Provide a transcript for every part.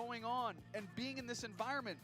going on and being in this environment.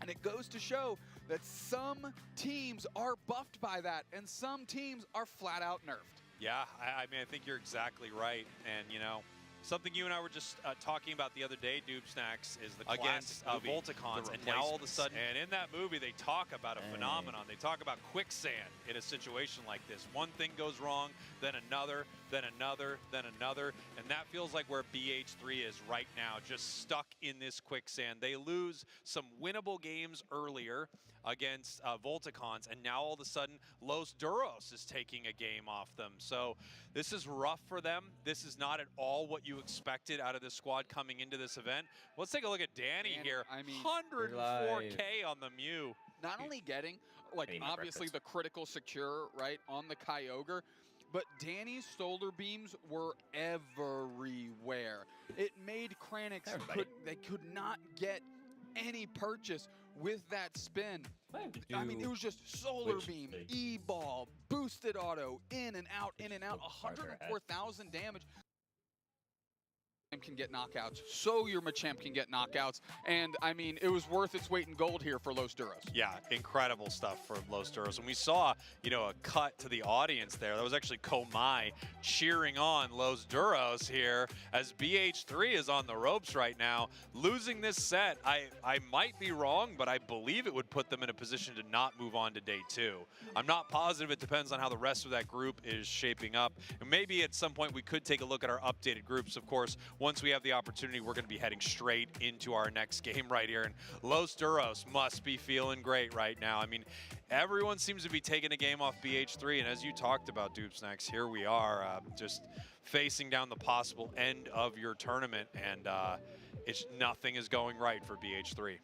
And it goes to show that some teams are buffed by that and some teams are flat out nerfed. Yeah, I mean, I think you're exactly right. And, you know, something you and I were just talking about the other day, Doob Snacks, is the against Volticons. And now all of a sudden, and in that movie, they talk about a phenomenon. They talk about quicksand in a situation like this. One thing goes wrong, then another, then another, then another. And that feels like where BH3 is right now, just stuck in this quicksand. They lose some winnable games earlier against Volticons, and now all of a sudden, Los Duros is taking a game off them. So this is rough for them. This is not at all what you expected out of this squad coming into this event. Let's take a look at Danny here. I mean, 104K on the Mew. Not only getting, like, obviously the critical secure, right, on the Kyogre, but Danny's solar beams were everywhere. It made Kranix, they could not get any purchase with that spin. I mean, it was just solar beam, E-ball, boosted auto, in and out, 104,000 damage. Can get knockouts, so your Machamp can get knockouts, and I mean, it was worth its weight in gold here for Los Duros. Yeah, incredible stuff for Los Duros, and we saw, you know, a cut to the audience there. That was actually Komai cheering on Los Duros here as BH3 is on the ropes right now. Losing this set, I might be wrong, but I believe it would put them in a position to not move on to day 2. I'm not positive. It depends on how the rest of that group is shaping up, and maybe at some point we could take a look at our updated groups. Of course, once we have the opportunity, we're going to be heading straight into our next game right here. And Los Duros must be feeling great right now. I mean, everyone seems to be taking a game off BH3. And as you talked about, Doob Snacks, here we are just facing down the possible end of your tournament. And nothing is going right for BH3.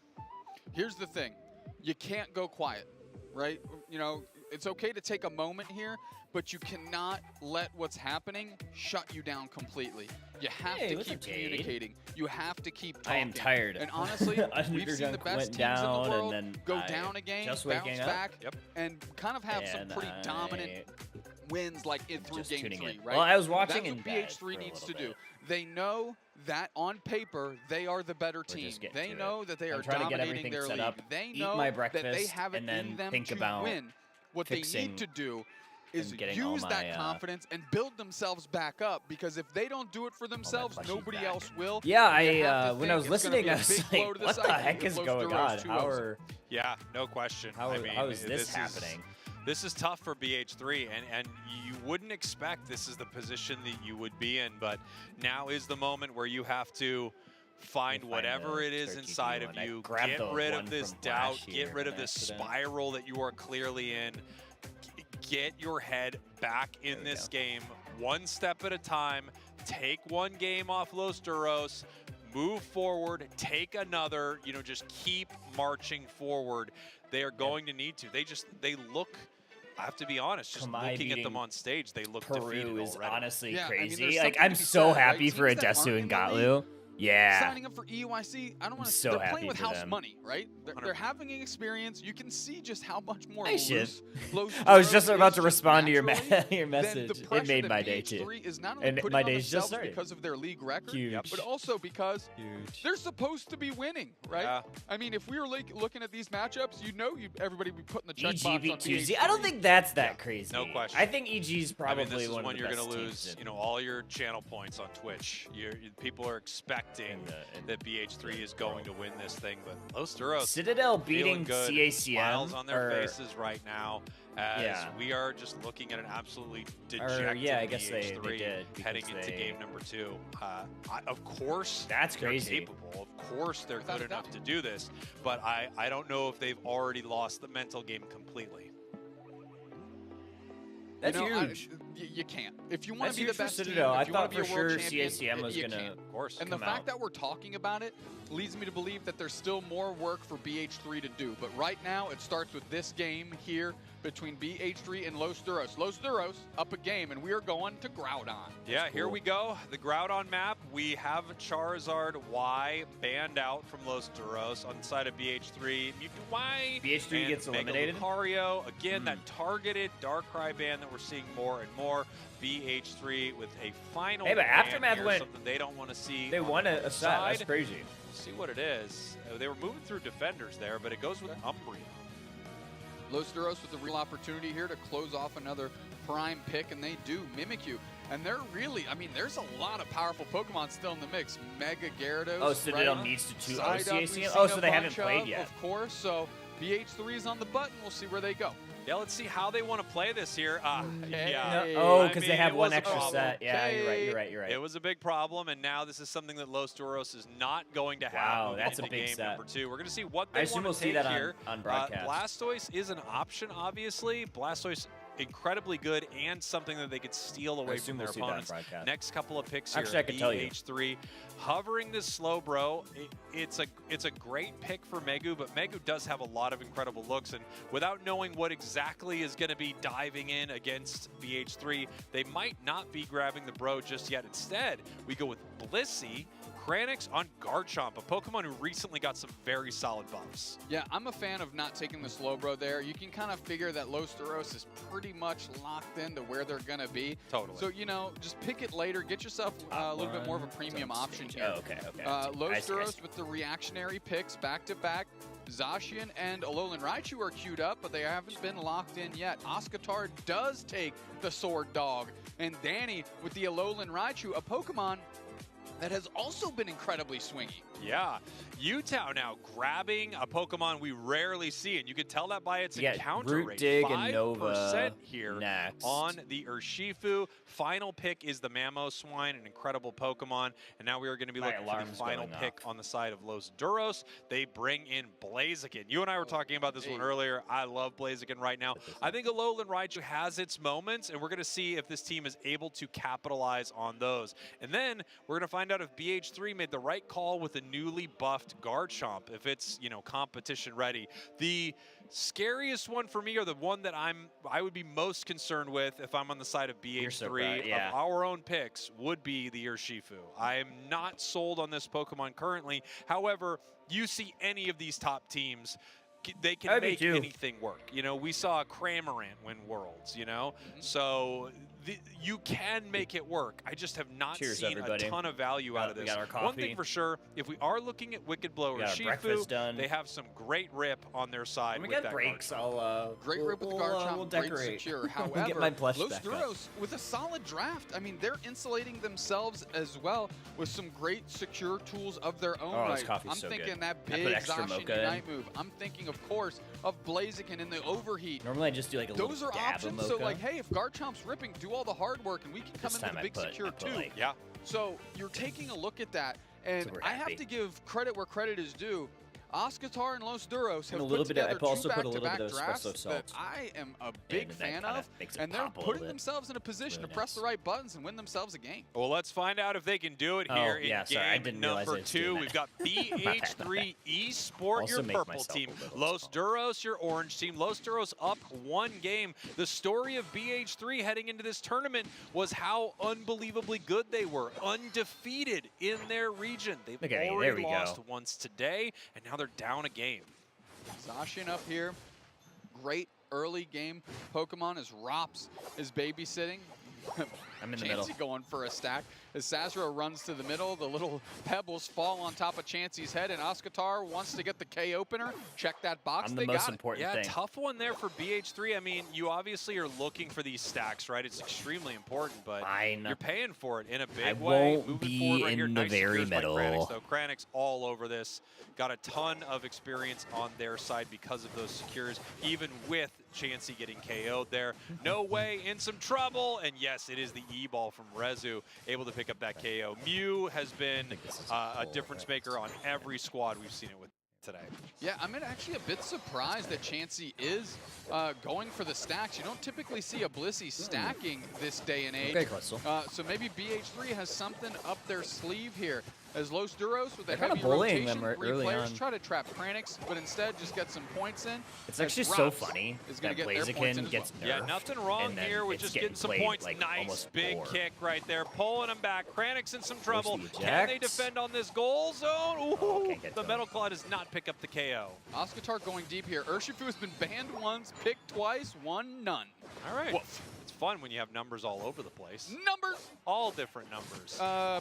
Here's the thing. You can't go quiet, right? You know, it's okay to take a moment here, but you cannot let what's happening shut you down completely. You have to keep communicating. You have to keep talking. I am tired. And honestly, we've seen the best teams in the world go down a game, bounce back, and kind of have some pretty dominant wins like through game 3, right? Well, I was watching That's what BH3 needs to do. They know that on paper, they are the better team. They know that they are dominating their league. They know that they have it in them to win. What they need to do is use that confidence and build themselves back up, because if they don't do it for themselves, nobody else will. Yeah, when I was listening, I was like, what the heck is going on? Yeah, no question. How is this happening? This is tough for BH3, and you wouldn't expect this is the position that you would be in, but now is the moment where you have to find whatever it is inside of you, get rid of this doubt, get rid of this spiral that you are clearly in, get your head back in this game one step at a time, take one game off Los Duros, move forward, take another, you know, just keep marching forward. They are going to need to. They look, I have to be honest, just looking at them on stage, they look defeated already. Is honestly crazy. I mean, like, I'm so happy for Adesu and Gatlu. Yeah. Signing up for EUIC, I don't want to. They're playing with house money, right? They're having an experience. You can see just how much more. I was just about to respond to your message. It made my day too. And my day's just started because of their league record, but also because they're supposed to be winning, right? Yeah. I mean, if we were looking at these matchups, you know, everybody would be putting the check box on BH3. I don't think that's that crazy. No question. I think EG's probably this is one of when the you're best going to lose, you know, all your channel points on Twitch. People are expecting that BH3 is going to win this thing, but Los Duros Citadel beating CACM smiles on their faces right now as we are just looking at an absolutely dejected I guess BH3 they did heading into game number 2. Of course, that's crazy. They're capable. Of course, they're good enough to do this, but I don't know if they've already lost the mental game completely. That's huge. You can't. If you want to be the best Citadel, team, I thought for sure CACM was going to, of course. And the fact that we're talking about it leads me to believe that there's still more work for BH3 to do. But right now, it starts with this game here between BH3 and Los Duros. Los Duros up a game, and we are going to Groudon. Yeah, here we go. The Groudon map. We have Charizard Y banned out from Los Duros on the side of BH3. Mewtwo Y. BH3 gets eliminated. Lucario. Again, that targeted Darkrai ban that we're seeing more and more. BH3 with a final. Hey, but Aftermath went. Something they don't want to see. They won a set. That's crazy. see what it is. They were moving through defenders there, but it goes with Umbreon. Los Duros with the real opportunity here to close off another prime pick, and they do Mimikyu. And they're really, I mean, there's a lot of powerful Pokemon still in the mix. Mega Gyarados. Oh, Citadel right needs to Psyduck, OCAC we've him? seen Oh, a so they haven't bunch played yet. Of course, so BH3 is on the button. We'll see where they go. Yeah, let's see how they want to play this here. Okay. Yeah. No, oh, I because mean, they have it one was a extra problem. set. Yeah, Okay. you're right. It was a big problem, and now this is something that Los Duros is not going to have. Wow, moving that's a into big game set. number 2. We're going to see what I they assume want we'll to see take that here. on broadcast. Blastoise is an option, obviously. Blastoise incredibly good and something that they could steal away from their opponents. Next couple of picks here. Actually, I could tell you. BH3 hovering this slow bro. It's a great pick for Megu, but Megu does have a lot of incredible looks, and without knowing what exactly is going to be diving in against BH3, they might not be grabbing the bro just yet. Instead, we go with Blissey, Kranix on Garchomp, a Pokemon who recently got some very solid buffs. Yeah, I'm a fan of not taking the Slowbro there. You can kind of figure that Los Duros is pretty much locked into where they're going to be. Totally. So, you know, just pick it later. Get yourself a little bit more of a premium option here. Oh, okay. Los Duros with the reactionary picks back-to-back. Zacian and Alolan Raichu are queued up, but they haven't been locked in yet. Oscatar does take the Sword Dog. And Danny with the Alolan Raichu, a Pokemon that has also been incredibly swingy. Yeah, Utah now grabbing a Pokemon we rarely see, and you can tell that by its encounter Root rate. Dig 5% and Nova here next. on the Urshifu. Final pick is the Mamoswine, an incredible Pokemon, and now we are going to be looking for the final pick on the side of Los Duros. They bring in Blaziken. You and I were talking about this one earlier. I love Blaziken right now. I think Alolan Raichu has its moments, and we're going to see if this team is able to capitalize on those. And then we're going to find out if BH3 made the right call with a newly buffed Garchomp, if it's, you know, competition ready. The scariest one for me, or the one that I would be most concerned with if I'm on the side of BH3 of our own picks, would be the Urshifu. I am not sold on this Pokemon currently. However, you see any of these top teams, they can make anything work. You know, we saw Cramorant win Worlds, you know? So you can make it work. I just have not seen a ton of value out of this. One thing for sure, if we are looking at Wicked Blow or Shifu, they have some great rip on their side. When we get breaks, great rip with the Garchomp, we'll great decorate. secure. However, get my plush Los back Duros with a solid draft. I mean, they're insulating themselves as well with some great secure tools of their own right. I'm thinking that big Zacian Unite move. I'm thinking, of course, of Blaziken in the overheat. Normally I just do like a Those are options. So like, hey, if Garchomp's ripping, do all the hard work, and we can come into the big secure too. Yeah. So you're taking a look at that, and I have to give credit where credit is due. Oscatar and Los Duros have put together two back-to-back drafts that I am a big fan of, and they're putting themselves in a position to press the right buttons and win themselves a game. Well, let's find out if they can do it here in game number 2. We've got BH3 eSport, your purple team. Los Duros, your orange team. Los Duros up 1 game. The story of BH3 heading into this tournament was how unbelievably good they were. Undefeated in their region. They've already lost once today, and now they're down a game. Zacian up here. Great early game Pokemon as Rops is babysitting. I'm in the Chansey middle. going for a stack. As Sazerac runs to the middle, the little pebbles fall on top of Chansey's head, and Oscatar wants to get the K opener. Check that box. I'm the most important thing. Yeah, tough one there for BH3. I mean, you obviously are looking for these stacks, right? It's extremely important, but you're paying for it in a big way. Won't be in the very middle. Kranix, though. Kranix all over this. Got a ton of experience on their side because of those secures, even with Chansey getting KO'd there. No way, in some trouble. And yes, it is the E-ball from Rezu, able to pick up that KO. Mew has been a difference maker on every squad we've seen it with today. Yeah, I'm actually a bit surprised that Chansey is going for the stacks. You don't typically see a Blissey stacking this day and age. So maybe BH3 has something up their sleeve here. As Los Duros with a heavy rotation, three players try to trap Kranix, but instead just get some points in. It's actually so funny that Blaziken gets nerfed. Yeah, nothing wrong here with just getting some points. Like nice big kick right there, pulling him back. Kranix in some trouble. Can they defend on this goal zone? Ooh, the Metal Claw does not pick up the KO. Oscatar going deep here. Urshifu has been banned once, picked twice, won none. All right. Woof. It's fun when you have numbers all over the place. Numbers! All different numbers.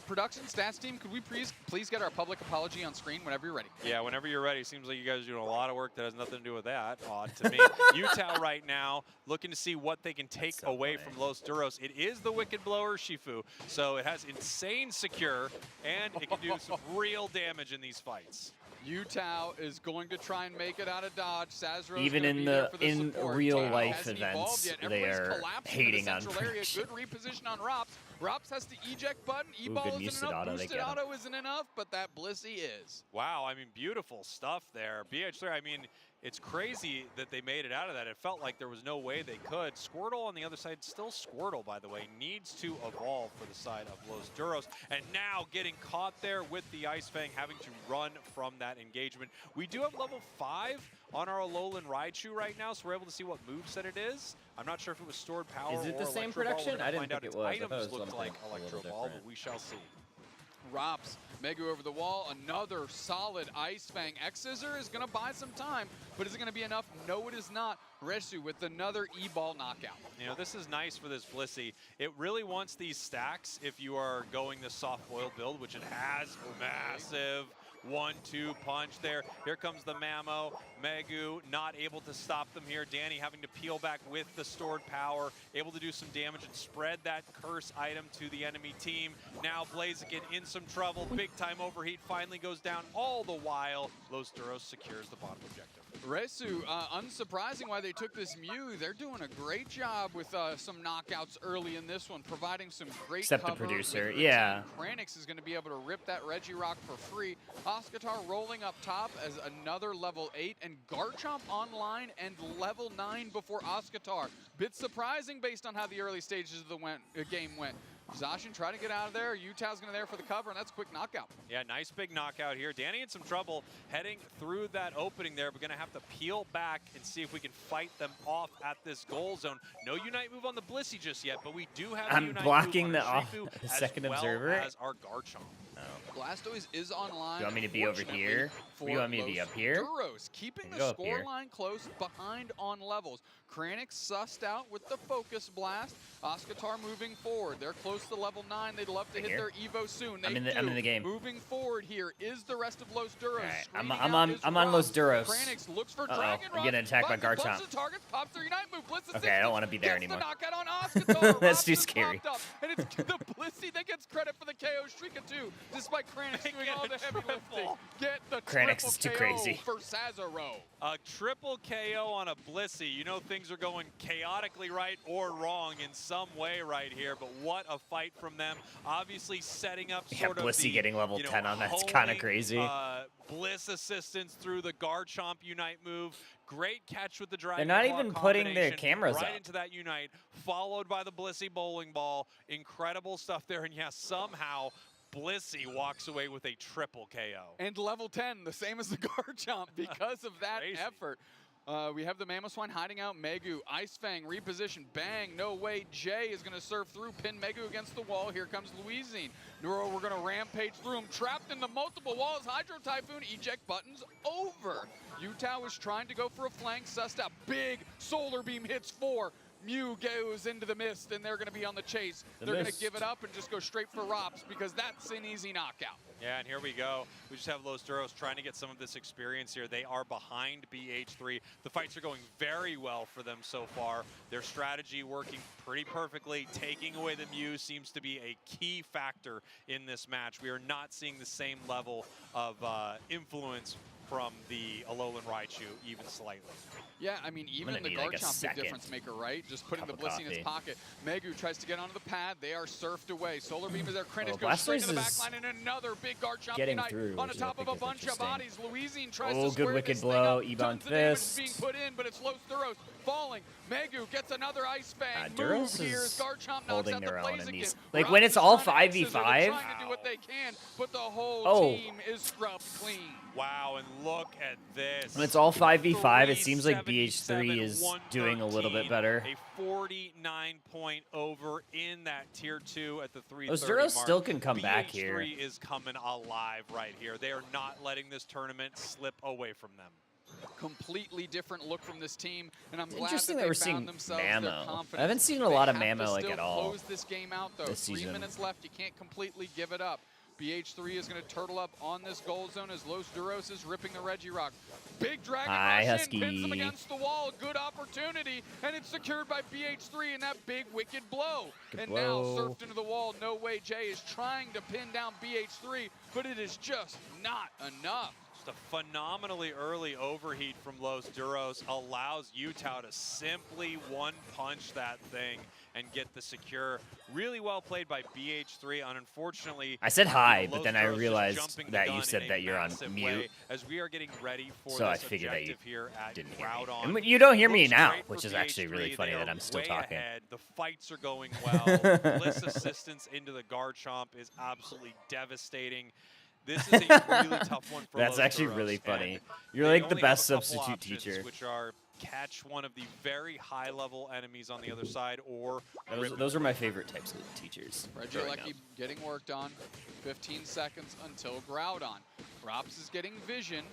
Production stats team, could we please get our public apology on screen whenever you're ready? Yeah, whenever you're ready. Seems like you guys are doing a lot of work that has nothing to do with that. Odd to me. Utah right now looking to see what they can take away from Los Duros. It is the Wicked Blower Shifu, so it has insane secure, and it can do some real damage in these fights. Utah is going to try and make it out of Dodge. Sazro even in real life events, they are hating on production. Good reposition on Rops. Rops has the eject button. E-ball isn't enough. Boosted auto isn't enough, but that Blissey is. Wow, I mean, beautiful stuff there. BH3, I mean, it's crazy that they made it out of that. It felt like there was no way they could. Squirtle on the other side, still Squirtle, by the way, needs to evolve for the side of Los Duros. And now getting caught there with the Ice Fang, having to run from that engagement. We do have level 5 on our Alolan Raichu right now, so we're able to see what moveset it is. I'm not sure if it was stored power or Is it the same Electro production? Ball. I didn't think it was. Items looked like Electro Ball, but we shall see. Rops, Megu over the wall, another solid Ice Fang. X-Scissor is going to buy some time, but is it going to be enough? No, it is not. Resu with another E-ball knockout. You know, this is nice for this Blissey. It really wants these stacks if you are going the soft boil build, which it has. Massive 1-2 punch there. Here comes the Mamo. Megu not able to stop them here. Danny having to peel back with the stored power, able to do some damage and spread that curse item to the enemy team. Now Blaziken in some trouble. Big time overheat finally goes down. All the while, Los Duros secures the bottom objective. Resu, unsurprising why they took this Mew. They're doing a great job with some knockouts early in this one, providing some great Except cover. The producer, yeah. Kranix is going to be able to rip that Regirock for free. Oscatar rolling up top as another level 8, and Garchomp online and level 9 before Oscatar. Bit surprising based on how the early stages of the game went. Zacian trying to get out of there. Utah's going to there for the cover, and that's a quick knockout. Yeah, nice big knockout here. Danny in some trouble heading through that opening there. We're going to have to peel back and see if we can fight them off at this goal zone. No Unite move on the Blissey just yet, but we do have I'm Unite blocking move the on the second as observer. Well as our Garchomp. Blastoise is online. You want me to be over here? Or you want me to be up here? Duros keeping the score line close behind on levels. Kranix sussed out with the Focus Blast. Oscatar moving forward. They're close to level 9. They'd love to hit their Evo soon. I'm in the game. Moving forward here is the rest of Los Duros. Right. I'm on Los Duros. Kranix looks for Dragon I'm getting attacked by Garchomp. Pops their Unite move. Okay, I don't want to be there anymore. The knockout on Oscatar. That's too scary. And it's the Blissey that gets credit for the KO Shrika too, despite Kranix doing all the heavy lifting. Get the Kranix is too crazy. For Sazero. A triple KO on a Blissey. You know things are going chaotically right or wrong in some way right here, but what a fight from them. Obviously setting up sort of Blissey the, getting level 10 on that's kind of crazy. Bliss assistance through the Garchomp Unite move. Great catch with the Dragon. They're not even putting their cameras right up. Into that Unite, followed by the Blissey bowling ball. Incredible stuff there, and yes, somehow Blissey walks away with a triple KO. And level 10, the same as the Garchomp because of that effort. We have the Mamoswine hiding out Megu. Ice Fang, reposition, bang, no way. Jay is going to surf through, pin Megu against the wall. Here comes Louisine. Neuro, we're going to rampage through him. Trapped in the multiple walls. Hydro Typhoon, eject buttons over. Utah was trying to go for a flank, sussed out. Big Solar Beam hits 4. Mew goes into the mist, and they're going to be on the chase. They're going to give it up and just go straight for Rops because that's an easy knockout. Yeah, and here we go. We just have Los Duros trying to get some of this experience here. They are behind BH3. The fights are going very well for them so far. Their strategy working pretty perfectly. Taking away the Mew seems to be a key factor in this match. We are not seeing the same level of influence from the Alolan Raichu, even slightly. Yeah, I mean, even the Garchomp's the difference maker, right? Just putting the Blissey in his pocket. Megu tries to get onto the pad. They are surfed away. Solar Beam is there. Kranix goes straight to the backline, and another big Garchomp Unite on the top of a bunch of bodies. Louisine tries to square Wicked this blow. thing up. Ebon Tons of damage fist. being put in, but it's Los Duros falling. Megu gets another Ice Fang. Duros Move here. is Garchomp knocks holding out the their own in Blaziken. these. Like when it's all 5v5. Trying to do what they can, but the whole team is scrubbed clean. Wow, and look at this. When it's all 5v5, it seems like BH3 is doing a little bit better. A 49-point over in that tier 2 at the 330 Those Duros mark. still can come back here. BH3 is coming alive right here. They are not letting this tournament slip away from them. Completely different look from this team, and I'm glad Interesting that that they we're found seeing themselves their Mammo. confidence. I haven't seen a They lot of have to Mammo like still at all close this game out though. this 3 season. minutes left. You can't completely give it up. BH3 is going to turtle up on this goal zone as Los Duros is ripping the Regirock. Big Dragon Hi, rush Husky. in, pins him against the wall. Good opportunity, and it's secured by BH3 in that big wicked blow. Good and blow. now surfed into the wall. No Way Jay is trying to pin down BH3, but it is just not enough. Just a phenomenally early overheat from Los Duros allows Utah to simply one-punch that thing and get the secure. Really well played by BH3, and unfortunately, I said hi, but Los then I Duros just realized jumping the that you gun said in a that you're on massive mute. way as we are getting ready for So I this figured that you objective here at didn't hear me. Groudon. And you don't hear me Looks now, great which for is actually really BH3. funny They that are I'm still way talking. ahead. The fights are going well. Bliss assistance into the Garchomp is absolutely devastating. This is a really tough one for That's Los actually Duros, really and funny. You're they like the only have best a couple substitute options, teacher. which are catch one of the very high-level enemies on the other side, or Those are my favorite types of teachers. Regieleki getting worked on. 15 seconds until Groudon. Rops is getting vision.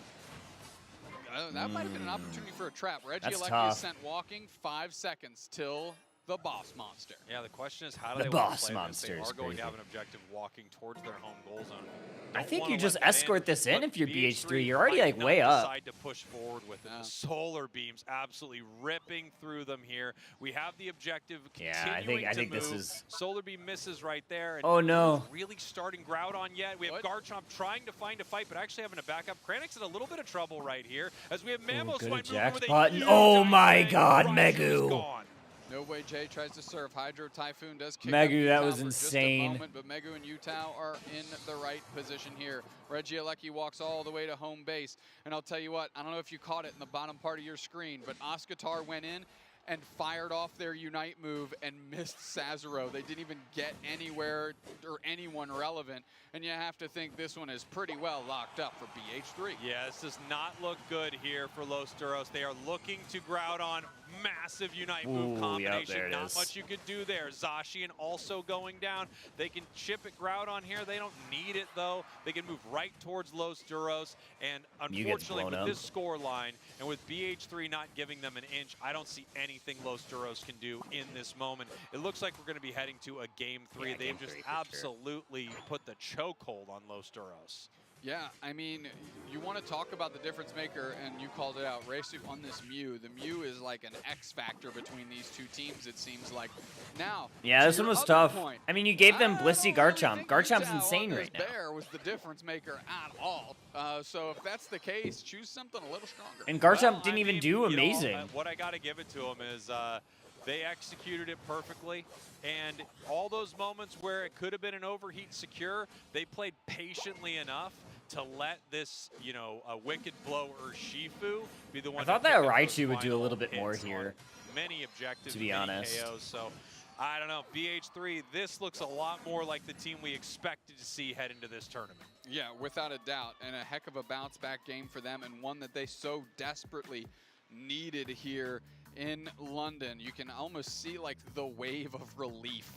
That might have been an opportunity for a trap. Regieleki tough. is sent walking. 5 seconds till the boss monster. Yeah, the question is how do The they want boss to play monster this? They is are going to crazy. have an objective walking towards their home goal zone. I Don't think wanna you let just that escort this in but if you're BH3. You're might already like not way up. decide to push forward with it. Yeah. The solar beams absolutely ripping through them here. We have the objective Yeah, continuing I to think move. this is. Solar beam misses right there. And Oh no. really starting Groudon yet. We have What? Garchomp trying to find a fight, but actually having a backup. Kranix in a little bit of trouble right here as we have Mammo good Swipe eject moving with a button. huge Oh ice my thing. God, Raichu's Megu. gone. No Way Jay tries to serve. Hydro Typhoon does kick Megu, up that Utah was for just a insane. moment, but Megu and Utah are in the right position here. Regieleki walks all the way to home base. And I'll tell you what, I don't know if you caught it in the bottom part of your screen, but Oscatar went in and fired off their Unite move and missed Sazero. They didn't even get anywhere or anyone relevant. And you have to think this one is pretty well locked up for BH3. Yeah, this does not look good here for Los Duros. They are looking to Groudon. Massive Unite move Ooh, combination. yep, there it Not is. much you could do there. Zacian also going down. They can chip at Groudon here. They don't need it, though. They can move right towards Los Duros. And Mew gets unfortunately, blown with up. this score line and with BH3 not giving them an inch, I don't see anything Los Duros can do in this moment. It looks like we're going to be heading to a Game 3. Yeah, They've Game just 3 for sure. absolutely put the chokehold on Los Duros. Yeah, I mean, you want to talk about the difference maker, and you called it out. Reisu on this Mew. The Mew is like an X factor between these two teams, it seems like. Now, Yeah, to this one your was other tough. point, I mean, you gave them I Blissey don't really Garchomp. think Garchomp's Utah insane on right this now. Bear was the difference maker at all. So if that's the case, choose something a little stronger. And Garchomp Well, didn't I even mean, do you know, amazing. what I got to give it to them is they executed it perfectly. And all those moments where it could have been an overheat secure, they played patiently enough to let this, you know, a wicked blow Urshifu be the one. I thought to that pick up those Raichu would do a final little bit more hits on here. Many objectives, to be many honest. KOs. So I don't know. BH3, this looks a lot more like the team we expected to see head into this tournament. Yeah, without a doubt. And a heck of a bounce back game for them, and one that they so desperately needed here in London. You can almost see like the wave of relief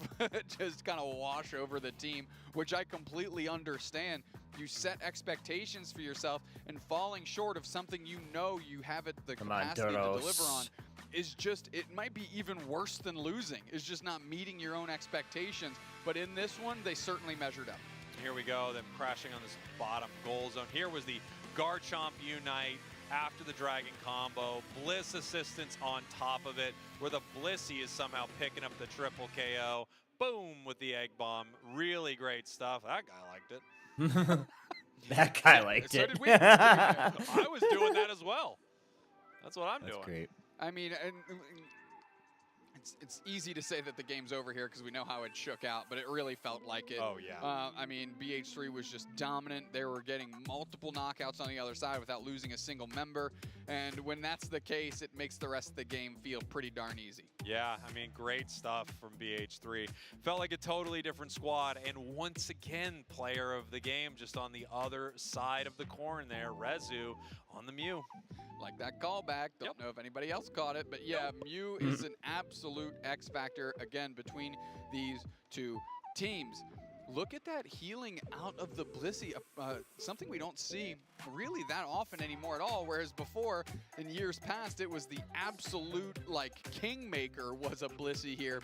just kind of wash over the team, which I completely understand. You set expectations for yourself, and falling short of something you know you have it the capacity to deliver on is just, it might be even worse than losing. It's just not meeting your own expectations. But in this one, they certainly measured up. Here we go, them crashing on this bottom goal zone. Here was the Garchomp Unite after the Dragon combo. Bliss assistance on top of it, where the Blissey is somehow picking up the triple KO. Boom with the Egg Bomb. Really great stuff. That guy liked it. That guy liked So it. did we. I was doing that as well. That's what I'm That's doing. great. I mean, and it's easy to say that the game's over here because we know how it shook out, but it really felt like it. Oh, yeah. I mean, BH3 was just dominant. They were getting multiple knockouts on the other side without losing a single member. And when that's the case, it makes the rest of the game feel pretty darn easy. Yeah, I mean, great stuff from BH3. Felt like a totally different squad. And once again, player of the game just on the other side of the corn there. Rezu on the Mew. Like that callback. Don't know if anybody else caught it, but yeah, Mew is an absolute X factor again between these two teams. look at that healing out of the Blissey, something we don't see really that often anymore at all, whereas before, in years past, it was the absolute, like, kingmaker was a Blissey here.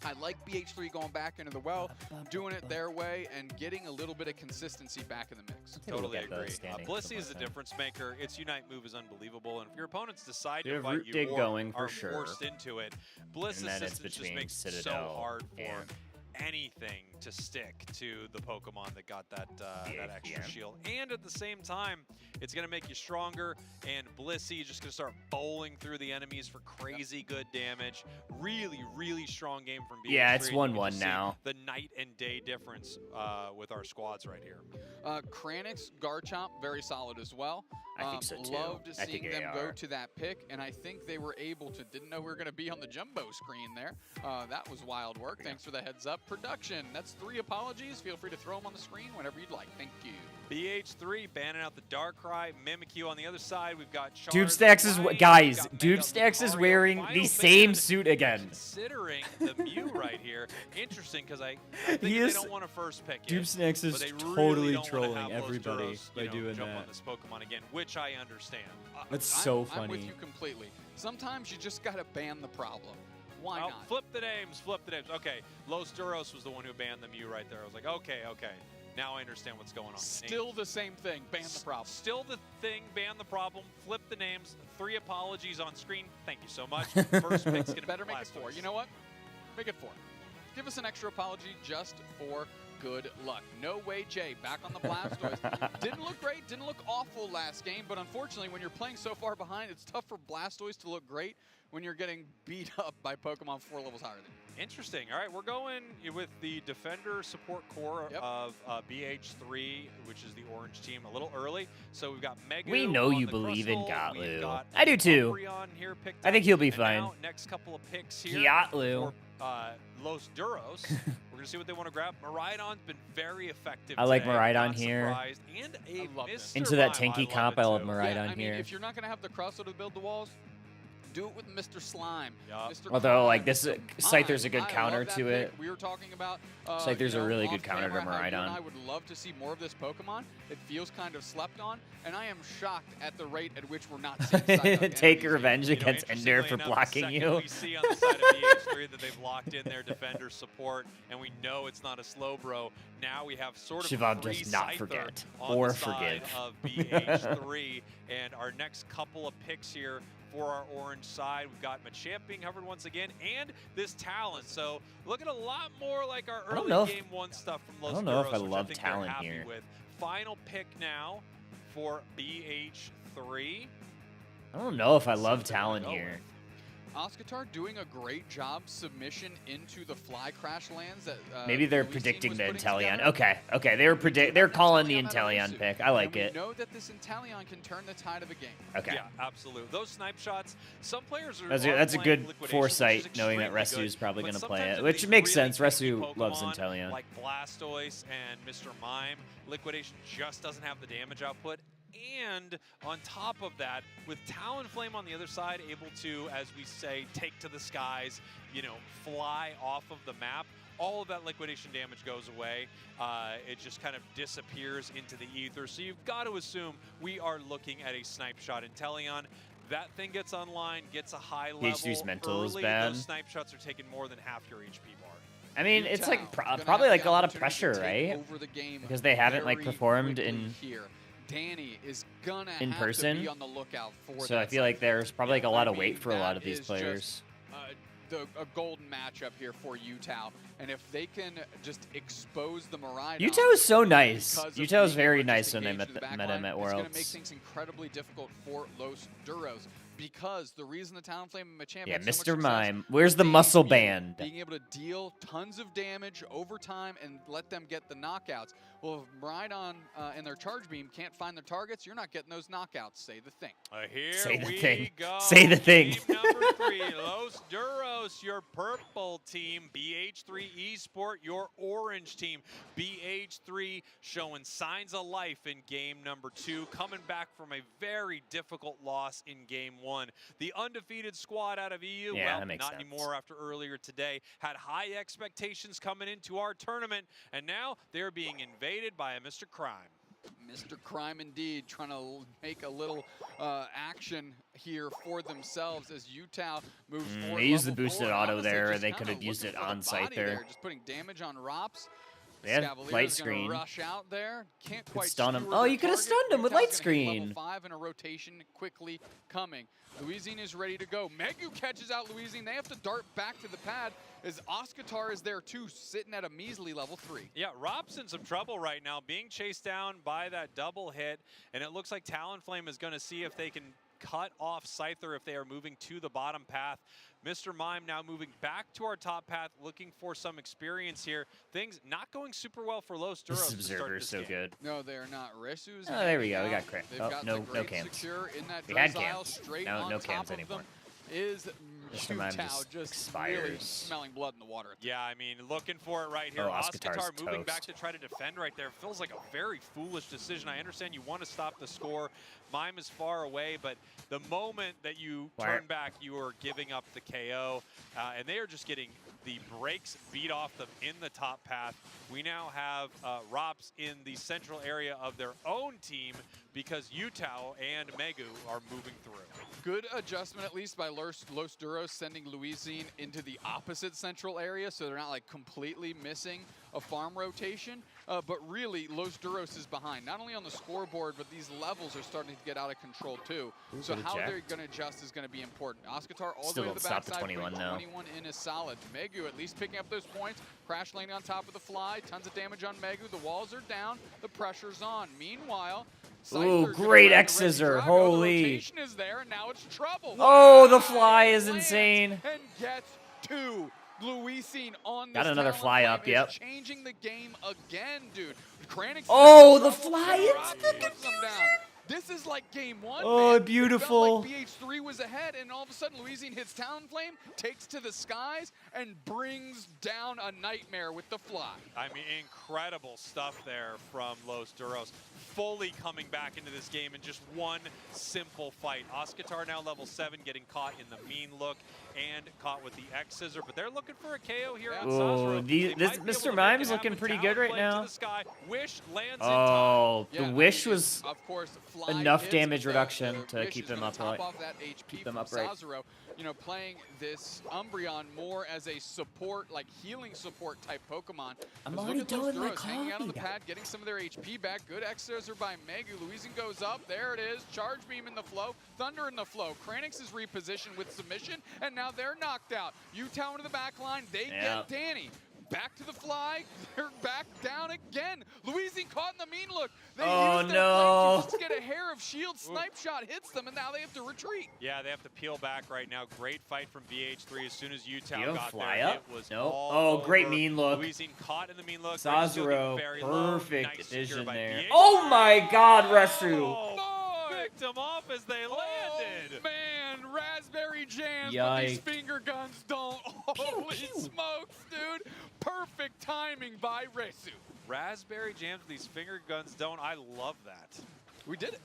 I like BH3 going back into the well, doing it their way, and getting a little bit of consistency back in the mix. Totally agree. Blissey is a difference maker. Its Unite move is unbelievable, and if your opponents decide to fight you or are forced into it, Bliss assistance just makes it so hard for anything to stick to the Pokemon that got that that extra shield. And at the same time, it's going to make you stronger, and Blissey just going to start bowling through the enemies for crazy good damage. Really, really strong game from BH3. Yeah, it's 1-1 now. The night and day difference with our squads right here. Kranix, Garchomp, very solid as well. I think so too. Loved seeing them go to that pick, and I think they were able to. Didn't know we were going to be on the jumbo screen there. That was wild work. Thanks for the heads up. Production, that's 3 apologies. Feel free to throw them on the screen whenever you'd like. Thank you. BH3 banning out the Darkrai, Mimikyu on the other side. We've got Dubstacks is guys. Dubstacks is wearing the same suit again. Considering the Mew right here, interesting because I think they don't want to first pick it. Dubstacks is totally trolling everybody by doing jump that. on this Pokemon again, which I understand. That's so funny. I'm with you completely. Sometimes you just gotta ban the problem. Why not? Flip the names, flip the names. Okay, Los Duros was the one who banned the Mew right there. I was like, okay. Now I understand what's going on. Still the same thing. Ban the problem. Still the thing. Ban the problem. Flip the names. 3 apologies on screen. Thank you so much. First pick's gonna better make it 4. You know what? Make it 4. Give us an extra apology just for good luck. No way, Jay. Back on the Blastoise. Didn't look great. Didn't look awful last game. But unfortunately, when you're playing so far behind, it's tough for Blastoise to look great when you're getting beat up by Pokemon 4 levels higher than you. Interesting. All right, we're going with the Defender support core of BH3, which is the orange team, a little early. So we've got Mega. We know you believe in Gotlu. I do too. I think he'll be fine. Next couple of picks here. Gotlu. Los Duros. We're going to see what they want to grab. Miraidon's been very effective. I like today. Miraidon here. And a Mr. Into that Mime. tanky comp, I love Miraidon I mean, here. if you're not going to have the crossover to build the walls, do it with Mr. Slime. Mr. Although, like, this Mr. Scyther's a good I counter love that to it. pick. We were talking about Scyther's a really good counter to Miraidon. I would love to see more of this Pokemon. It feels kind of slept on, and I am shocked at the rate at which we're not seeing Psyduck Take revenge against Ender for blocking you. We see on the side of BH3 that they've locked in their defender support, and we know it's not a slow bro. Now we have sort of Shivam free does not Scyther forget on or the side forgive. of BH3, and our next couple of picks here for our orange side, we've got Machamp being covered once again, and this Talon. So looking a lot more like our early game 1 stuff from Los Duros. I don't know if I which love think Talon they're happy here. with. Final pick now for BH3. I don't know if I love Talon here. Oscatar doing a great job submission into the fly crash lands that maybe they're predicting the Inteleon. Okay, they're calling the Inteleon pick. I like it. We know that this Inteleon can turn the tide of a game. Okay. Yeah, absolutely. Those snipe shots, some players are That's a good Liquidation, foresight, which is knowing that extremely Resu's good, probably but going to play sometimes it, with which these makes really sense. tricky Resu loves Pokemon, Inteleon. Like Blastoise and Mr. Mime, Liquidation just doesn't have the damage output. And on top of that, with Talonflame on the other side, able to, as we say, take to the skies, you know, fly off of the map, all of that liquidation damage goes away. It just kind of disappears into the ether. So you've got to assume we are looking at a snipe shot Inteleon. That thing gets online, gets a high level. PhD's mental is early, bad. those snipe shots are taking more than half your HP bar. I mean, it's like probably like a lot of pressure, right? Because they haven't like performed in Danny is gonna in have person. to be on the lookout for So I feel like there's probably like a lot of weight for a lot of these players. A golden matchup here for Utah, and if they can just expose the Miraidon. Utah is so nice. Utah is very nice when they met him at Worlds. It's going to make things incredibly difficult for Los Duros, because the reason the Talonflame and Machamp Yeah, had so much Mr. success, Mime. Where's the muscle band? being able to deal tons of damage over time and let them get the knockouts. Well, if Rhydon and their charge beam can't find their targets, you're not getting those knockouts. Say the thing. Here we go. Say the thing. Team number 3, Los Duros, your purple team. BH3 Esport, your orange team. BH3 showing signs of life in game number 2, coming back from a very difficult loss in game 1. The undefeated squad out of EU, yeah, well, not sense. anymore after earlier today, had high expectations coming into our tournament, and now they're being invaded by a Mr. Crime. Mr. Crime indeed, trying to make a little action here for themselves as Utah moves forward. They used the boosted auto there, or they could have used it on site there. Just putting damage on Rops. They had light screen. Rush out there. Can't quite stun him. Oh, you could have stunned him with light screen. Level 5 and a rotation quickly coming. Louisine is ready to go. Megu catches out Louisine. They have to dart back to the pad as Oscatar is there too, sitting at a measly level 3. Yeah, Rob's in some trouble right now, being chased down by that double hit, and it looks like Talonflame is going to see if they can cut off Scyther if they are moving to the bottom path. Mr. Mime now moving back to our top path, looking for some experience here. Things not going super well for Los Duros. This Observer is so good. No, they're not. Resu's oh, there we go. We got crit. They've oh, got no cams. We had cams. No cams anymore. Is Mr. Mime just expires. Really smelling blood in the water. Yeah, I mean, looking for it right here. Oh, Oscatar moving toast. back to try to defend right there. Feels like a very foolish decision. I understand you want to stop the score. Mime is far away, but the moment that you turn back, you are giving up the KO. And they are just getting the brakes beat off them in the top path. We now have Rops in the central area of their own team because Utah and Megu are moving through. Good adjustment, at least by Los Duros, sending Louisine into the opposite central area, so they're not like completely missing a farm rotation. But really, Los Duros is behind, not only on the scoreboard, but these levels are starting to get out of control too. So how they're going to adjust is going to be important. Oscatar all the way to the backside, 21 now. 21 in is solid. Megu at least picking up those points, crash landing on top of the fly, tons of damage on Megu. The walls are down, the pressure's on. Meanwhile, ooh, great X scissor, holy. The rotation is there, and now it's trouble. Oh, the fly is insane. And gets 2. Louisine on got another fly up, yep. Changing the game again, dude. Kranix oh, the fly into the confusion. This is like game 1. Oh, man. beautiful. It felt like BH3 was ahead, and all of a sudden Louisine hits Talonflame, takes to the skies, and brings down a nightmare with the fly. I mean, incredible stuff there from Los Duros. Fully coming back into this game in just one simple fight. Oscatar now level 7, getting caught in the mean look and caught with the X scissor, but they're looking for a KO here on Sazero. This Mr. Mime's looking pretty good right now. Wish lands oh, in time. the Wish was of course, enough damage reduction to keep them upright. Keep them upright. Sazero, you know, playing this Umbreon more as a support, like healing support type Pokemon. I'm already done my coffee. Hanging out on the pad, getting some of their HP back. Good X scissor by Megu. Louisine goes up. There it is. Charge beam in the flow. Thunder in the flow. Kranix is repositioned with submission, and now they're knocked out. Utah into the back line. They get Danny. Back to the fly. They're back down again. Louisine caught in the mean look. They used their flank to just get a hair of shield. Snipe shot hits them, and now they have to retreat. Yeah, they have to peel back right now. Great fight from BH3 as soon as Utah got fly there. Up? It was oh, great mean look. Louisine caught in the mean look. Sazero, perfect nice vision there. BH3. Oh my God, Resu. Oh, picked them off as they landed. Oh, man, raspberry jams, Yikes. but these finger guns don't. Holy smokes, dude. Perfect timing by Resu. Raspberry jams with these finger guns don't. I love that. We did it.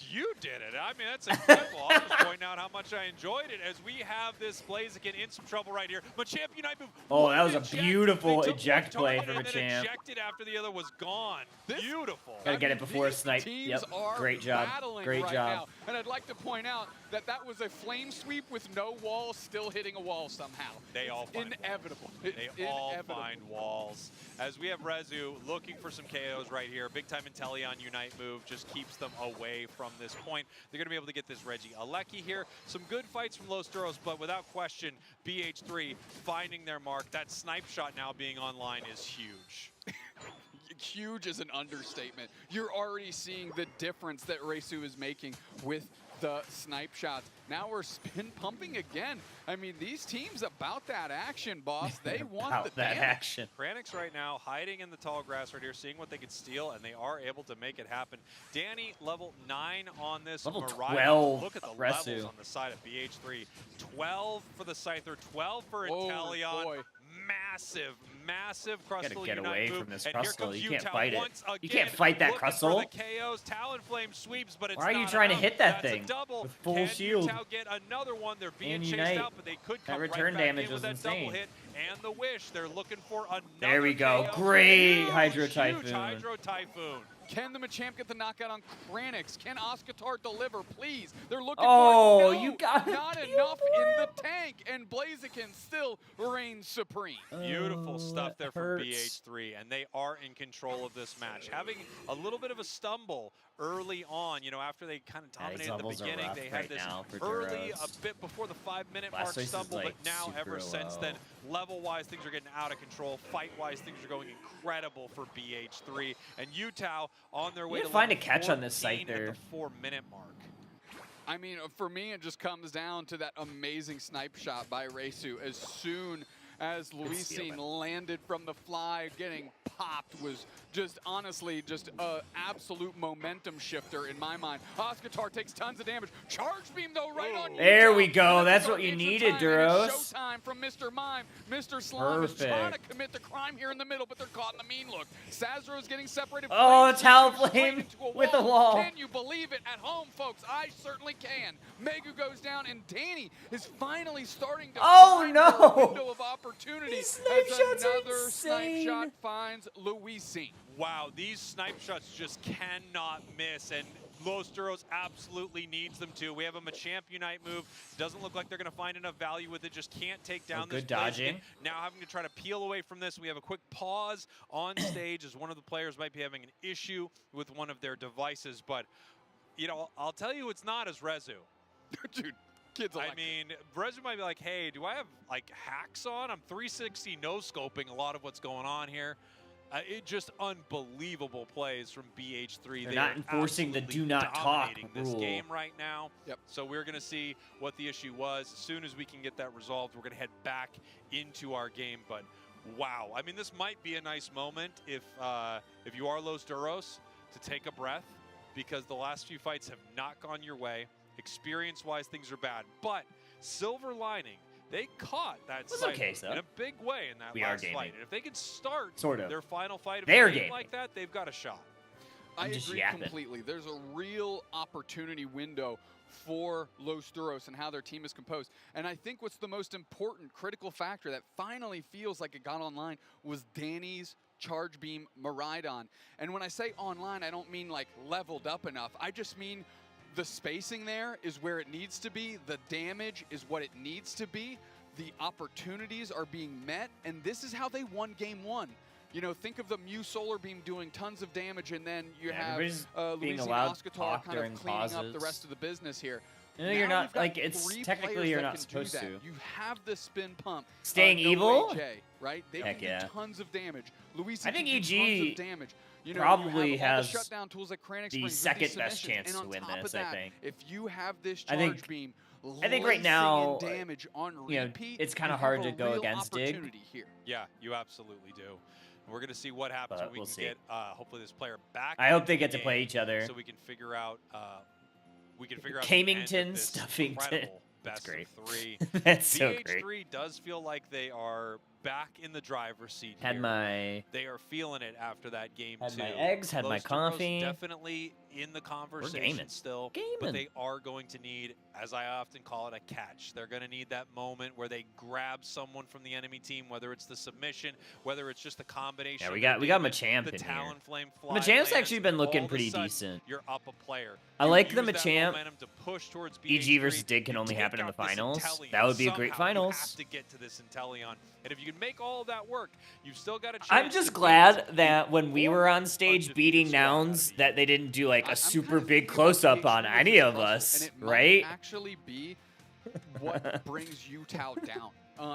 You did it. I mean, that's incredible. I'll just point out how much I enjoyed it as we have this Blaziken in some trouble right here. Machamp Unite move. Oh, that was a beautiful eject play from Machamp. Ejected after the other was gone. Beautiful. Gotta get it before a snipe. Yep. Great job. Great job. Now. And I'd like to point out that that was a flame sweep with no wall, still hitting a wall somehow. They all find inevitable. They all find walls. As we have Resu looking for some KOs right here. Big time Inteleon Unite move just keeps them away from this point. They're going to be able to get this Reggie Alecki here. Some good fights from Los Duros, but without question, BH3 finding their mark. That snipe shot now being online is huge. huge is an understatement. You're already seeing the difference that Reisu is making with the snipe shots. Now we're spin pumping again. I mean, these teams about that action, boss. They want the damage. action. Kranix right now hiding in the tall grass right here, seeing what they can steal, and they are able to make it happen. Danny, level 9 on this. Level Mariah, 12. look at the Resu. levels on the side of BH3. 12 for the Scyther, 12 for Oh, Inteleon. boy. Massive Crustal Gotta get Unite away move. from this And here Crustal. comes You can't Utah fight it. once You again, can't fight that looking Crustal. for the KOs. Talonflame sweeps, but it's Why are you not trying to enough. hit that That's thing a double. with full Can shield? Utah get another one? They're being And chased Unite. out, but they could That come return right back damage in with was that double insane. hit and the wish. They're looking for another There we go. KO. Great Huge, Hydro huge Typhoon. Hydro Typhoon. Can the Machamp get the knockout on Kranix? Can Oscatar deliver, please? They're looking Oh, for it. No, you got not it. enough in the tank, and Blaziken still reigns supreme. Beautiful stuff there that from hurts. BH3, and they are in control of this match. Having a little bit of a stumble early on, you know, after they kind of Yeah, these dominated the levels are beginning, rough they had right this now for early, Duros. a bit before the 5-minute Last mark place is, stumble, like, but now ever super since low. then, level-wise, things are getting out of control. Fight-wise, things are going incredible for BH3, and Utah on their way You to gotta find a level catch on this 14 Scyther. at the 4-minute mark. I mean, for me, it just comes down to that amazing snipe shot by Reisu. As soon as steal, Luisine man. landed from the fly, getting popped was just honestly just a absolute momentum shifter in my mind. Oscatar takes tons of damage. Charge beam though, right on. There Utah. we go. And That's the what you extra needed, time, and Duros. it's showtime from Mr. Mime. Mr. Slime is trying to Perfect. commit the crime here in the middle, but they're caught in the mean look. Sazro is getting separated. Oh, Flames Talonflame straight into a with the wall. Can you believe it at home, folks? I certainly can. Megu goes down, and Danny is finally starting to Oh, find no. her window of opportunity. These snipe as shots are another snipe insane. shot finds Luisine. Wow, these snipe shots just cannot miss, and Los Duros absolutely needs them to. We have a Machamp Unite move. Doesn't look like they're going to find enough value with it. Just can't take down this good dodging. Blaziken. Now having to try to peel away from this. We have a quick pause on stage as one of the players might be having an issue with one of their devices. But, you know, I'll tell you it's not as Resu. Dude, kids I electric. mean, Resu might be like, hey, do I have, like, hacks on? I'm 360 no-scoping a lot of what's going on here. It just unbelievable plays from BH3. They're They not are enforcing the absolutely do not talk dominating this rule. game right now. Yep. So we're going to see what the issue was. As soon as we can get that resolved, we're going to head back into our game. But wow, I mean, this might be a nice moment if you are Los Duros to take a breath, because the last few fights have not gone your way. Experience-wise, things are bad. But silver lining, they caught that was Scyther okay, so. in a big way in that We are last gaming. fight. And if they can start Sort of. their final fight of They are a game gaming. like that, they've got a shot. I I'm just agree yapping. completely. There's a real opportunity window for Los Duros and how their team is composed. And I think what's the most important critical factor that finally feels like it got online was Danny's Charge Beam Miraidon. And when I say online, I don't mean like leveled up enough. I just mean the spacing there is where it needs to be. The damage is what it needs to be. The opportunities are being met. And this is how they won game one. You know, think of the Mew Solar Beam doing tons of damage, and then you have everybody's being Luis and allowed Oscatar talk kind during of cleaning up the pauses. rest of the business here. No, Now you're not, we've got like, it's 3 technically players you're that not can supposed do that. to. You have the spin pump. Staying no evil? AJ, right? They Heck can yeah. do tons of damage. Luis I think can do EG tons of damage. You know, probably you have all has the shutdown tools like Kranix the brings with second these best submissions. chance And to on win top this, of I that, think. if you have this I charge think- beam, I think right lacing now, in damage on you know, repeat, it's kinda you hard have to a go real against Dig. opportunity here. Yeah, you absolutely do. We're going to see what happens But when we we'll can see. get, hopefully, this player back. I hope into they the get to game play each other. So we can figure out, the end of Camington, this Stuffington. incredible That's best of great. 3. That's so great. BH3 does feel like they are back in the driver's seat Had here. my They are feeling it after that game Had too. my eggs, had my Los Duros coffee. Definitely in the conversation gaming. still, Gaming. but they are going to need, as I often call it, a catch. They're going to need that moment where they grab someone from the enemy team, whether it's the submission, whether it's just a combination. Yeah, we of got damage, Machamp the in here. Talonflame fly Machamp's lands, actually been looking all of a pretty sudden, decent. You're up a player. I You like the use that Machamp. momentum to push towards EG BH3. versus Dig can You only take happen in the out this finals. Inteleon. That would be a great Somehow finals. You have to get to this Inteleon. And if you can make all of that work, you've still got a chance. I'm just to glad beat that when we were on or stage undefeated beating squad out of Nouns, you. that they didn't do like I'm a super kind of big thinking close up about on BH3 any as of Russell, us, and it might right? actually be what brings Utah down.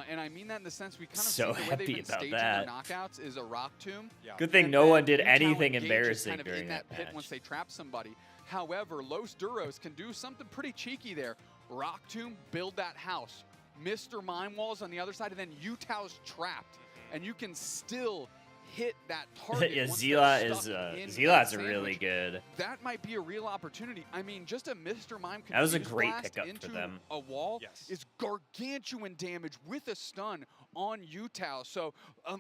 And I mean that in the sense we kind of So see the way they've happy been about staging that. their knockouts is a rock tomb. Yeah. Good thing And no then one did Utah anything engages embarrassing kind of during in that pit match. once they trap somebody. However, Los Duros can do something pretty cheeky there. Rock tomb, build that house. Mr. Mime Walls on the other side, and then Utah's trapped. And you can still hit that target. Yeah, once Zila they're is stuck in Zila's that really sandwich. good. That might be a real opportunity. I mean, just a Mr. Mime That was a confuse great blast pickup into for them. a wall Yes. is gargantuan damage with a stun on Utah. So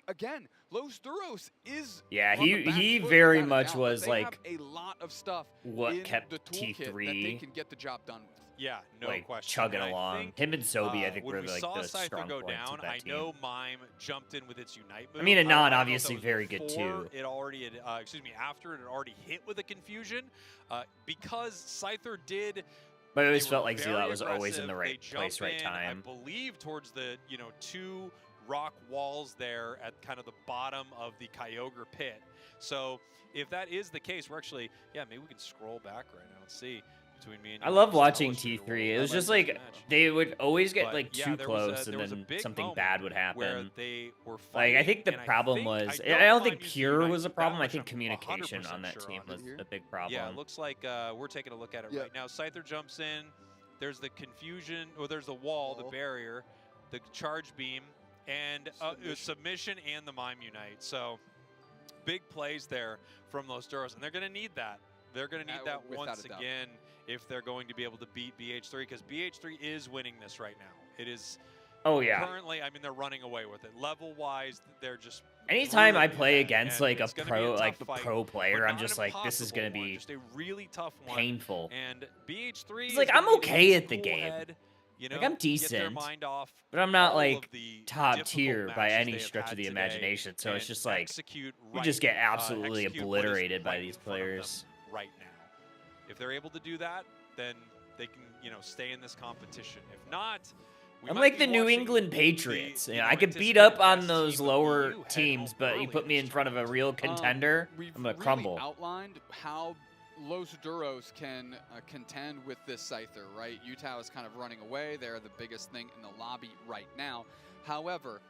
again, Los Duros is Yeah, on the back he foot very without a much doubt, but was they like have a lot of stuff what in kept the toolkit that they T3 can get the job done with. Yeah, no like question. chugging And I along. think, Him and Sobi, I think, when were we like saw the Scyther strong go points down, of that I team. know Mime jumped in with its Unite move. I mean, Anon don't know if that obviously was very good before too. It already had, after it had already hit with a confusion, because Scyther did. But I they always were felt like very Zila was always in the aggressive. right They place, jump right in, time. I believe towards the 2 rock walls there at kind of the bottom of the Kyogre pit. So if that is the case, we're actually maybe we can scroll back right now and see. Between me and I you, love just watching tell us who your T3. It world was just match. like they would always get But, like yeah, too there was a- close, there and was a then big something moment bad would where happen. they were Like fighting, I think the and problem think- was, know I don't think Mime used Cure Unite, was a that problem. I much think I'm communication 100% on that sure team on. was a big problem. Yeah, it looks like we're taking a look at it Yeah. right now. Scyther jumps in. There's the confusion, or there's the wall, the barrier, the charge beam, and submission and the Mime Unite. So big plays there from Los Duros, and they're going to need that. They're going to need that without once a doubt. again if they're going to be able to beat BH3, because BH3 is winning this right now. It is Oh yeah. currently, I mean, they're running away with it. Level-wise, they're just Anytime I brutally play ahead, against and like a it's gonna be pro, tough like fight, pro but player, I'm not just an like, this is impossible gonna one, be just a really tough one. painful. And BH3 It's is like, gonna I'm need okay a at the cool game. head, you know, Like, I'm get their decent, mind off but I'm not all like of the top difficult tier by matches any they have stretch had of the today imagination. So it's and just like execute you right, just get absolutely execute what is obliterated by right these in front of them players. right now. If they're able to do that, then they can, stay in this competition. If not, we I'm might like be the New watching England Patriots. the, You know, I could beat anticipated up on best those team of lower EU head teams, home but early you put in me this in front of a tournament. real contender, We've I'm gonna really crumble. outlined how Los Duros can contend with this Scyther, right? Utah is kind of running away. They're the biggest thing in the lobby right now. However,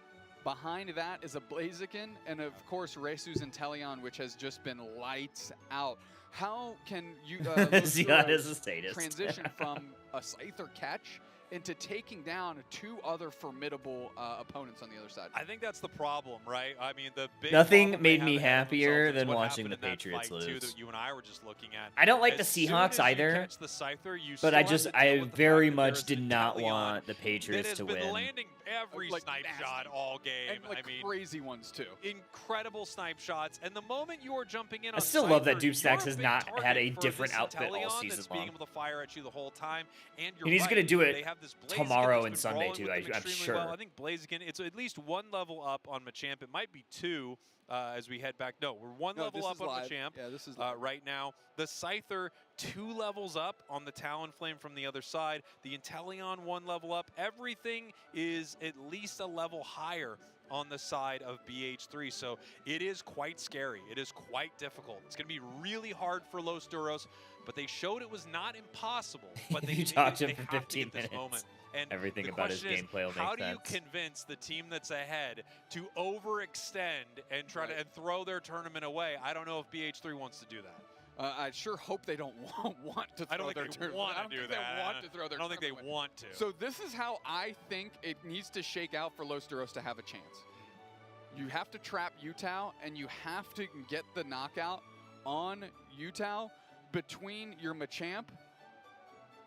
behind that is a Blaziken and, of course, Resu's Inteleon, which has just been lights out. How can you Zion is a statist. transition from a Scyther catch into taking down 2 other formidable opponents on the other side? I think that's the problem, right? I mean, the big Nothing problem made they me have ahead of happier themselves is than what watching happened the in that Patriots fight, too, lose. that you and I were just looking at. I don't like As the soon Seahawks as you either, catch the Scyther, you but still I have just to deal I with the very fact that much there's did an not Inteleon want the that Patriots has to been win. landing every Like, snipe nasty. shot all game. And like I mean, crazy ones too. incredible snipe shots, and the moment you are jumping in I on still love that Scyther, Duke Stacks you're has big not had target a for different this outfit all Inteleon season that's long. being able to fire at you the whole time, and you're And he's right, gonna do it they have this Blaziken tomorrow that's and been Sunday rolling too, with them I'm extremely well. sure. I think Blaziken, it's at least 1 level up on Machamp. It might be 2 as we head back. No, we're 1 level up on Machamp. Yeah, this is Right now. The Scyther 2 levels up on the Talonflame from the other side. The Inteleon 1 level up. Everything is at least a level higher on the side of BH3. So it is quite scary. It is quite difficult. It's going to be really hard for Los Duros, but they showed it was not impossible. But they, You talked to they him for have to 15 get this minutes. moment. And Everything the about his question is, gameplay will how make do you sense. convince the team that's ahead to overextend and try to and throw their tournament away? I don't know if BH3 wants to do that. I sure hope they don't want to throw I don't their think they tournament. want I to don't do think that. They want to throw their I don't think they tournament away. want to. So this is how I think it needs to shake out for Los Duros to have a chance. You have to trap Utah, and you have to get the knockout on Utah between your Machamp,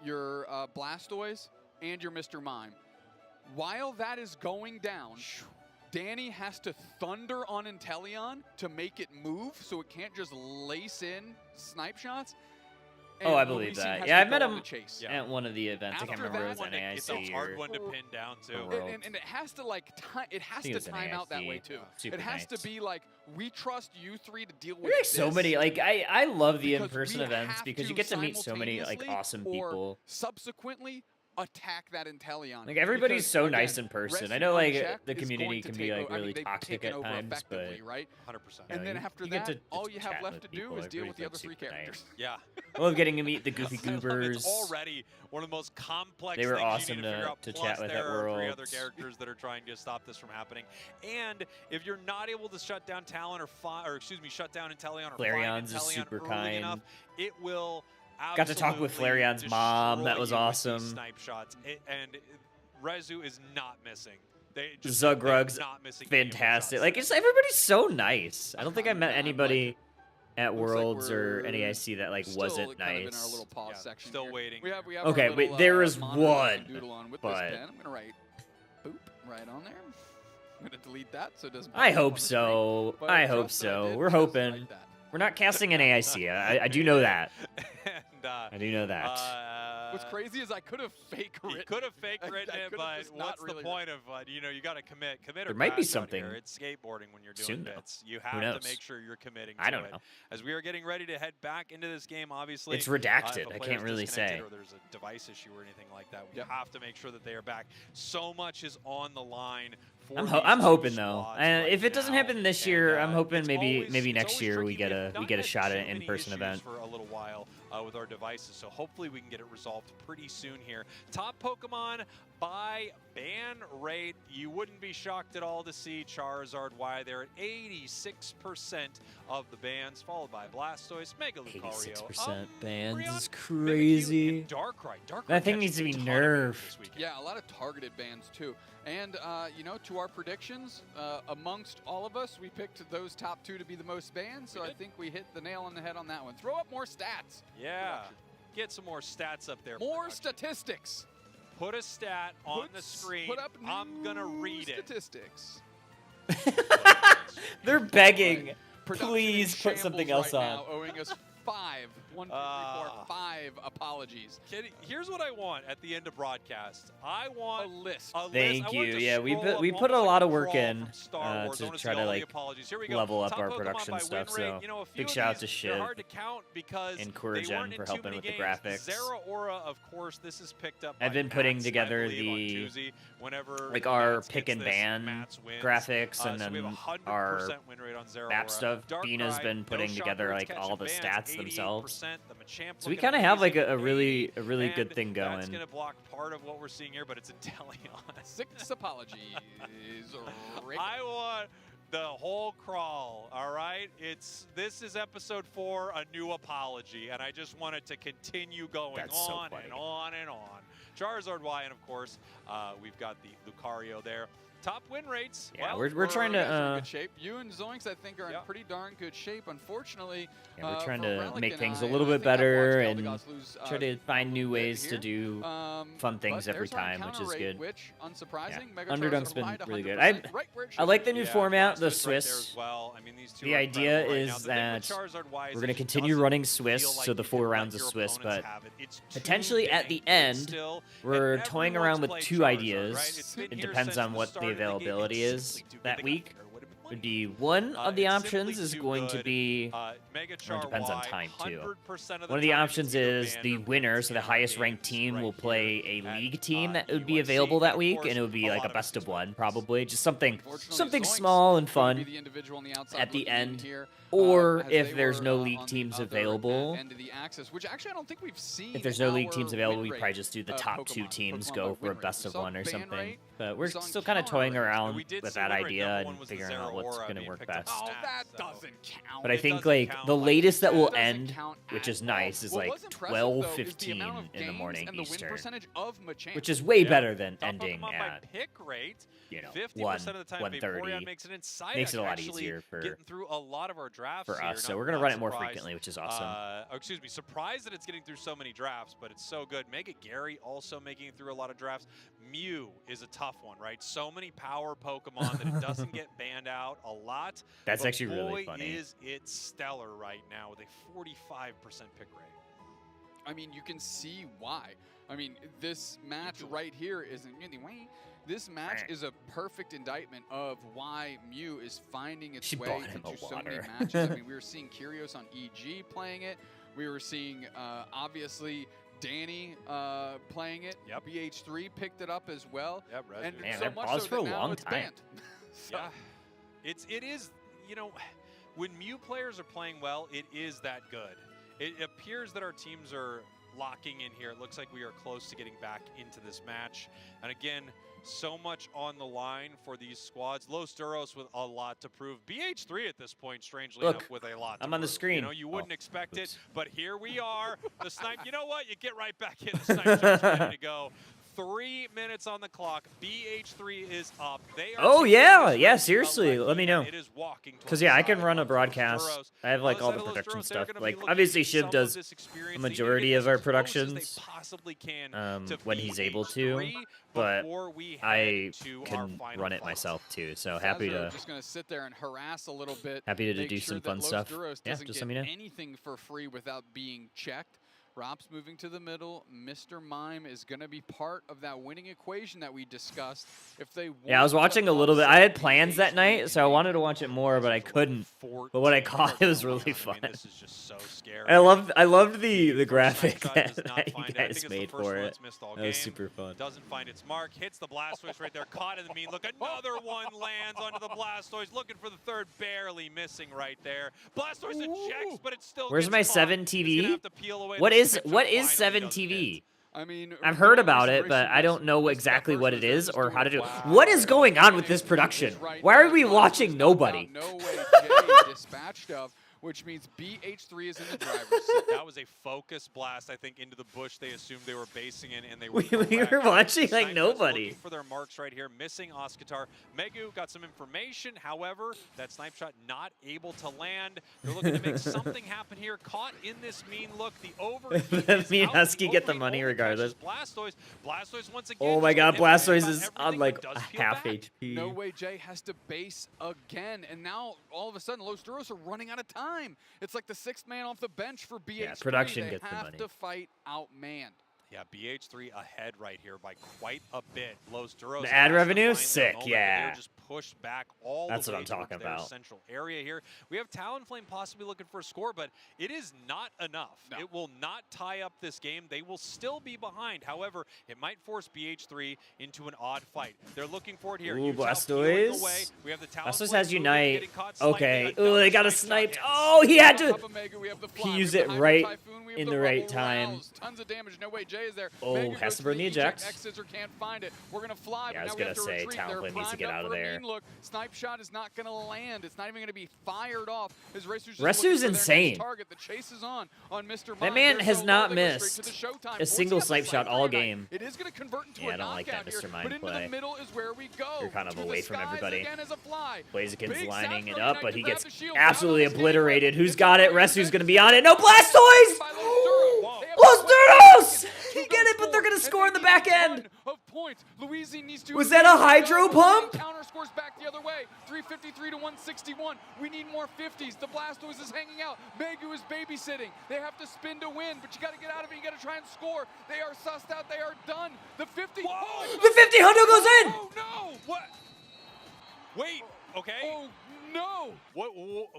your Blastoise, and your Mr. Mime. While that is going down, Danny has to thunder on Inteleon to make it move so it can't just lace in snipe shots. Oh, I And believe Luisin that. has Yeah, to I've met go on him the chase. Yeah. at one of the events. I can't After remember if that it was one, it's a NAIC hard or one to pin down too. World. And it has to like it has think it to was an time out that AIC. way too. Super it has nice. to be like we trust you 3 to deal with There's like so this many, like I love the because in-person we events have because you to get to meet so many like simultaneously awesome or people. subsequently attack that Inteleon. Like, everybody's Because, so again, nice in person. Resu I know, like, unchecked the is community going to can be, take like, over- I mean, really they've toxic taken at over times, but effectively, right? 100%. And then after you get that, to all just you have chat left with to do people. is deal with the other Everybody's, three super nice. characters. Yeah. I love getting to meet the Goofy I love it. Goobers. It's already one of the most complex They were things awesome you need to figure out. to Plus, chat with at there are 3 other Worlds. characters that are trying to stop this from happening. And if you're not able to shut down Talon shut down Inteleon or Flarion's find is Inteleon super early kind. enough, it will Got to talk with absolutely Flarion's mom. That destroy was you with awesome. these snipe shots. And Rezu is not missing. Zugrug's not missing fantastic. Like, it's everybody's so nice. I don't think I met anybody at looks like Worlds or we're NAIC that like still wasn't kind of in our nice. little pause section still here. waiting. We have Okay, our wait, little, there is monitor we can one, doodle on with but- this pen. I'm gonna write boop right on there. I'm gonna delete that so it doesn't. I pop up on hope the so. screen. But I hope just that I so. did We're just hoping. like that. We're not casting an AIC. I do know that. And, I do know that. What's crazy is I could have fake He written. could have fake I written it, could've but just not what's really the point of, you got to commit. Commit or There might be pass out here. something It's skateboarding when you're doing soon, though. bits. You Who have knows? to make sure you're committing to I don't it. know. As we are getting ready to head back into this game, obviously. It's if a redacted. I player's can't really disconnected say. Or there's a device issue or anything like that. We Yep. have to make sure that they are back. So much is on the line. For I'm these hoping two though, squads and right if it doesn't now. happen this And, year, I'm hoping it's maybe always- maybe it's next always year we tricky. get We've a not shot had at an too many in-person issues event. for a little while with our devices, so hopefully we can get it resolved pretty soon here. Top Pokemon by ban rate. You wouldn't be shocked at all to see Charizard. Why they're at 86% of the bans, followed by Blastoise, Mega Lucario, 86% bans Umbreon, is Mimikyu, crazy. and Darkrai. Darkrai That thing catches needs to be a ton of bans nerfed. this weekend. Yeah, a lot of targeted bans too. And to our predictions, amongst all of us, we picked those top 2 to be the most banned. So I think we hit the nail on the head on that one. Throw up more stats. Yeah. Production. Get some more stats up there. More production. statistics. Put a stat on Put the s- screen. Put up I'm gonna new read it. statistics. They're begging. Production Please in put something shambles else right on. now, owing us 5. 1, 2, 3, 4, 5 apologies. Kidding. Here's what I want at the end of broadcast. I A want list. a list. Thank I want you. to Yeah, we scroll put we up put a almost lot like of a work crawl in from Star Wars. I to wanna see try to all the like apologies. Here we go. level up Top our Pokemon production by stuff. win rate. So You know, a few big of shout out to these, Shiv they're hard to count because and they Courageon weren't in for too helping many with the games. graphics. Zera Aura, of course, this is picked up. I've by been putting Mats, together I believe, on the Tuesday. Whenever like our Mats pick gets and this, ban Mats wins. graphics, and So we have then 100% our win rate on Zera map Aura. stuff. Darkrai, Dina's been no putting shocker, together it's like all the catching bans, stats themselves. 88%. The Machamp So we looking kind of have like amazing, a really 80, good thing That's going. going to block part of what we're seeing here, but it's Inteleon. 6 apologies. Rick. I want the whole crawl, all right? This is episode 4, a new apology, and I just want it to continue going That's so on funny. and on and on. Charizard Y, and of course, we've got the Lucario there. Top win rates. Yeah, well, we're trying You guys are in to good shape. You and Zoinks, I think, are in Yep. pretty darn good shape. Unfortunately, we're trying for to Relic make and things a I, little I bit think I've better watched and Eldegoss lose, try to find new a bit ways to here. do fun things but every there's our time, which counter is rate, good. Which, unsurprising, Mega Underdunk's Charizard been lied really good. 100% right where it I should like be. the new Yeah, format, the Blastoise right there Swiss. as well. I mean, these two The are idea incredible right is now. The thing with that Charizard Y is we're it gonna just continue doesn't running feel Swiss, like so the you 4 can let rounds of your Swiss, opponents but have it. It's too potentially at big, the end, still, we're and toying everyone's around with played 2 Charizard, ideas. right? It's been It here depends since on the what start the of the game. availability It's is simply too that big. week. It would've been Would be one of the it's options simply is too going to good. be Mega Well, it depends on time, too. 100% one of the time options it's either is banned the or winner, banned so the in our highest ranked games team right will here play a at, league team that would be EUIC. available that Of week, course, and it would be a like lot a of best it's of one, Swiss. probably just something Unfortunately, Zoinks small and going to fun be the individual on the outside at the looking in end. here, Or as if they there's were, no on league the teams other available. end of the axis, which actually I don't think we've seen. If there's no league our teams available, win we rate, probably just do the top 2 Pokemon teams by go for win a rate. best We of saw one or ban something. rate, But we're we saw still kind of counter toying rates. around We did with see that win rate. idea Number one and was the figuring out Zera what's Aura going to being work picked up. best. Oh, Stats, that so- doesn't count. But I It think doesn't like count the like latest that That will doesn't end, count which at is nice, all. is What like was impressive, though, is the 12:15 amount of in the games morning and the win Eastern, percentage of Machamp. which is way Yeah. better than Top ending Pokemon at by pick rate, 50% 50% of the time, 1:30. Vaporeon makes it inside. Makes it a lot actually easier for getting through a lot of our drafts for here. us. So Not- we're gonna not run it more surprised. frequently, which is awesome. Surprised that it's getting through so many drafts, but it's so good. Mega Gary also making it through a lot of drafts. Mew is a tough one, right? So many power Pokemon that it doesn't get banned out a lot. That's but actually really boy, funny. is it stellar right now with a 45% pick rate. I mean, you can see why. I mean, this match right here isn't anyway. This match is a perfect indictment of why Mew is finding its She way bought him a into so many water. matches. I mean, we were seeing Kyrios on EG playing it. We were seeing, obviously, Danny playing it. Yep. BH3 picked it up as well. Yep, And Man, so they're much paused so for a that now long it's time. banned. So- Yeah, it is, you know, when Mew players are playing well, it is that good. It appears that our teams are locking in here. It looks like we are close to getting back into this match. And again, so much on the line for these squads. Los Duros with a lot to prove. BH3 at this point, strangely Look, enough, with a lot to I'm on the prove. screen. You know, you wouldn't expect oops. it, but here we are. The snipe, you know what? You get right back in. The snipe shot's ready to go. 3 minutes on the clock. BH3 is up. They are Oh, taking yeah. this Yeah, race seriously. to a Let me lead, know. and it is walking towards Because, the yeah, I can side run a of Los broadcast. Duros. I have, like, all the Outside of Los production Duros, they're stuff. gonna be Like, looking obviously, some Shiv of does this experience. a They need to majority get of our as close as they productions possibly can to when he's able to, BH3 but before we head I to our can final run it fight. myself, too. So happy Sazzo to just going to sit there and harass a little bit. happy to make do sure some that fun Los stuff. Duros Yeah, doesn't just get let me know. anything for free without being checked. Rop's moving to the middle. Mr. Mime is going to be part of that winning equation that we discussed. If they Yeah, I was want watching to a little bit. I had upset plans that BH3 night, so I and wanted to watch it more, but I couldn't. But what I caught, it was really fun. I mean, this is just so scary. I loved the First graphic snapshot that, does not that you find it. I think guys it's the made first for one it. it's missed all That was game. super fun. Doesn't find its mark. Hits the Blastoise right there. Caught in the mean look. Another one lands onto the Blastoise. Looking for the third. Barely missing right there. Blastoise ejects, but it's still Where's gets my caught. 7 It's gonna TV? have to peel away. What The is snip shot what is finally 7 doesn't TV? hit. I mean, I've the heard only about reason it, but Racing I don't know missed exactly that what first it was they're is just or doing how to a do it. blast. What is going on with this Is production? right Why there. are we Blastoise watching knocked nobody? out. No way Jay dispatched of, which means BH3 is in the driver's seat. That was a focus blast, I think, into the bush. They assumed they were basing in, and they were We were correct. watching like Snipers nobody. looking for their marks right here, missing Oscatar. Megu got some information. However, that snipe shot not able to land. They're looking to make something happen here. Caught in this mean look. The overheat Me and is out. Husky The get the overheat money only regardless. catches Blastoise. Blastoise once again. Oh my just god, hit about Blastoise is on everything, like but does a peel half back. HP. No way Jay has to base again, and now all of a sudden Los Duros are running out of time. It's like the sixth man off the bench for BH3. Yeah, production they gets the have money. to fight outmanned. Yeah, BH3 ahead right here by quite a bit. Los Duros. The ad has to revenue? find their Sick, moment, but yeah. They're just pushed back all That's the what way I'm talking towards their about. central area here. We have Talonflame possibly looking for a score, but it is not enough. No. It will not tie up this game. They will still be behind. However, it might force BH3 into an odd fight. They're looking for it here. Ooh, Utah Blastoise. peeling away. We have the Blastoise Talonflame has moving, Unite. getting caught slightly. Okay. Another Ooh, they got a snipe shot sniped. hits. Oh, he had On to. top of Mega, we have the He fly, we used have it the Hydro right Typhoon, we have in the the right Rubble time. Rouse. Tons of damage. No way Jay is there. Oh, Mega has goes to for burn the eject. X-Scissor can't find it. We're going to fly, Yeah, I but was now we gonna have to say, retreat. They're Talonflame needs to primed get up out of for a there. mean look. Snipe shot is not going to land. It's not even going to be fired off. His Resu's just Resu's looking for their insane. next target. The chase is on Mr. That Mime. man They're has so not low, they go straight to missed the showtime. a single Forcing snipe up the shot all Sniper Unite. game. It is going to convert into Yeah, a I don't like that knockout here, Mr. Mime but into play. the middle is where we go. You're kind of To the away from skies everybody. again as a fly. Blaziken's Big lining shot it from up, Unite but to he grab gets the shield. absolutely Not on the obliterated. stand. Who's It's got it? a great Resu's gonna defense. be on it. No, Blastoise! By Los Duros. Whoa. They have Los to win Duros! seconds He to get go it, but they're gonna and score in they the back need a end. ton of points. Louisi needs to. Was that a hydro pump? Counter scores back the other way. 353 to 161. We need more 50s. The Blastoise is hanging out. Megu is babysitting. They have to spin to win, but you got to get out of it. You got to try and score. They are sussed out. They are done. The 50. Whoa! The 50 hundo goes in! Oh no! What? Wait. Okay. Oh no! What?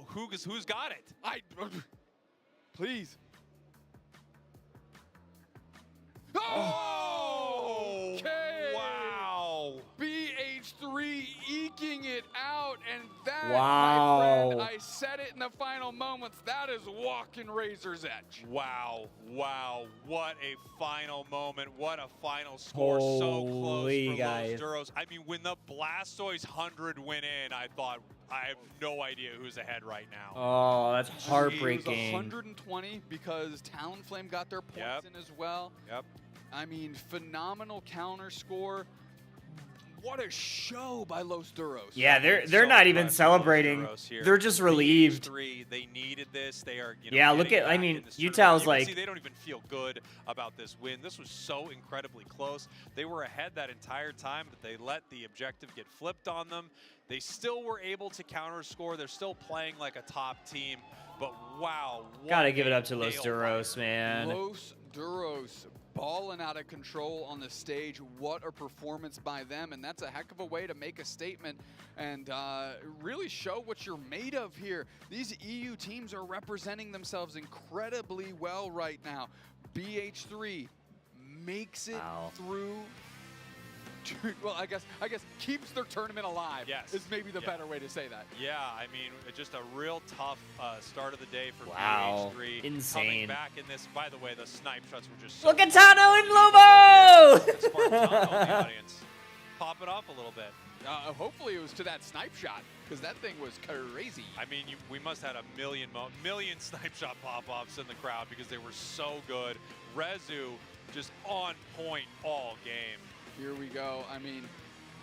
Who's got it? Please. Oh! Okay. Wow. BH3 eking it out, and that, Wow. my friend, I said it in the final moments, that is walking Razor's Edge. Wow. Wow. What a final moment. What a final score. So close Holy for guys. Los Duros. I mean, when the Blastoise 100 went in, I thought, I have no idea who's ahead right now. Oh, that's It was heartbreaking. 120 because Talonflame got their points Yep. in as well. Yep. I mean, phenomenal counter score. What a show by Los Duros. Yeah, they're So not even impressed with Los celebrating. Duros here. They're just relieved. BH3, they needed this. They are, you know, Yeah, look getting at- I back mean, in this Utah's tournament. You can like- see they don't even feel good about this win. This was so incredibly close. They were ahead that entire time, but they let the objective get flipped on them. They still were able to counter score. They're still playing like a top team, but wow. Gotta give it up to Los Los Duros, man. Los Duros balling out of control on the stage. What a performance by them, and that's a heck of a way to make a statement and really show what you're made of here. These EU teams are representing themselves incredibly well right now. BH3 makes it through. Well, I guess keeps their tournament alive. Yes. Is maybe the better way to say that. Yeah, I mean, just a real tough start of the day for BH3. Insane. Coming back in this, by the way, the snipe shots were just so Look at Tano and Lobo! Spartano in the audience. Pop it off a little bit. Hopefully it was to that snipe shot, because that thing was crazy. I mean, we must have had a million snipe shot pop-offs in the crowd because they were so good. Rezu just on point all game. Here we go. I mean,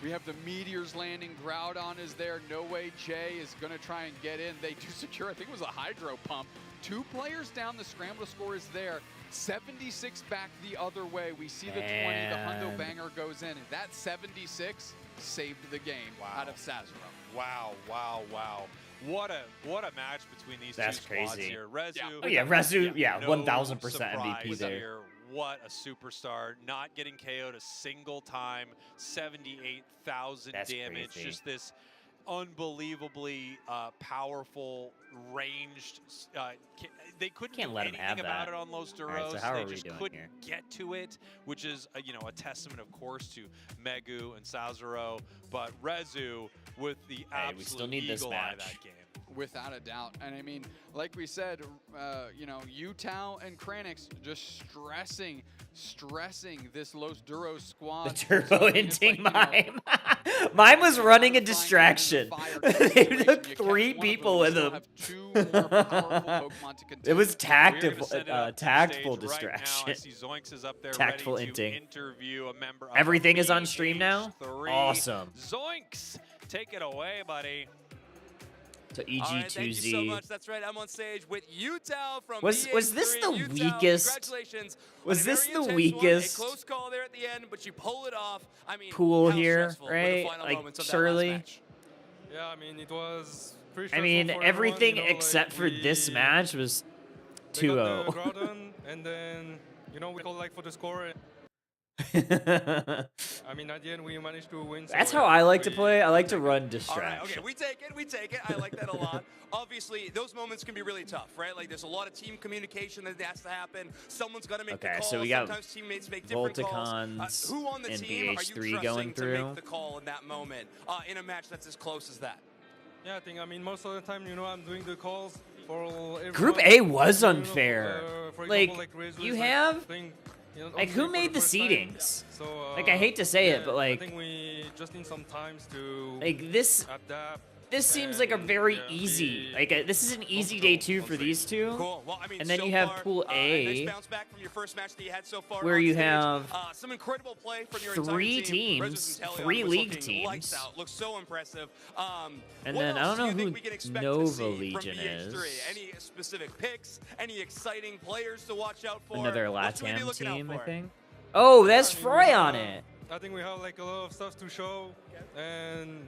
we have the meteors landing. Groudon is there. No Way Jay is going to try and get in. They do secure, I think it was a hydro pump. 2 players down. The scramble score is there. 76 back the other way. We see the 20. The Hundo Banger goes in. And that 76 saved the game out of Sazero. Wow, wow, wow. What a match between these two squads here. Rezu. Yeah. Oh yeah, Rezu, no 1000% MVP there. Here. What a superstar. Not getting KO'd a single time. 78,000 damage. Crazy. Just this unbelievably powerful, ranged. They couldn't do anything about it on Los Duros. Right, so how they are we just doing couldn't here? get to it, which is a testament, of course, to Megu and Sazero. But Rezu with the absolute we still need this eagle eye match. that game. Without a doubt. And I mean, like we said, Utah and Kranix just stressing this Los Duros squad. The turbo hinting mime. Mime was running a distraction. They took 3 people with him. It was tactful distraction. Right, I see Zoinks is up there Tactful ready to hinting. interview a member of Everything is on stream now? BH3. Awesome. Zoinks, take it away, buddy. So EG2Z. All right, thank you so much. That's right. I'm on stage with Utah from Was this BH3. the Utah, weakest? Congratulations. Was on a this very the intense weakest one. A close call there at the end, but you pull it off. I mean, pool how here, stressful were right? the final Like moments of that surely. last match? Yeah, I mean, it was pretty I stressful mean, for everything everyone, except for this match was we got 2-0. the Groudon, and then, we called for the score. I mean, at the end, we managed to win. That's so how I like to play. I like to run All right, distraction. okay, we take it. I like that a lot. Obviously, those moments can be really tough, right? Like, there's a lot of team communication that has to happen. Someone's got to make the call. So we got sometimes teammates make different Volticons calls. Who on the and team are you BH3 trusting going to through. make the call in that moment in a match that's as close as that? Yeah, I mean, most of the time, I'm doing the calls for everyone. Group A was unfair. For Like, example, Rezu you is, have- playing, Like, who obviously made for the first time. seedings? So, Like, I hate to say it, but, I like, think we just need some times to like this adapt. seems like a very Yeah, easy. be Like, this is an easy day 2 for these two. Cool. Well, I mean, And then so you have far, Pool a A, nice bounce back from your first match that you had so far where on you stage. have some incredible play from your 3 entire team. teams, Rezus and Teleon 3 was league looking lights teams. out. Looks so impressive. And what then I else don't know do you who think we can expect Nova to see Legion from BH3? is. Any specific picks? Any exciting players to watch out for? Another What should we be LATAM looking out team, I for? think. Oh, that's I mean, Froy on it. I think we have like a lot of stuff to show, and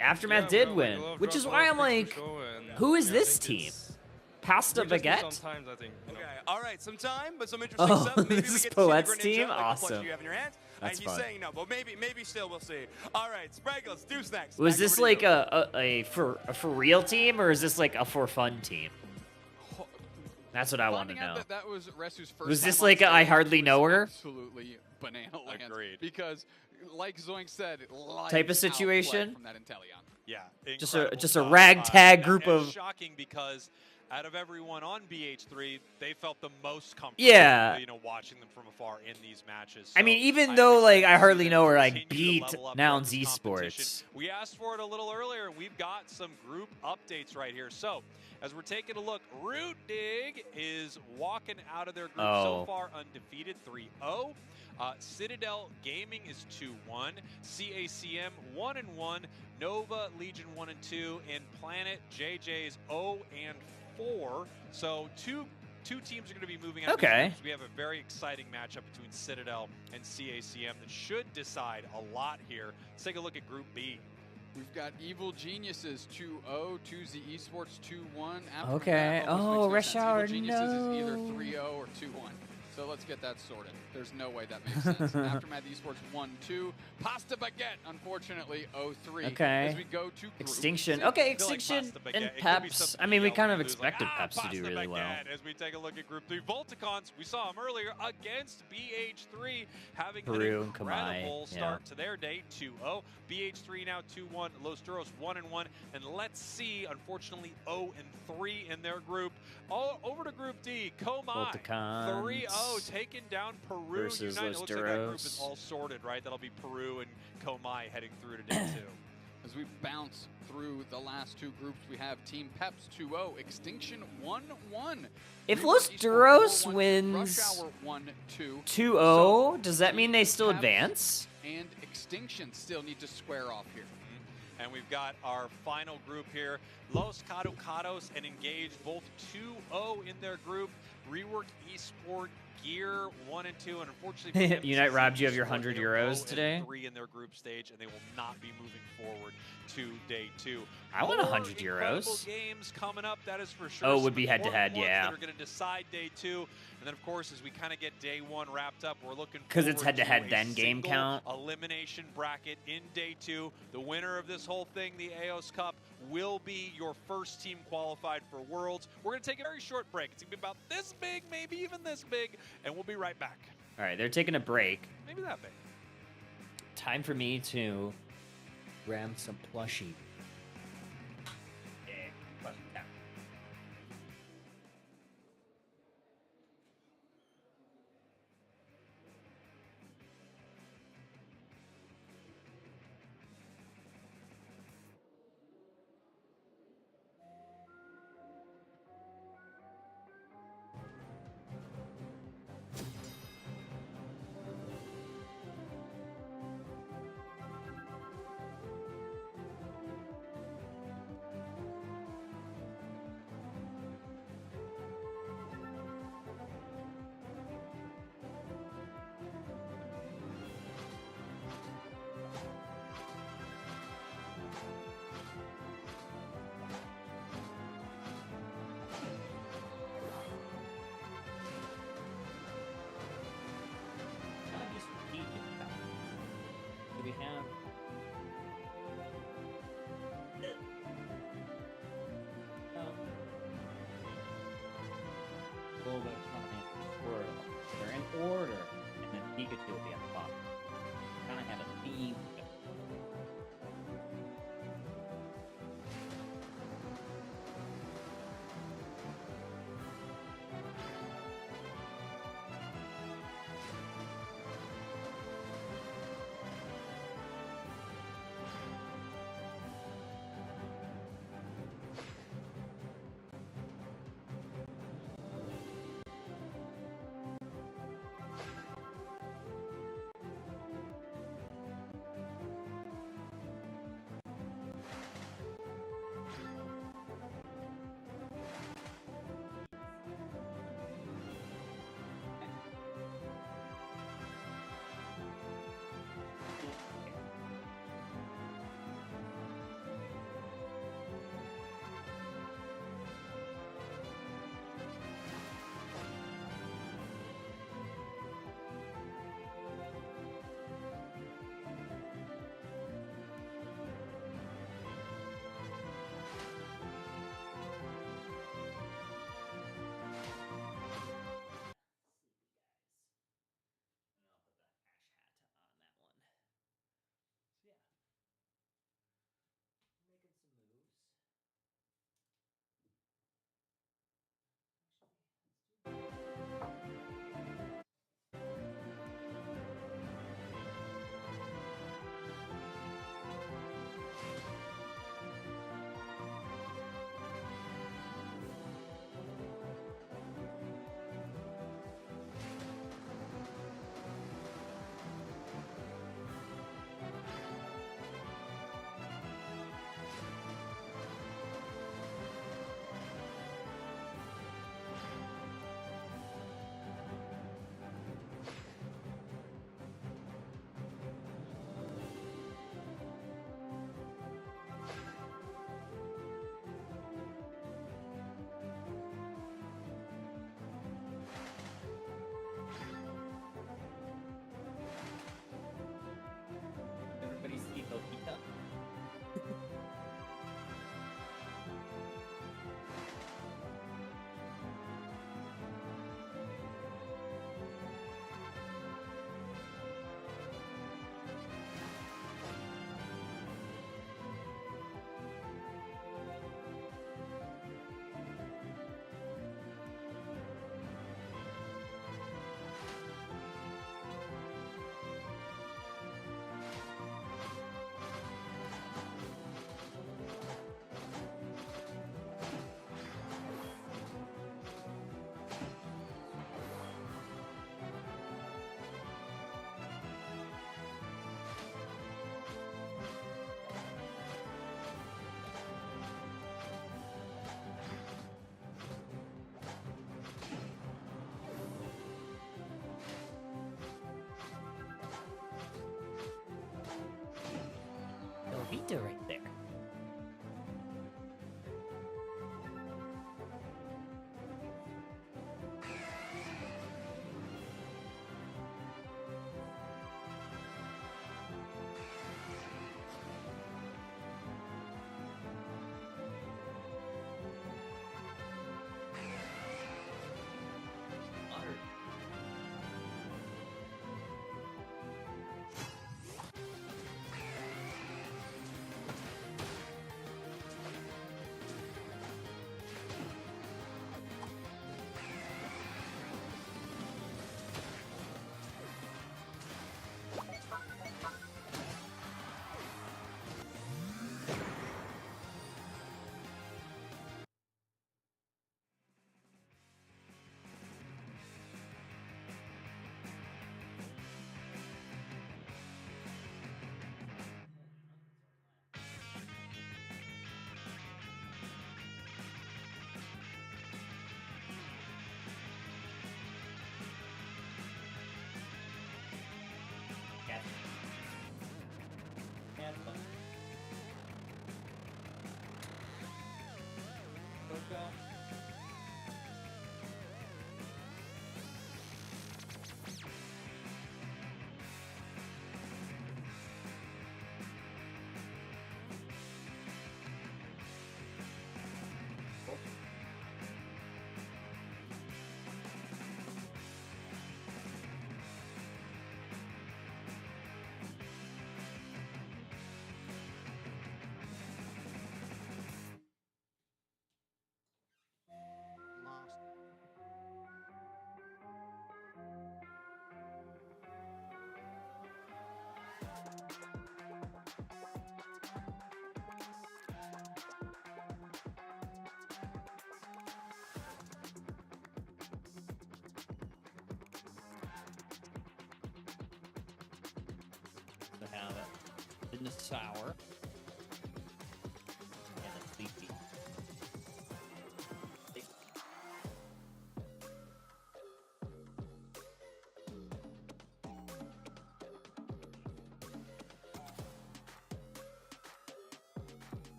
Aftermath yeah, did we have, win, like, a lot of which is drop why I'm off things like, to show, and, who is yeah, I this think team? it's- Pasta we just need Baguette? some times, I think. Okay, all right, some time, but some interesting Oh, stuff. Maybe this we is get to see the Palette's Greninja, team? like the clutch Awesome. you have in your hand. That's He's fun. saying no, but maybe still we'll see. All right, Spraggles, Deuce next. Was Back this over to like you. a for real team, or is this like a for fun team? That's what I want to Finding out know. that was Resu's first Was time this on like a I stage hardly know was her? Absolutely banana land. Agreed. Because, like Zoink said, Type of lights out situation? play from that Inteleon. Yeah, Just incredible a stuff. ragtag And- group and of- shocking because out of everyone on BH3, they felt the most comfortable. Yeah. Watching them from afar in these matches. I So mean, even I'm though like excited I to see hardly them know her, like continue to beat level up Nouns throughout this competition. Esports. We asked for it a little earlier, and we've got some group updates right here. So, as we're taking a look, Root Dig is walking out of their group so far undefeated, 3-0. Citadel Gaming is 2-1. CACM 1-1. Nova Legion 1-2, and Planet JJ's 0-4. So two teams are going to be moving out. Okay. Of these groups. We have a very exciting matchup between Citadel and CACM that should decide a lot here. Let's take a look at Group B. We've got Evil Geniuses 2-0, 2Z Esports 2-1. Okay. Oh, Rush Hour, Evil Geniuses is either no. 3-0 or 2-1. So let's get that sorted. There's no way that makes sense. Aftermath Esports 1-2. Pasta Baguette, unfortunately, 0-3. Okay. As we go to group Extinction. C. Okay, I feel like Extinction Pasta Baguette, and it could be Peps. something I mean, we else kind of lose, like, expected Peps to do Pasta really well. Baguette. As we take a look at Group 3, Volticons, we saw them earlier against BH3, having Peru an and Kamai, incredible yeah. start to their day, 2-0. BH3 now 2-1, Los Duros 1-1, and let's see, unfortunately, 0-3 in their group. All over to Group D, Komai, Volticons 3-0, taking down Peru versus United. Los It looks like that group Duros. is all sorted, right? That'll be Peru and Komai heading through to day 2. As we bounce through the last two groups, we have Team Peps 2-0, Extinction 1-1. If Rework Los Esports Duros 4-1, wins Rush Hour 1-2. 2-0, does that mean they still Peps advance? And Extinction still need to square off here. And we've got our final group here. Los Caducados and Engage, both 2-0 in their group. Rework Esport Gear 1 and 2, and unfortunately, for Unite MCC robbed you of your Esport, 100 they're euros 0 today? and 3 in their group stage, and they will not be moving forward to day 2. I want More 100 incredible euros. games coming up, that is for sure. Oh, it Some would be head-to-head, important ones yeah. That are going to decide day 2, and then of course, as we kind of get day 1 wrapped up, we're looking 'Cause it's forward head-to-head, to a then game single count. elimination bracket in day 2. The winner of this whole thing, the AOS Cup, will be your first team qualified for Worlds. We're going to take a very short break. It's going to be about this big, maybe even this big, and we'll be right back. All right, they're taking a break. Maybe that big. Time for me to grab some plushie. Do we have? Bulba's fine. Squirtle. They're in order, and then Pikachu will be on top. Kind of have a theme. Vita right there. To have it in the sour and it's leafy.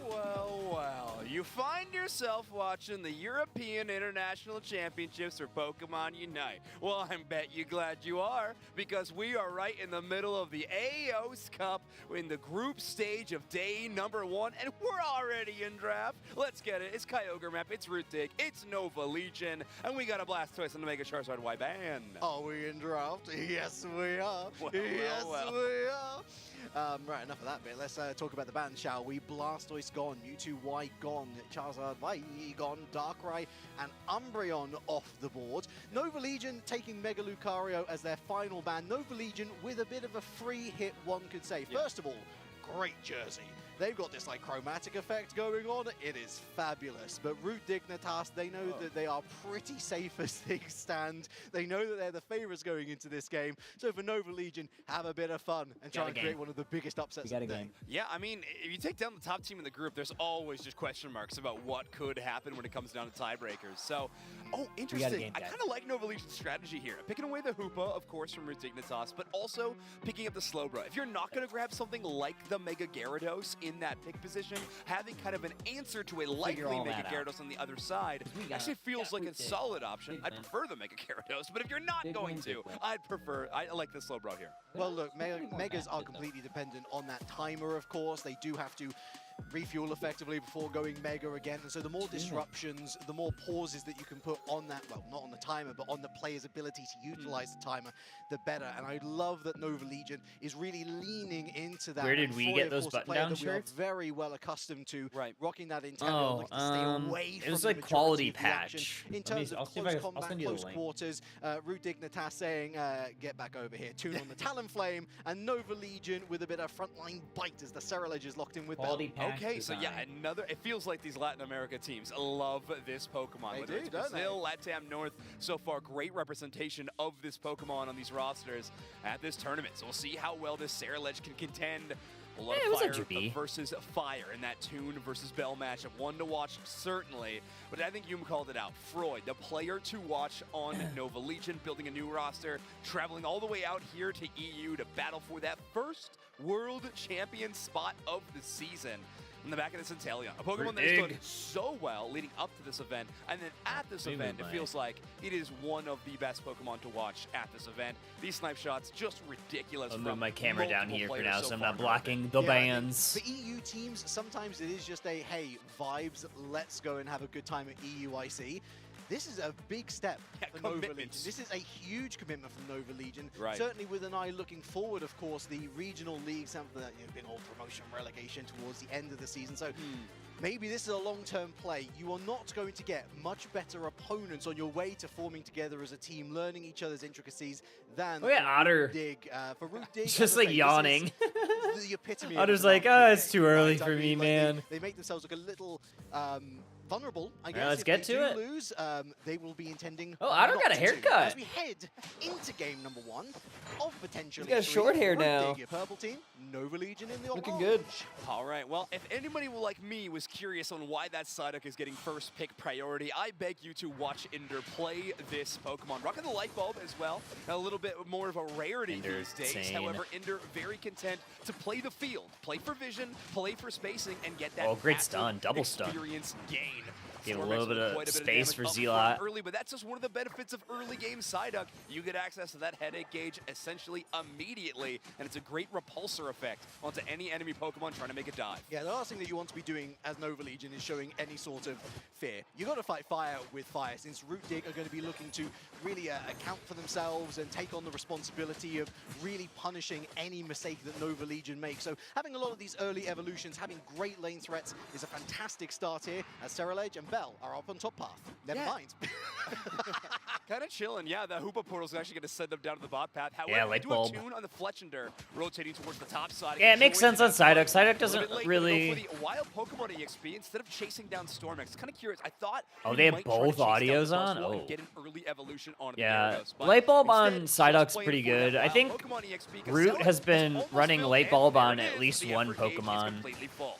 Well, you find yourself watching the European International Championships for Pokemon Unite. Well, I bet you glad you are, because we are right in the middle of the AOS Cup in the group stage of day number 1, and we're already in draft. Let's get it. It's Kyogre map, it's Root Dig, it's Nova Legion, and we got a Blastoise and a Mega Charizard Y-Band. Are we in draft? Yes, we are. Well, yes, well. we are. Right, enough of that bit. Let's talk about the band, shall we? Blastoise gone, Mewtwo Y gone, Charizard Y gone, Darkrai and Umbreon off the board. Nova Legion taking Mega Lucario as their final ban. Nova Legion with a bit of a free hit, one could say. Yeah. First of all, great jersey. They've got this like chromatic effect going on. It is fabulous. But Root Dignitas, they know that they are pretty safe as things stand. They know that they're the favorites going into this game. So for Nova Legion, have a bit of fun and try and create one of the biggest upsets of the day. Yeah, I mean, if you take down the top team in the group, there's always just question marks about what could happen when it comes down to tiebreakers. So, interesting. I kind of like Nova Legion's strategy here. Picking away the Hoopa, of course, from Root Dignitas, but also picking up the Slowbro. If you're not going to grab something like the Mega Gyarados in that pick position, having kind of an answer to a likely Mega Gyarados on the other side actually feels like a solid option. I'd prefer the Mega Gyarados, but if you're not going to, I like the Slowbro here. Well, look, Megas are completely dependent on that timer, of course. They do have to refuel effectively before going Mega again. And so the more disruptions, the more pauses that you can put on that, well, not on the timer, but on the player's ability to utilize the timer, the better. And I love that Nova Legion is really leaning into that. Where did we get those button-down shirts? We are very well accustomed to rocking that in Oh, to stay away it was from like the quality majority of the action. patch. In terms of close combat, send you the close link. quarters, Root Dignitas saying, get back over here, tune on the Talonflame, and Nova Legion with a bit of frontline bite as the Cerulege is locked in with Quality Bell. patch Okay, design. so yeah, it feels like these Latin America teams love this Pokemon. They Whether do, it's don't Brazil, LATAM North, so far great representation of this Pokemon on these rosters at this tournament. So we'll see how well this Cerulege can contend Blood it was Fire RGB. versus Fire in that Toon versus Bell matchup. One to watch, certainly. But I think you called it out. Freud, the player to watch on Nova Legion, building a new roster, traveling all the way out here to EU to battle for that first World Champion spot of the season. In the back of the Centellia, a Pokemon that has done so well leading up to this event, and then at this event, it feels like it is one of the best Pokemon to watch at this event. These snipe shots, just ridiculous. I'll move my camera down here for now, so I'm not far. blocking the bands. For EU teams, sometimes it is just a, hey, vibes, let's go and have a good time at EUIC. This is a big step for Nova Legion. This is a huge commitment from Nova Legion. Right. Certainly with an eye looking forward, of course, the regional leagues have the big old promotion relegation towards the end of the season. So maybe this is a long-term play. You are not going to get much better opponents on your way to forming together as a team, learning each other's intricacies than Otter. Dig. For Root Dig, Just like yawning. the epitome. Otter's of like, market it's too early for me, man. They make themselves look a little vulnerable, I guess. Let's if get they to do it. Lose, they will be intending. Oh, Otter not got a to. haircut. As we head into game number 1 of potentially. He's got short hair now. Your purple team, Nova Legion in the Looking orange. good. All right, well, if anybody like me was curious on why that Psyduck is getting first pick priority, I beg you to watch Ender play this Pokemon. Rocking the Light Bulb as well, a little bit more of a rarity these days. insane. However, Ender very content to play the field, play for vision, play for spacing, and get that Great active stun, double stun. experience gain. Give a Storm little X bit with of quite a space for damage up Zealot. front early, but that's just one of the benefits of early game Psyduck. You get access to that headache gauge essentially immediately, and it's a great repulsor effect onto any enemy Pokemon trying to make a dive. Yeah, the last thing that you want to be doing as Nova Legion is showing any sort of fear. You've got to fight fire with fire, since Root Dig are going to be looking to really account for themselves and take on the responsibility of really punishing any mistake that Nova Legion makes. So having a lot of these early evolutions, having great lane threats is a fantastic start here, as Cerulege and Bell are up on top path. Never mind. Kind of chilling. Yeah, the Hoopa portal is actually going to send them down to the bot path. However, Yeah, we Light do Bulb. have Toon on the Fletchender rotating towards the top side. Yeah, it makes sense on Psyduck. Psyduck A little doesn't bit late, really. but go for the wild Pokemon EXP instead of chasing down Stormex. Kind of curious. I thought. Oh, we they have might try to both chase down the audios on? Buzzwole and Oh. get an early evolution on Yeah, the Gyarados, but Light Bulb on instead, Psyduck's just playing pretty for that good. I wild think Pokemon EXP, 'cause Root Cell has is been almost running filled, Light and Bulb there on it at is. least The one effort gauge is Pokemon completely full.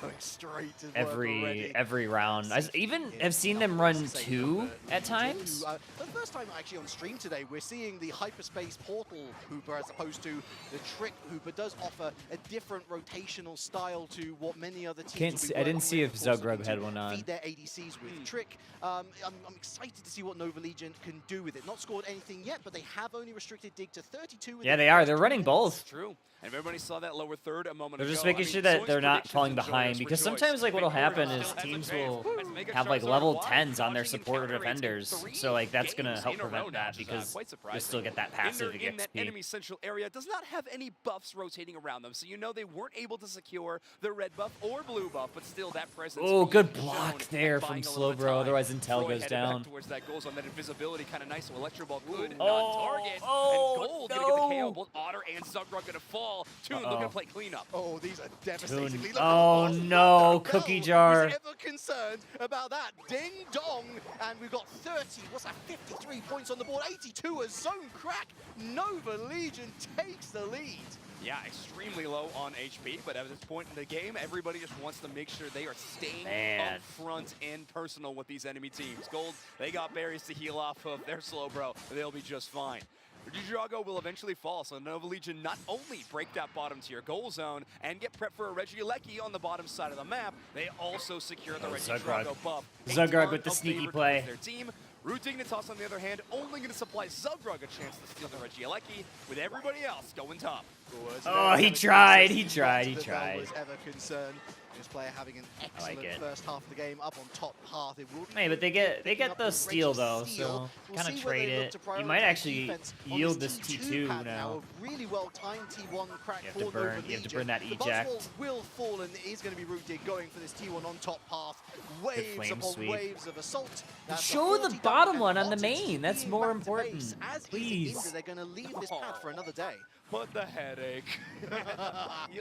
Going straight to work already. every round. I even have seen them run 2 at times. For the first time actually on stream today, we're seeing the Hyperspace Portal Hooper as opposed to the Trick Hooper. Does offer a different rotational style to what many other teams will be I didn't working see with, if of course, Zugrug looking had to one on. feed their ADCs with Trick. I'm excited to see what Nova Legion can do with it. Not scored anything yet, but they have only restricted Dig to 32. Yeah, they are. They're running both. It's true. And if everybody saw that lower third a moment They're ago, just making sure that they're not falling behind, because sometimes like what'll happen is teams will have like level 10s on their support or defenders, so like that's gonna help prevent that because you still get that passive in that XP. enemy central area does not have any buffs rotating around them, so you know they weren't able to secure the red buff or blue buff, but still that presence. Oh, good shown block and there buying from a little bit of Slowbro, time. otherwise Intel Freud goes headed down. back towards that goes on that invisibility, kind of nice. So Electro Ball could Oh, not target, oh, and Gold no. gonna get the KO. Both Otter and Zugrug gonna fall. Toon looking to play cleanup. Oh, these are devastatingly. Toon. Look, Oh, no, Bell cookie is jar. ever concerned about that ding dong, and we've got 30. What's that? 53 points on the board. 82 as zone crack. Nova Legion takes the lead. Yeah, extremely low on HP, but at this point in the game, everybody just wants to make sure they are staying Man. up front and personal with these enemy teams. Gold, they got berries to heal off of their Slowbro. They'll be just fine. Regidrago will eventually fall, so Nova Legion not only break that bottom tier goal zone and get prepped for a Regieleki on the bottom side of the map, they also secure the Regidrago buff. Zugrug A with the ton of sneaky favor play. towards their team. Root Dignitas, on the other hand, only going to supply Zugrug a chance to steal the Regieleki, with everybody else going top. Oh, he tried, he tried, he That tried. was ever concerned. This player having an excellent it. first half of the game up on top path. It will Hey, but they get up the the steal Rage though, steal. so We'll kind of see whether trade they look it. to You might prioritize actually defense on yield this this T2 T2 pad now. A really well-timed T1 crack You have for to burn- Nova you have to Legion. burn that The eject. Buzzwole will fall, and it is going to be Root Dig going for this T1 on top path. Waves flame upon sweep. waves of assault. That's a Show the 40 bottom and one on the Otters main. That's team more back to important. base. As Please. Indra, they're going to leave this path for another day. But the headache.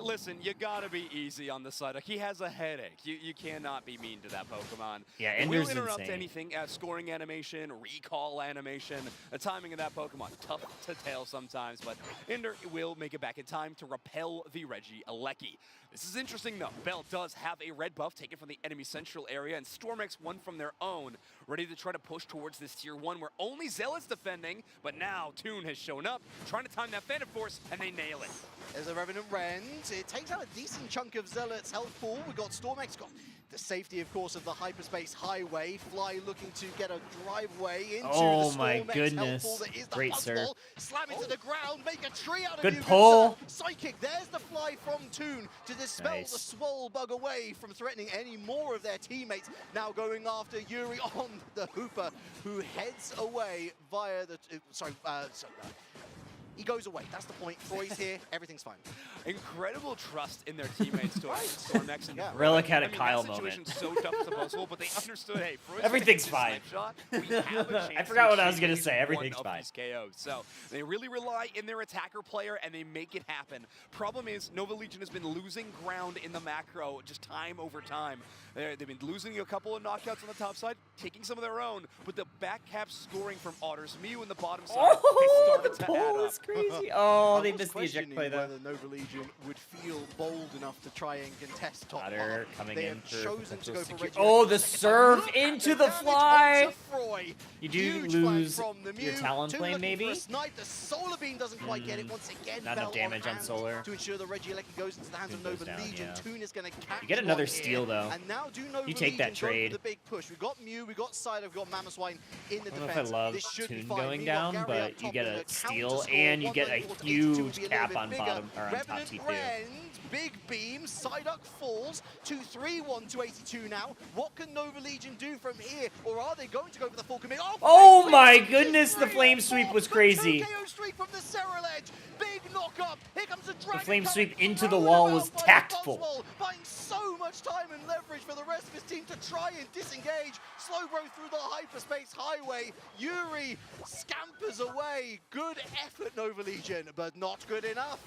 Listen, you gotta be easy on the side. He has a headache. You cannot be mean to that Pokemon. Yeah, It Ender's will interrupt insane. anything. Scoring animation, recall animation. The timing of that Pokemon, tough to tell sometimes, but Ender will make it back in time to repel the Regieleki. This is interesting though. Bell does have a red buff taken from the enemy central area, and Stormex one from their own, ready to try to push towards this tier 1 where only Zealot's defending, but now Toon has shown up, trying to time that Phantom Force, and they nail it. There's a Revenant Rend. It takes out a decent chunk of Zealot's health pool. We've got Stormex, got the safety, of course, of the hyperspace highway. Fly looking to get a driveway into the Stormex health pool that is the Great Puzzle. serve. Slam into the ground, make a tree out of Good you. pull. Psychic, there's the fly from Toon to dispel the Swole Bug away from threatening any more of their teammates. Now going after Yuri on the Hooper, who heads away via the... he goes away. That's the point. Froy's here. Everything's fine. Incredible trust in their teammates to Stormex and Relic had a that Kyle situation's moment. so tough as possible, but they understood, hey, Froy's Everything's gonna fine. get this snipe shot. We have a chance I forgot what I was to gonna achieve say. at least Everything's one of fine. these KOs. So they really rely in their attacker player, and they make it happen. Problem is, Nova Legion has been losing ground in the macro just time over time. They've been losing a couple of knockouts on the top side, taking some of their own, but the back cap scoring from Otters Mew in the bottom side has started to add pull up. is crazy. Oh, they I was missed the eject questioning play though. whether Nova Legion would feel bold enough to try and contest top Otter half. coming They in have for chosen to go for potential Regieleki. Oh, the serve Look at into the the damage fly. onto Froy. You do Huge lose flank from the your Mew. Talon Toon plane, looking maybe? for a snipe. The Solar Beam doesn't quite get it once again. Not enough Bell damage on hand Solar. to ensure the Regieleki goes into the hands of Toon goes Nova down, Legion. yeah. Toon is going to catch You get another one steal, here. though. And now do Nova You take that Legion go for trade. the big push. We've got Mew, we've got Cider, we've got Mamoswine in the I don't know defense. if I love This should be Toon fine. going Meanwhile, down, Gary up but you top get with a a steal counter and you score. get a 194 to 82 huge would be a little cap bit on bigger. bottom or on top Revenant T2. Rend, big beam, Psyduck falls, 2-3-1 to 82 now. What can Nova Legion do from here? Or are they going to go for the full commit? Oh my goodness, the flame sweep was crazy. KO streak from the Serral Edge. Big knock up. Here comes a dragon. flame cannon sweep into the thrown wall about was by the tactful. Buzzwole, buying so much time and leverage for the rest of his team to try and disengage. Slow growth through the hyperspace highway. Yuri scampers away. Good effort, Nova Legion, but not good enough.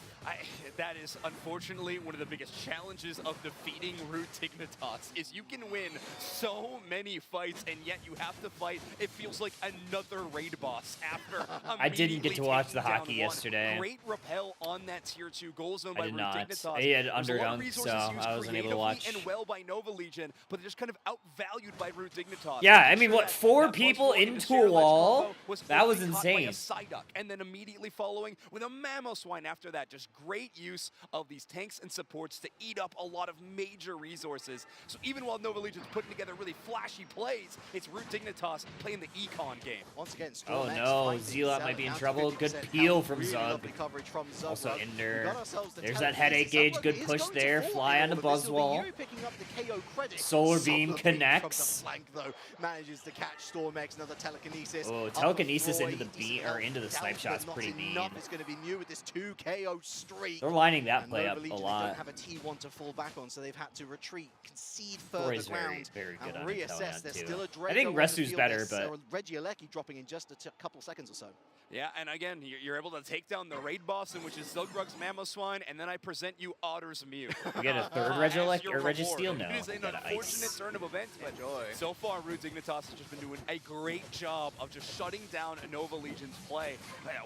That is unfortunately one of the biggest challenges of defeating Root Dignitas, is you can win so many fights and yet you have to fight, it feels like another raid boss after I didn't get to watch the taking down hockey one. yesterday. Great repel on that tier 2 goal zone I by did Root not. Dignitas. He had There's a lot of underdunked, resources so used I wasn't able to creatively watch. and well by Nova Legion, but they're just kind of outvalued by Root Dignitas. Yeah, Making I mean, sure what, that 4 that people Buzzwole into a Serral Edge wall? combo was That was only caught by a insane. Psyduck, and then immediately following with a Mamoswine after that. Just great use of these tanks and supports to eat up a lot of major resources. So even while Nova Legion's putting together really flashy plays, it's Root Dignitas playing the econ game. Once again, Oh Stormex no, finding Zealot might Zealot be in down to trouble. Good 50% peel health. from Really Zug. lovely coverage from Zug. Also We Ender. got ourselves the There's telekinesis. that headache gauge. Zug Good is push going to there. fall Fly in on the all of this. It'll be Buzzwole. Yuri picking up the KO credit. Solar Beam Beam connects. From the flank, though, manages to catch Stormex. Another telekinesis. Oh, Up telekinesis Froy, into the decent beat or health, into the down, snipe but shot's not pretty enough. mean. It's going to be Mew with this 2 KO streak. They're lining that And play Nova up a Legion, they lot. don't have a T1 to fall back on, so they've had to retreat, concede further Froy's ground, very good and on reassess. Inteleon, There's too. still a Draco I think on the Resu's field. better, There's, but Regieleki dropping in just a couple seconds or so. Yeah, and again, you're able to take down the raid boss, in which is Zugbrug's Mamoswine, and then I present you Otter's Mew. we get a third As Regieleki your or reward. Registeel now. It is an Got unfortunate ice. turn of events, but so far, Root Dignitas has just been doing a great job of just shutting down Nova Legion's play.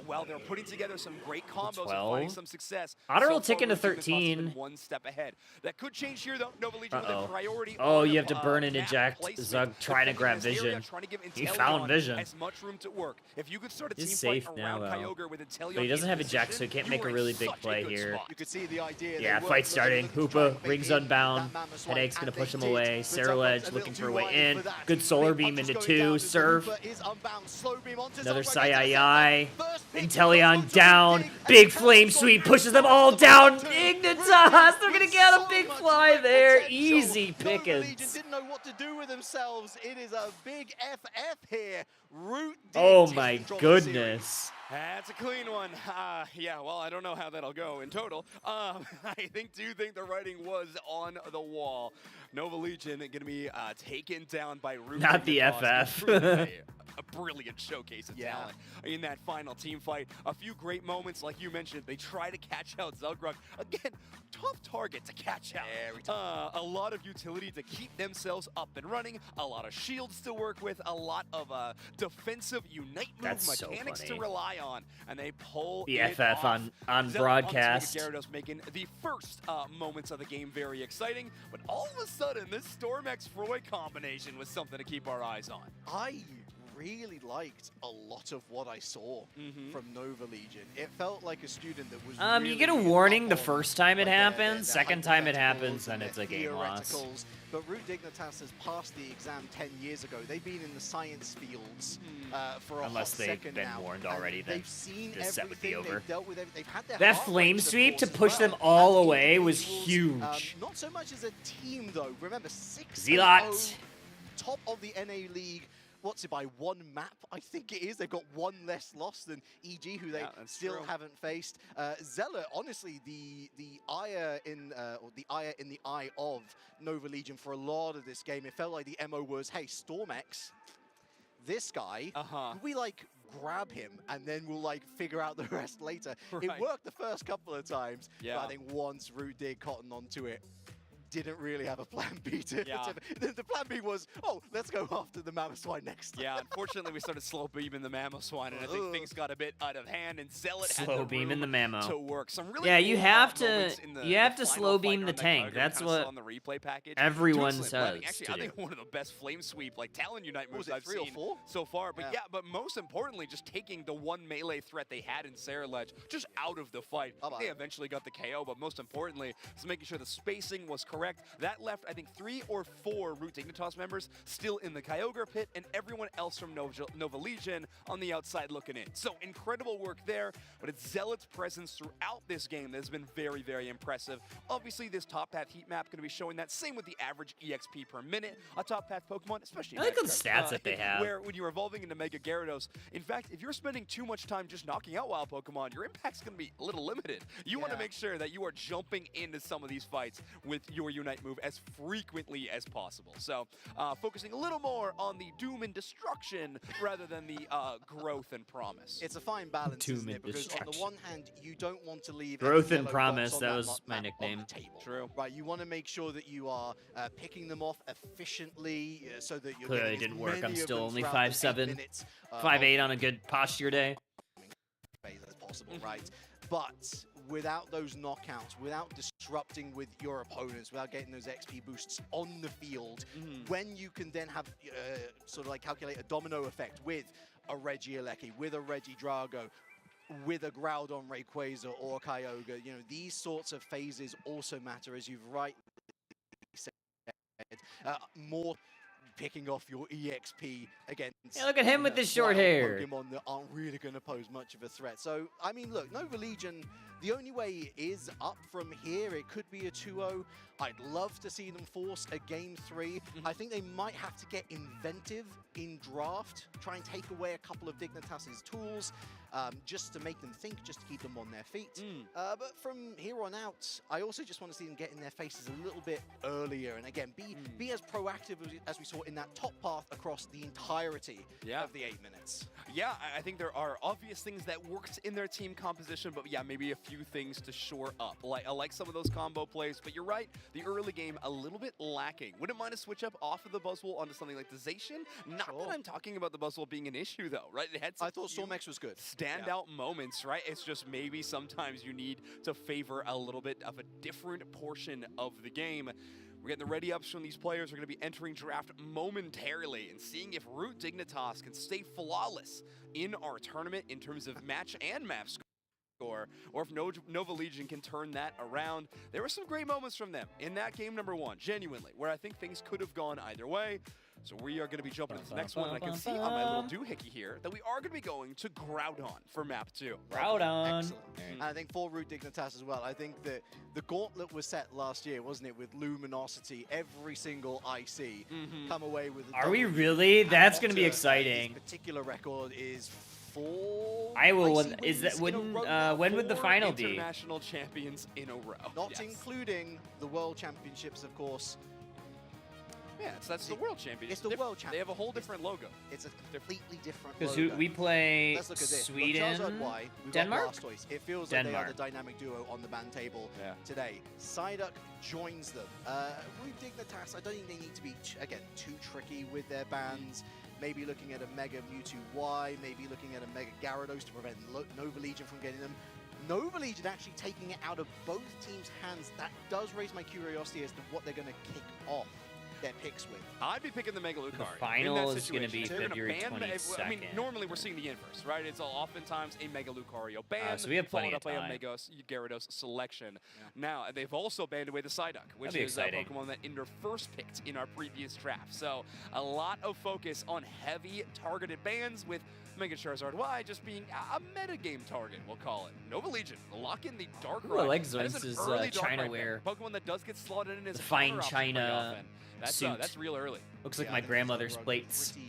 While they're putting together some great combos and 12. finding some success. Otter so will tick far, into Root Dignitas has been 13. one step ahead. That could change here, though. Nova Legion with a priority. Oh, on you have to burn and map eject. placement, Zug trying to defending grab this area, vision. trying to give He Inteleon found vision. as much room to work. If you could start a team He's fight safe now, around though. Kyogre with Inteleon But he doesn't in have eject, so position, he can't you make a are in really big such a play good here. spot. You could see the idea. Yeah, fight starting. Hoopa rings unbound. Headache's gonna push him away. Serral Edge looking for a way in. Good Solar Beam into 2. Surf. Another Sai. Inteleon down. Big Flame Sweep pushes them all down. Dignitas, they're gonna get a big fly there. Easy pickings. Didn't know what to do with themselves. It is a big FF here. Root Oh did my take control of the series. goodness. That's a clean one. Yeah, well, I don't know how that'll go in total. I do think the writing was on the wall. Nova Legion going to be taken down by Root. Not the FF. A brilliant showcase of talent in that final team fight. A few great moments, like you mentioned. They try to catch out Zelgrug. Again, tough target to catch out. A lot of utility to keep themselves up and running. A lot of shields to work with. A lot of defensive unite move mechanics to rely on. And they pull the it FF off. on broadcast. Gyarados making the first moments of the game very exciting. But all of a sudden, this Storm X Froy combination was something to keep our eyes on. I really liked a lot of what I saw from Nova Legion. It felt like a student that was really you get a warning the first time it happens. Second time it happens, then it's a game loss. But Root Dignitas has passed the exam 10 years ago. They've been in the science fields for a hot second now. Unless they've been warned already, then they've seen this set would be over. They've dealt with everything. They've had their that heart flame rates, of sweep course, to as push well. them all As away was individuals, huge. Not so much as a team, though. Remember, 6 Zealot. top of the NA League. What's it by one map? I think it is. They've got one less loss than EG, who they still haven't faced. Zealot, honestly, the ire in the eye of Nova Legion for a lot of this game. It felt like the MO was, hey, Stormex, this guy, we like grab him and then we'll like figure out the rest later. It worked the first couple of times, but I think once Root did cotton onto it, didn't really have a plan B to the plan B was, oh, let's go after the Mamoswine next time. Yeah, unfortunately we started slow beaming the Mamoswine, and I think things got a bit out of hand, and Zealot had slow beam in the Mamo to work. Some really you have to slow beam the tank. That's what on the replay package. Everyone says. Actually, I think one of the best flame sweep, like Talon Unite moves I've seen so far. But but most importantly, just taking the one melee threat they had in Saraledge just out of the fight. They eventually got the KO, but most importantly, is making sure the spacing was correct. That left, I think, 3 or 4 Root Dignitas members still in the Kyogre pit, and everyone else from Nova Legion on the outside looking in. So incredible work there, but it's Zealot's presence throughout this game that has been very, very impressive. Obviously, this top path heat map going to be showing that. Same with the average EXP per minute. A top path Pokemon, especially I like the stats that they have. Where when you're evolving into Mega Gyarados, in fact, if you're spending too much time just knocking out wild Pokemon, your impact's going to be a little limited. You want to make sure that you are jumping into some of these fights with your Unite move as frequently as possible. So focusing a little more on the doom and destruction rather than the growth and promise. It's a fine balance, isn't it? Because on the one hand, you don't want to leave growth and promise. That was my nickname. True. Right, you want to make sure that you are picking them off efficiently so that you're clearly getting didn't work. I'm still only 5'7", 5'8" on a good posture day. As possible, right? But without those knockouts, without disrupting with your opponents, without getting those XP boosts on the field, when you can then have sort of like calculate a domino effect with a Regieleki, with a Regidrago, with a Groudon, Rayquaza, or Kyogre, you know, these sorts of phases also matter, as you've rightly said. More picking off your EXP against look at him with this short hair. Pokemon that aren't really going to pose much of a threat. So, I mean, look, Nova Legion, the only way is up from here. It could be a 2-0. I'd love to see them force a Game 3. I think they might have to get inventive in draft, try and take away a couple of Dignitas' tools, just to make them think, just to keep them on their feet. But from here on out, I also just want to see them get in their faces a little bit earlier. And again, be as proactive as we saw in that top path across the entirety of the 8 minutes. Yeah, I think there are obvious things that worked in their team composition, but yeah, maybe a few things to shore up. I like some of those combo plays, but you're right, the early game a little bit lacking. Wouldn't mind a switch up off of the Buzzwole onto something like the Zacian. Not that I'm talking about the Buzzwole being an issue, though, right? It had I thought Stormex was good. Standout moments, right? It's just maybe sometimes you need to favor a little bit of a different portion of the game. We're getting the ready ups from these players. We're going to be entering draft momentarily and seeing if Root Dignitas can stay flawless in our tournament in terms of match and map score, or if Nova Legion can turn that around. There were some great moments from them in that game number 1, genuinely, where I think things could have gone either way. So we are going to be jumping into the next one. And I can see on my little doohickey here that we are going to be going to Groudon for map 2. Groudon. Excellent. And I think for Root Dignitas as well, I think that the gauntlet was set last year, wasn't it, with Luminosity, every single IC come away with... Are we really? That's going to be exciting. This particular record is 4 I will. IC Is wins that in a when? row now. When would the 4 final be? international champions in a row. Not Yes. including the World Championships, of course. Yeah, that's the World Championship. It's the World Championship. They have a whole different logo. It's a completely different Because logo. we play Let's look at this. Sweden, We've got Denmark. Blastoise. It feels like they are Denmark. the dynamic duo on the ban table Yeah. today. Psyduck joins them. Dignitas, I don't think they need to be, again, too tricky with their bans. Maybe looking at a Mega Mewtwo Y, maybe looking at a Mega Gyarados to prevent Nova Legion from getting them. Nova Legion actually taking it out of both teams' hands. That does raise my curiosity as to what they're going to kick off their picks with. I'd be picking the Mega Lucario. The final is going to be February I mean, 22nd. normally we're seeing the inverse, right? It's oftentimes a Mega Lucario ban, so we have plenty followed of up by a time. Mega Gyarados selection. Now, they've also banned away the Psyduck, which That'd be is a exciting. Pokemon that Inder first picked in our previous draft. So a lot of focus on heavy targeted bans with Mega Charizard Y just being a metagame target, we'll call it. Nova Legion, lock in the Darkrai. Ooh, I like That is an Zoince's early China Darkrai wear. pick. Pokemon that does get slotted in as The a fine counter option pretty China often. That's suit. real early. Looks like Yeah, my I think grandmother's Storm plates. Pretty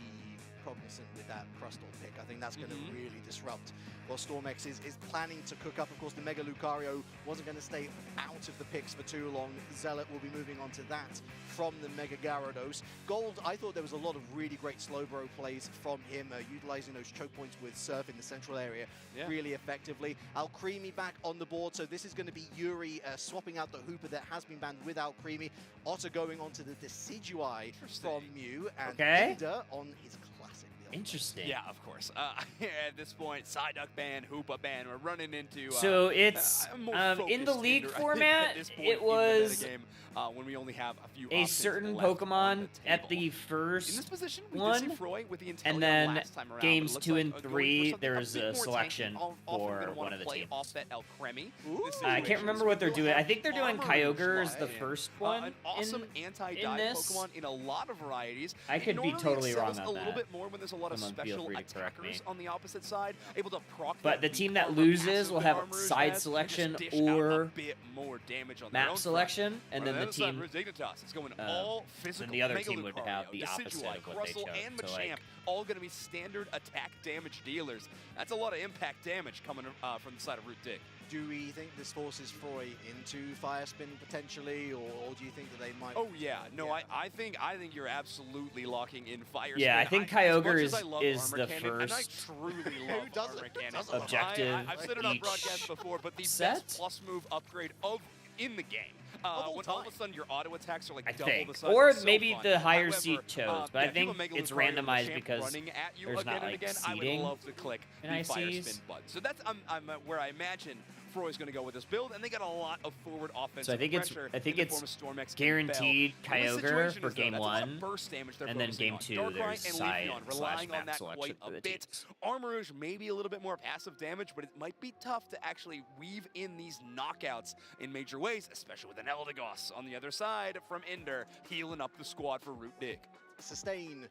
cognizant with that Crustle pick. I think that's going to Mhm. really disrupt. Well, Stormex is planning to cook up. Of course, the Mega Lucario wasn't going to stay out of the picks for too long. Zealot will be moving on to that from the Mega Gyarados. Gold, I thought there was a lot of really great Slowbro plays from him, utilizing those choke points with Surf in the central area really effectively. Alcremie back on the board, so this is going to be Yuri swapping out the Hooper that has been banned with Alcremie. Otter going on to the Decidueye from Mew, and Okay. Ender on his classic. Interesting. Yeah, of course. At this point, Psyduck ban, Hoopa ban, we're running into. So it's a more in the focused league Ender, I think, format. at this point It in the was metagame, when we only have a few a options certain left on Pokemon the at table. the In this first position, we one, did see Froy with the Inteleon and then last time around, but games it looks 2 like and going for 3, something there's bit a more selection tanky, often for gonna one wanna of the play teams. off that Alcremie. Ooh. This I can't situation remember is what they're we'll doing. have I think they're doing Armor Kyogre as the Fly, first one an awesome in anti-dive this. Pokemon in a lot of varieties. I could be Normally totally wrong excels on a little that. bit more when there's a lot of Someone feel special free to correct attackers me. on the opposite side, able to proc But that the weak team that armor loses passive will that have Armor Rouge side has, selection and just dish out or a bit more damage on their own map front. selection, and then On the other side, team. Dignitas is going all physical. then the other Mega team would Lucario, have the opposite Decidueye, of what they Crustle, chose, and so, Machamp, like- all going to be standard attack damage dealers. That's a lot of impact damage coming from the side of Root Dig. Do we think this forces Froy into Fire Spin potentially, or do you think that they might? Oh yeah, no, Yeah. I think you're absolutely locking in Fire Yeah, I Spin. think as much Kyogre as I love is Armor the Cannon, and I first truly love doesn't? Armor Cannon. Doesn't love objective I've said it on each broadcast before, but the set? best plus move upgrade in the game. all When all of time. a sudden your auto attacks are like I double think. the size. Or it's so maybe fun. the higher However, seed chose, but I if you have a think Mega it's Lucario and randomized Machamp because running at you there's again not, and like, again, I would seeding love to click in the Fire ICs. Spin button. So that's where I imagine Froy's going to go with this build, and they got a lot of forward offensive So I think it's pressure I think in the it's form of Stormex and guaranteed Bell. And the Kyogre situation for is, though, game that's a lot of 1, burst damage they're and then focusing game on. 2 Darkrai there's and side Leafeon / relying on map that selection quite for a the bit. teams. Armor Rouge may be a little bit more passive damage, but it might be tough to actually weave in these knockouts in major ways, especially with an Eldegoss on the other side from Ender, healing up the squad for Root Dig. Sustain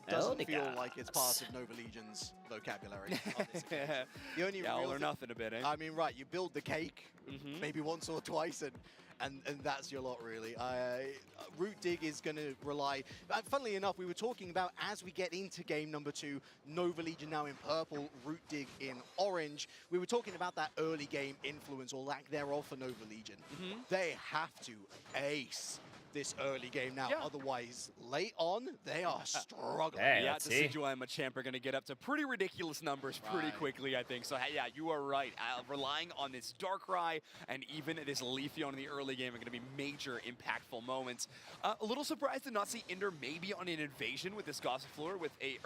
doesn't feel Eldegoss. like it's part of Nova Legion's vocabulary. on this occasion. The only Yeah, real all or thing- nothing a bit, eh? I mean, right, you build the cake Mhm. maybe once or twice, and that's your lot, really. Root Dig is going to rely... funnily enough, we were talking about, as we get into game number 2, Nova Legion now in purple, Root Dig in orange. We were talking about that early game influence, or lack thereof, for Nova Legion. They have to ace this early game now, Yeah. otherwise, late on, they are struggling. Hey, Yeah, let's see. Decidueye and Machamp are going to get up to pretty ridiculous numbers pretty Right. quickly, I think. So, hey, yeah, you are right. Relying on this Darkrai and even this Leafeon in the early game are going to be major impactful moments. A little surprised to not see Ender maybe on an invasion with this Gossifleur with in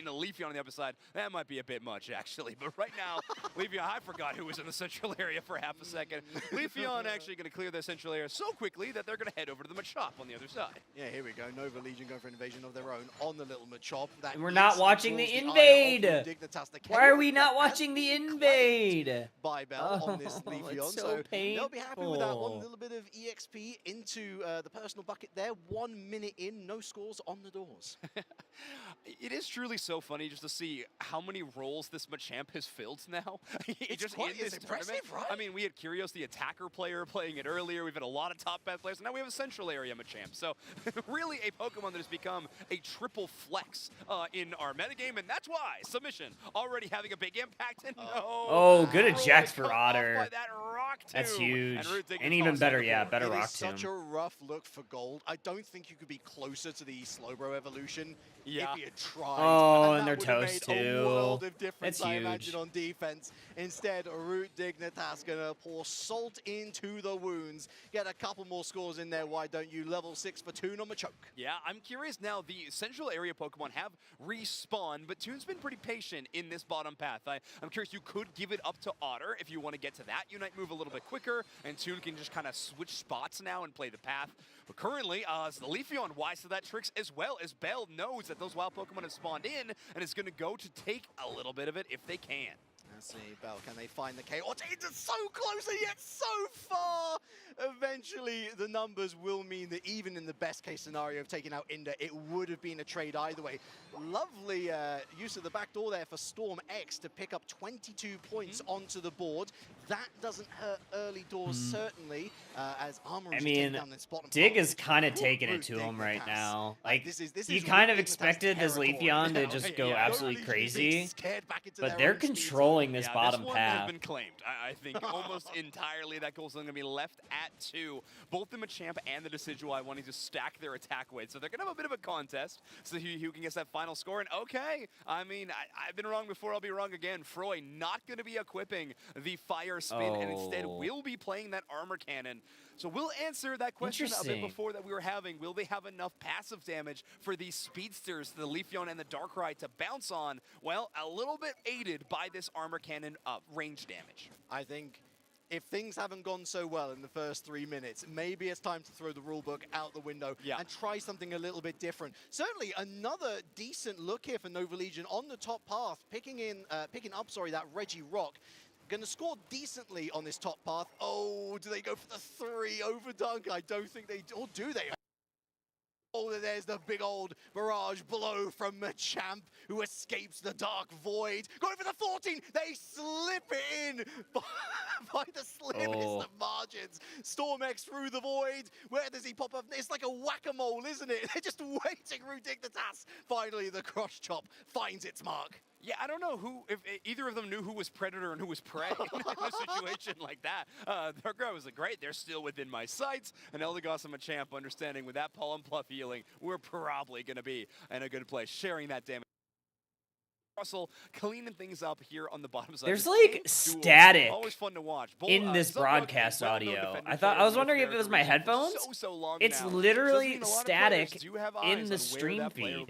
a Leafeon on the upper side. That might be a bit much, actually. But right now, Leafeon, I forgot who was in the central area for half a second. Leafeon actually going to clear their central area so quickly that they're going to head over to the Machop on the other side. Yeah, here we go. Nova Legion going for an invasion of their own on the little Machop. That And we're is, not of watching the course, eye of invade. Dignitas. The Why are we Chaos not has watching the been invade? claimed by Bell on this Oh, Leafeon, it's so they'll be happy with that one painful. little bit of EXP into the personal bucket there. 1 minute in, no scores on the doors. It is truly so funny just to see how many roles this Machamp has filled now. It's just quite- in this it's impressive, tournament. right? I mean, we had Curios, the attacker player, playing it earlier. We've had a lot of top bad players. Now we have a central Central Area Machamp. So really a Pokemon that has become a triple flex in our metagame, and that's why Submission already having a big impact. And Oh, good eject for cut Otter. off by that Rock That's Tomb. huge. Dignitas And even on better, the yeah, board. better It Rock is such Tomb. a rough look for gold. I don't think you could be closer to the Slowbro evolution Yeah. if you had tried. Oh, and that they're would have toast made too. a world of difference, That's I huge. imagine, on defense. Instead, Root Dignitas gonna pour salt into the wounds. Get a couple more scores in there, why don't you? Level 6 for Toon on Machoke. Yeah, I'm curious now. The Central Area Pokemon have respawned, but Toon's been pretty patient in this bottom path. I'm curious, you could give it up to Otter if you want to get to that Unite move a little bit quicker, and Toon can just kind of switch spots now and play the path. But currently, the Leafeon wise to that tricks as well, as Bell knows that those wild Pokemon have spawned in, and is going to go to take a little bit of it if they can. Let's see, Bell, can they find the K? Oh, it's so close and yet so far! Eventually, the numbers will mean that even in the best case scenario of taking out Inda, it would have been a trade either way. Lovely use of the back door there for Storm X to pick up 22 points onto the board. That doesn't hurt early doors, certainly, as Armor I is mean, down this bottom. Dig is kind of taking it to him right now. Like, this you is kind of Root Dignitas expected this territory Leafeon to now. just go Yeah. absolutely Don't leave me crazy, scared back into but their they're own speed zone. controlling this Yeah, bottom this one path. has been claimed. I think almost entirely that goal's going to be left at 2. Both the Machamp and the Decidueye wanting to stack their attack weight. So they're going to have a bit of a contest. So who can get that final score. And okay, I mean, I've been wrong before, I'll be wrong again. Froy not going to be equipping the Fire Spin and instead will be playing that Armor Cannon. So we'll answer that question a bit Interesting. before that we were having. Will they have enough passive damage for these speedsters, the Leafeon and the Darkrai, to bounce on? Well, a little bit aided by this Armor Cannon range damage. I think if things haven't gone so well in the first 3 minutes, maybe it's time to throw the rulebook out the window and try something a little bit different. Certainly another decent look here for Nova Legion on the top path, picking up that Reggie Rock. Going to score decently on this top path. Oh, do they go for the 3 over dunk? I don't think they do. Or do they? Oh, there's the big old barrage blow from Machamp, who escapes the Dark Void. Going for the 14, they slip it in by the slimmest of margins. Storm X through the Void. Where does he pop up? It's like a whack-a-mole, isn't it? They're just waiting. Root Dignitas. Finally, the cross chop finds its mark. Yeah, I don't know if either of them knew who was Predator and who was Prey in a situation like that. Darkrai was like, great, they're still within my sights. And Eldegoss and Machamp understanding with that Pollen Pluff healing, we're probably going to be in a good place, sharing that damage. Russell cleaning things up here on the bottom side. There's like static always fun to watch. in this broadcast audio. I was wondering if it was my headphones. It's literally static in the stream feed.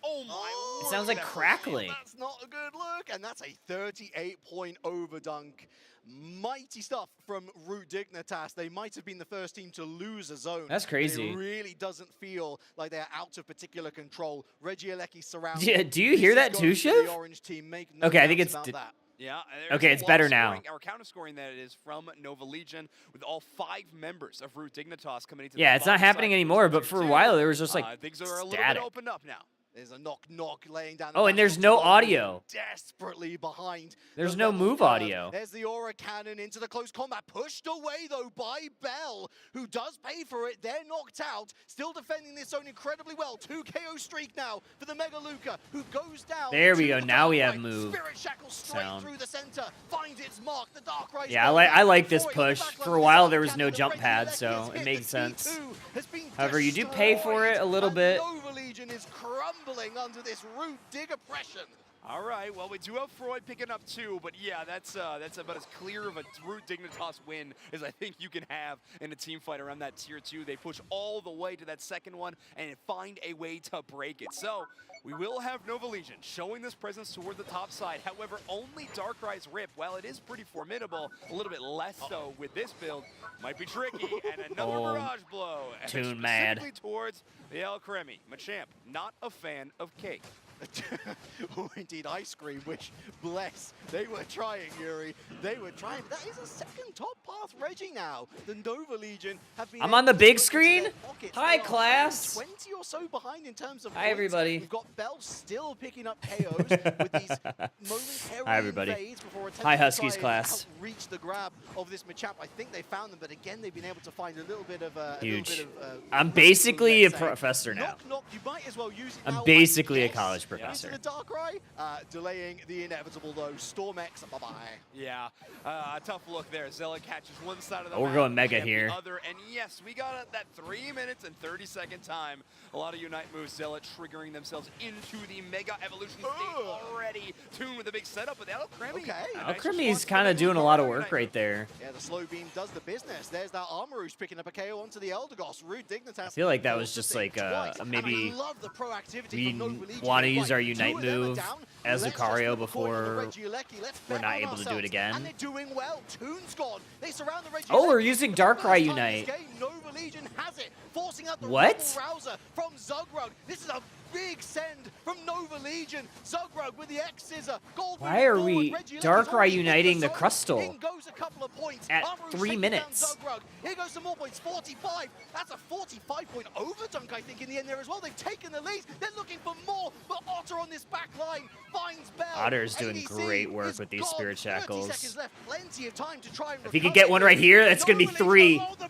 Oh my! It sounds like crackling. That's not a good look, and that's a 38-point overdunk. Mighty stuff from Root Dignitas. They might have been the first team to lose a zone. That's crazy. It really doesn't feel like they're out of particular control. Regieleki surrounded. Yeah, do you hear that too, Shiv? Okay, I think it's... Yeah. Okay, it's better now. Our counter scoring that is from Nova Legion with all 5 members of Root Dignitas coming into. Yeah, it's not happening anymore, but for a while there was just like things are a little static. bit opened up now. There's a knock laying down. Oh, and there's no audio. Desperately behind. There's no move audio. There's the Aura Cannon into the close combat. Pushed away, though, by Bell, who does pay for it. They're knocked out. Still defending this zone incredibly well. 2 KO streak now for the Mega Luca, who goes down. There we go. Now we have move. Spirit Shackle straight through the center. Finds its mark. The Darkrai. Yeah, I like this push. For a while, there was no jump pad, so it makes sense. However, you do pay for it a little bit. Nova Legion is crumbling under this Root Dig oppression. All right, well, we do have Freud picking up 2, but yeah, that's about as clear of a Root Dignitas win as I think you can have in a team fight around that tier 2. They push all the way to that second one and find a way to break it. So we will have Nova Legion showing this presence toward the top side. However, only Darkrai's Rip, while it is pretty formidable, a little bit less so with this build, might be tricky. And another barrage blow. Toon mad. Towards the El Cremi. Machamp, not a fan of cake. or indeed ice cream, which, bless, they were trying, Yuri. They were trying. That is a second top path Reggie now. The Nova Legion have been. I'm on the big screen. Hi, class. 20 or so behind in terms of Hi, points. everybody. We've got Bell still picking up KOs with these momentary Hi, everybody. invades before attempting Hi, to Huskies try class. and reach the grab of this Machap. I think they found them, but again, they've been able to find a little bit of Huge. I'm basically a professor now. Knock, you might as well use it I'm now, basically I a guess. college professor. Into the Darkrai, delaying the inevitable though. Stormex, bye-bye. Yeah, a tough look there. Zella catches one side of the Oh, we're map, going Mega and here. The other, and yes, we got that 3 minutes and 30-second time. A lot of Unite moves. Zella triggering themselves into the Mega Evolution stage already. Toon with a big setup, but Alcremie. Okay. Alcremie's kind of doing a lot of work right there. Yeah, the slow beam does the business. There's that Armarouge picking up a KO onto the Eldegoss. Rude Dignitas. I feel like that was just like maybe we want to use our Unite move as Lucario before we're not able to do it again. And they're doing well. Toon's gone. They surround the Oh, we're using Darkrai Unite. Nova Legion has it, forcing out the What? Rouser from Zugrug. This is a big send from Nova Legion. Zugrug with the X Scissor. Why are we Darkrai uniting the Crustle at 3 minutes? Here goes some more points. 45. That's a 45-point overdunk, I think, in the end there as well. They've taken the lead. They're looking for more, but Otter on this back line finds Bell. Otter's doing ADC great work is with these gone. Spirit 30 Shackles. seconds left. Plenty of time to try and If he could recover get one right here, that's going to be Nova 3. Legion, oh, the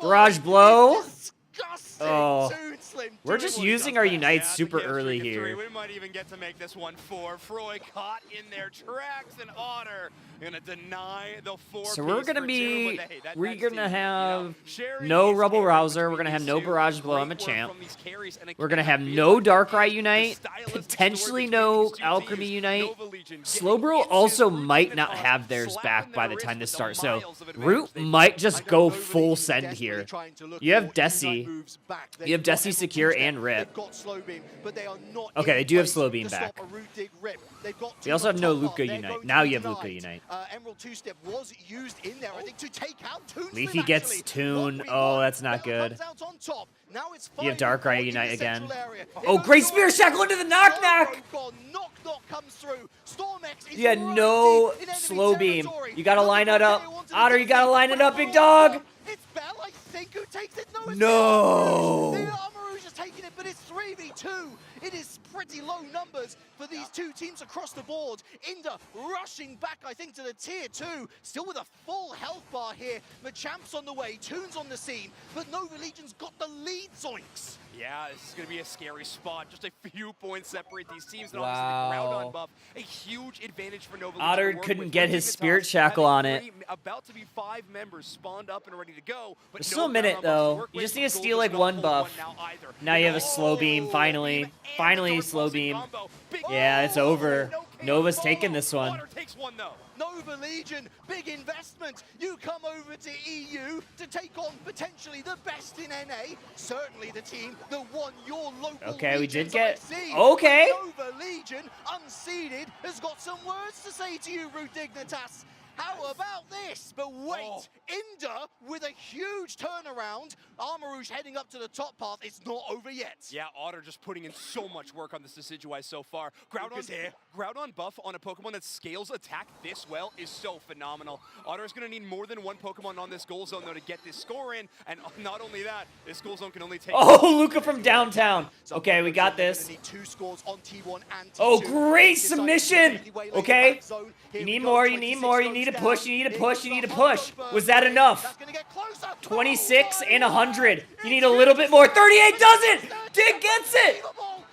Barrage blow. Disgusting. Oh. Toon Slim We're doing just what he using does our best. Unite Yeah, super the kill early streak of 3. here. We might even get to make this one 4. Froy caught in their tracks, and Otter gonna deny the 4. So we're gonna be, we're gonna have Sherry no is Rubble carrying Rouser. We're gonna have these no two. Barrage Blow. Great I'm a work champ. from these carries, and We're gonna have again, no the Darkrai Unite, stylistic potentially story no between these two Alchemy teams. Unite. Nova Legion Slowbro getting also into might Root not Dignitas, have theirs slapping back by their the time wrist this with the starts. So miles of advantage Root they might I just know go Nova full Legion send desperately here. trying to look You have for Desi. Unite moves back. You have They've got Desi Emerald secure two-step, and Rip. They've got slow beam, but they are not Okay, in they do have place slow beam to stop back. a Root Dig Rip. They've got We also two have no on top Luca half. They're Unite. going to Now be you have Luca denied. Unite. Emerald two-step was used in there, I think, to take out Toon Leafy Slim, gets actually. Toon. 1v1. Oh, that's not Bell good. comes out on top. Now it's You have fine. Darkrai In the Unite again. central area. Oh, Here great goes Spirit Stormex. Shackle into the knock-knock! Slowbro gone. Knock comes through. Stormex is You had right no deep in enemy slow beam. territory. You gotta line it up. KO onto the Otter, you gotta Desi. line it up, But big dog. It's Bell, I think, who takes it. No, it's No. The Armarouge is taking it, but it's 3v2. It is pretty low numbers for these two teams across the board. Inda rushing back, I think, to the tier 2. Still with a full health bar here. Machamp's on the way. Toon's on the scene. But Nova Legion's got the lead, Zoinks. Yeah, this is going to be a scary spot. Just a few points separate these teams. And Wow. obviously, Groudon buff, a huge advantage for Nova Legion. Otter to work couldn't with. get With his Dignitas Spirit Shackle on having it. about to be 5 members spawned up and ready to go. But There's no still a minute, Groudon buff to though. work You with. just need to Gold steal, does like, not one hold buff. now either. Now you have a slow beam, Oh, finally. and Finally, the slow dark beam. combo. Big Yeah, it's oh, over. no KO Nova's follow. taking this one. Otter takes one, though. Nova Legion, big investment. You come over to EU to take on potentially the best in NA. Certainly the team that won your local Okay, we did regions get- IC. okay. Nova Legion, unseeded, has got some words to say to you, Root Dignitas. How about this? But wait, Inda with a huge turnaround. Armarouge heading up to the top path. It's not over yet. Yeah, Otter just putting in so much work on this Decidueye so far. Groudon buff on a Pokemon that scales attack this well is so phenomenal. Otter is going to need more than one Pokemon on this goal zone, though, to get this score in. And not only that, this goal zone can only take... Oh, Luca from downtown. Okay, we got They're this. gonna need 2 scores on T1 and T2. Oh, great Decide submission. to way Okay. back zone. Here You we need go, more, you 26 need more, you goes need a down. push, you need a Here push, comes you need a the push. Hummingbird Was that wave. enough? That's gonna get closer. 26 Oh and my 100. God. You need a little bit more. 38 does it. Dig gets it. Unbelievable.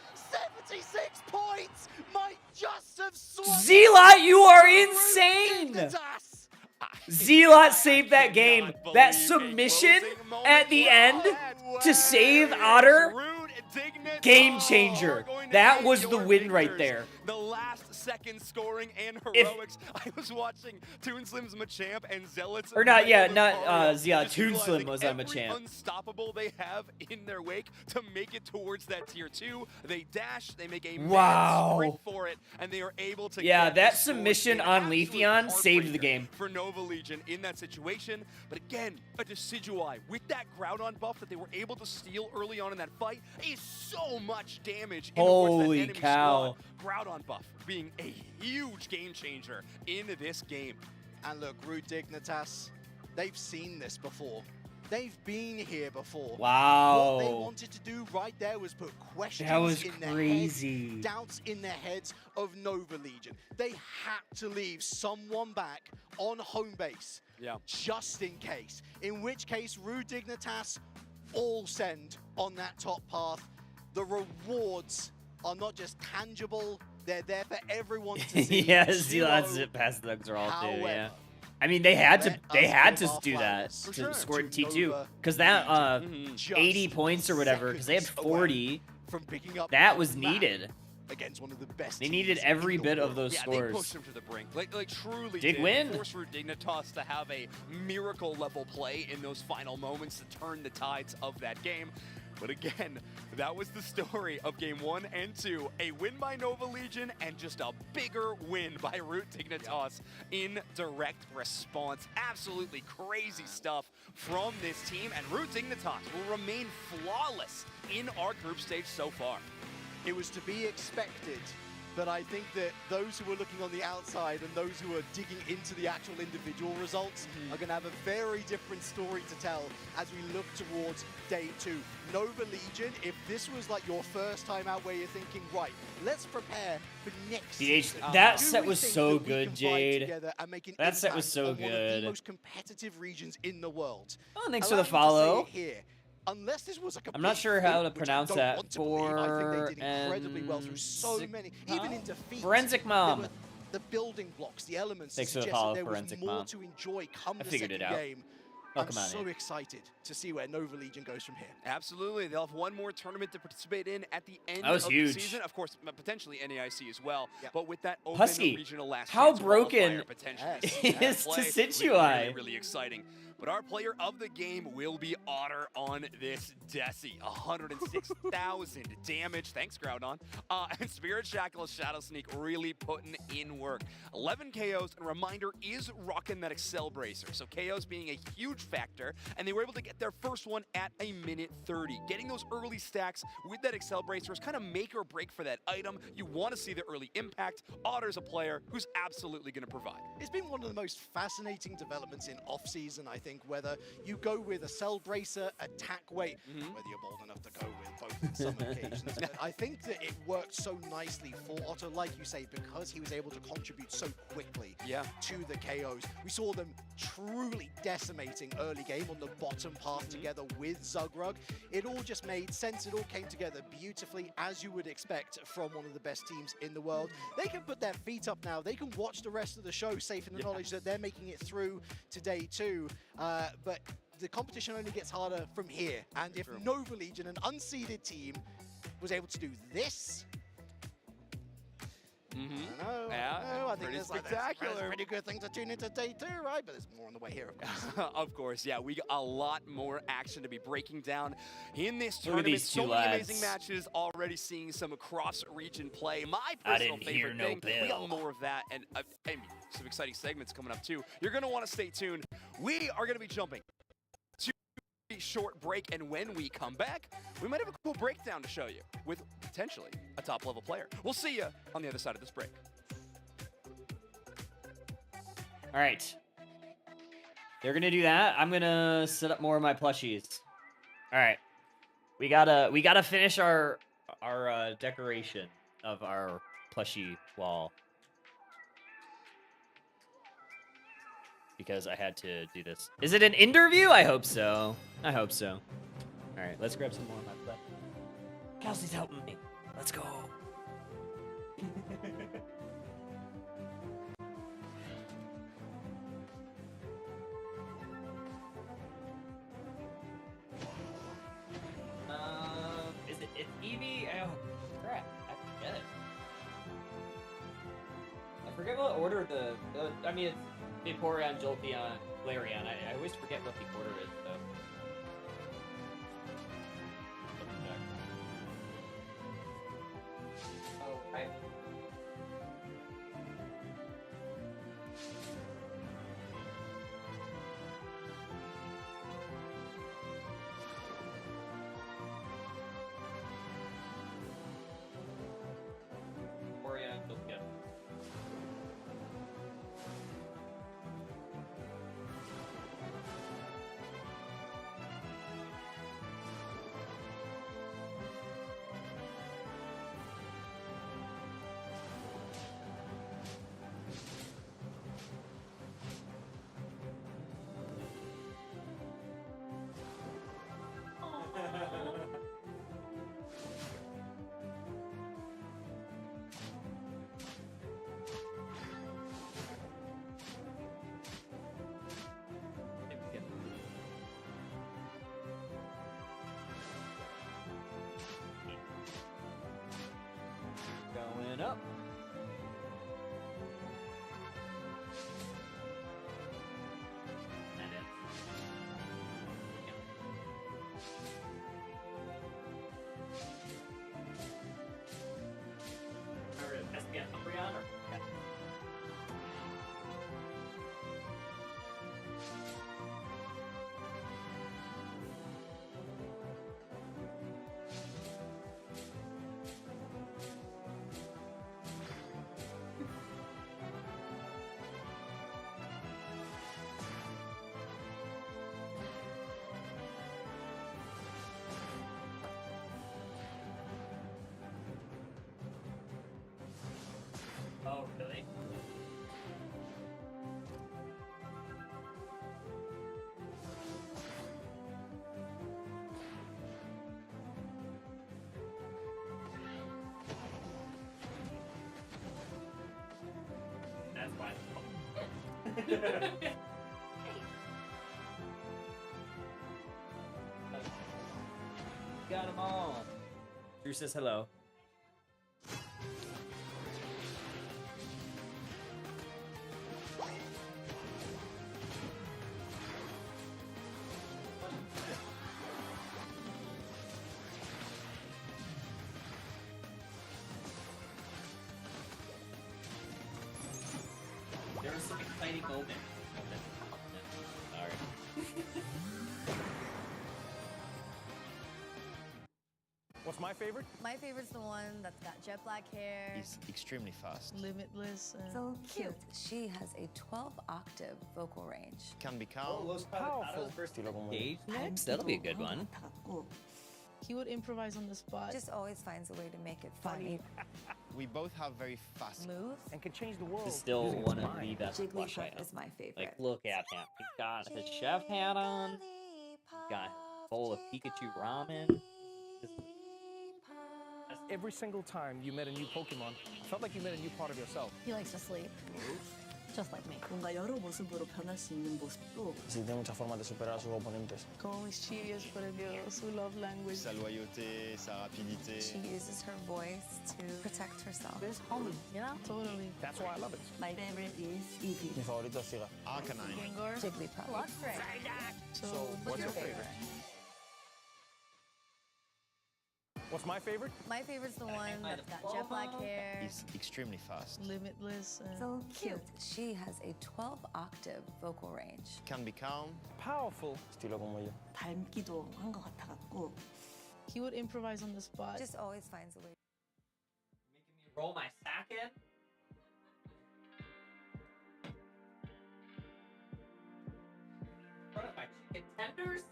76 points. Might just have swung. Zealot, you are Root insane. Dignitas. Zealot saved that game. Cannot That believe a submission closing moment. at the end to save Otter, Rude Dignitas game changer. are going to That take was the your win right victors. there. The last second scoring and heroics. I was watching Toon Slim's Machamp and Zealots. Or not, yeah, not, yeah, Toon Slim was on Machamp. Unstoppable they have in their wake to make it towards that tier 2. They dash, they make a mad sprint for it, and they are able to get that submission on Leafeon saved the game. For Nova Legion in that situation. But again, a Decidueye with that Groudon buff that they were able to steal early on in that fight is so much damage. Holy that enemy cow. Squad. Groudon buff being a huge game changer in this game. And look, Rude Dignitas, they've seen this before. They've been here before. Wow. What they wanted to do right there was put questions in their crazy. heads, doubts in their heads of Nova Legion. They had to leave someone back on home base, just in case. In which case, Rude Dignitas all send on that top path. The rewards are not just tangible, they're there for everyone to see. Zealots past the all too, yeah. I mean, they had to do that to score T2 because that 80 points or whatever, because they had 40. From picking up that was needed. Against one of the best. They needed every bit of those scores. They pushed him to the brink. Like truly did win. Force Rude Dignitas to have a miracle level play in those final moments to turn the tides of that game. But again, that was the story of game 1 and 2. A win by Nova Legion and just a bigger win by Rude Dignitas in direct response. Absolutely crazy stuff from this team, and Rude Dignitas will remain flawless in our group stage so far. It was to be expected, but I think that those who are looking on the outside and those who are digging into the actual individual results are going to have a very different story to tell as we look towards day 2. Nova Legion, if this was like your first time out where you're thinking, right, let's prepare for next season. That set was so good, Jade. That set was so good. One of the most competitive regions in the world. Oh, thanks for the follow. Unless this was a I'm not sure how to pronounce that. I think they did incredibly well through so many, even in defeat. Forensic Mom. The building blocks, the elements. Thanks for the follow, there was Forensic more Mom. to enjoy come I the figured second it out. game. I'm so excited to see where Nova Legion goes from here. Absolutely. They'll have one more tournament to participate in at the end of the season. Of course, potentially NEIC as well. Yeah. But with that open Husky, regional last how chance broken potentially is Decidueye? Really exciting. But our player of the game will be Otter on this Desi. 106,000 damage. Thanks, Groudon. And Spirit Shackle Shadow Sneak really putting in work. 11 KOs, and a reminder, is rocking that Excel Bracer. So KOs being a huge factor, and they were able to get their first one at a minute 30. Getting those early stacks with that Excel Bracer is kind of make or break for that item. You want to see the early impact. Otter's a player who's absolutely going to provide. It's been one of the most fascinating developments in off-season, I think, whether you go with a Cell Bracer, attack weight, whether you're bold enough to go with both on some occasions. But I think that it worked so nicely for Otter, like you say, because he was able to contribute so quickly to the KOs. We saw them truly decimating early game on the bottom path together with Zugrug. It all just made sense. It all came together beautifully, as you would expect from one of the best teams in the world. They can put their feet up now. They can watch the rest of the show safe in the knowledge that they're making it through to day 2. But the competition only gets harder from here. And if Nova Legion, an unseeded team, was able to do this, I think there's spectacular. There's a pretty good thing to tune into day 2, right? But there's more on the way here, of course. Of course, yeah. We got a lot more action to be breaking down in this tournament. These two so lads. many amazing matches. Already seeing some cross-region play. My personal favorite thing. We got more of that, and some exciting segments coming up too. You're going to want to stay tuned. We are going to be jumping to a short break, and when we come back, we might have a cool breakdown to show you with potentially a top-level player. We'll see you on the other side of this break. All right. They're gonna do that. I'm gonna set up more of my plushies. All right. We gotta finish our decoration of our plushie wall. Because I had to do this. Is it an interview? I hope so. I hope so. All right, let's grab some more of my stuff. Kelsey's helping me. Let's go. Is it? It's Eevee? Oh, crap. I forget it. able to order the I mean, it's Vaporeon, Jolteon, Flareon. I always forget what the order is, though. Oh, right. Vaporeon, Jolteon. Going up. And in. Remember SPN Umbreon or? Yeah. Oh, really? That's why. Got them all. Drew says hello. There was some exciting moment. Sorry. What's my favorite? My favorite's the one that's got jet black hair. He's extremely fast. Limitless. So cute. She has a 12-octave vocal range. Can be calm. Powerful. Gauge next? That'll be a good one. He would improvise on the spot. Just always finds a way to make it funny. We both have very fast Moves. And can change the world. This is still one of the best plush I Jigglypuff have. is my favorite. Like, look at him. He's got his chef hat on. He's got a bowl of Pikachu ramen. Every single time you met a new Pokemon, it felt like you met a new part of yourself. He likes to sleep. Just like me. 뭔가 여러 모습으로 변할 수 있는 모습도 Sí, tiene muchas formas de superar a sus oponentes. Como mischievous, por Dios, su love language. sa loyauté, sa rapidité. She uses her voice to protect herself. It's homey, you know? Totally. That's why I love it. My favorite is Eevee. Mi favorito es Siga. Arcanine. Gengar. Jigglypuff. Luxray. So, what's your favorite? What's my favorite? My favorite's the one that's got jet black hair. He's extremely fast. Limitless. So cute. She has a 12-octave vocal range. Can be calm. Powerful. Estilo como yo. 닮기도 한 것 같아갖고 He would improvise on the spot. Just always finds a way. Making me roll my sack in? What are my chicken tenders?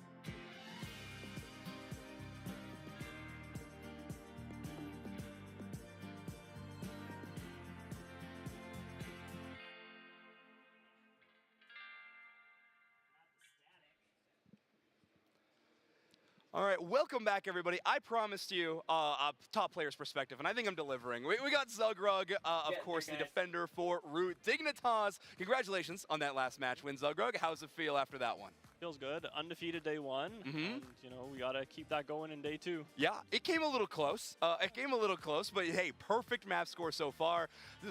All right, welcome back, everybody. I promised you a top player's perspective, and I think I'm delivering. We got Zugrug, of course, the defender for Root Dignitas. Congratulations on that last match win, Zugrug. How's it feel after that one? Feels good. Undefeated day one. And, you know, we got to keep that going in day two. Yeah, it came a little close. But hey, perfect map score so far.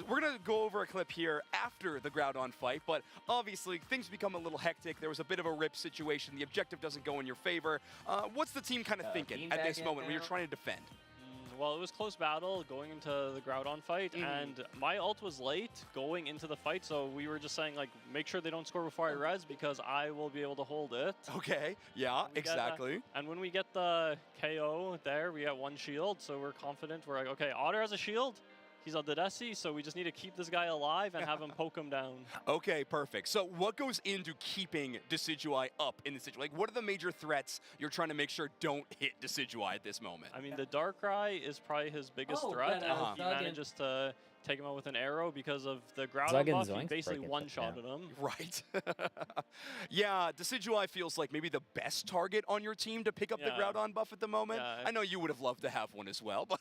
We're going to go over a clip here after the Groudon fight, but obviously things become a little hectic. There was a bit of a rip situation. The objective doesn't go in your favor. What's the team kind of thinking at this moment when you're trying to defend? Well, it was close battle going into the Groudon fight, and my ult was late going into the fight, so we were just saying, like, make sure they don't score before I res because I will be able to hold it. Okay, yeah, exactly. And when we get the KO there, we have 1 shield, so we're confident. We're like, okay, Otter has a shield. He's on the Desi, so we just need to keep this guy alive and have him poke him down. Okay, perfect. So what goes into keeping Decidueye up in the situation? Like, what are the major threats you're trying to make sure don't hit Decidueye at this moment? I mean, the Darkrai is probably his biggest threat, and he manages to take him out with an arrow because of the Groudon buff. He basically one-shotted him. Right. Yeah, Decidueye feels like maybe the best target on your team to pick up the Groudon buff at the moment. I know you would have loved to have one as well, but...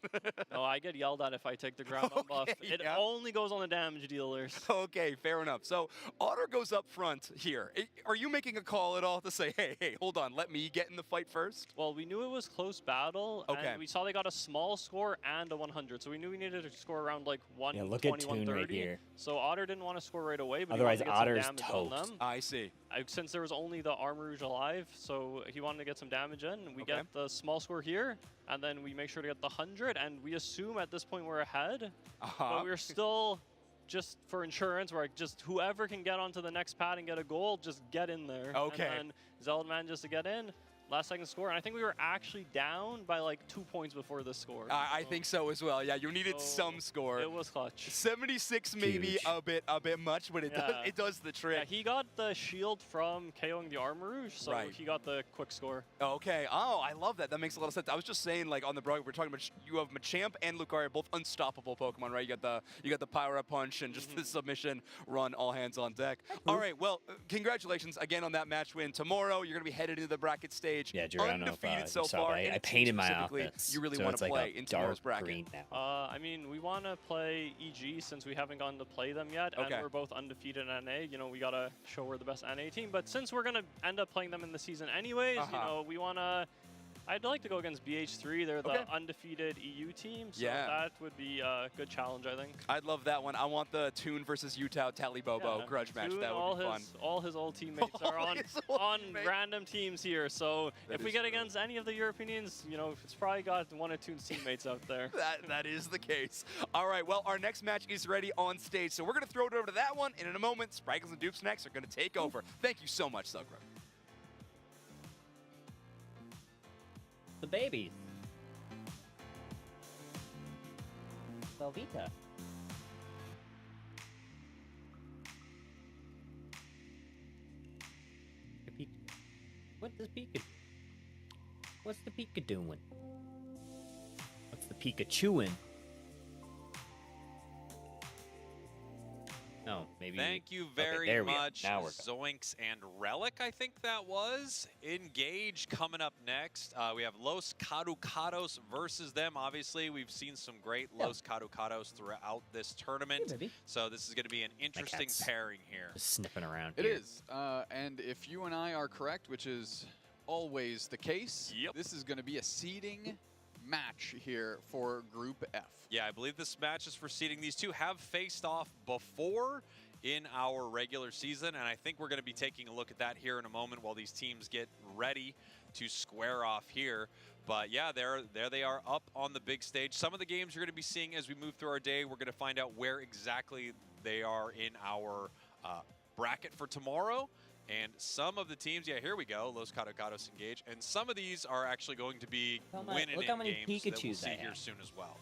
No, I get yelled at if I take the Groudon buff. It only goes on the damage dealers. Okay, fair enough. So Otter goes up front here. Are you making a call at all to say, hey, hold on, let me get in the fight first? Well, we knew it was close battle, and we saw they got a small score and a 100, so we knew we needed to score around like 120, Yeah, look at Toon right here. So Otter didn't want to score right away, but otherwise he wanted to get Otter's some damage on toast. them. I see. Since there was only the Armarouge alive, so he wanted to get some damage in. We get the small score here, and then we make sure to get the 100, and we assume at this point we're ahead, but we're still... Just for insurance, we're like, just whoever can get onto the next pad and get a goal, just get in there. Okay. And then Zeld manages to get in. Last second score, and I think we were actually down by like 2 points before this score. I think so as well. Yeah, you needed some score. It was clutch. 76 maybe a bit much, but it does the trick. Yeah, he got the shield from KOing the Armarouge, so he got the quick score. Okay. Oh, I love that. That makes a lot of sense. I was just saying, like on the broadcast, we're talking about you have Machamp and Lucario, both unstoppable Pokemon, right? You got the Power Up Punch and just the submission run, all hands on deck. All right. Well, congratulations again on that match win. Tomorrow you're gonna be headed into the bracket stage. Yeah, Drew, I don't know if so you saw, far. but I painted my outfits. You really so want to like play in tomorrow's bracket. Green now. I mean, we want to play EG since we haven't gotten to play them yet, and we're both undefeated in NA. You know, we gotta show we're the best NA team. But since we're gonna end up playing them in the season anyways, you know, we wanna. I'd like to go against BH3. They're the undefeated EU team, so that would be a good challenge, I think. I'd love that one. I want the Toon versus Utah Talibobo grudge match. That would be fun. All his old teammates are on random teams here, so if we get against any of the Europeans, you know, it's probably got one of Toon's teammates out there. That is the case. All right, well, our next match is ready on stage, so we're going to throw it over to that one, and in a moment, Sprinkles and Dupes next are going to take over. Thank you so much, Sugra. The babies. Velveeta. What does Pika? What's the Pika doing? What's the Pikachuing? No, maybe. Thank you very much, Zoinks and Relic, I think that was. Engage coming up next. We have Los Caducados versus them. Obviously, we've seen some great Los Caducados throughout this tournament. So this is going to be an interesting pairing here. Just sniffing around here. It is. And if you and I are correct, which is always the case, this is going to be a seeding match here for Group F. Yeah, I believe this match is for seeding. These two have faced off before in our regular season, and I think we're going to be taking a look at that here in a moment while these teams get ready to square off here. But yeah, there they are up on the big stage. Some of the games you're going to be seeing as we move through our day, we're going to find out where exactly they are in our bracket for tomorrow. And some of the teams, here we go, Los Caducados engage. And some of these are actually going to be winning in games that we'll see here soon as well.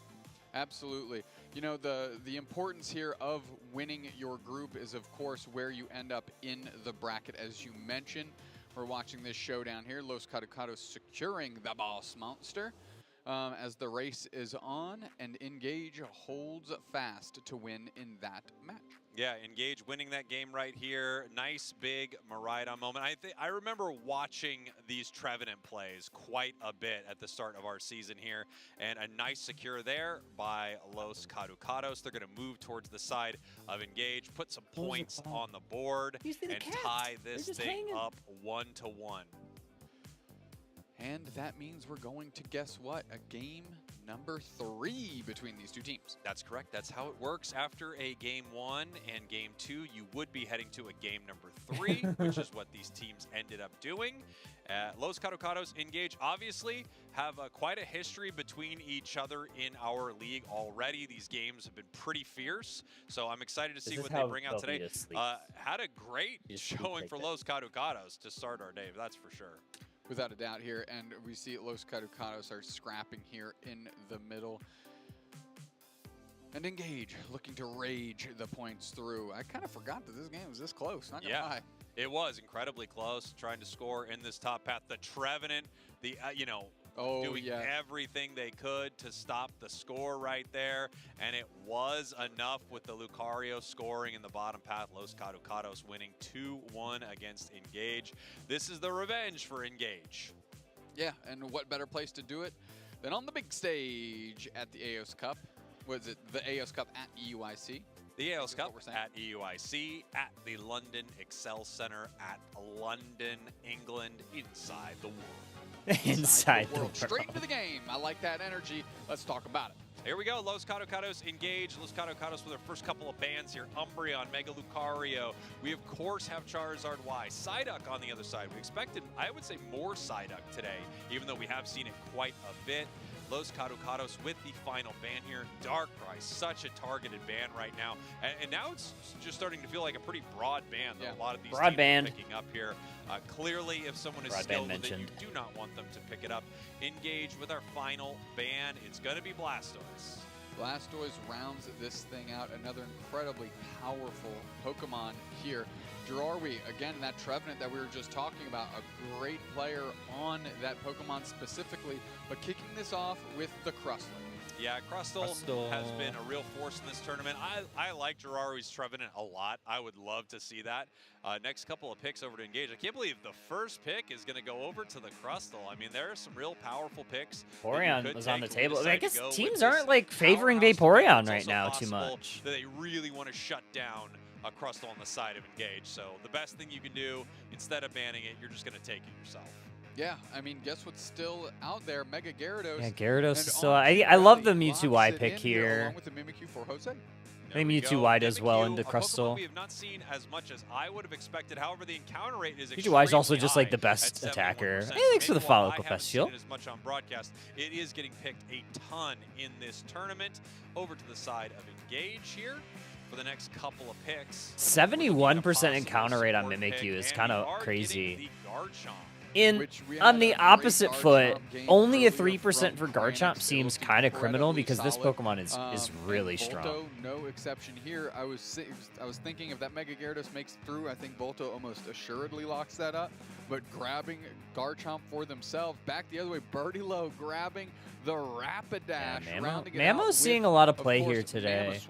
Absolutely. You know, the importance here of winning your group is, of course, where you end up in the bracket, as you mentioned. We're watching this showdown here, Los Caducados securing the boss monster as the race is on, and Engage holds fast to win in that match. Yeah, Engage winning that game right here. Nice big Miraidon moment. I remember watching these Trevenant plays quite a bit at the start of our season here, and a nice secure there by Los Caducados. They're going to move towards the side of Engage, put some points on the board, and tie this thing up 1-1. And that means we're going to, guess what, a game number 3 between these two teams. That's correct. That's how it works. After a game 1 and game 2, you would be heading to a game number 3, which is what these teams ended up doing. Los Caducados Engage obviously have quite a history between each other in our league already. These games have been pretty fierce, so I'm excited to see what they bring out today. Had a great showing for Los Caducados to start our day, that's for sure. Without a doubt here, and we see Los Caducados are scrapping here in the middle. And Engage looking to rage the points through. I kind of forgot that this game was this close, not gonna lie. It was incredibly close, trying to score in this top path. The Trevenant, doing everything they could to stop the score right there, and it was enough with the Lucario scoring in the bottom path. Los Caducados winning 2-1 against Engage. This is the revenge for Engage. Yeah, and what better place to do it than on the big stage at the AOS Cup? Was it the AOS Cup at EUIC? The AOS Cup at EUIC, at the London Excel Center, at London, England, inside the world. Inside the world. Straight into the game. I like that energy. Let's talk about it. Here we go. Los Caducados Engage. Los Caducados with their first couple of bans here. Umbreon, Mega Lucario. We, of course, have Charizard Y. Psyduck on the other side. We expected, I would say, more Psyduck today, even though we have seen it quite a bit. Los Caducados with the final ban here. Darkrai, such a targeted ban right now. And now it's just starting to feel like a pretty broad ban that a lot of these teams are picking up here. Clearly, if someone is skilled with it, you do not want them to pick it up. Engage with our final ban. It's going to be Blastoise. Blastoise rounds this thing out. Another incredibly powerful Pokemon here. Jirawi, again, that Trevenant that we were just talking about, a great player on that Pokemon specifically, but kicking this off with the Crustle. Yeah, Crustle has been a real force in this tournament. I like Jirawi's Trevenant a lot. I would love to see that. Next couple of picks over to Engage. I can't believe the first pick is going to go over to the Crustle. I mean, there are some real powerful picks. Vaporeon was on the table. I guess teams aren't like favoring Vaporeon right now too much. They really want to shut down a Crustle on the side of Engage. So the best thing you can do, instead of banning it, you're just going to take it yourself. Yeah, I mean, guess what's still out there? Mega Gyarados. Yeah, Gyarados is still. I love the Mewtwo Y pick here. Along with the Mimikyu for Jose. I think Mewtwo Y does well into Crustle. We have not seen as much as I would have expected. However, the encounter rate is Mewtwo Y is also just like the best attacker. Hey, thanks for the follow, Professor. As much on broadcast, it is getting picked a ton in this tournament. Over to the side of Engage here for the next couple of picks. 71% encounter rate on Mimikyu is kind of crazy. On the opposite foot, only a 3% for Garchomp seems kind of criminal because this Pokemon is really strong. Volto, no exception here. I was thinking if that Mega Gyarados makes it through, I think Volto almost assuredly locks that up. But grabbing Garchomp for themselves, back the other way, Birdie Low grabbing the Rapidash. Yeah, Mamo's seeing a lot of play here today.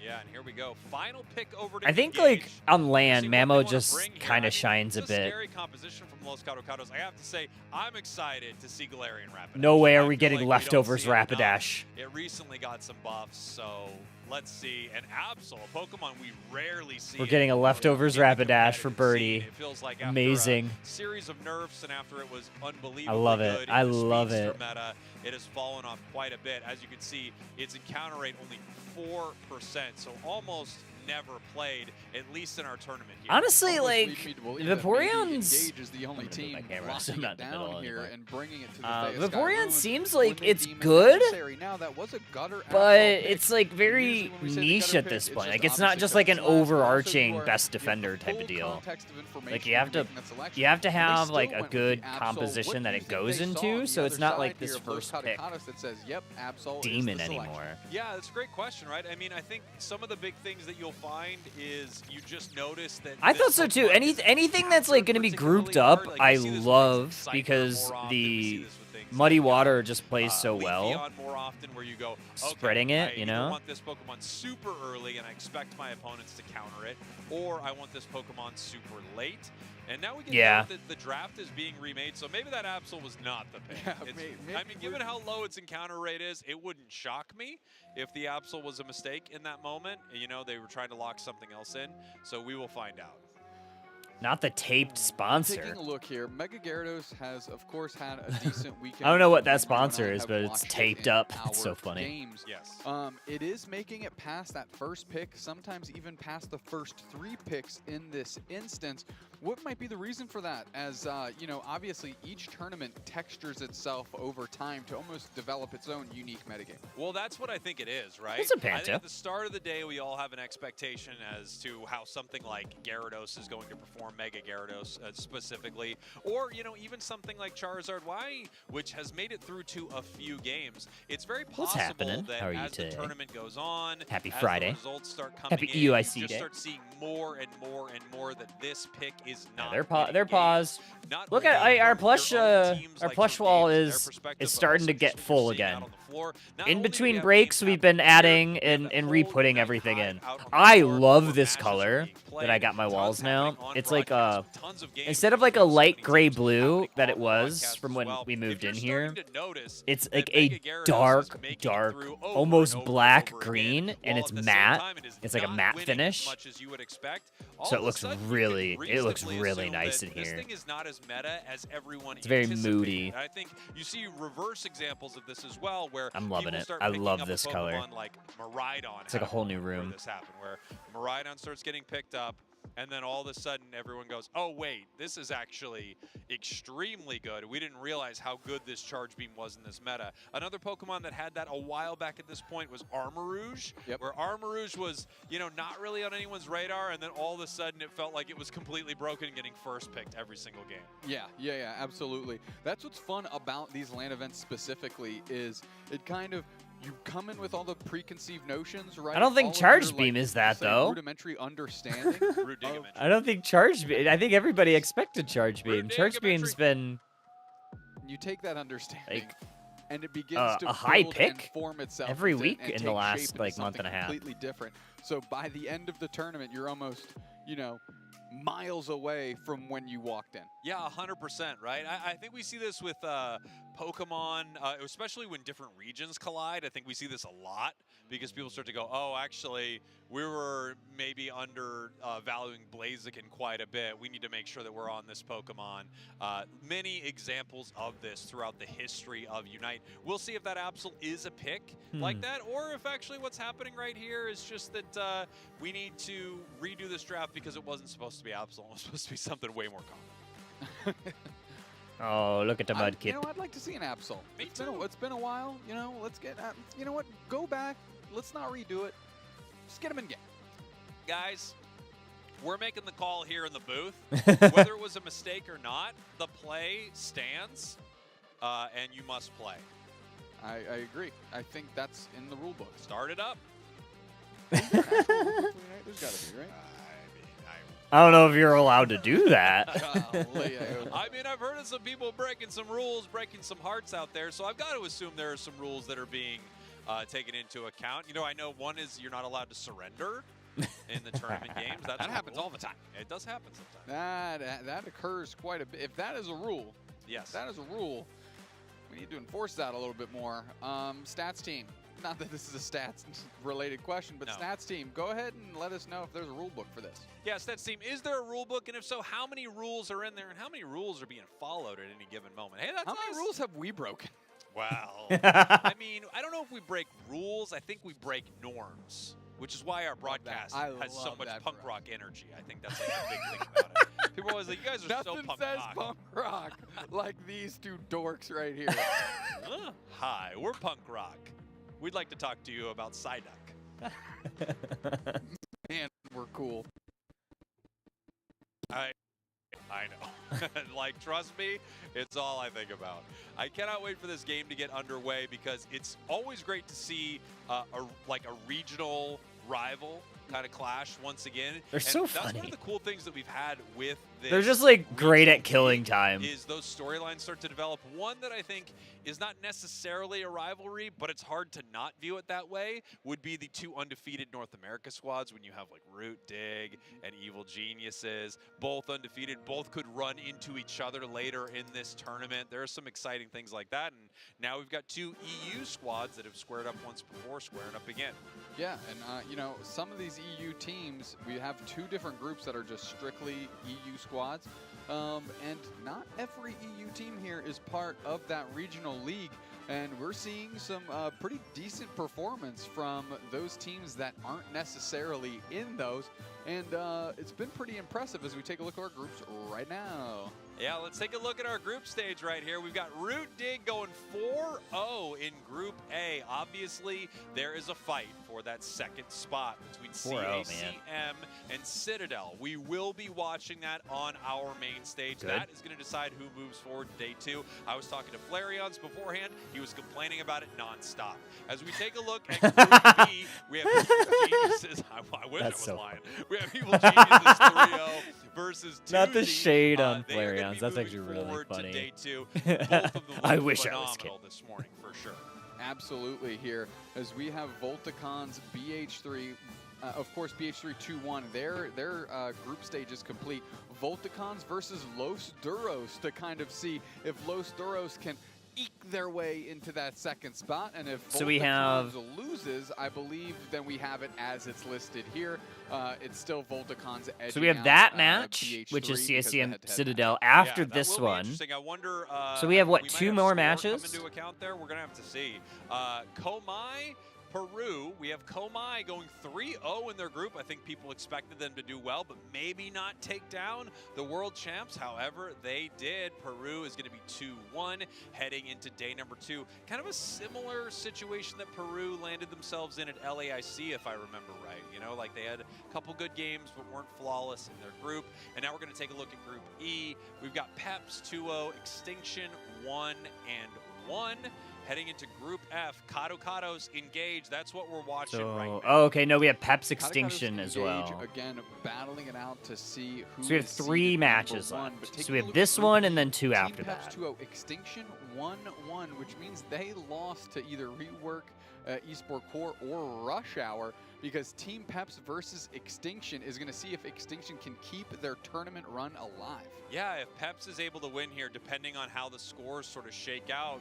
Yeah, and here we go. Final pick over to I think Engage. like on land, Mamo just kind of shines a bit. Scary composition from Los Caducados. I have to say, I'm excited to see Galarian Rapidash. No way are we getting leftovers Rapidash. It recently got some buffs, so let's see. And Absol, a Pokemon we rarely see. We're getting a leftovers Rapidash for Birdie. It feels like amazing. A series of nerfs, and after it was unbelievably I love it. good I love it. Meta, it has fallen off quite a bit. As you can see, its encounter rate only 4%, so almost never played, at least in our tournament here. Honestly, like, Vaporeon's... is the only team locking it down here and bringing it to the Vaporeon seems like it's good, but it's like very niche at this point. Like, it's not just like an overarching best defender type of deal. Like, you have to have like a good composition that it goes into, so it's not like this first pick demon anymore. Yeah, that's a great question, right? I mean, I think some of the big things that you'll find is you just notice that I thought so too. Anything that's like going to be grouped up, I love, because the Muddy Water just plays so Leafeon well. more often where you go, Spreading okay, it, I you either know? want this Pokemon super early and I expect my opponents to counter it, or I want this Pokemon super late. And now we get that the draft is being remade, so maybe that Absol was not the pick. Yeah, I mean, given how low its encounter rate is, it wouldn't shock me if the Absol was a mistake in that moment. You know, they were trying to lock something else in, so we will find out. Not the taped sponsor. Taking a look here, Mega Gyarados has, of course, had a decent weekend. I don't know what that sponsor is, but it's taped up. It's so funny. Games. Yes. It is making it past that first pick, sometimes even past the first 3 picks in this instance. What might be the reason for that? As, you know, obviously each tournament textures itself over time to almost develop its own unique metagame. Well, that's what I think it is, right? It's a I think Panta. at the start of the day, we all have an expectation as to how something like Gyarados is going to perform, Mega Gyarados specifically, or, you know, even something like Charizard Y, which has made it through to a few games. It's very possible happening? that How are you as today? the tournament goes on, Happy as Friday. the results start coming Happy in, EUIC you just day. start seeing more and more and more that this pick is not They're winning paused. games. Not Look only at our from plush. your own teams, Our like plush from wall games and their is perspective, but starting to also get just what you're full seeing out again. on the floor. Not In only do we between have breaks, games we've been happening adding here, we have and that re-putting whole everything night in. out on the I floor love where this matches are color being that I played. got my Tons walls now. happening on It's like broadcast, tons of games instead of like a between light so gray many teams blue happening that on it the was broadcast from as when well. we moved If in you're here. starting to notice It's that like Mega a Gyarados is dark, making it dark, through over almost and over black and over green, again, and while it's at the same matte. time it is It's like a not matte winning finish. as much as you would expect. All So it of a looks sudden, you can really, it looks reasonably really assume nice that in this here. thing is not as meta as everyone It's very anticipated. moody. And I think you see reverse examples of this as well, where I'm loving people it. start I picking love up this a color. Pokemon like Miraidon. It's like a whole new where room. this happened, where Miraidon starts getting picked up, and then all of a sudden everyone goes, oh wait, this is actually extremely good. We didn't realize how good this Charge Beam was in this meta. Another Pokemon that had that a while back at this point was Armarouge, where Armarouge was, you know, not really on anyone's radar, and then all of a sudden it felt like it was completely broken, getting first picked every single game. Yeah, absolutely. That's what's fun about these LAN events specifically is it kind of, you come in with all the preconceived notions, right? I don't think All of Charge your, Beam like, is that, say, though. rudimentary understanding. I don't think Charge Beam. I think everybody expected Charge Beam. Charge Beam's been. You take that understanding, like, and it begins to a high build pick and form itself every into- week and in the take last, shape into like, month and a something half. Completely different. So by the end of the tournament, you're almost, you know, miles away from when you walked in. Yeah, 100%, right? I think we see this with Pokemon, especially when different regions collide. I think we see this a lot because people start to go, oh, actually, we were maybe undervaluing Blaziken quite a bit. We need to make sure that we're on this Pokemon. Many examples of this throughout the history of Unite. We'll see if that Absol is a pick like that, or if actually what's happening right here is just that we need to redo this draft because it wasn't supposed to be Absol. It was supposed to be something way more common. Oh, look at the Mudkip. You know, I'd like to see an Absol. It's been a while. You know, let's get. You know what? Go back. Let's not redo it. Just get him in game. Guys, we're making the call here in the booth. Whether it was a mistake or not, the play stands, and you must play. I agree. I think that's in the rule book. Start it up. There's got to be, right? I don't know if you're allowed to do that. I mean, I've heard of some people breaking some rules, breaking some hearts out there, so I've got to assume there are some rules that are being taken into account. You know, I know one is you're not allowed to surrender in the tournament games. That happens all the time. It does happen sometimes. That occurs quite a bit. If that is a rule, yes, that is a rule, we need to enforce that a little bit more. Stats team. Not that this is a stats-related question, but stats team, go ahead and let us know if there's a rule book for this. Yeah, stats team, is there a rule book? And if so, how many rules are in there, and how many rules are being followed at any given moment? Hey, that's How many rules have we broken? Well, I mean, I don't know if we break rules. I think we break norms, which is why our broadcast has so much punk rock energy. I think that's like a big thing about it. People are always like, you guys are so Nothing punk says rock. punk rock like these two dorks right here. Hi, we're punk rock. We'd like to talk to you about Psyduck. Man, we're cool. I know. Like, trust me, it's all I think about. I cannot wait for this game to get underway because it's always great to see a regional rival kind of clash once again. They're and so that's funny. one of the cool things that we've had with this. They're just like great regional at killing league time. Is those storylines start to develop. One that I think is not necessarily a rivalry, but it's hard to not view it that way, would be the 2 undefeated North America squads when you have like Root Dig and Evil Geniuses, both undefeated, both could run into each other later in this tournament. There are some exciting things like that, and now we've got 2 EU squads that have squared up once before, squaring up again. Yeah, and you know, some of these EU teams, we have 2 different groups that are just strictly EU squads, and not every EU team here is part of that regional league, and we're seeing some pretty decent performance from those teams that aren't necessarily in those, and it's been pretty impressive as we take a look at our groups right now. Yeah, let's take a look at our group stage right here. We've got Root Dig going 4-0 in Group A. Obviously, there is a fight for that second spot between CACM and Citadel. We will be watching that on our main stage. Good. That is going to decide who moves forward to day 2. I was talking to Flareons beforehand. He was complaining about it nonstop. As we take a look at Group B, we have Evil Geniuses. I wish I was lying. We have Evil Geniuses 3-0 versus 2 Not the teams. shade on They are gonna Flareons. be That's moving actually really forward to funny. day 2. Both of them I look wish I was phenomenal this morning for sure. Absolutely here, as we have Volticon's BH3, of course BH3 2-1, their group stage is complete. Volticons versus Los Duros to kind of see if Los Duros can eke their way into that second spot, and if So we have loses, I believe then we have it as it's listed here. It's still Volticons edging So we have out, that match, BH3 which is because of the CSCM head-to-head Citadel match. after That this will be one. interesting. I wonder. So we have, what, we might 2 have more score matches? Come into account there. We're gonna have to see. Komai, Peru. We have Komai going 3-0 in their group. I think people expected them to do well, but maybe not take down the world champs. However, they did. Peru is going to be 2-1 heading into day number 2. Kind of a similar situation that Peru landed themselves in at LAIC, if I remember right. You know, like they had a couple good games, but weren't flawless in their group. And now we're going to take a look at Group E. We've got Peps 2-0, Extinction 1-1. Heading into Group F, Kadokados engage. That's what we're watching right now. Oh, okay. No, we have Peps Kadokados Extinction as engage, well. Again, battling it out to see who. So we have is 3 seeded matches number 1, left. but So taking we a have look this at one Group and then E, 2 Team after Peps that. 2-0, Extinction 1-1, which means they lost to either Rework, Esport Core, or Rush Hour, because Team Peps versus Extinction is going to see if Extinction can keep their tournament run alive. Yeah, if Peps is able to win here, depending on how the scores sort of shake out,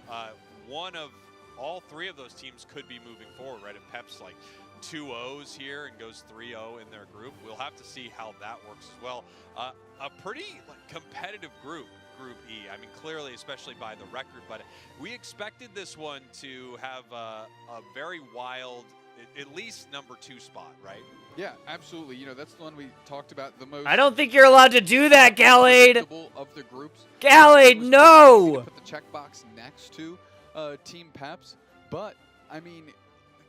one of all 3 of those teams could be moving forward, right? If Peps like 2-0s here and goes 3-0 in their group, we'll have to see how that works as well. A pretty competitive group, Group E. I mean, clearly, especially by the record, but we expected this one to have a very wild, at least number 2 spot, right? Yeah, absolutely. You know, that's the one we talked about the most. I don't think you're allowed to do that, Gallade. Of the groups. Gallade, no! Put the checkbox next to Team Peps, but I mean,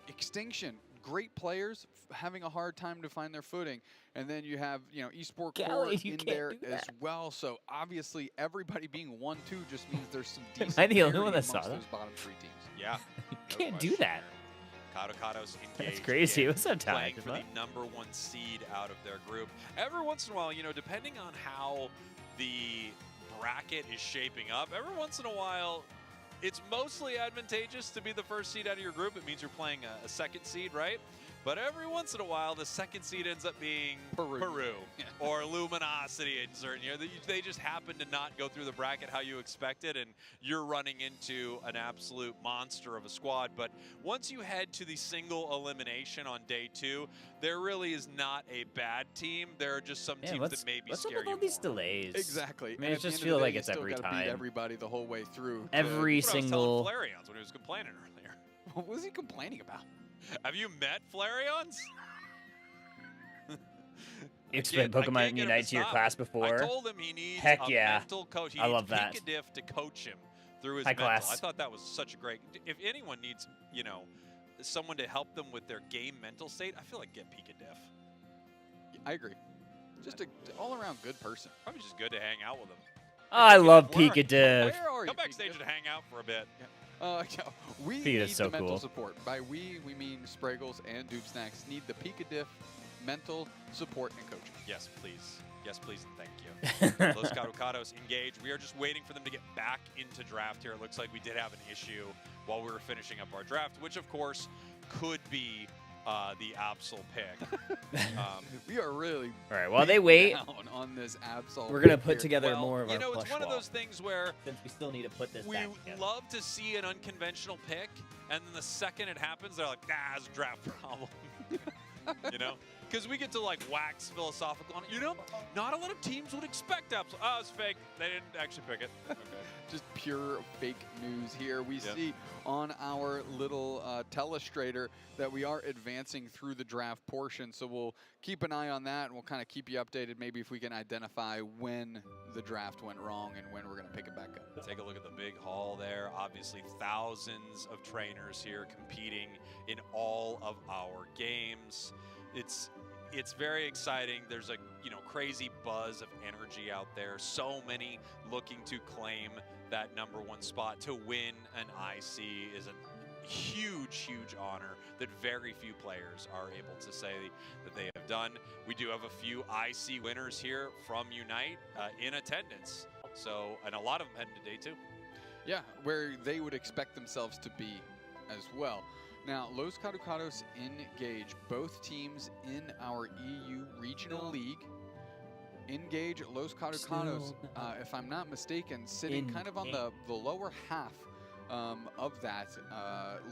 Extinction, great players having a hard time to find their footing, and then you have Esport Core in there as well. So obviously, everybody being 1-2 just means there's some decent. Am I the only one parity that saw amongst that? those bottom 3 teams. Yeah, You can't do that. Kadokados engaged. That's crazy. again, What's up, Ty? playing for the number 1 seed out of their group. Every once in a while, depending on how the bracket is shaping up, every once in a while, it's mostly advantageous to be the first seed out of your group. It means you're playing a second seed, right? But every once in a while, the second seed ends up being Peru or Luminosity in certain years. They just happen to not go through the bracket how you expected, and you're running into an absolute monster of a squad. But once you head to the single elimination on day 2, there really is not a bad team. There are just some teams that maybe what's up scare with all you these more. delays? Exactly. I mean, And it at the just end of feels the like day, it's you still every gotta beat time. everybody the whole way through. Every That's what I was single. telling Flareons when he was complaining earlier. What was he complaining about? Have you met Flareons? You explained Pokemon Unite to your class before. I told him he needs Heck a yeah. mental coach. He I needs love that. Pika-Diff to coach him through his High mental. class. I thought that was such a great. If anyone needs, someone to help them with their game mental state, I feel like get Pika-Diff. I agree. Just an all-around good person. Probably just good to hang out with him. I love Where- Pika-Diff. Where are you? Come backstage and hang out for a bit. Yeah, we Pika need is so the mental cool. support. By we mean Spraggles and Doop Snacks need the Pika-Diff mental support and coaching. Yes, please. Yes, please, and thank you. Los Caducados engage. We are just waiting for them to get back into draft here. It looks like we did have an issue while we were finishing up our draft, which, of course, could be the Absol pick. We are really all right, while they wait on this Absol. we're going to put here. together more of our you know, plush it's one wall, of those things where since we still need to put this we back together. love to see an unconventional pick, and then the second it happens, they're like, nah, it's a draft problem. You know? Because we get to like wax philosophical on it. You know, not a lot of teams would expect Absol. Oh, it's fake. They didn't actually pick it. Okay. Just pure fake news here. We see on our little telestrator that we are advancing through the draft portion. So we'll keep an eye on that, and we'll kind of keep you updated maybe if we can identify when the draft went wrong and when we're going to pick it back up. Take a look at the big hall there. Obviously, thousands of trainers here competing in all of our games. It's very exciting. There's a crazy buzz of energy out there. So many looking to claim that #1 spot. To win an IC is a huge, huge honor that very few players are able to say that they have done. We do have a few IC winners here from Unite in attendance. So, and a lot of them heading to day 2. Yeah, where they would expect themselves to be as well. Now, Los Caducados engage both teams in our EU Regional League. Engage Los Caducados, if I'm not mistaken, sitting kind of on the lower half of that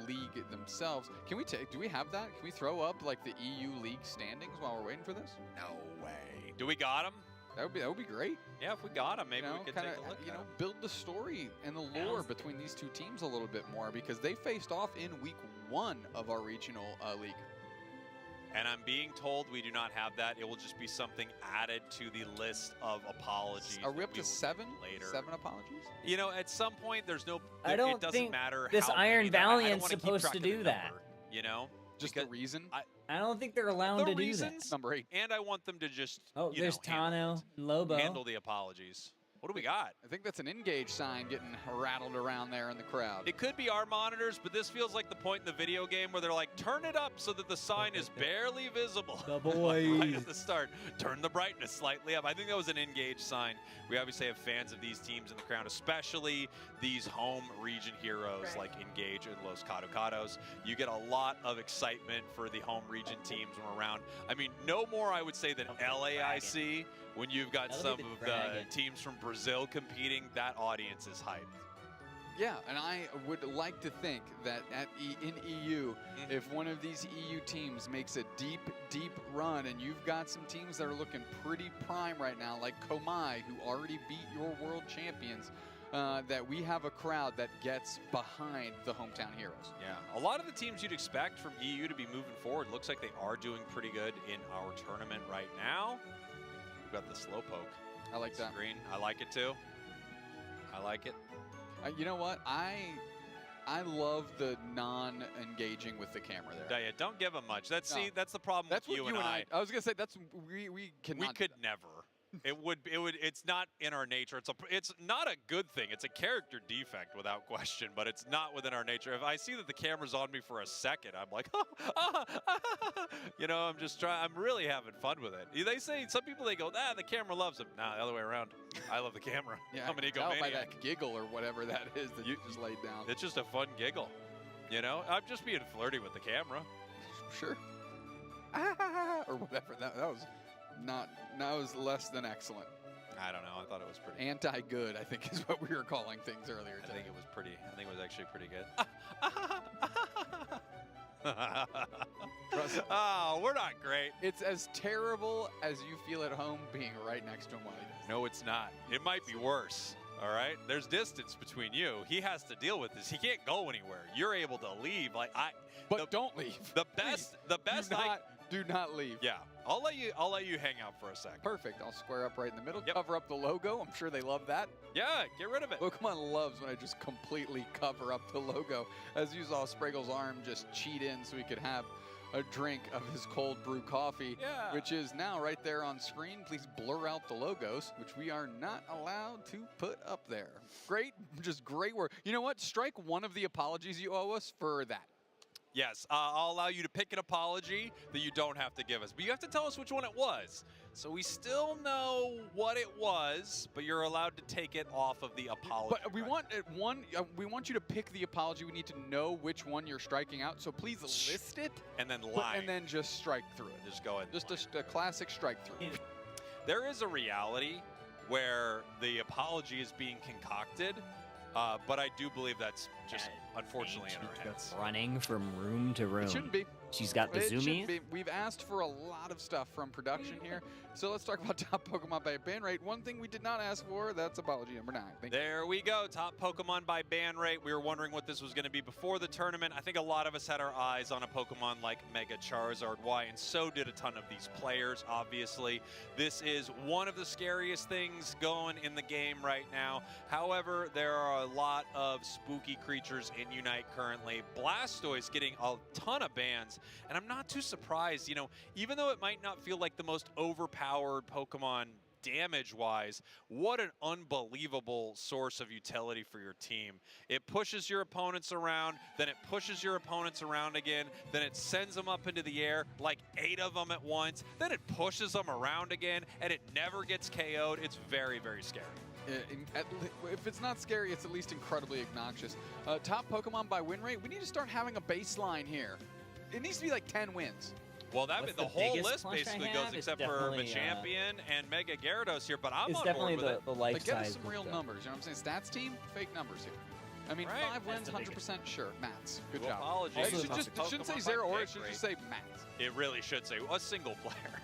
league themselves. Can we do we have that? Can we throw up like the EU League standings while we're waiting for this? No way. Do we got them? That would be great. Yeah, if we got them, maybe we could take a look. Build the story and the lore between these two teams a little bit more, because they faced off in week 1 of our regional league. And I'm being told we do not have that. It will just be something added to the list of apologies. Are we up to 7? Later. 7 apologies? You know, at some point, there's no. I don't it doesn't think matter this how Iron many Valiant's I don't supposed keep to track of do the that. number, you know, just the reason. I don't think they're allowed to do that. Number 8. And I want them to just. Oh, there's Tano, Lobo. Handle the apologies. What do we got? I think that's an engage sign getting rattled around there in the crowd. It could be our monitors, but this feels like the point in the video game where they're like, turn it up so that the sign is barely visible. The boys. Right at the start. Turn the brightness slightly up. I think that was an engage sign. We obviously have fans of these teams in the crowd, especially these home region heroes like Engage and Los Caducados. You get a lot of excitement for the home region teams when we're around. I mean, no more, I would say, than LAIC. When you've got some of the teams from Brazil competing, that audience is hyped. Yeah, and I would like to think that in EU, if one of these EU teams makes a deep, deep run, and you've got some teams that are looking pretty prime right now, like Komai, who already beat your world champions, that we have a crowd that gets behind the hometown heroes. Yeah, a lot of the teams you'd expect from EU to be moving forward looks like they are doing pretty good in our tournament right now. We've got the Slowpoke. I like that. Green. I like it too. I like it. You know what? I love the non-engaging with the camera there. Yeah, don't give them much. That's the problem with you and I. I was gonna say we cannot. We could never. It's not in our nature. It's not a good thing. It's a character defect without question, but it's not within our nature. If I see that the camera's on me for a second, I'm like, you know, I'm just trying. I'm really having fun with it. They say, some people, they go, the camera loves them. Nah, the other way around. I love the camera. Yeah, I'm an tell by egomaniac. that giggle or whatever that is that you just laid down. It's just a fun giggle. You know, I'm just being flirty with the camera. Sure. Or whatever. That was not. That was less than excellent. I don't know. I thought it was pretty. Anti-good, I think, is what we were calling things earlier today. I think it was pretty. I think it was actually pretty good. Oh, we're not great. It's as terrible as you feel at home being right next to him while he does. No, it's not. It might be worse. All right, there's distance between you. He has to deal with this. He can't go anywhere. You're able to leave. But don't leave. The best. Do not leave. Yeah, I'll let you hang out for a sec. Perfect. I'll square up right in the middle. Yep. Cover up the logo. I'm sure they love that. Yeah, get rid of it. Pokemon loves when I just completely cover up the logo. As you saw Spraggle's arm just cheat in so he could have a drink of his cold brew coffee, which is now right there on screen. Please blur out the logos, which we are not allowed to put up there. Great, just great work. You know what? Strike one of the apologies you owe us for that. Yes, I'll allow you to pick an apology that you don't have to give us, but you have to tell us which one it was. So we still know what it was, but you're allowed to take it off of the apology. But we want we want you to pick the apology. We need to know which one you're striking out. So please list it and then lie. And then just strike through it. Just go ahead. Just a classic strike through. There is a reality where the apology is being concocted, but I do believe that's just unfortunately in our heads. Running from room to room. It shouldn't be. She's got the zoomies. We've asked for a lot of stuff from production here. So let's talk about top Pokemon by ban rate. One thing we did not ask for, that's apology number 9. There we go. Top Pokemon by ban rate. We were wondering what this was going to be before the tournament. I think a lot of us had our eyes on a Pokemon like Mega Charizard Y, and so did a ton of these players, obviously. This is one of the scariest things going in the game right now. However, there are a lot of spooky creatures in Unite currently. Blastoise getting a ton of bans, and I'm not too surprised. You know, even though it might not feel like the most overpowered Pokemon damage-wise, what an unbelievable source of utility for your team. It pushes your opponents around, then it pushes your opponents around again, then it sends them up into the air, like 8 of them at once, then it pushes them around again, and it never gets KO'd. It's very, very scary. If it's not scary, it's at least incredibly obnoxious. Top Pokemon by win rate, we need to start having a baseline here. It needs to be like 10 wins. Well, the whole list basically goes except for Machampion and Mega Gyarados here, but I'm on board with it. The life but get us size some real numbers, you know what I'm saying? Stats team, fake numbers here. I mean, 5 wins, 100% sure. Mats, good job. Apologies. It shouldn't say 0 or it should just say Mats. It really should say a single player.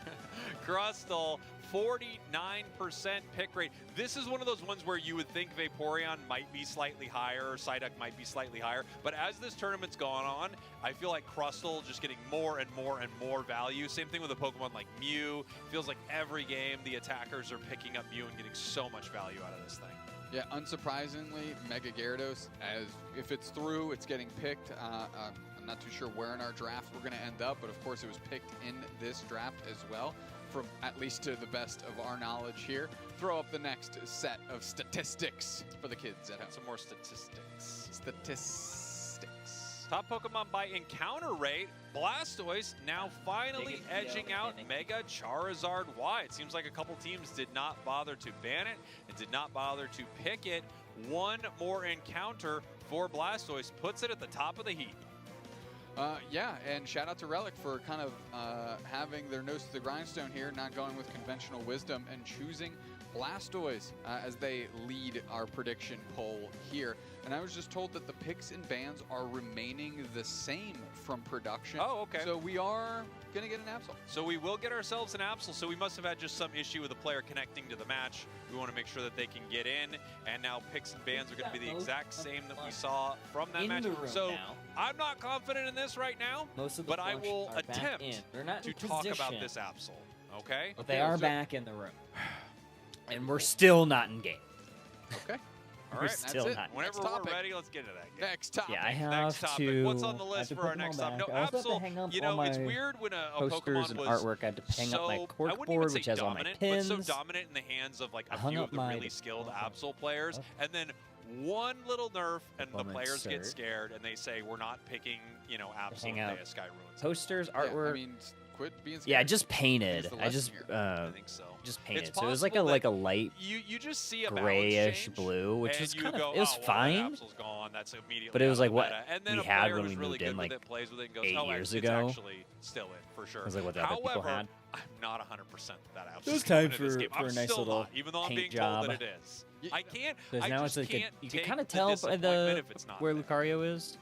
Crustle, 49% pick rate. This is one of those ones where you would think Vaporeon might be slightly higher or Psyduck might be slightly higher, but as this tournament's gone on, I feel like Crustle just getting more and more and more value. Same thing with a Pokemon like Mew. It feels like every game the attackers are picking up Mew and getting so much value out of this thing. Yeah, unsurprisingly, Mega Gyarados, as if it's through, it's getting picked. I'm not too sure where in our draft we're going to end up, but of course it was picked in this draft as well, from at least to the best of our knowledge here. Throw up the next set of statistics for the kids at home. Some more statistics. Statistics. Top Pokemon by encounter rate, Blastoise now finally edging out Mega Charizard Y. It seems like a couple teams did not bother to ban it and did not bother to pick it. One more encounter for Blastoise puts it at the top of the heap. Yeah, and shout out to Relic for kind of having their nose to the grindstone here, not going with conventional wisdom and choosing Blastoise as they lead our prediction poll here. And I was just told that the picks and bans are remaining the same from production. Oh, okay. So we are going to get an Absol. So we will get ourselves an Absol. So we must have had just some issue with a player connecting to the match. We want to make sure that they can get in. And now picks and bans are going to be the exact same that we saw from that match. So I'm not confident in this right now, but I will attempt to talk about this Absol. Okay? But they are back in the room. And we're still not in game. Okay. All right, still that's it. not. Whenever we're ready, let's get into that game. Next topic. Yeah, I have next topic. to. What's on the list for our next topic? No, Absol. You know, it's weird when a posters Pokemon and was artwork. I had to hang up my cork board, which has all my pins. But so dominant in the hands of like a few of the really skilled Absol players, and then one little nerf, and the players get scared, and they say we're not picking, you know, Absol and Sky Ruins. Posters, artwork. I mean, quit being scared. Yeah, just painted. I just I think so. Just painted. So it was like a light you just see a grayish blue, which was kind of, it was fine. Gone. That's immediately but it was like what we had when we moved in like 8 years ago. It's actually still in for sure. It was like what the other people had. I'm not 100% that Absol. It was time for a nice little even though I'm being job. told that it is. I can't. Because now it's like you can kind of tell by where there. Lucario is.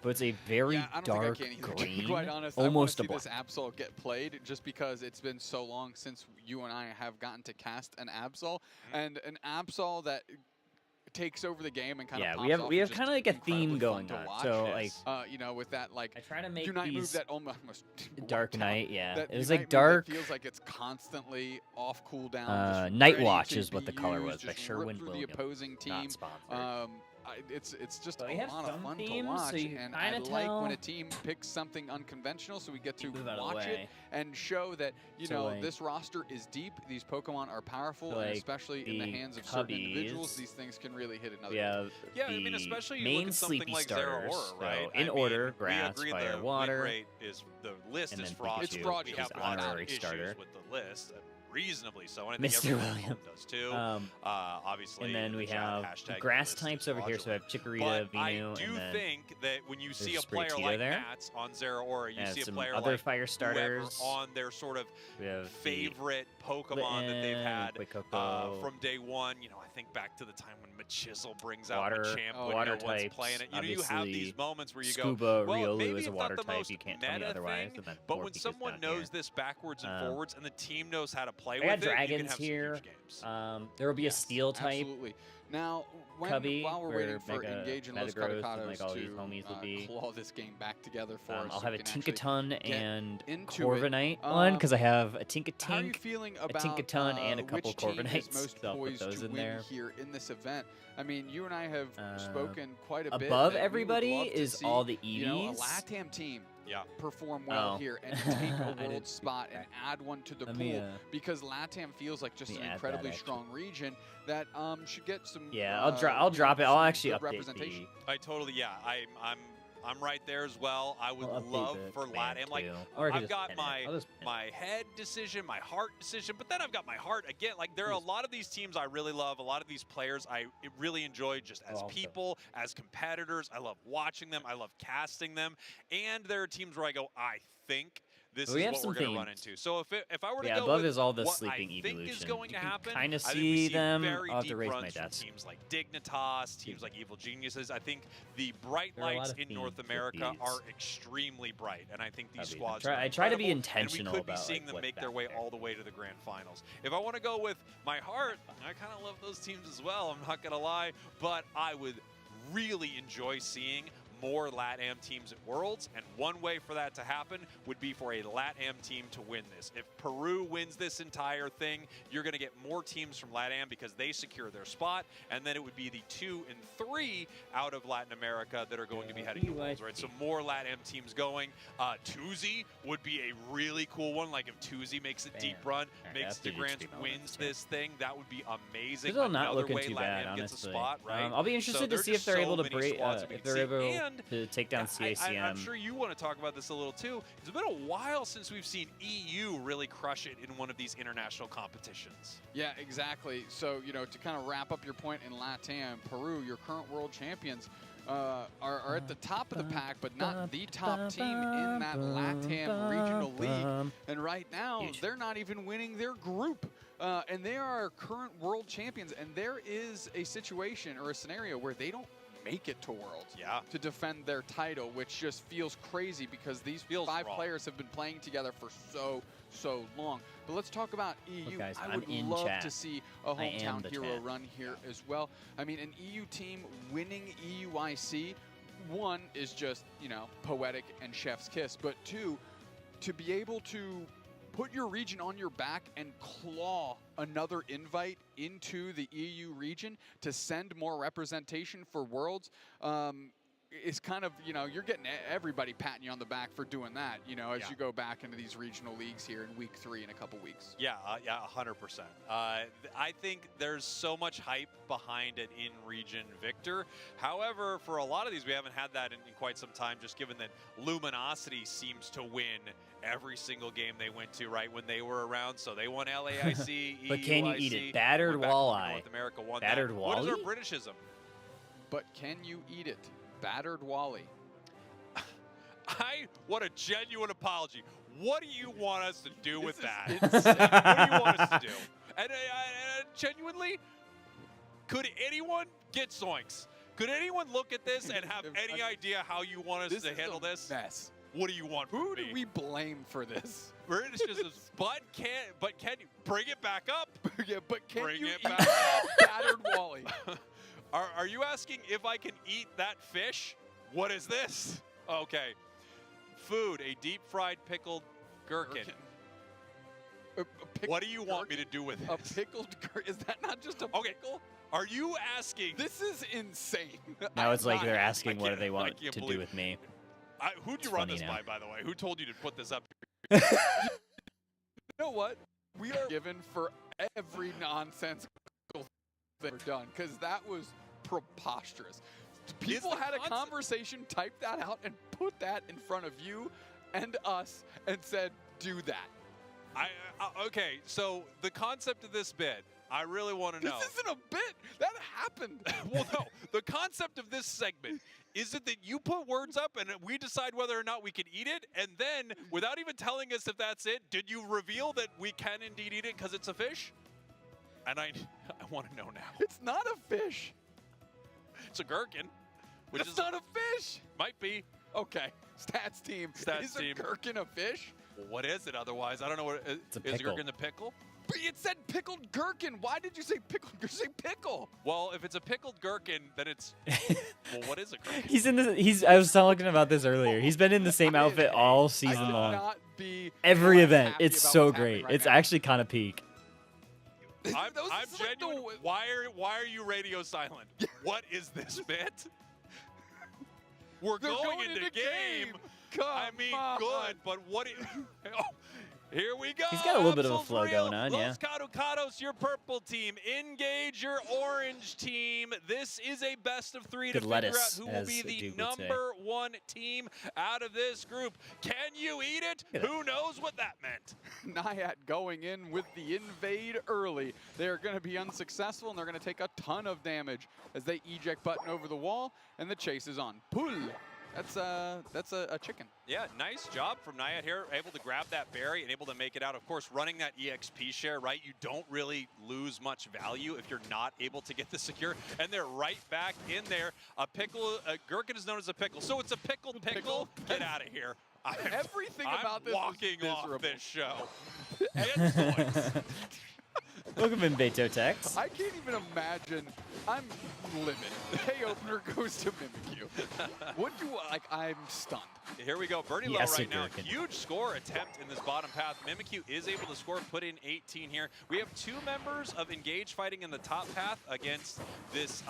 But it's a very dark green, quite honest, almost I a black. This Absol get played just because it's been so long since you and I have gotten to cast an Absol, and an Absol that takes over the game and kind of we have kind of like a theme going on. So like you know, with that like I try to make Unite these move that almost Dark Knight, yeah. That it was Unite like dark. feels like it's constantly off cooldown. Night Watch is what the color was by Sherwin through Williams. the opposing team. Not sponsored. it's just But a we have lot of some fun to themes, watch, so you and kinda I like tell- when a team picks something unconventional, so we get to Move out of the watch it way. and show that So, like- this roster is deep. These Pokemon are powerful, So, and like, especially in the the hands of certain individuals, Cubbies, these things can really hit another. We have Yeah, the I mean, especially you main look at something sleepy like starters. Zeraora, right? So in I order, mean, grass, we agree fire, the water, win rate is the list and is then fraudulent. It's fraudulent. We have It's a lot of honorary issues starter. with the list, reasonably so. And I think Mr. everyone at William. home does too. Obviously, And then in the we chat, have hashtag grass the list types is over here. So we have fraudulent. Chikorita, But I Venu, do and then think that when you see a there's player Sprigatito like there. Mats on Zeraora, you and see a some player other like fire whoever starters. on their sort of We have favorite Pokemon that they've had Quickcoco, from day one. You know, I think back to the time when Machisel brings out water, Machamp when water no one's types. playing it. You know, you have Obviously, these moments where you Scuba, go, well, Riolu maybe is it's a not water the type. most You can't tell me meta otherwise. thing, And then but when Morpeko someone down knows here. this backwards and forwards and the team knows how to play I with got it, you can dragons have some here. huge games. There will be a Yes, steel type. Absolutely. Now, Cubby, while we're where waiting for Mega Engage and Los Metagross and, Caricados like, all these to homies will be. claw this game back together for us, I'll so have we a can actually Tinkaton get and into it. Corviknight one because I have a How are you Tinkatink, feeling a about Tinkaton, and a couple which team is Corviknights. most So I'll put poised those to in win there. here in this event? I mean, you and I have spoken quite a bit. Above that we would everybody love to is see, all the you know, a EVs. LATAM team Yeah. perform well Oh. here and take a I world didn't spot and add one to the Let pool me, because LATAM feels like just let an me add incredibly that, strong region that should get some. Yeah, you I'll know, drop it. I'll some actually good update representation. the. I totally, yeah. I'm right there as well. I would I'll update love the for command LATAM. Like, too. Or I could I've just got pin it. I'll just pin it. my head decision, my heart decision, but then I've got my heart again. Like, there are a lot of these teams I really love. A lot of these players I really enjoy just as people, as competitors. I love watching them. I love casting them. And there are teams where I go, I think this We is have what some we're going to run themes. into. So if I were to Yeah, go above with is all the what sleeping I think evolution. is going You to can happen, kinda I think see we see them. very I'll have to deep raise my runs from desk. teams like Dignitas, teams like Evil Geniuses. I think the bright There are a lot lights of in North themes with America these. are extremely bright, and I think these Cubbies. squads I are try to be incredible, intentional and we could be about, seeing like, them what's make their back way there. all the way to the grand finals. If I want to go with my heart, I kind of love those teams as well. I'm not going to lie, but I would really enjoy seeing more LATAM teams at Worlds, and one way for that to happen would be for a LATAM team to win this. If Peru wins this entire thing, you're going to get more teams from LATAM because they secure their spot, and then it would be the 2 and 3 out of Latin America that are going to be heading to Worlds, right? So more LATAM teams going. Tuzi would be a really cool one. Like if Tuzi makes a deep run, makes the Grants, wins this thing, that would be amazing. They're not Another looking way too LATAM bad, gets a honestly. spot, right? I'll be interested So to there's see if just they're so able to many break, squads that we if can they're see. able And to take down CACM. I'm sure you want to talk about this a little too. It's been a while since we've seen EU really crush it in one of these international competitions. Yeah, exactly. So, you know, to kind of wrap up your point in LATAM, Peru, your current world champions, are at the top of the pack, but not the top team in that LATAM regional league. And right now, they're not even winning their group. And they are our current world champions. And there is a situation or a scenario where they don't make it to Worlds to defend their title, which just feels crazy because these 5 players have been playing together for so long. But let's talk about EU. Look, guys, I I'm would in love chat. to see a I am hometown the hero chat. run here as well. I mean, an EU team winning EUIC, one is just, you know, poetic and chef's kiss, but 2, to be able to put your region on your back and claw another invite into the EU region to send more representation for Worlds is kind of, you know, you're getting everybody patting you on the back for doing that, you know, as you go back into these regional leagues here in week 3 in a couple weeks. Yeah, 100%. I think there's so much hype behind an in-region victor. However, for a lot of these, we haven't had that in quite some time, just given that Luminosity seems to win every single game they went to, right, when they were around. So they won LAIC, But EUIC, can you eat it? Battered went back to walleye. North America, won Battered that. What is our walleye? Britishism? But can you eat it? Battered Wally. I want a genuine apology. What do you want us to do with that? insane. What do you want us to do? And genuinely, could anyone get zoinks? Could anyone look at this and have any idea how you want us to handle this? Mess. What do you want from Who me? do we blame for this? Britishism, but can you bring it back up? Yeah, but can Bring you it eat back Battered Wally? Are you asking if I can eat that fish? What is this? Okay. Food, a deep-fried pickled gherkin. A What do you want me to do with A this? pickled gherkin? Is that not just a pickle? Are you asking? This is insane. Now it's like I'm they're not- asking what do they want to do believe with me. Who'd It's you run funny this now. by the way? Who told you to put this up? You know what? We are given for every nonsensical thing we've done, because that was preposterous. People had a conversation, typed that out, and put that in front of you and us and said, do that. Okay, so the concept of this bit, I really want to know. This isn't a bit. That happened. Well, no. The concept of this segment is it that you put words up and we decide whether or not we can eat it, and then, without even telling us if that's it, did you reveal that we can indeed eat it because it's a fish? And I want to know now. It's not a fish. It's a gherkin. Which It's not a fish. Might be. Okay. Stats team. Is a gherkin a fish? Well, what is it otherwise? I don't know what It's a is pickle. gherkin the pickle? But it said pickled gherkin. Why did you say pickled? You say pickle. Well, if it's a pickled gherkin, then it's well, what is a gherkin? He's in the. I was talking about this earlier. He's been in the same outfit all season could long. not be Every less event. happy It's about so what's happening great. right It's now. actually kind of peak. I'm This is like the- genuine. Why are you radio silent? What is this bit? We're They're going going into into game. Come I mean, on. good, but what? Oh, here we go. He's got a little bit of a Absol flow Real. going on, yeah. Los Caducados, your purple team. Engage your orange team. This is a best of 3 to Good figure out lettuce, who will as be the Duke would say. #1 team out of this group. Can you eat it? Look at Who knows what that meant? Nayat going in with the invade early. They're going to be unsuccessful, and they're going to take a ton of damage as they eject button over the wall, and the chase is on. Pull. That's a chicken. Yeah, nice job from Nayat here, able to grab that berry and able to make it out. Of course, running that EXP share, right? You don't really lose much value if you're not able to get the secure. And they're right back in there. A gherkin is known as a pickle. So it's a pickled pickle. Get out of here. Everything about this is walking off miserable. this show. It's noise. Welcome in, Beto Tex. I can't even imagine. I'm livid. Hey, opener goes to Mimikyu. What do I'm stunned. Here we go. Bernie Yes, Low a right now. gherkin. Huge score attempt in this bottom path. Mimikyu is able to score, put in 18 here. We have 2 members of Engage fighting in the top path against this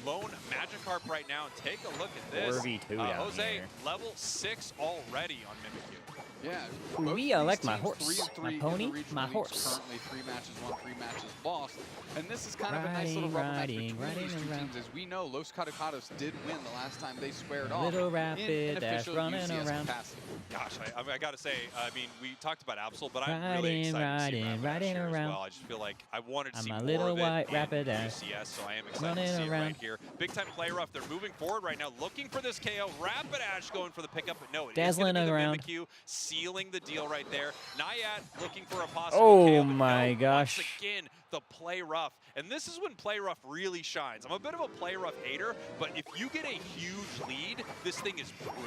lone Magikarp right now. And take a look at this. 4v2 down Jose, here. level 6 already on Mimikyu. Yeah. Ooh, both I these like my teams, horse. 3 and 3 My in the pony, regional my leagues horse. Currently 3 matches won, 3 matches lost. And this is kind of a nice little rubber match between these 2 teams. As we know, Los Caducados did win the last time they squared off Little in rapid an dash official running UCS around. capacity. Gosh, I got to say, I mean, we talked about Absol, but I'm Riding, really excited to see riding, Rapidash riding here as around. well. I just feel like I wanted to I'm see a more little of it white in Rapidash. UCS, so I am excited Running to see it around. right here. Big time play rough. They're moving forward right now, looking for this KO. Rapidash going for the pickup, but no, it is Dazzling gonna be the around. Mimikyu, sealing the deal right there. Nayat looking for a possible KO, Oh but my no, gosh. Once again, the play rough. And this is when play rough really shines. I'm a bit of a play rough hater, but if you get a huge lead, this thing is brutal.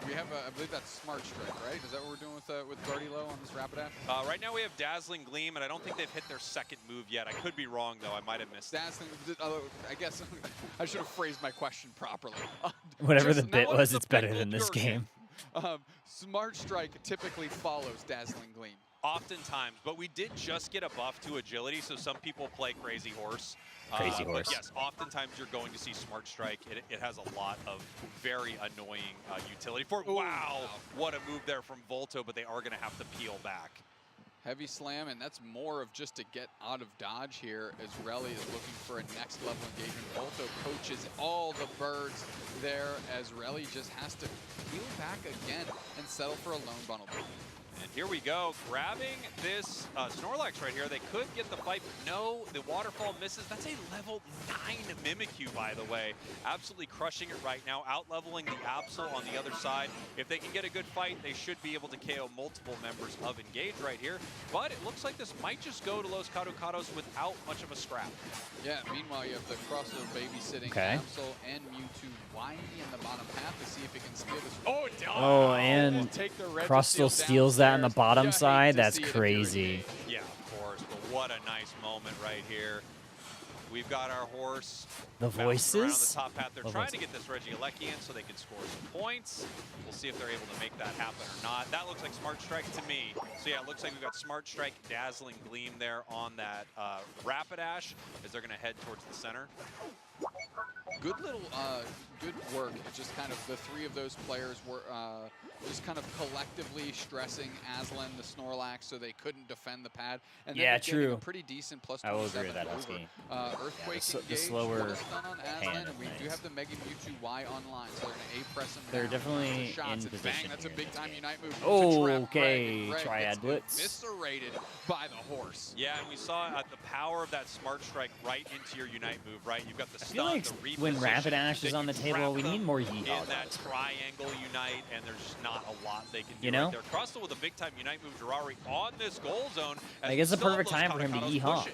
We have, I believe that's Smart Strike, right? Is that what we're doing with Birdie Low on this Rapidash? Right now we have Dazzling Gleam, and I don't think they've hit their second move yet. I could be wrong, though. I might have missed it. Dazzling, I guess I should have phrased my question properly. Whatever the Just bit now was, the it's better pickled than this gherkin. game. Smart Strike typically follows Dazzling Gleam. Oftentimes, but we did just get a buff to agility, so some people play Crazy Horse. Crazy Horse. But yes, oftentimes you're going to see Smart Strike. It has a lot of very annoying utility. Wow, what a move there from Volto, but they are going to have to peel back. Heavy slam, and that's more of just to get out of dodge here as Relly is looking for a next level engagement. Volto coaches all the birds there as Relly just has to peel back again and settle for a lone bundle. And here we go, grabbing this Snorlax right here. They could get the fight, but no, the waterfall misses. That's a level 9 Mimikyu, by the way. Absolutely crushing it right now, out-leveling the Absol on the other side. If they can get a good fight, they should be able to KO multiple members of Engage right here. But it looks like this might just go to Los Caducados without much of a scrap. Yeah, meanwhile, you have the crossover babysitting Okay. Absol and Mewtwo winding in the bottom path to see if it can steal this. Oh, it does. Oh, and Take the red Crustal steals that on the bottom side. That's crazy. Yeah, of course, but what a nice moment right here. We've got our horse. The bouncing around voices? the top path. They're The trying voices. to get this Regieleki in so they can score some points. We'll see if they're able to make that happen or not. That looks like Smart Strike to me. So yeah, it looks like we've got Smart Strike, Dazzling Gleam there on that Rapidash as they're going to head towards the center. Good little, good work. It's just kind of the three of those players were just kind of collectively stressing Aslan, the Snorlax, so they couldn't defend the pad. And Yeah, then getting true. a pretty decent plus I will agree 27 with that, over. Husky. Earthquake the engage, slower what is done on Aslan, hand and we of do things. have the Mega Mewtwo Y online, so they're going to A-press him They're down. definitely Lots of shots, in and position bang, that's a here in big this time game. Unite move. Oh, Greg, okay, and Greg Triad gets Blitz. eviscerated by the horse. Yeah, and we saw the power of that Smart Strike right into your Unite move, right? You've got the I feel stun, like the when reposition, Rapidash is then on the you table, trap we them need more Yeehaw in that guys. triangle Unite, and there's just not a lot they can do You know? right there. Crustle with a big-time Unite move, Jirari on this goal zone. I guess it's a perfect time for him to Yeehaw.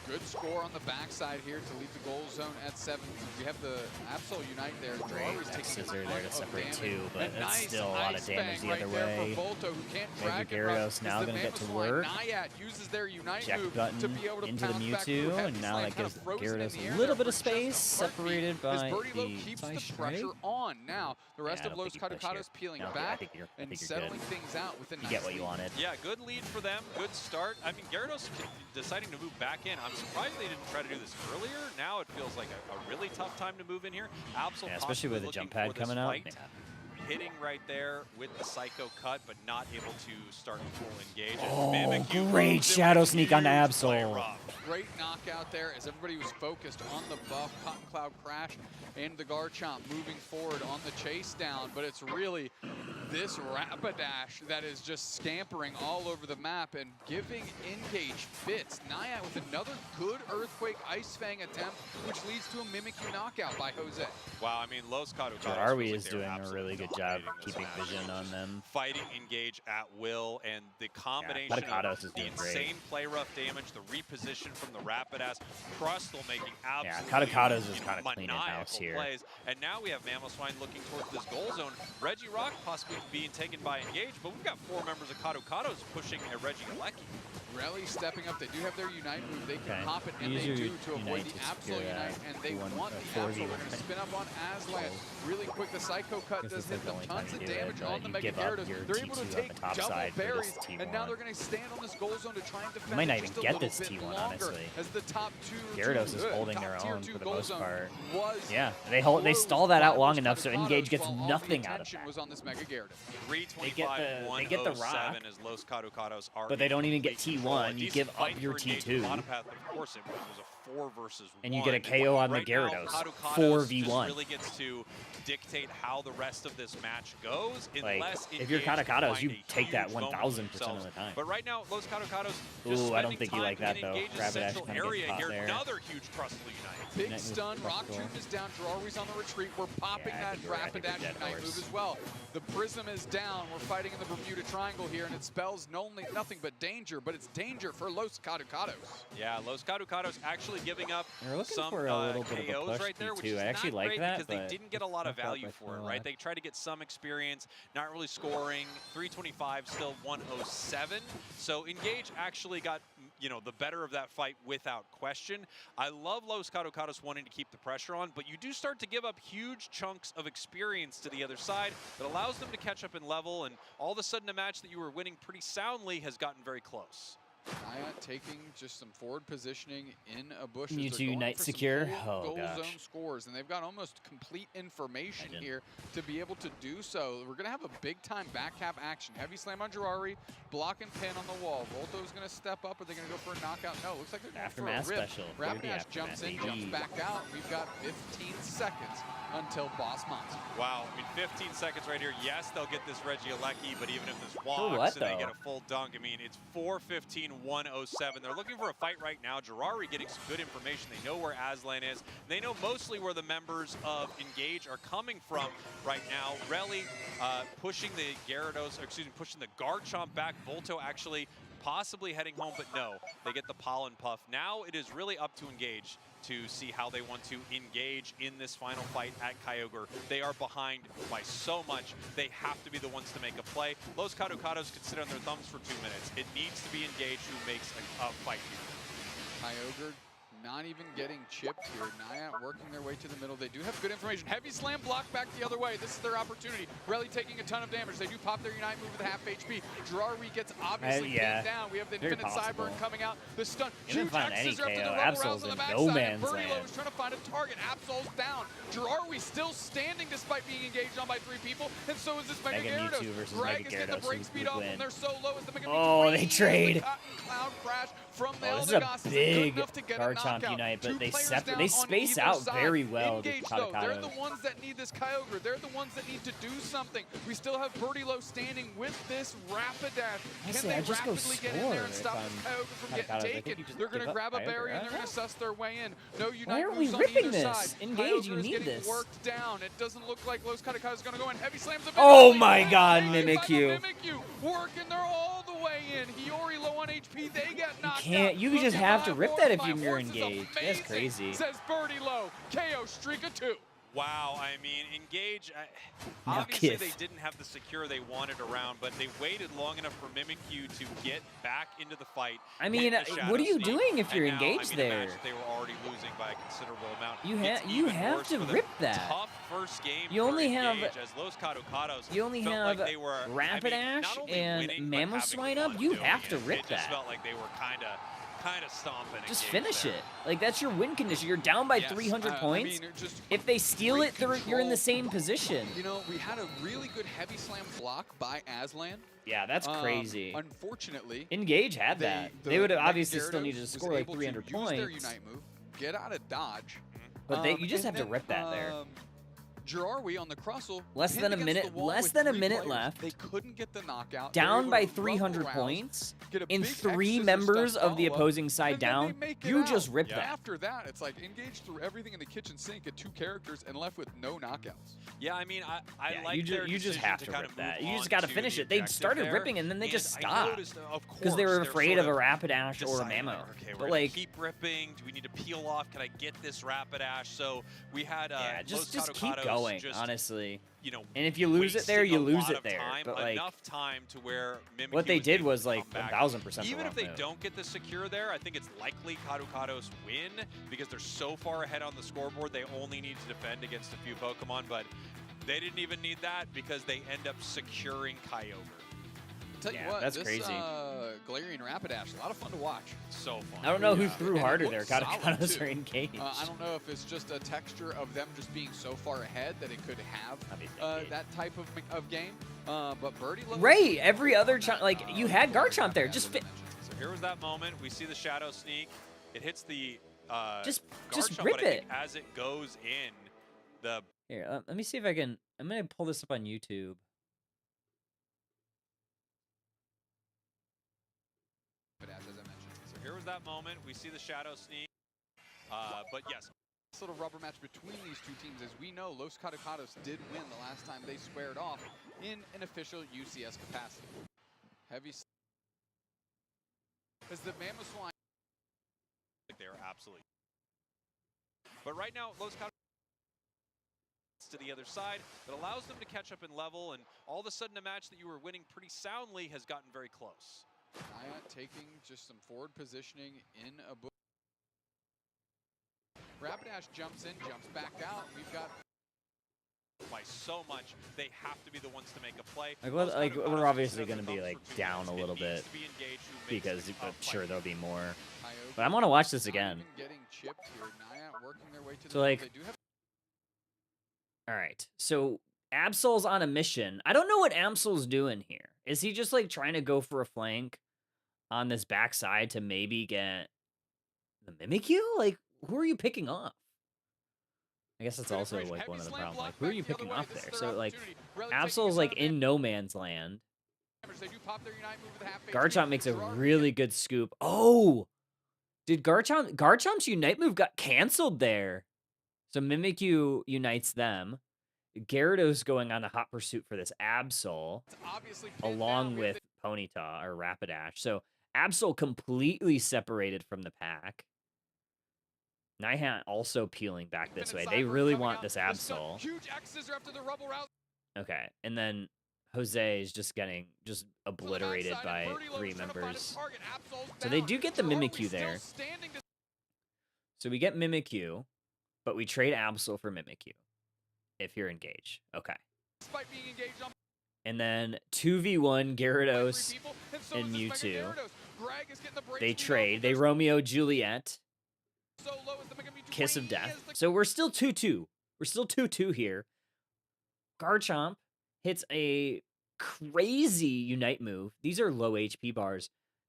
Good score on the backside here to leave the goal zone at 7. We have the Absol Unite there. Jirari's taking Scissor a there ton to of separate damage. two, but And that's nice still a lot of ice damage the bang other right there way. for Volto, who can't Mega drag it Gyarados rush, now as the gonna get to Mamoswine work. Naiad uses their Unite Jack move Button to be able to into the pounce back Mewtwo, through. and now that Heavy gives Slam kind of frozen in Gyarados the a air little there bit of for just a space, heartbeat, separated as by Birdie Low the keeps Psy the Strike. pressure on. Now, the rest Yeah, I of don't Los think you push here. Caducados peeling No, I back think you're and good. settling things out with a You nice get what you lead. wanted. Yeah, good lead for them. Good start. I mean, Gyarados deciding to move back in. I'm surprised they didn't try to do this earlier. Now it feels like a really tough time to move in here. Absol Yeah, especially with the looking jump pad for this coming out. fight. Yeah. Hitting right there with the Psycho cut, but not able to start full engage. And Oh, Mimikyu great moves in Shadow with Sneak onto huge play Absol. rough. Great knockout there as everybody was focused on the buff. Cotton Cloud Crash and the Garchomp moving forward on the chase down, but it's really this Rapidash that is just scampering all over the map and giving Engage fits. Naiad with another good Earthquake Ice Fang attempt, which leads to a Mimikyu knockout by Jose. Wow, I mean, Los Caducados Jirari is doing a really good job keeping vision on them. Fighting Engage at will, and the combination Caducados is of the doing great. insane play rough damage, the reposition from the Rapidash, Crustle making absolutely Caducados is kinda cleaning house maniacal here. plays. And now we have Mamoswine looking towards this goal zone. Regirock possibly being taken by Engage, but we've got 4 members of Caducados pushing a Regieleki. Rally stepping up. They do have their Unite move. They can Okay. pop it, and Use they your do to avoid Unite the to Absol secure Unite, that and they one- want the 4v1. Absol. They're going to spin up on Aslan. Really quick, the Psycho Cut Guess does that's hit the them only tons time of you do it, damage but on the you Mega give up Gyarados. your They're able T2 to on the take top double side for this berries, T1. and now they're going to stand on this goal zone to try and defend might not it just even a get little this bit T1, longer, honestly. as the top two Gyarados is holding top their tier own 2 for the goal most zone part. was Yeah, they stall that out long enough so Engage gets while all the nothing out of attention that. was on this Mega Gyarados. 325, they get the rock, 107 as Los Caducados are but they don't even get complete T1. control. A You decent give up fight your for Engage T2. bottom path, of course it was a 4 versus 1. And you get a KO on the Right now, Gyarados. Caducados 4v1. just really gets to dictate how the rest of this match goes, Like, unless if you're Engage can Caducados, find you a take that huge moment 1000% of themselves. the time. But right now, Los Caducados Ooh, just I don't spending think you time like that, in though. Engage's Rapidash central kinda gets area caught here. there. Another huge Crustle Unite. Big Unite move stun, for Rock Crustle. Tomb is down, Jirari's on the retreat. We're popping Yeah, I that think you're right. Rapidash Dead Unite Horse. move as well. The Prism is down. We're fighting in the Bermuda Triangle here, and it spells nothing but danger, but it's danger for Los Caducados. Yeah, Los Caducados actually giving up They're looking some for a little bit of a KOs push right there, which T2. is I actually not like great that, because they but didn't get a lot of fucked up value by for it, Snorlax. right? They tried to get some experience, not really scoring. 325, still 107. So Engage actually got, you know, the better of that fight without question. I love Los Caducados wanting to keep the pressure on, but you do start to give up huge chunks of experience to the other side that allows them to catch up in level, and all of a sudden a match that you were winning pretty soundly has gotten very close. Naiad taking just some forward positioning in a bush. Mewtwo Unite secure. Oh, goal gosh. zone scores, and they've got almost complete information Imagine. here to be able to do so. We're going to have a big-time back cap action. Heavy slam on Jirari, block and pin on the wall. Volto's going to step up. Are they going to go for a knockout? No, looks like they're going Aftermath for a rip. special. Rapidash jumps in, jumps back out. We've got 15 seconds until boss monster. Wow, I mean, 15 seconds right here. Yes, they'll get this Regieleki, but even if this what, walks and they though? get a full dunk, I mean, it's 4:15, 107. They're looking for a fight right now. Jirari getting some good information. They know where Aslan is. They know mostly where the members of Engage are coming from right now. Reli pushing the Gyarados, or excuse me, pushing the Garchomp back. Volto actually possibly heading home, but no, they get the Pollen Puff. Now it is really up to Engage to see how they want to engage in this final fight at Kyogre. They are behind by so much. They have to be the ones to make a play. Los Caducados could sit on their thumbs for 2 minutes. It needs to be Engage who makes a fight here. Kyogre not even getting chipped here. Naya working their way to the middle. They do have good information. Heavy slam block back the other way. This is their opportunity. Rally taking a ton of damage. They do pop their Unite move with half HP. Jirari gets obviously pinned down. We have the Infinite Cyburn coming out. The stun. Huge X's are after the rubber rounds on the backside. And Birdie Low is trying to find a target. Absol's down. Jirari still standing despite being engaged on by 3 people. And so is this Mega Gyarados. Greg is getting the break speed off them. They're so low as the Mega they trade. Cloud crash from the This is a big Garchomp Unite, but they space out very well. Engage, though. They're the ones that need this Kyogre. They're the ones that need to do something. We still have Birdie Low standing with this Rapidash. Can they rapidly get in there and stop this Kyogre from getting taken? They're going to grab a berry and they're going to suss their way in. No Unite. Why aren't we moves ripping on either this? side. Engage, you Kyogre is need getting this. worked down. It doesn't look like Los Katakata is going to go in. Heavy slams a bit. Oh my god, Mimikyu. Working there all the way in. Hiyori low on HP. They get knocked Can't. out. You just have to rip that if you're engaged. That's crazy. Says Birdie Low. KO streak of 2. Wow, I mean, Engage, obviously they didn't have the secure they wanted around, but they waited long enough for Mimikyu to get back into the fight. I mean, what are you doing if you're engaged there? They were already losing by a considerable amount. You have to rip that. Tough first game you only have like Rapidash and Mamoswine up. You have to rip that. It just felt like they were kind of stomping. Just finish it. Like, that's your win condition. You're down by 300 points. I mean, if they steal it, you're in the same position. You know, we had a really good heavy slam block by Aslan. Yeah, that's crazy. Unfortunately, Engage had that. They would have obviously still needed to score like 300 points. Use their Unite move, get out of dodge. But you just have to rip that there. Jirari on the Crustle. Less than a minute left. They couldn't get the knockout. Down by 300 points. In 3 members of the opposing side down. You just ripped that. After that, it's like Engage through everything in the kitchen sink at 2 characters and left with no knockouts. Yeah, I mean, I like you just have to rip that. You just got to finish it. They started ripping and then they just stopped because they were afraid of a Rapidash or a Mamo. Okay, but like, keep ripping. Do we need to peel off? Can I get this Rapidash? So we had just keep going, honestly. You know, and if you lose it there, you lose it there. But like, enough time to where Mimikyu what they did was like 1000%. Even if they don't get the secure there, I think it's likely Kadokados win because they're so far ahead on the scoreboard. They only need to defend against a few Pokemon, but they didn't even need that because they end up securing Kyogre. Tell you what, that's this, crazy. Galarian Rapidash, a lot of fun to watch. So fun. I don't know who threw harder there, Kadokados or Engage. I don't know if it's just a texture of them just being so far ahead that it could have that type of game. But Birdie Low. Right, every other like you had Garchomp there. Just fit. So here was that moment. We see the Shadow Sneak. It hits the just Garchomp, rip it as it goes in. Here, let me see if I can. I'm gonna pull this up on YouTube. Here was that moment. We see the Shadow Sneak. But yes. This little rubber match between these two teams, as we know, Los Kadokados did win the last time they squared off in an official UCS capacity. Heavy. As the Mamoswine. They are absolutely. But right now, Los Kadokados to the other side. That allows them to catch up in level, and all of a sudden, a match that you were winning pretty soundly has gotten very close. Naya taking just some forward positioning in a book. Rapidash jumps in, jumps back out. We've got by so much, they have to be the ones to make a play. Like we're obviously going to be like down a little bit because I'm sure there'll be more. But I want to watch this again. So like, all right. So Absol's on a mission. I don't know what Absol's doing here. Is he just like trying to go for a flank on this backside to maybe get the Mimikyu? Like, who are you picking off? I guess that's also like one of the problems. Like, who are you picking off there? So like, Absol's like in no man's land. Garchomp makes a really good scoop. Oh, did Garchomp's Unite move got canceled there? So Mimikyu unites them. Gyarados going on a hot pursuit for this Absol, along with Ponyta or Rapidash. So Absol completely separated from the pack. Nihat also peeling back this way. They really want this Absol. Okay, and then Jose is just getting obliterated by 3 members. So they do get the Mimikyu there. So we get Mimikyu, but we trade Absol for Mimikyu if you're engaged. Okay. Despite being engaged on And then 2v1 Gyarados three people, so and is this Mega Mewtwo. Gyarados. Greg is getting the brave They speed off trade. of They this. Romeo Juliet. So low is the Mega Mewtwo. Kiss of Wait, Death. is the- So we're still 2-2. We're still 2-2 here. Garchomp hits a crazy Unite move. These are low HP bars.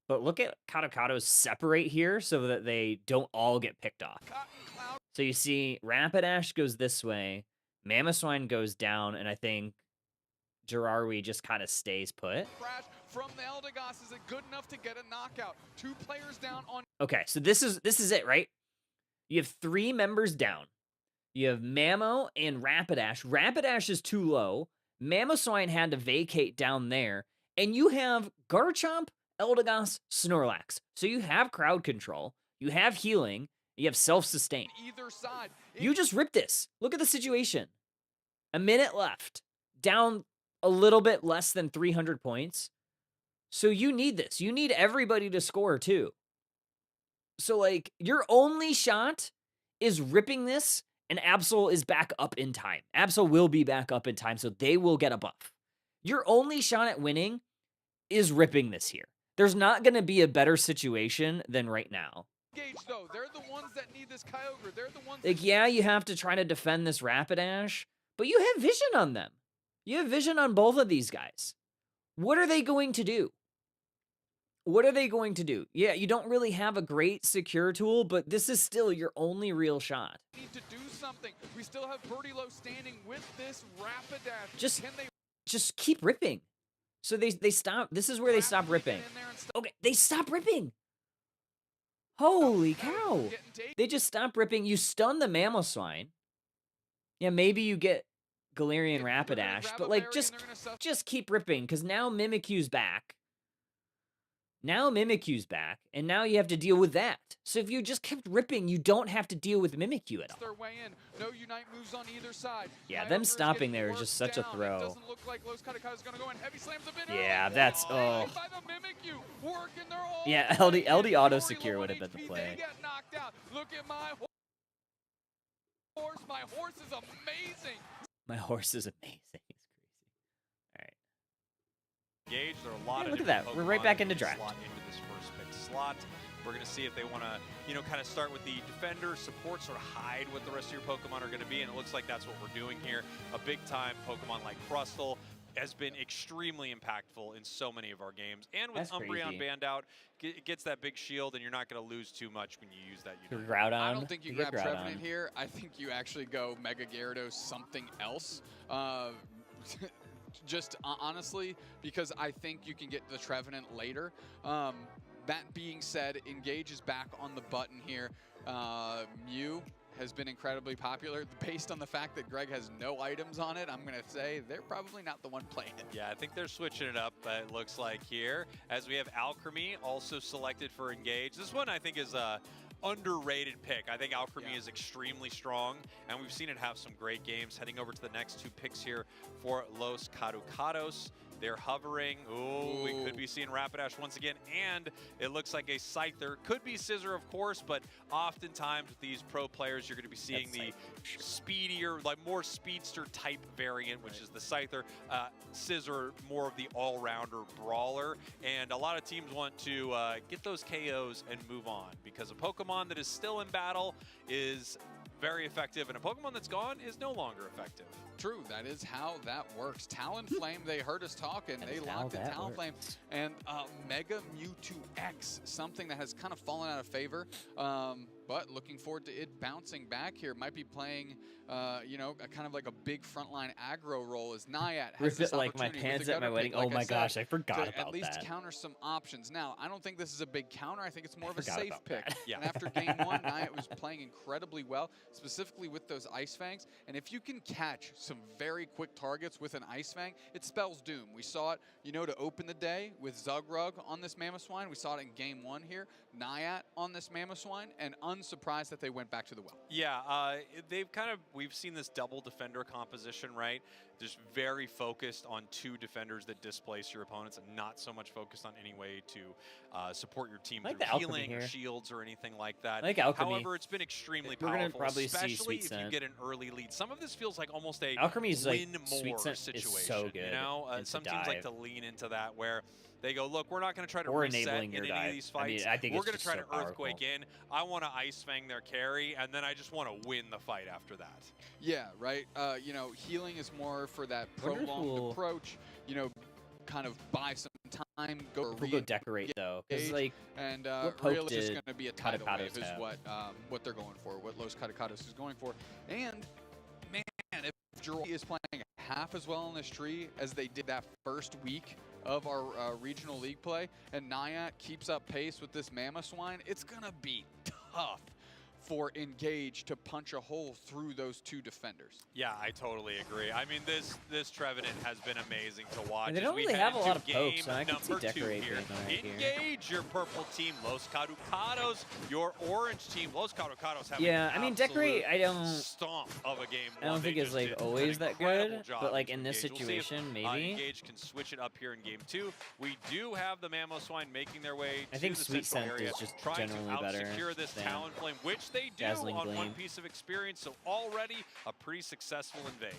But look at Kadokado's separate here so that they don't all get picked off. Cotton Cloud So you see Rapidash goes this way, Mamoswine goes down, and I think Girarwi just kind of stays put. crash from the Eldegoss. Is it good enough to get a knockout? 2 players down on Okay, so this is it, right? You have 3 members down. You have Mamo and Rapidash. Rapidash is too low. Mamoswine had to vacate down there. And you have Garchomp, Eldegoss, Snorlax. So you have crowd control. You have healing. You have self-sustain. either side. You just ripped this. Look at the situation. A minute left. Down a little bit less than 300 points. So you need this. You need everybody to score too. So like your only shot is ripping this, and Absol is back up in time. Absol will be back up in time, so they will get a buff. Your only shot at winning is ripping this here. There's not going to be a better situation than right now. Engaged though. They're the ones that need this Kyogre. They're the ones Like, yeah, you have to try to defend this Rapidash, but you have vision on them. You have vision on both of these guys. What are they going to do? What are they going to do? Yeah, you don't really have a great secure tool, but this is still your only real shot. need to do something. We still have Birdie standing with this Rapidash. Just- Can they Just keep ripping. So they stop. This is where they stop ripping. get in there and stop Okay, they stop ripping. Holy cow. getting taken? They just stop ripping. You stun the Mamoswine. Yeah, maybe you get Galarian They're gonna Rapidash, grab but a like berry just and they're gonna suss- keep ripping, because now Mimikyu's back. Now Mimikyu's back, and now you have to deal with that. So if you just kept ripping, you don't have to deal with Mimikyu at all. their way in. No Unite moves on either side. Yeah, Kyogre them is stopping getting there is worked just such a down. throw. It doesn't look like Los Katakai's gonna go in. Heavy slams a bit Yeah, early. that's Oh, oh. by the Mimikyu, working their whole Yeah, way LD in. auto Rory secure low would on have been the HP, play. They get knocked out. Look at my horse. My horse is amazing. My horse is amazing. He's crazy. All right. Engaged. There are a lot Yeah, of look at different that. We're right Pokemon back that into can draft. slot into this first pick slot. We're going to see if they want to, you know, kind of start with the defender, support, sort of hide what the rest of your Pokemon are going to be, and it looks like that's what we're doing here. A big-time Pokemon like Crustle has been extremely impactful in so many of our games. And with That's Umbreon crazy. banned out, it gets that big shield, and you're not going to lose too much when you use that unit. Groudon. I don't think you get grab Groudon. Trevenant here. I think you actually go Mega Gyarados something else. Just honestly, because I think you can get the Trevenant later. That being said, Engage is back on the button here. Mew has been incredibly popular. Based on the fact that Greg has no items on it, I'm going to say they're probably not the one playing it. Yeah, I think they're switching it up, it looks like here, as we have Alchemy also selected for Engage. This one I think is a underrated pick. I think Alchemy is extremely strong, and we've seen it have some great games. Heading over to the next 2 picks here for Los Caducados. They're hovering. Ooh, we could be seeing Rapidash once again, and it looks like a Scyther. Could be Scissor, of course, but oftentimes with these pro players, you're going to be seeing the speedier, like more speedster type variant, which is the Scyther. Scissor, more of the all-rounder brawler, and a lot of teams want to get those KOs and move on, because a Pokemon that is still in battle is very effective, and a Pokemon that's gone is no longer effective. True, that is how that works. Talonflame, they heard us talking, they locked in Talonflame. And Mega Mewtwo X, something that has kind of fallen out of favor, but looking forward to it bouncing back here. Might be playing, you know, kind of like a big frontline aggro role as Nayat has Rip this it like my opportunity with pants the at my gutter wedding. pick, Oh like my said, gosh, I forgot to about at least that. counter some options. Now, I don't think this is a big counter. I think it's more of a forgot safe about pick. that. Yeah. And after game 1, Nayat was playing incredibly well, specifically with those Ice Fangs. And if you can catch some very quick targets with an Ice Fang, it spells doom. We saw it, you know, to open the day with Zugrug on this Mamoswine. We saw it in game 1 here. Nayat on this Mamoswine, and unsurprised that they went back to the well. Yeah, we've seen this double defender composition, right? just very focused on 2 defenders that displace your opponents and not so much focused on any way to support your team like through the healing or here. shields or anything like that. I like Alchemy. However, it's been extremely We're powerful, gonna probably see especially Sweet if you Scent. get an early lead. Some of this feels like almost a Alchemy's win like more Sweet Scent situation. is so good. You know, some teams like to lean into that where they go, look, we're not going to try to reset enabling in your any dive. of these fights. I mean, I think we're it's going to just try so to Earthquake in. I want to Ice Fang their carry, and then I just want to win the fight after that. Yeah, right. You know, healing is more for that prolonged approach. You know, kind of buy some time, we'll go decorate though, because like and what really it's just going to be a tidal wave is have. what they're going for, what Los Catacatos is going for. And man, if Jiraiya is playing half as well in this tree as they did that first week of our regional league play, and Nayat keeps up pace with this Mamoswine, it's going to be tough for Engage to punch a hole through those 2 defenders. Yeah, I totally agree. I mean, this Trevenant has been amazing to watch. And they don't really have a lot of pokes, so I can see Decorate here. being Engage your purple team, Los Caducados, your orange team. Los Caducados have I mean, Decorate, I don't stomp of a game. I don't think it's like always that good, but like in this situation, maybe. Engage can switch it up here in game 2. We do have the Mamoswine making their way I think to the Sweet central Scent area, is just trying generally to better secure this than Talonflame, which they do Dazzling on Gleam. 1 piece of experience, so already a pretty successful invade.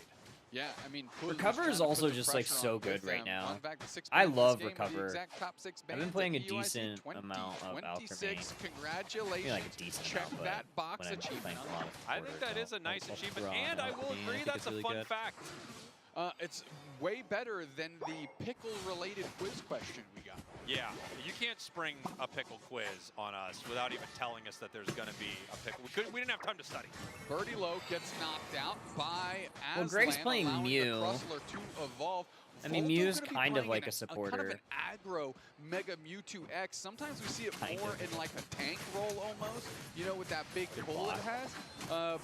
Yeah, I mean, Recover is also just like so good right now. I love Recover. I've been playing a decent amount of Alchemy. Congratulations. Like a decent Check amount, that box when I'm achievement. playing a lot of I think that is a nice achievement, and I will agree I think that's it's a really fun good. fact. It's way better than the pickle-related quiz question we got. Yeah, you can't spring a pickle quiz on us without even telling us that there's going to be a pickle. We didn't have time to study. Birdie Low gets knocked out by Aslan. Well, Greg's playing allowing Mew. the Crusler to evolve. I mean, Volto Mew's gonna be kind of playing like in a supporter. kind of an aggro Mega Mewtwo X. Sometimes we see it more in like a tank role almost, you know, with that big pull it has.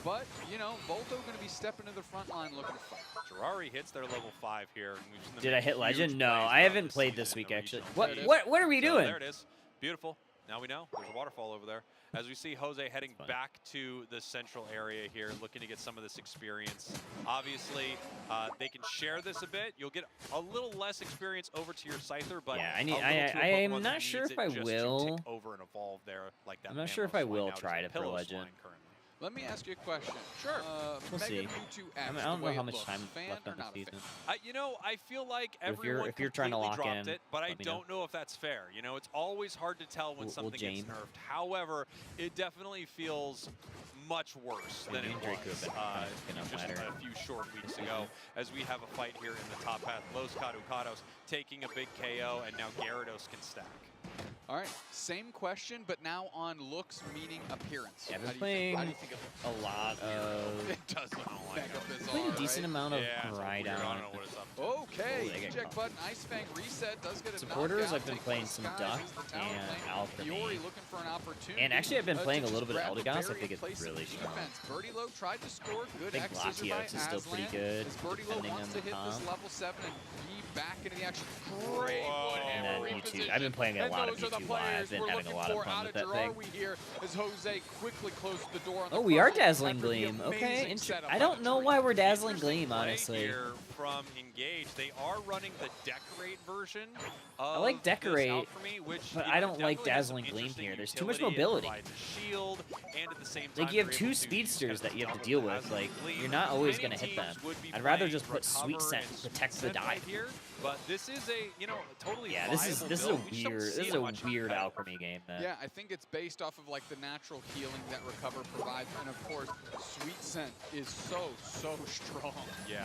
But, you know, Volto going to be stepping to the front line looking to fight. Jiraiya hits their level 5 here. And we've seen them Did I make hit huge Legend? No, plays I haven't throughout played the this season week in the actually. regional. What are we doing? There it is. Beautiful. Now we know. There's a waterfall over there. As we see Jose heading back to the central area here, looking to get some of this experience. Obviously, they can share this a bit. You'll get a little less experience over to your Scyther, but Yeah, I am not sure if I will. Over and evolve there like that. I'm not sure if I will try it for Legend. Let me ask you a question. Sure. We'll see. I don't know how much time left on the season. You know, I feel like If everyone you're trying to lock dropped in, it, but I let me know. don't know if that's fair. You know, it's always hard to tell when something gets nerfed. However, it definitely feels much worse than it was just a few short weeks ago, as we have a fight here in the top path. Los Caducados taking a big KO, and now Gyarados can stack. All right, same question, but now on looks, meaning appearance. Yeah, I've been playing how do you think it looks? a lot of... It does look mega bizarre, playing a decent amount of Rhydon. Okay, eject button, Ice Fang reset, does get a supporters, knockout. I've been playing some Duck and Alchemy. Looking for an opportunity. And actually, I've been playing a little bit of grab a Eldegoss. I very think it's place really of strong. defense. Birdie Low tried to score. Good I think X-scissor by Latios is still pretty Aslan. good, As Birdie Low depending wants on to the hit this comp. level 7 and be back into the action. Great And then Mewtwo. I've been playing a lot of Mewtwo Live. I've been having a lot of fun with that thing. Here as Jose quickly closed the door on Oh, we are Dazzling Gleam. Okay, I don't know why we're Dazzling Gleam, honestly. Here from Engage, they are running the Decorate version of I like Decorate, Alchemy, which, but you I know, don't like definitely has some Dazzling Gleam interesting here. There's too much utility. It mobility. provides a shield, and at the same time, Like, you have they're two able to speedsters kind that you have to of deal couple with. Like, Dazzling you're not always Gleam. going to hit Many them. teams would be I'd rather playing just put Sweet Recover Scent and to protect the Scent dive. right here, but this is a, you know, totally Yeah, this is viable a build. We just don't weird see this is it a much in weird competitive. Alchemy game. Then. Yeah, I think it's based off of like the natural healing that Recover provides, and of course, Sweet Scent is so strong. Yeah,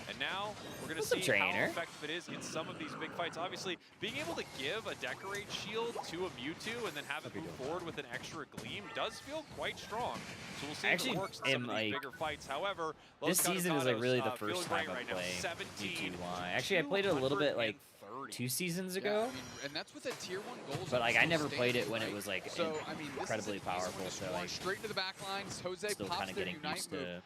and now we're going to That's a see how trainer. effective it is in some of these big fights. Obviously, being able to give a Decorate shield to a Mewtwo and then have it move forward with an extra Gleam does feel quite strong. So we'll see if it works in some of these bigger fights. However, this season is like really the feeling first great time I'm right now. playing 17, Mewtwo. Actually, I played it a little bit like 2 seasons ago. Yeah, I mean, and that's with a tier 1 goal. But like I never standing, played it when right? it was like so, I mean, incredibly powerful. So like straight to the back lines. Jose still pops kind of their getting Unite used move. to.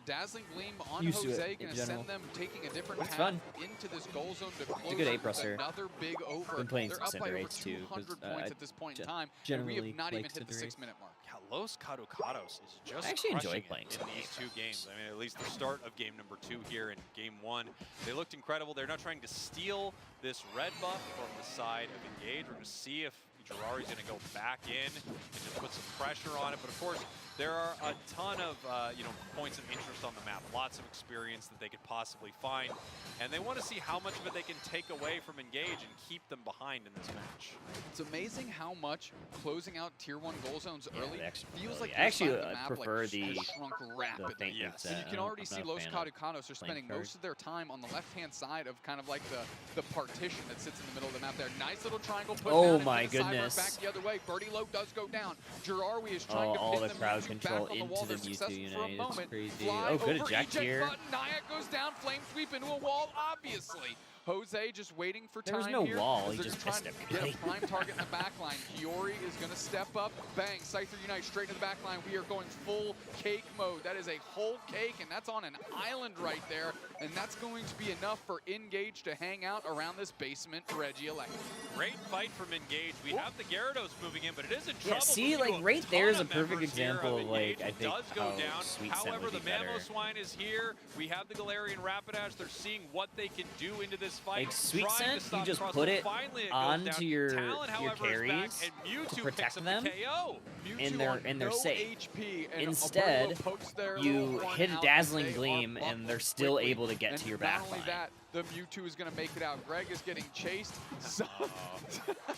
Dazzling Gleam on Used to Jose, it, in going to general. send them taking a different But it's path fun. into this goal zone to close a good with A-presser. another big over. Been playing They're some up by over Cinderace too, 200 'cause, points at this point in time, and we generally have not even like hit the Cinderace. 6-minute mark. Yeah, Los Caducados is just I actually enjoy crushing playing it some in these game 2 games. I mean, at least the start of game number 2 here in game 1. They looked incredible. They're now trying to steal this red buff from the side of Engage. We're going to see if Girari's going to go back in and just put some pressure on it. But of course, there are a ton of points of interest on the map. Lots of experience that they could possibly find. And they want to see how much of it they can take away from Engage and keep them behind in this match. It's amazing how much closing out tier 1 goal zones early feels like I actually the map, prefer like, the has shrunk rapidly. Yes. And you can already see Los Caducados are spending card. most of their time on the left-hand side of kind of like the partition that sits in the middle of the map there. Nice little triangle put Oh down my into the goodness. Back the other way. Birdie Low does go down. Girari is trying to all pin the the crowd Mewtwo control back on the into wall. the They're Mewtwo successful for a Unite. It's moment. crazy. Fly Oh, good over eject here. button. Nyack goes down. Flame sweep into a wall, obviously. Jose just waiting for time. There was no here, wall, as he they're just trying missed to everybody. get a prime target in the back line. Kiori is going to step up. Bang, Scyther Unite straight to the back line. We are going full cake mode. That is a whole cake, and that's on an island right there. And that's going to be enough for Engage to hang out around this basement Regieleki. Great fight from Engage. We have the Gyarados moving in, but it is in Yeah, trouble. see, moving like, to right ton there is a of perfect members here example of, like, Engage. I It think does go how down. Sweet Scent However, would the be better. Mamoswine is here. We have the Galarian Rapidash. They're seeing what they can do into this fight. Like, Sweet trying to Scent, you stop just Crustle. put it Finally, goes onto down. your Talon, however, is carries back, and Mewtwo to protect picks up them, the KO. and Mewtwo they're on safe. no HP, and Instead, Alberto pokes their you little horn hit a out, Dazzling and they Gleam, are and they're buffed still quickly. able to get And to your not back only line. that, the Mewtwo is going to make it out. Greg is getting chased. So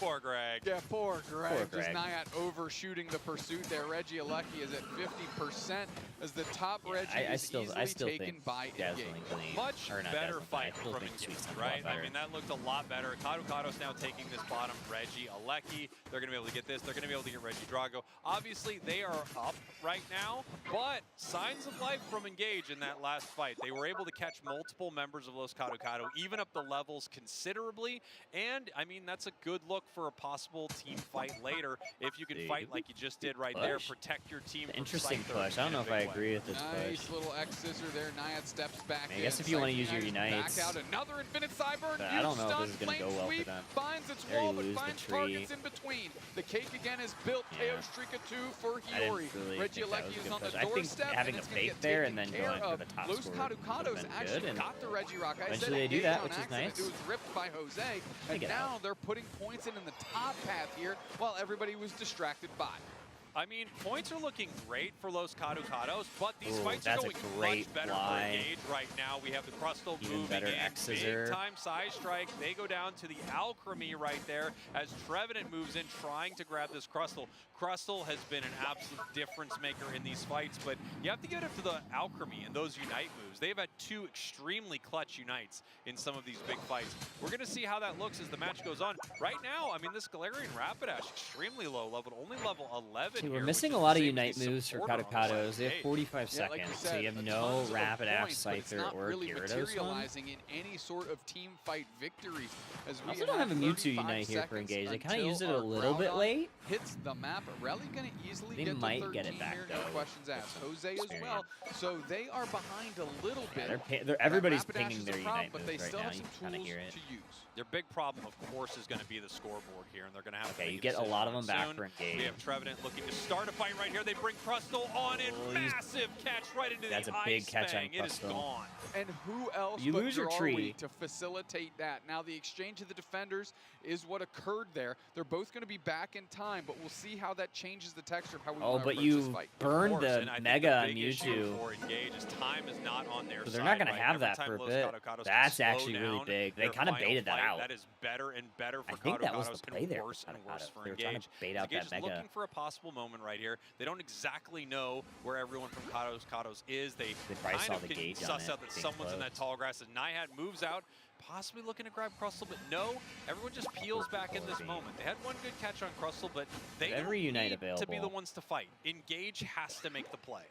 Poor Greg. yeah, poor Greg. Poor Just Greg. Nyack overshooting the pursuit there. Regieleki is at 50% as the top Regi I is still easily think taken by Dazzling Engage. Gleam. Much or not better Dazzling Gleam, fight I still from think Engage, Sweet Scent's a right? lot better. I mean, that looked a lot better. Caducados now taking this bottom. Regieleki, they're going to be able to get this. They're going to be able to get Regidrago. Obviously, they are up right now, but signs of life from Engage in that last fight. They were able to catch multiple members of Los Caducado, even up the levels considerably, and I mean, that's a good look for a possible team fight later. If you can fight like you just did right there, protect your team from Interesting Scyther push. I don't know in if a I big way. agree with this Nice push. little X scissor there. Nyack steps back I guess in. if you wanna Scyther use your Unite is Unites, back out. Another Infinite Cyber. but I don't know if stun, this is gonna flame go well for sweep, them. finds its They wall, but lose the finds tree. targets in between. The cake again is built. Yeah. KO streak of 2 for I didn't Hiyori. really think that was Regieleki a is good on the push. I think doorstep, having and a it's gonna fake get there taken and then care going for of. the top Los score Caducados would've been actually good, and got the Regirock. I said eventually they do Engage that, on which is accident. nice. It was ripped by Jose, and get now out. they're putting points in the top path here while everybody was distracted by. I mean, points are looking great for Los Caducados, but these Ooh, fights are that's a going great much better fly. for Engage right now. We have the Crustle Even moving better in, X scissor. big time side strike. They go down to the Alchemy right there as Trevenant moves in, trying to grab this Crustle. Crustle has been an absolute difference maker in these fights, but you have to give it up to the Alchemy and those Unite moves. They've had 2 extremely clutch Unites in some of these big fights. We're going to see how that looks as the match goes on. Right now, I mean, this Galarian Rapidash, extremely low level, only level 11 See, here, we're which missing is a the lot of same Unite as the moves for supporter on the side Caducados. of They have Engage. 45 Yeah, like you seconds, said, so you have no tons of Rapidash, points, but it's Scyther, not or really Gyarados one. materializing in any sort of team fight victories. As we I also don't have a Mewtwo 35 Unite here for seconds Engage. They kind of until used it a our little bit Groudon late. hits the map. Rally going to easily They get might to 13 get it back, here, no though. questions asked. Jose as well, so they are behind a little bit. Everybody's Rapidash pinging is a their problem, Unite but moves they right still now. have You some can kind of tools hear it. to use. Their big problem, of course, is going to be the scoreboard here, and they're going to have to Okay, make you a get a lot of them decision back soon. for Engage. We have Trevenant looking to start a fight right here. They bring Crustle on in. Oh, Massive catch right into That's the a big Ice catch on Fang. It is Crustle. gone. And who else You but lose your Girari tree. to facilitate that? Now the exchange of the defenders is what occurred there. They're both going to be back in time, but we'll see how that changes the texture of how we Oh, want to but approach this you fight. burned Of course, the and I think Mega the on big issue Mewtwo. for Engage is time is not on their So side. they're not going to right? have Every that time for a Los bit. Caducados can That's slow actually really down big. They their kind of final baited that fight, out. That is better and better for I think that was Caducados the play and there worse for and worse Caducados. for They were trying Engage. to bait out Engage that is Mega. looking for a possible moment right here. They don't exactly know where everyone from Caducados is. They probably kind saw of the can gauge on suss it out that being someone's in that close. tall grass, and Nihat moves out, possibly looking to grab Crustle, but no, everyone just peels back in this moment. They had one good catch on Crustle, but they don't every Unite need to be the available. ones to fight. Engage has to make the play.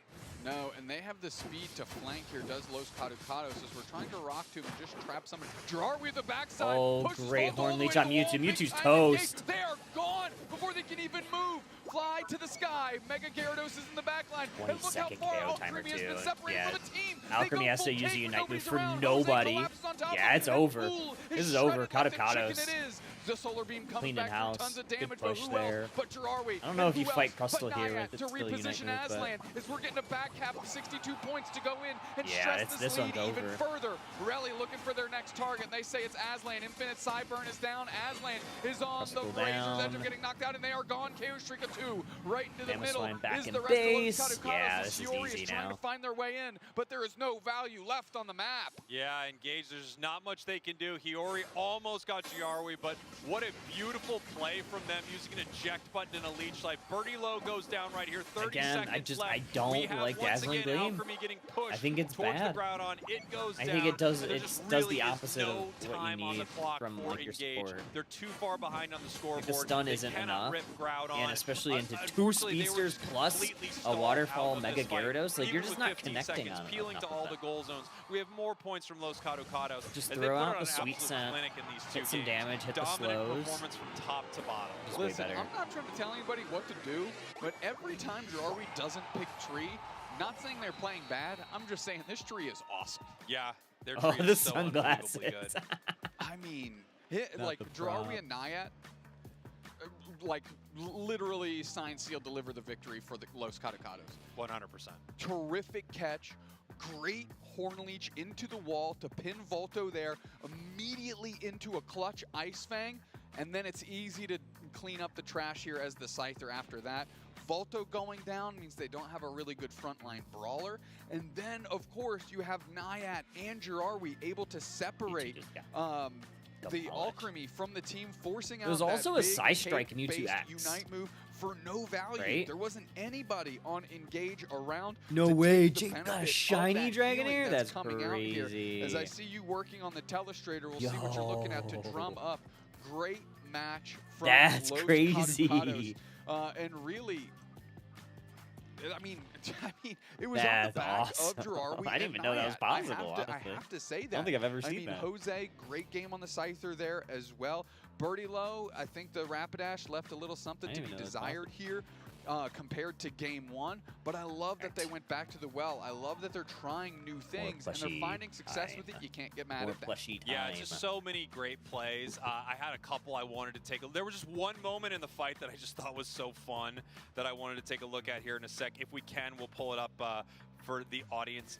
No, and they have the speed to flank here, does Los Caducados, as we're trying to rock to and just trap someone. Girard with the backside. Oh, pushes great both all Horn the Leech way on to the Mewtwo. wall, big Mewtwo's time toast. engage. They are gone before they can even move. fly to the sky. Mega Gyarados is in the back line. And look how 20-second far KO timer Alchemy has too. been separated Yeah. from the team. Alchemy has to use a Unite move for nobody. Yeah, it's over. This is over. Kadokados. The Solar Beam comes Cleaned back in house. for tons of Good damage, push but who there. else but Jirawi? I don't know if you who fight else Crustle but here Nayat with to its still Unite reposition move, but Aslan as we're getting a back cap of 62 points to go in and yeah, stress this lead one's even over. further. Rally looking for their next target. They say it's Aslan. Infinite Psyburn is down. Aslan is on the Razor's edge of getting knocked out, and they are gone. KO Streak of 2 right into the middle. Back Is in the rest base. of Kadokados. Yeah, this is Shiori easy is trying now. to find their way in, but there is no value left on the map. Yeah, Engage, there's not much they can do. Hiyori almost got Giarwi, but what a beautiful play from them using an eject button and a leech life. Birdie Low goes down right here, 30 Again, seconds left. I don't We have like once Dazzling again Gleam. Alchemy getting pushed I think it's towards bad. the Groudon. It goes I down. think it does. There It just does really the is opposite no of what you time on the need clock from for like your Engage. support. They're too far behind on the scoreboard. The stun They isn't cannot enough, rip Groudon. and especially into two Unfortunately, they were speedsters just plus completely a stalled waterfall out of Mega this fight. Gyarados. Like Even you're just with not 15 connecting seconds, on peeling enough to of all that. the goal zones. We have more points from Los Kadokados. Just as they throw put out on the an sweet absolute scent, clinic in these two hit some games. damage, hit the Dominant slows. performance from top to bottom. Just way Listen, better. I'm not trying to tell anybody what to do, but every time Jirawi doesn't pick tree, not saying they're playing bad, I'm just saying this tree is awesome. Yeah, their Oh, tree the is so sunglasses. unbelievably good. I mean, Not like the Jirawi prop. and Nayat, like literally sign, seal, deliver the victory for the Los Kadokados. 100%. Terrific catch, great Horn Leech into the wall to pin Volto there, immediately into a clutch Ice Fang, and then it's easy to clean up the trash here as the Scyther after that. Volto going down means they don't have a really good frontline brawler. And then, of course, you have Nayat and Jirawi able to separate the Alchemy from the team, forcing out was also that a Psy Strike in cake-based U2X. Unite move for no value. Right? There wasn't anybody on Engage around. No to way, take the Jake got a benefit of shiny that Dragonair? healing That's coming out here. crazy. As I see you working on the Telestrator, we'll see what you're looking at to drum up. Great match from That's Los crazy. Kadokados. And really, I mean, it was That's on the back awesome. of Jirawi. I didn't and even know that was Nayat. possible, I honestly. have to say that. I don't think I've ever seen I mean, that. Jose, great game on the Scyther there as well. Birdie Low, I think the Rapidash left a little something I to didn't be even know that's desired here. Compared to game one, but I love that they went back to the well. I love that they're trying new things and they're plushy finding success with it. time. You can't get mad More at that. plushy time. Yeah, just so many great plays. I had a couple I wanted to take. There was just one moment in the fight that I just thought was so fun that I wanted to take a look at here in a sec. If we can, we'll pull it up for the audience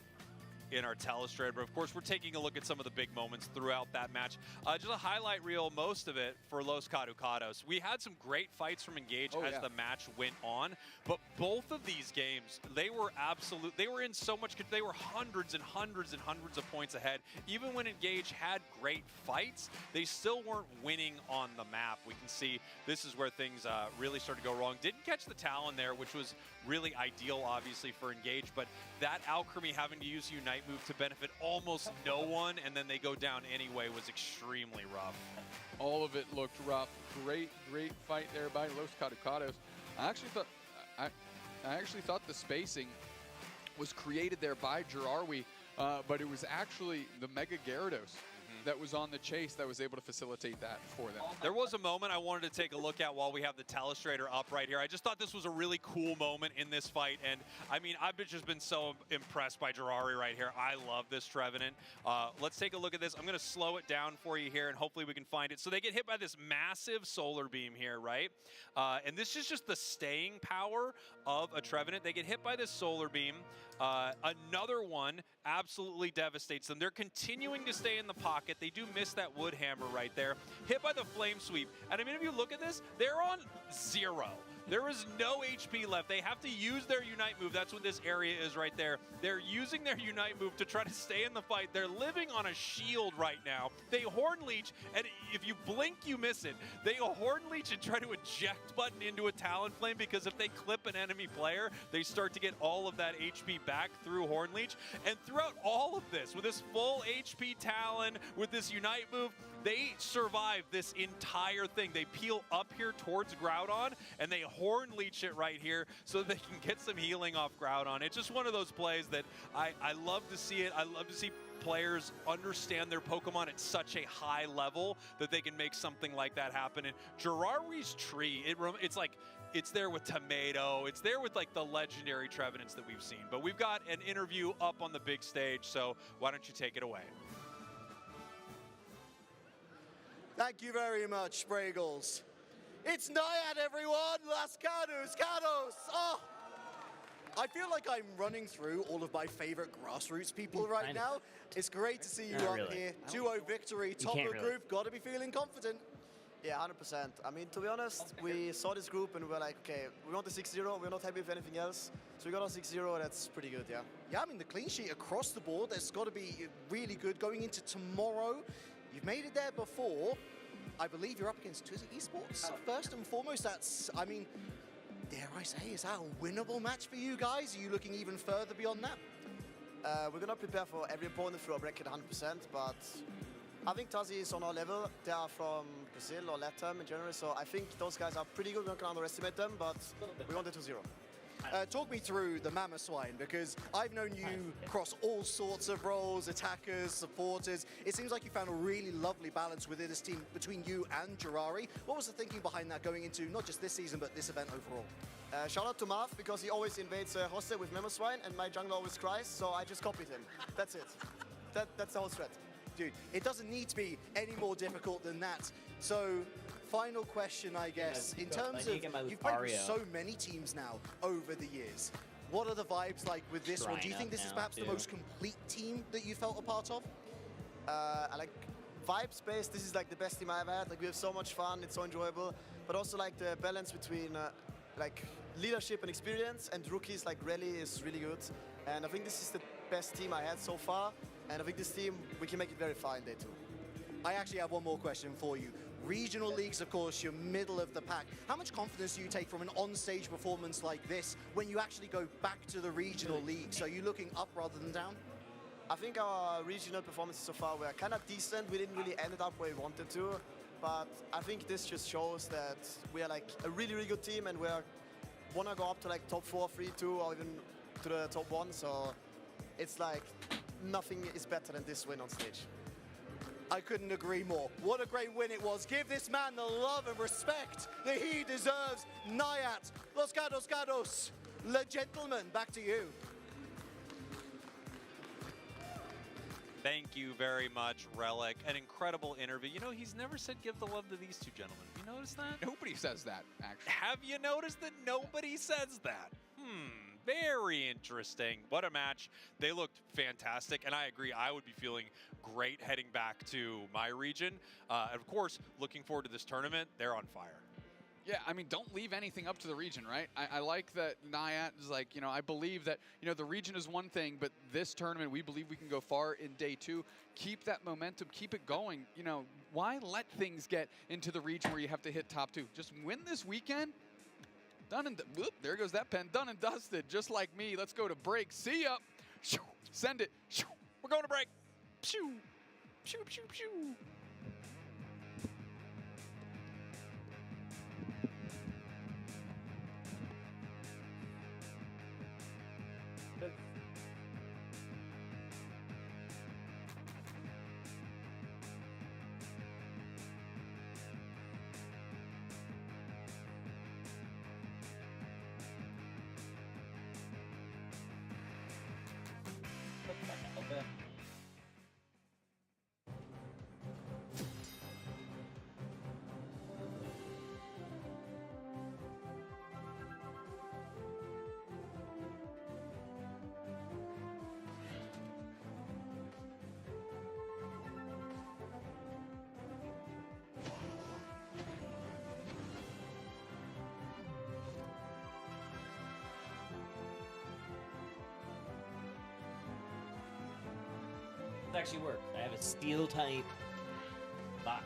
in our Telestrator. But of course, we're taking a look at some of the big moments throughout that match. Just a highlight reel, most of it for Los Kadokados. We had some great fights from Engage as the match went on, but both of these games, they were in so much, they were hundreds and hundreds and hundreds of points ahead. Even when Engage had great fights, they still weren't winning on the map. We can see this is where things really started to go wrong. Didn't catch the Talon there, which was really ideal, obviously, for Engage, but that Alchemy having to use Unite move to benefit almost no one, and then they go down anyway, was extremely rough. All of it looked rough. Great fight there by Los Kadokados. I actually thought the spacing was created there by Jirawi, but it was actually the Mega Gyarados that was on the chase that was able to facilitate that for them. There was a moment I wanted to take a look at while we have the Telestrator up right here. I just thought this was a really cool moment in this fight, and I mean, I've just been so impressed by Jirawi right here. I love this Trevenant. Let's take a look at this. I'm going to slow it down for you here, and hopefully we can find it. So they get hit by this massive Solar Beam here, right? And this is just the staying power of a Trevenant. They get hit by this Solar Beam. Another one absolutely devastates them. They're continuing to stay in the pocket. They do miss that Wood Hammer right there. Hit by the Flame Sweep. And I mean, if you look at this, they're on 0. There is no HP left. They have to use their Unite move. That's what this area is right there. They're using their Unite move to try to stay in the fight. They're living on a shield right now. They Horn Leech, and if you blink, you miss it. They Horn Leech and try to eject button into a Talonflame, because if they clip an enemy player, they start to get all of that HP back through Horn Leech. And throughout all of this, with this full HP Talon, with this Unite move, they survive this entire thing. They peel up here towards Groudon, and they Horn Leech it right here so they can get some healing off Groudon. It's just one of those plays that I love to see it. I love to see players understand their Pokemon at such a high level that they can make something like that happen. And Jirawi's tree, it's like It's there with Tomato. It's there with like the legendary Trevenants that we've seen. But we've got an interview up on the big stage, so why don't you take it away? Thank you very much, Bragels. It's Naiad, everyone! Las Cados! Oh! I feel like I'm running through all of my favorite grassroots people right now. It's great to see you up here. 2-0 victory, top of the group. Got to be feeling confident. Yeah, 100%. I mean, to be honest, we saw this group and we were like, okay, we want the 6-0. We're not happy with anything else. So we got a 6-0. That's pretty good, yeah. Yeah, I mean, the clean sheet across the board, that's got to be really good. Going into tomorrow, you've made it there before. I believe you're up against Twizy Esports. First and foremost, that's, I mean, dare I say, is that a winnable match for you guys? Are you looking even further beyond that? We're going to prepare for every opponent through our bracket 100%, but I think Twizy is on our level. They are from Brazil or Latam in general, so I think those guys are pretty good. We're not going to underestimate them, but we want it 2-0. Talk me through the Mama Swine, because I've known you across all sorts of roles, attackers, supporters. It seems like you found a really lovely balance within this team between you and Jirari. What was the thinking behind that going into not just this season, but this event overall? Shout out to Marv, because he always invades hostel with Mama Swine, and my jungler always cries, so I just copied him. That's it. That's the whole threat. Dude, it doesn't need to be any more difficult than that. So, final question, I guess. In terms of, you've played with so many teams now over the years. What are the vibes like with this one? Do you think this is perhaps the most complete team that you felt a part of? I like vibe space. This is like the best team I ever had. Like, we have so much fun. It's so enjoyable. But also like the balance between like leadership and experience, and rookies like Rally is really good. And I think this is the best team I had so far. And I think this team, we can make it very far in day 2. I actually have one more question for you. Regional leagues, of course, you're middle of the pack. How much confidence do you take from an on-stage performance like this when you actually go back to the regional leagues? Are you looking up rather than down? I think our regional performances so far were kind of decent. We didn't really end up where we wanted to. But I think this just shows that we are like a really, really good team, and we want to go up to like top 4, 3, 2, or even to the top 1. So it's like nothing is better than this win on stage. I couldn't agree more. What a great win it was. Give this man the love and respect that he deserves. Naiad, Los Gados, le gentleman, back to you. Thank you very much, Relic. An incredible interview. You know, he's never said give the love to these two gentlemen. You notice that? Nobody says that, actually. Have you noticed that nobody says that? Very interesting. What a match. They looked fantastic, and I agree. I would be feeling great heading back to my region. And of course, looking forward to this tournament. They're on fire. Yeah, I mean, don't leave anything up to the region, right? I like that Naiad is like, you know, I believe that, you know, the region is one thing, but this tournament, we believe we can go far in day 2. Keep that momentum, keep it going. You know, why let things get into the region where you have to hit top 2? Just win this weekend. Done and whoop, there goes that pen. Done and dusted, just like me. Let's go to break. See ya. Send it. We're going to break. Pew, pew, pew, pew. It actually works. I have a steel type bot.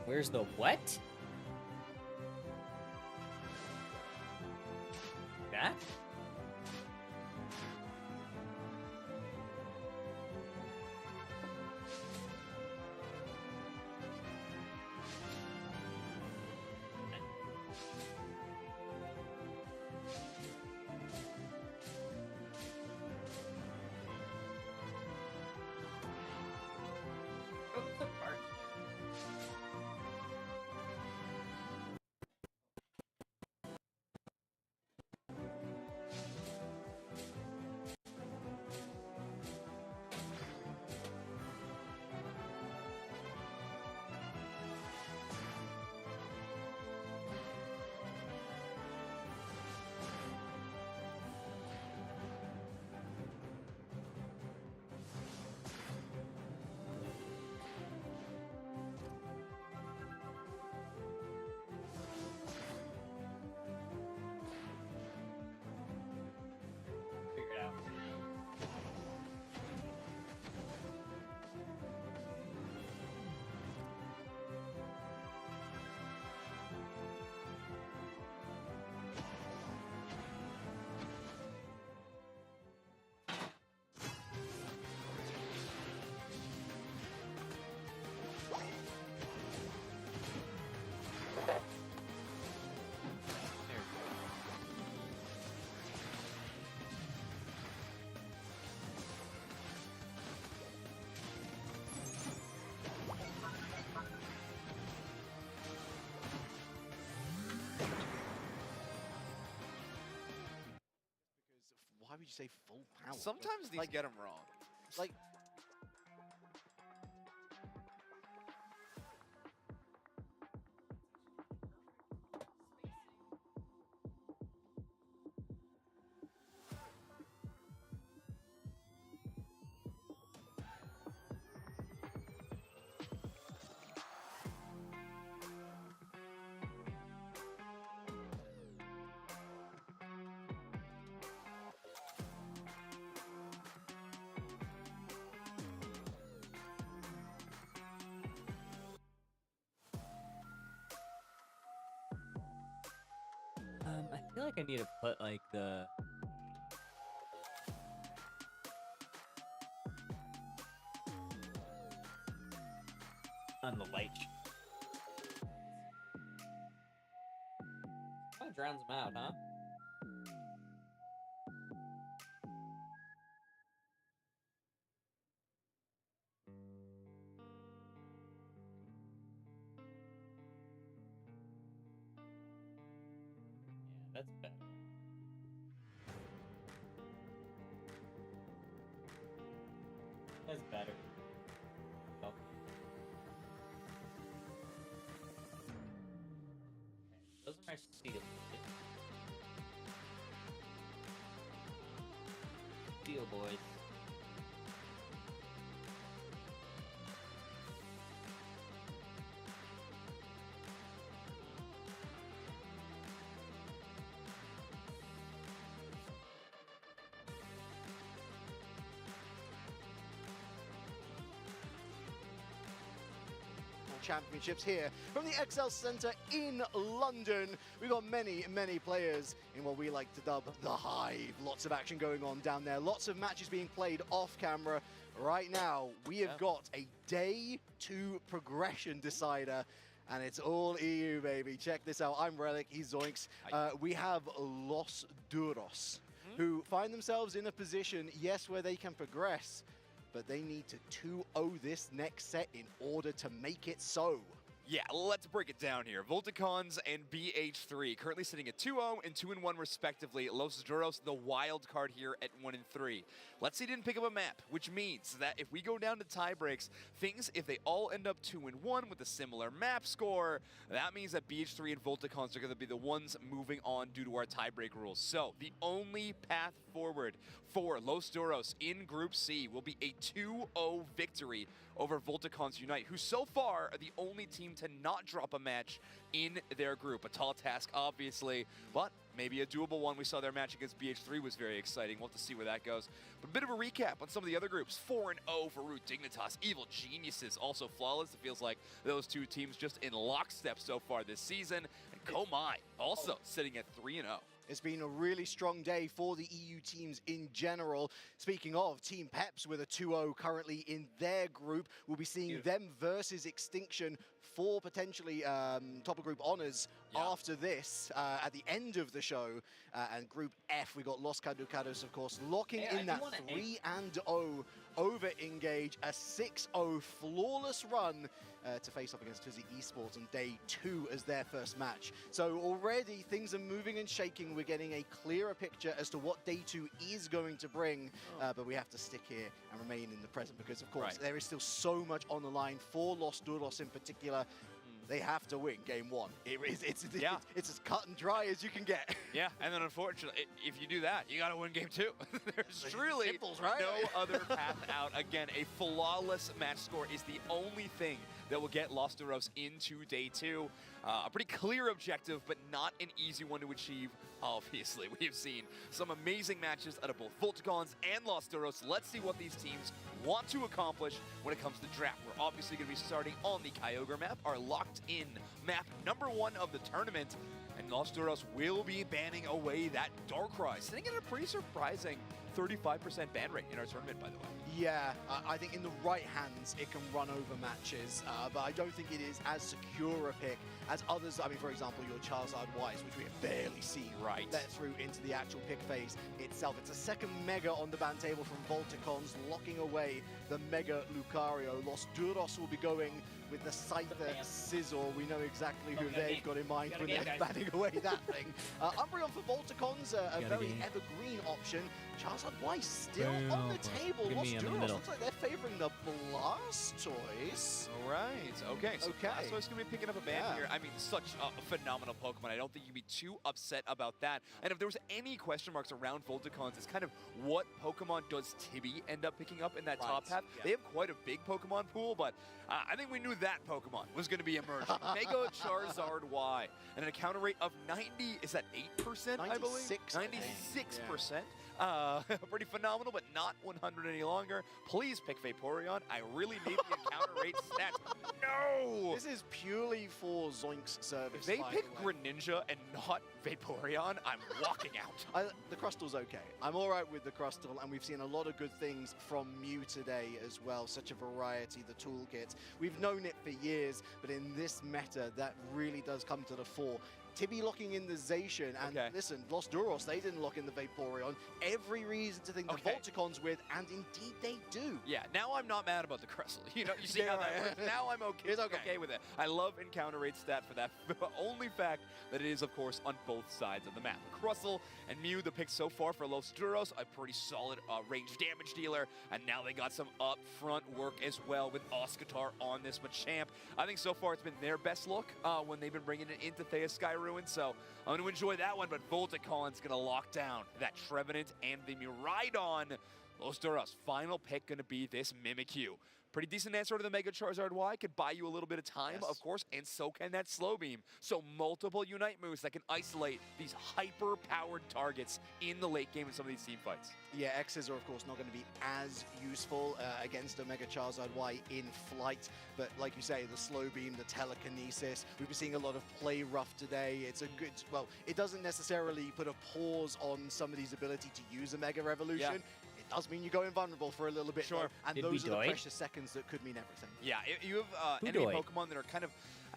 Where's the what? That? Why would you say full power? Sometimes these get them wrong. Like, I feel like I need to put like the on the light. Kind of drowns them out, huh? Yeah, that's better. That's better. Oh. Those are my steel. Steel boys. championships here from the XL Centre in London. We've got many, many players in what we like to dub the Hive. Lots of action going on down there. Lots of matches being played off camera. Right now, we have got a day 2 progression decider. And it's all EU, baby. Check this out. I'm Relic, he's Zoinks. We have Los Duros, who find themselves in a position, yes, where they can progress, but they need to 2-0 this next set in order to make it so. Yeah, let's break it down here. Volticons and BH3 currently sitting at 2-0 and 2-1 respectively. Los Duros, the wild card here at 1-3. Let's see, didn't pick up a map, which means that if we go down to tie breaks, things, if they all end up 2-1 with a similar map score, that means that BH3 and Volticons are going to be the ones moving on due to our tiebreak rules. So the only path forward for Los Duros in Group C will be a 2-0 victory over Volticons Unite, who so far are the only team to not drop a match in their group. A tall task, obviously, but maybe a doable one. We saw their match against BH3 was very exciting. We'll have to see where that goes. But a bit of a recap on some of the other groups. 4-0 for Root Dignitas. Evil Geniuses also flawless. It feels like those two teams just in lockstep so far this season. And Komai also sitting at 3-0. It's been a really strong day for the EU teams in general. Speaking of, Team Peps with a 2-0 currently in their group. We'll be seeing them versus Extinction for potentially top of group honors after this at the end of the show. And Group F, we got Los Caducados, of course, locking in that 3-0 over Engage. A 6-0 flawless run to face off against Fizzy Esports on day 2 as their first match. So already things are moving and shaking. We're getting a clearer picture as to what day 2 is going to bring, but we have to stick here and remain in the present because, of course, there is still so much on the line for Los Duros in particular. They have to win game 1. It's as cut and dry as you can get. Yeah, and then unfortunately, if you do that, you got to win game 2. There's truly Simples, right? no other path out. Again, a flawless match score is the only thing that will get Los Duros into day 2. A pretty clear objective, but not an easy one to achieve, obviously. We have seen some amazing matches out of both Volticons and Los Duros. Let's see what these teams want to accomplish when it comes to draft. We're obviously going to be starting on the Kyogre map, our locked-in map number 1 of the tournament. And Los Duros will be banning away that Darkrai, sitting at a pretty surprising 35% ban rate in our tournament, by the way. Yeah, I think in the right hands, it can run over matches, but I don't think it is as secure a pick as others. I mean, for example, your Charizard Wise, which we have barely seen let through into the actual pick phase itself. It's a second Mega on the ban table from Volticons, locking away the Mega Lucario. Los Duros will be going with the Scyther Sizzle. We know exactly who they've got in mind when they're batting away that thing. Umbreon for Volticons, a very evergreen option. Charizard Wise still on the table. Los Duros looks like they're favoring the Blastoise. All right. Okay. So Blastoise going to be picking up a ban here. I mean, such a phenomenal Pokemon. I don't think you'd be too upset about that. And if there was any question marks around Volticons, it's kind of what Pokemon does Tibby end up picking up in that top half? They have quite a big Pokemon pool, but I think we knew that Pokemon was going to be emerging. Mega Charizard Y. And an encounter rate of 90, is that 8%, I believe? 96%. Pretty phenomenal, but not 100 any longer. Please pick Vaporeon. I really need the encounter rate stats. No! This is purely for Zoink's service. If they pick Greninja and not Vaporeon, I'm walking out. The Crustal's okay. I'm all right with the Crustal, and we've seen a lot of good things from Mew today as well. Such a variety, the toolkits. We've known it for years, but in this meta, that really does come to the fore. Tibby locking in the Zacian, and listen, Los Duros, they didn't lock in the Vaporeon. Every reason to think the Volticons with, and indeed they do. Yeah, now I'm not mad about the Crustle. You know, you see how that works? Now I'm okay with it. I love encounter rate stat for that only fact that it is, of course, on both sides of the map. Crustle and Mew, the picks so far for Los Duros, a pretty solid range damage dealer, and now they got some upfront work as well with Oscatar on this Machamp. I think so far it's been their best look when they've been bringing it into Thea Sky Ruin, so I'm going to enjoy that one, but Volticon's going to lock down that Trevenant and the Miraidon. Los Duros, final pick going to be this Mimikyu. Pretty decent answer to the Mega Charizard Y. Could buy you a little bit of time, of course, and so can that Slow Beam. So multiple Unite moves that can isolate these hyper-powered targets in the late game in some of these team fights. Yeah, X's are, of course, not going to be as useful against a Mega Charizard Y in flight. But like you say, the Slow Beam, the Telekinesis, we've been seeing a lot of play rough today. It's a good, well, it doesn't necessarily put a pause on somebody's ability to use a Mega Revolution. It does mean you go invulnerable for a little bit, though, and those are the precious seconds that could mean everything. Yeah, you have enemy Pokemon that are kind of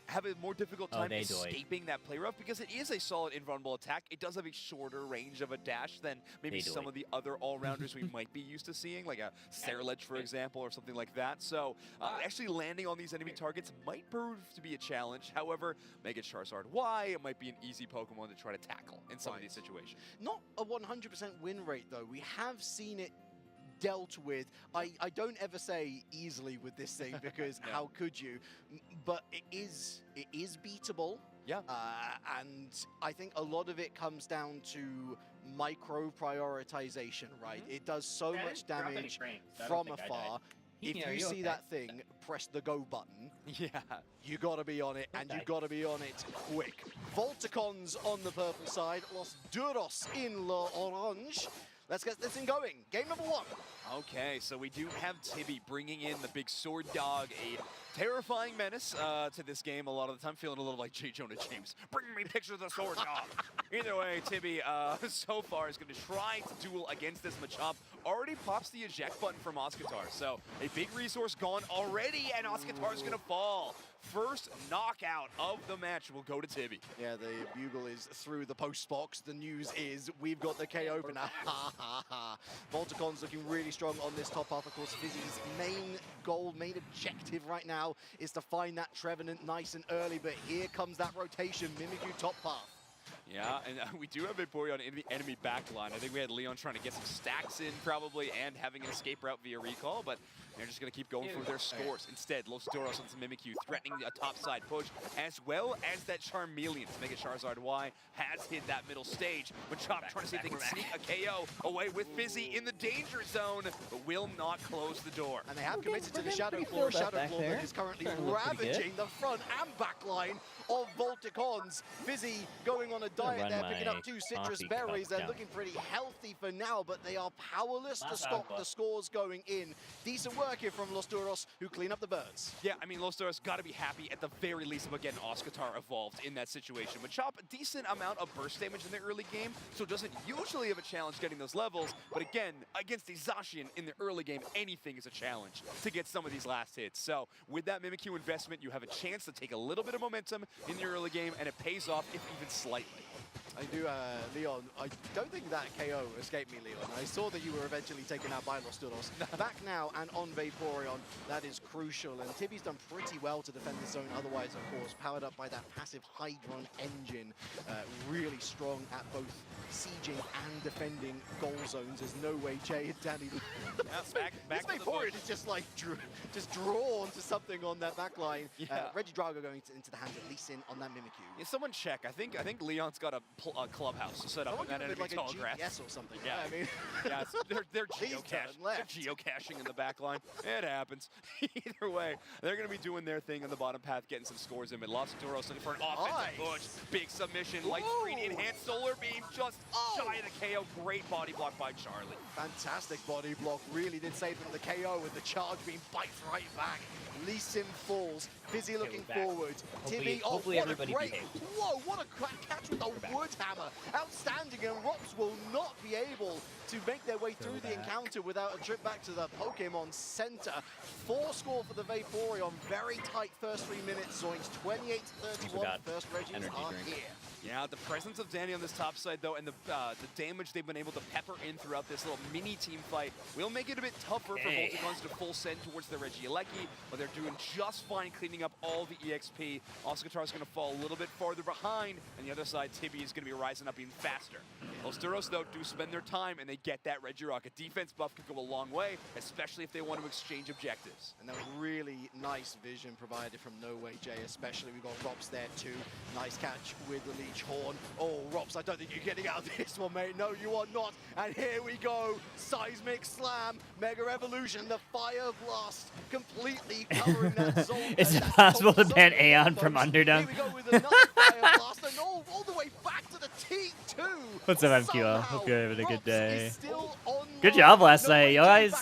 have a more difficult time escaping that play rough because it is a solid invulnerable attack. It does have a shorter range of a dash than maybe some of the other all-rounders we might be used to seeing, like a Serledge, for example, or something like that. So actually landing on these enemy targets might prove to be a challenge. However, Mega Charizard Y, it might be an easy Pokemon to try to tackle in some of these situations. Not a 100% win rate, though. We have seen it dealt with. I don't ever say easily with this thing because how could you? But it is beatable. Yeah. And I think a lot of it comes down to micro prioritization, right? It does so much damage from afar. if you see that thing, press the go button. Yeah. You gotta be on it, and you gotta be on it quick. Volticons on the purple side, Los Duros in la orange. Let's get this thing going. Game number 1. Okay, so we do have Tibby bringing in the big sword dog, a terrifying menace to this game a lot of the time, feeling a little like J. Jonah James. Bring me pictures of the sword dog. Either way, Tibby so far is going to try to duel against this Machop. Already pops the eject button from Oscatar, so a big resource gone already, and Oscatar is going to fall. First knockout of the match will go to Tibby. Yeah, the bugle is through the post box. The news is we've got the KO opener. Volticon's looking really strong on this top path. Of course, Fizzy's main goal, main objective right now is to find that Trevenant nice and early, but here comes that rotation, Mimikyu top path. Yeah, and we do have Vaporeon in the enemy backline. I think we had Leon trying to get some stacks in probably and having an escape route via recall, but they're just going to keep going for their scores. Instead, Los Doros on some Mimikyu threatening a topside push, as well as that Charmeleon. Mega Charizard Y has hit that middle stage. Machop trying to see if they can sneak a KO away with Fizzy in the danger zone, but will not close the door. And they have committed to the Shadow Claw. Shadow Claw that is currently ravaging the front and back line of Volticons. Fizzy going on a diet there, picking up 2 citrus berries. They're looking pretty healthy for now, but they are powerless to stop the scores going in. Decent work here from Los Duros, who clean up the birds. Yeah, I mean, Los Duros got to be happy at the very least about getting Oscatar evolved in that situation. Machop, a decent amount of burst damage in the early game, so doesn't usually have a challenge getting those levels. But again, against the Zacian in the early game, anything is a challenge to get some of these last hits. So with that Mimikyu investment, you have a chance to take a little bit of momentum in the early game, and it pays off, if even slightly. I do, Leon, I don't think that KO escaped me, Leon. I saw that you were eventually taken out by Los Duros. Back now and on Vaporeon, that is crucial. And Tibby's done pretty well to defend the zone otherwise, of course, powered up by that passive Hydron engine. Really strong at both sieging and defending goal zones. There's no way Jay and Danny... back this Vaporeon is just like, just drawn to something on that back line. Yeah. Regidrago going into the hands of Lee Sin on that Mimikyu. Yeah, someone check. I think Leon's got a clubhouse set up in that enemy like tall a grass. GPS or something. Yeah, I mean, yeah, they're geocaching in the back line. It happens. Either way, they're going to be doing their thing on the bottom path, getting some scores in. But Los Duros looking for an offensive push. Big submission, light screen, enhanced solar beam, just shy of the KO. Great body block by Charlie. Fantastic body block. Really did save them the KO with the charge beam bites right back. Lee Sin falls. Fizzy looking forward. Tibby, hopefully everybody behaves. Whoa, what a catch with the wood hammer. Outstanding, and Rops will not be able to make their way through the encounter without a trip back to the Pokemon Center. 4 score for the Vaporeon. Very tight first 3 minutes. Zoinks 28-31. First Reggies are here. Yeah, the presence of Danny on this top side, though, and the damage they've been able to pepper in throughout this little mini team fight will make it a bit tougher for Volticons to full send towards the Regieleki, but they're doing just fine cleaning up all the EXP. Oscatar is going to fall a little bit farther behind, and the other side, Tibby is going to be rising up even faster. Los Duros, though, do spend their time, and they get that Regirock. A defense buff could go a long way, especially if they want to exchange objectives. And that was really nice vision provided from No Way Jay, especially. We've got Rops there, too. Nice catch with the Leech Horn. Oh, Rops, I don't think you're getting out of this one, mate. No, you are not. And here we go. Seismic Slam, Mega Evolution, the Fire Blast, completely covering that zone. Is it possible to ban Aeon from Underdome? Here we go with another Fire Blast, and all the way back to the T2. What's up, MQL? Hope you're having a good day. Still on Good job last night. You guys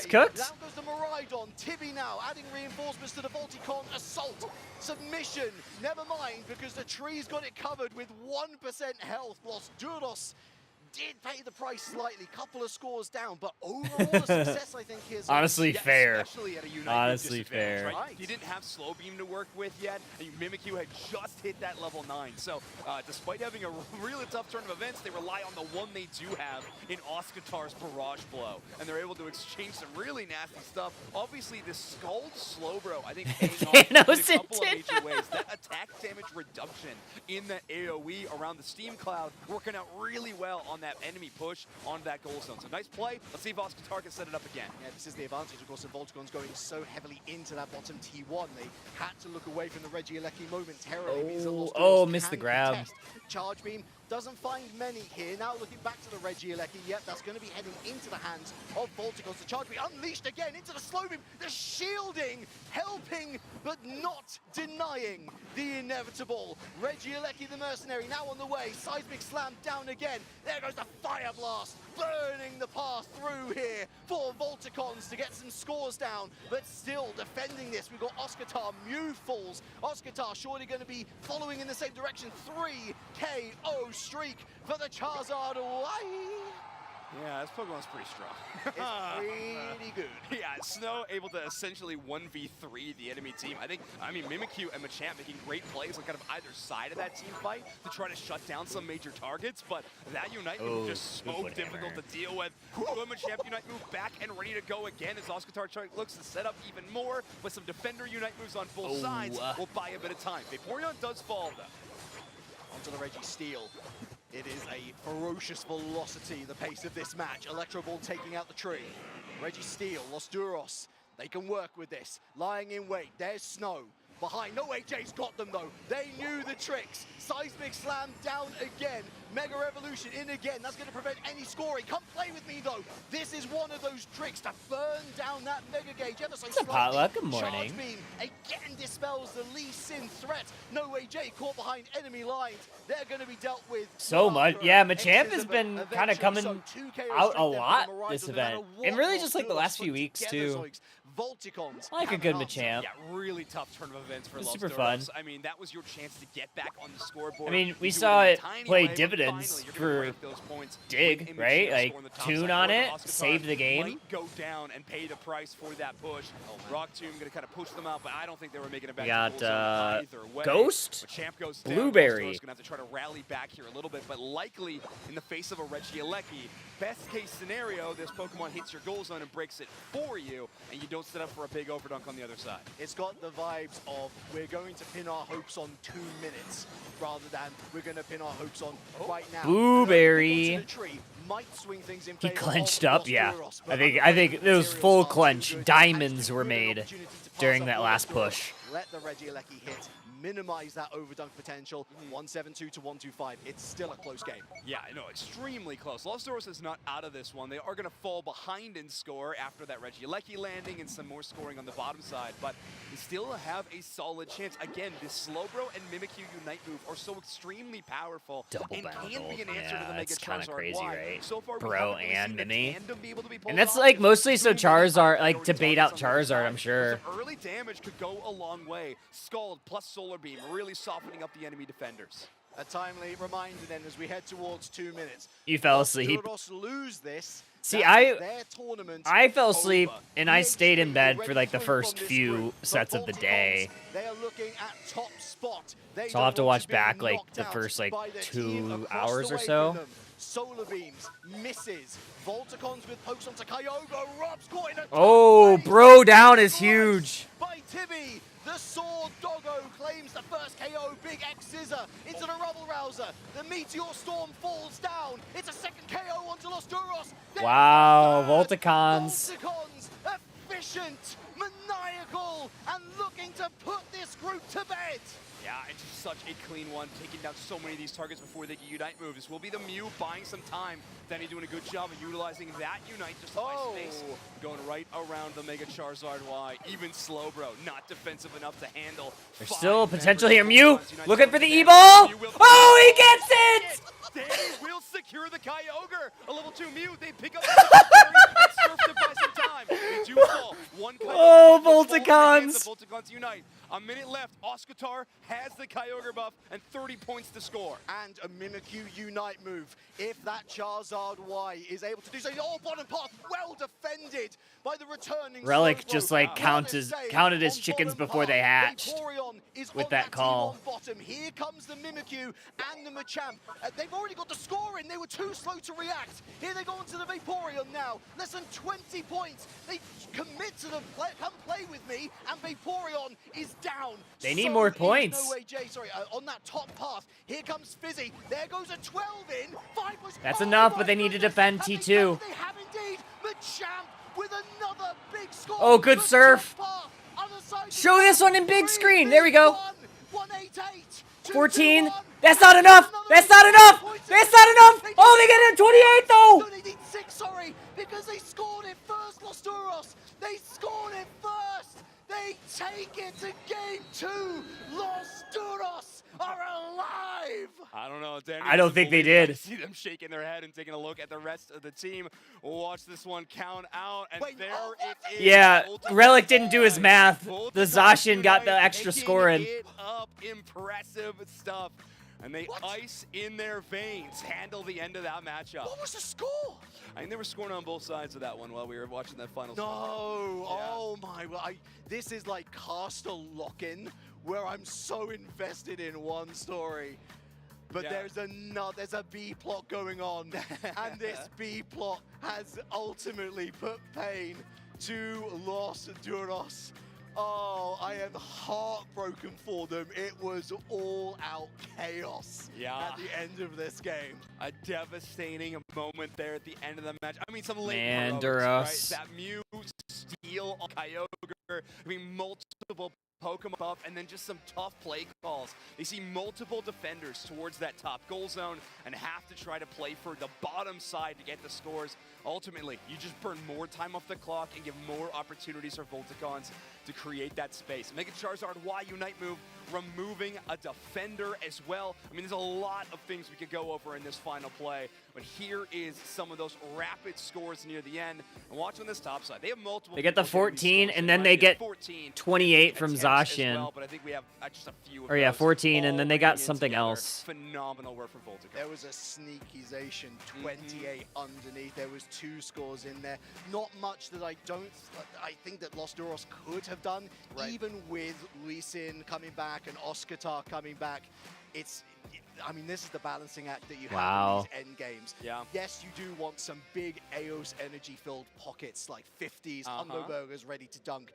cooked? Down goes the Miraidon. Tibby now adding reinforcements to the Volticon assault. Submission, never mind, because the tree's got it covered with 1% health. Los Duros did pay the price slightly, couple of scores down, but overall the success, I think, is honestly fair. Especially at a United Honestly fair. Right? He didn't have Slow Beam to work with yet, and Mimikyu had just hit that level 9. So despite having a really tough turn of events, they rely on the one they do have in Oscatar's Barrage Blow, and they're able to exchange some really nasty stuff. Obviously, the Scald Slowbro, I think, paying off in a couple of major ways. That attack damage reduction in that AoE around the Steam Cloud working out really well on that enemy push on that goal zone. So nice play. Let's see if Oscatar can set it up again. Yeah, this is the advantage, of course, of Volticon's going so heavily into that bottom T1. They had to look away from the Regieleki momentarily. Oh, missed the grab. Charge beam doesn't find many here. Now looking back to the Regieleki. Yep, that's going to be heading into the hands of Volticons. The charge be unleashed again into the slow beam. The shielding, helping, but not denying the inevitable. Regieleki, the mercenary, now on the way. Seismic slam down again. There goes the fire blast, burning the path through here for Volticons to get some scores down, but still defending this. We've got Oscatar, Mew falls. Oscatar surely going to be following in the same direction. 3 KO streak for the Charizard. Yeah, this Pokemon's pretty strong. It's pretty good. Yeah, Snow able to essentially 1v3 the enemy team. I mean, Mimikyu and Machamp making great plays on kind of either side of that team fight to try to shut down some major targets, but that Unite move just so difficult to deal with. Good Machamp Unite move back and ready to go again as Oscatar looks to set up even more with some Defender Unite moves on both sides. Will buy a bit of time. Vaporeon does fall, though. Onto the Registeel. It is a ferocious velocity, the pace of this match. Electro Ball taking out the tree. Registeel, Los Duros, they can work with this. Lying in wait, there's Snow. Behind, no AJ's got them though. They knew the tricks. Seismic Slam down again. Mega Revolution in again. That's going to prevent any scoring. Come play with me though. This is one of those tricks to burn down that Mega Gauge ever so slightly. Potluck, good morning. Charge Beam again dispels the Lee Sin threat. No AJ caught behind enemy lines. They're going to be dealt with. So much. Yeah, Machamp has been kind of coming out a lot this event. And really just like the last few weeks too. Volticons. I like a good Machamp. Yeah, really tough turn of events for Los super Duros. fun. I mean, that was your chance to get back on the scoreboard. I mean, we saw it play dividends for Dig, right? Like, tune on it, save the game. Might go down and pay the price for that push. Rock Tomb going to kind of push them out, but I don't think they were making it back. We got to either way. Ghost, Machamp goes Blueberry. Going to have to try to rally back here a little bit, but likely in the face of a Regieleki, best case scenario, this Pokemon hits your goal zone and breaks it for you, and you don't set up for a big overdunk on the other side. It's got the vibes of we're going to pin our hopes on 2 minutes rather than we're going to pin our hopes on right now. Blueberry. Might swing things in He favor clenched of up, Los yeah. Duros, I think it was full clench. Diamonds were made during that last push. Let the Regieleki hit, minimize that overdunk potential. 172 to 125. It's still a close game. Yeah, I know, extremely close. Los Duros is not out of this one. They are going to fall behind in score after that Regieleki landing and some more scoring on the bottom side, but they still have a solid chance. Again, this Slowbro and Mimikyu Unite move are so extremely powerful and can be an answer to the Mega Charizard. Crazy, right? So far, Bro and Mimi. And that's like mostly so Charizard, like to bait out Charizard, I'm sure. Some early damage could go a long way. Scald plus Solar Beam really softening up the enemy defenders. A timely reminder then as we head towards 2 minutes. You fell asleep. Lose this. See, I fell asleep and I stayed in bed for like the first few sets of the day. They are looking at top spot. So I'll have to watch back like the first like 2 hours or so. Solar Beams, misses. Volticons with pokes onto Kyogre. Rob's caught in a Bro down is huge. By Tibby. The Sword Doggo claims the first KO. Big X Scissor into the Rubble Rouser. The Meteor Storm falls down. It's a second KO onto Los Duros. Wow, Volticons. Volticons, efficient, maniacal, and looking to put this group to bed. Yeah, it's just such a clean one, taking down so many of these targets before they get Unite moves. This will be the Mew buying some time. Danny doing a good job of utilizing that Unite just to buy space. Going right around the Mega Charizard Y. Even Slowbro, not defensive enough to handle. There's still potential here. Mew, looking for the E-Ball. Oh, he gets it! Danny will secure the Kyogre. A level 2 Mew, they pick up the Surf to buy some time. They do fall. One Kyogre. Volticons. Volticons Unite. A minute left. Oscatar has the Kyogre buff and 30 points to score. And a Mimikyu Unite move. If that Charizard Y is able to do so, bottom path, well defended by the returning Relic just like counted his chickens before they hatched with that call. Bottom. Here comes the Mimikyu and the Machamp. They've already got the score in. They were too slow to react. Here they go onto the Vaporeon now. Less than 20 points. They commit to the play. Come play with me. And Vaporeon is down. They need more points. No way, Jay. Sorry, on that top path. Here comes Fizzy. There goes a 12 in. 5 was. That's enough, but they need to defend T2. They have indeed. Machamp with another big score. Oh, good surf. Show this one in big screen. There we go. 14. That's not enough. That's not enough. That's not enough! Oh, they get it at 28 though! No, they need 6, sorry, because they scored it first, Los Duros. They scored it first. They take it to game 2. Los Duros are alive. I don't know, Danny. I don't think they did. I see them shaking their head and taking a look at the rest of the team. We'll watch this one count out, and there it is. Yeah, Relic didn't do his math. The Zacian got the extra score in. It up, impressive stuff. And they ice in their veins, handle the end of that matchup. What was the score? I think they were scoring on both sides of that one while we were watching that final. No, Yeah. oh my, well, this is like caster lock-in, where I'm so invested in one story. But there's a B plot going on, and this B plot has ultimately put pain to Los Duros. Oh, I am heartbroken for them. It was all-out chaos at the end of this game. A devastating moment there at the end of the match. I mean, some late Man, heroics, right? That Mew steal on Kyogre. I mean, multiple Pokemon buff, and then just some tough play calls. They see multiple defenders towards that top goal zone and have to try to play for the bottom side to get the scores. Ultimately, you just burn more time off the clock and give more opportunities for Volticons to create that space. Mega Charizard Y Unite move, removing a defender as well. I mean, there's a lot of things we could go over in this final play, but here is some of those rapid scores near the end. And watch on this top side. They have multiple. They get the 14, and then they get 28 from Zacian. Well, but I think we have just a few of Or yeah, those 14, and then they got something together. else. Phenomenal work from Volticons. There was a sneakization, 28 underneath. There was 2 scores in there. Not much that I think that Los Duros could have done, even with Lee Sin coming back and Oscar coming back. I mean, this is the balancing act that you have in these end games. Yeah. Yes, you do want some big Eos energy-filled pockets, like 50s, Hundo Burgers ready to dunk.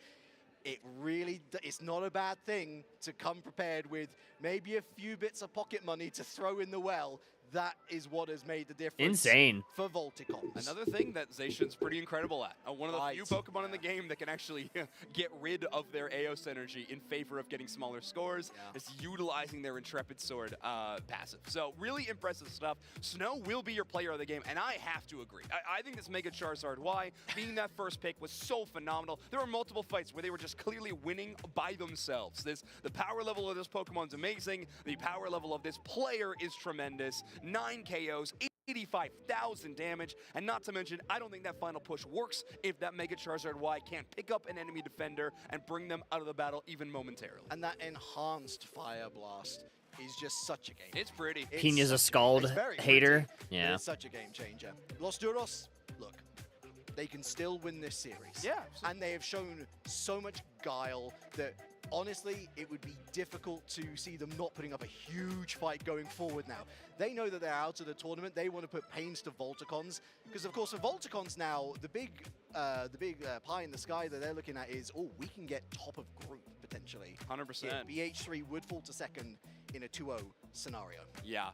It's not a bad thing to come prepared with maybe a few bits of pocket money to throw in the well. That is what has made the difference. Insane. For Volticons. Another thing that Zacian's pretty incredible at. One of the few Pokemon in the game that can actually get rid of their Eos energy in favor of getting smaller scores is utilizing their Intrepid Sword passive. So really impressive stuff. Snow will be your player of the game, and I have to agree. I think this Mega Charizard Y, being that first pick, was so phenomenal. There were multiple fights where they were just clearly winning by themselves. The power level of this Pokemon's amazing. The power level of this player is tremendous. 9 KOs, 85,000 damage, and not to mention, I don't think that final push works if that Mega Charizard Y can't pick up an enemy defender and bring them out of the battle even momentarily. And that enhanced Fire Blast is just such a game. It's pretty. Pina's a Scald hater. Yeah. It's such a game changer. Los Duros, look, they can still win this series. Yeah. And they have shown so much guile that honestly, it would be difficult to see them not putting up a huge fight going forward now. They know that they're out of the tournament. They want to put pains to Volticons. Because, of course, for Volticons now, the big pie in the sky that they're looking at is, oh, we can get top of group, potentially. 100%. Yeah, BH3 would fall to second in a 2-0 scenario. Yeah,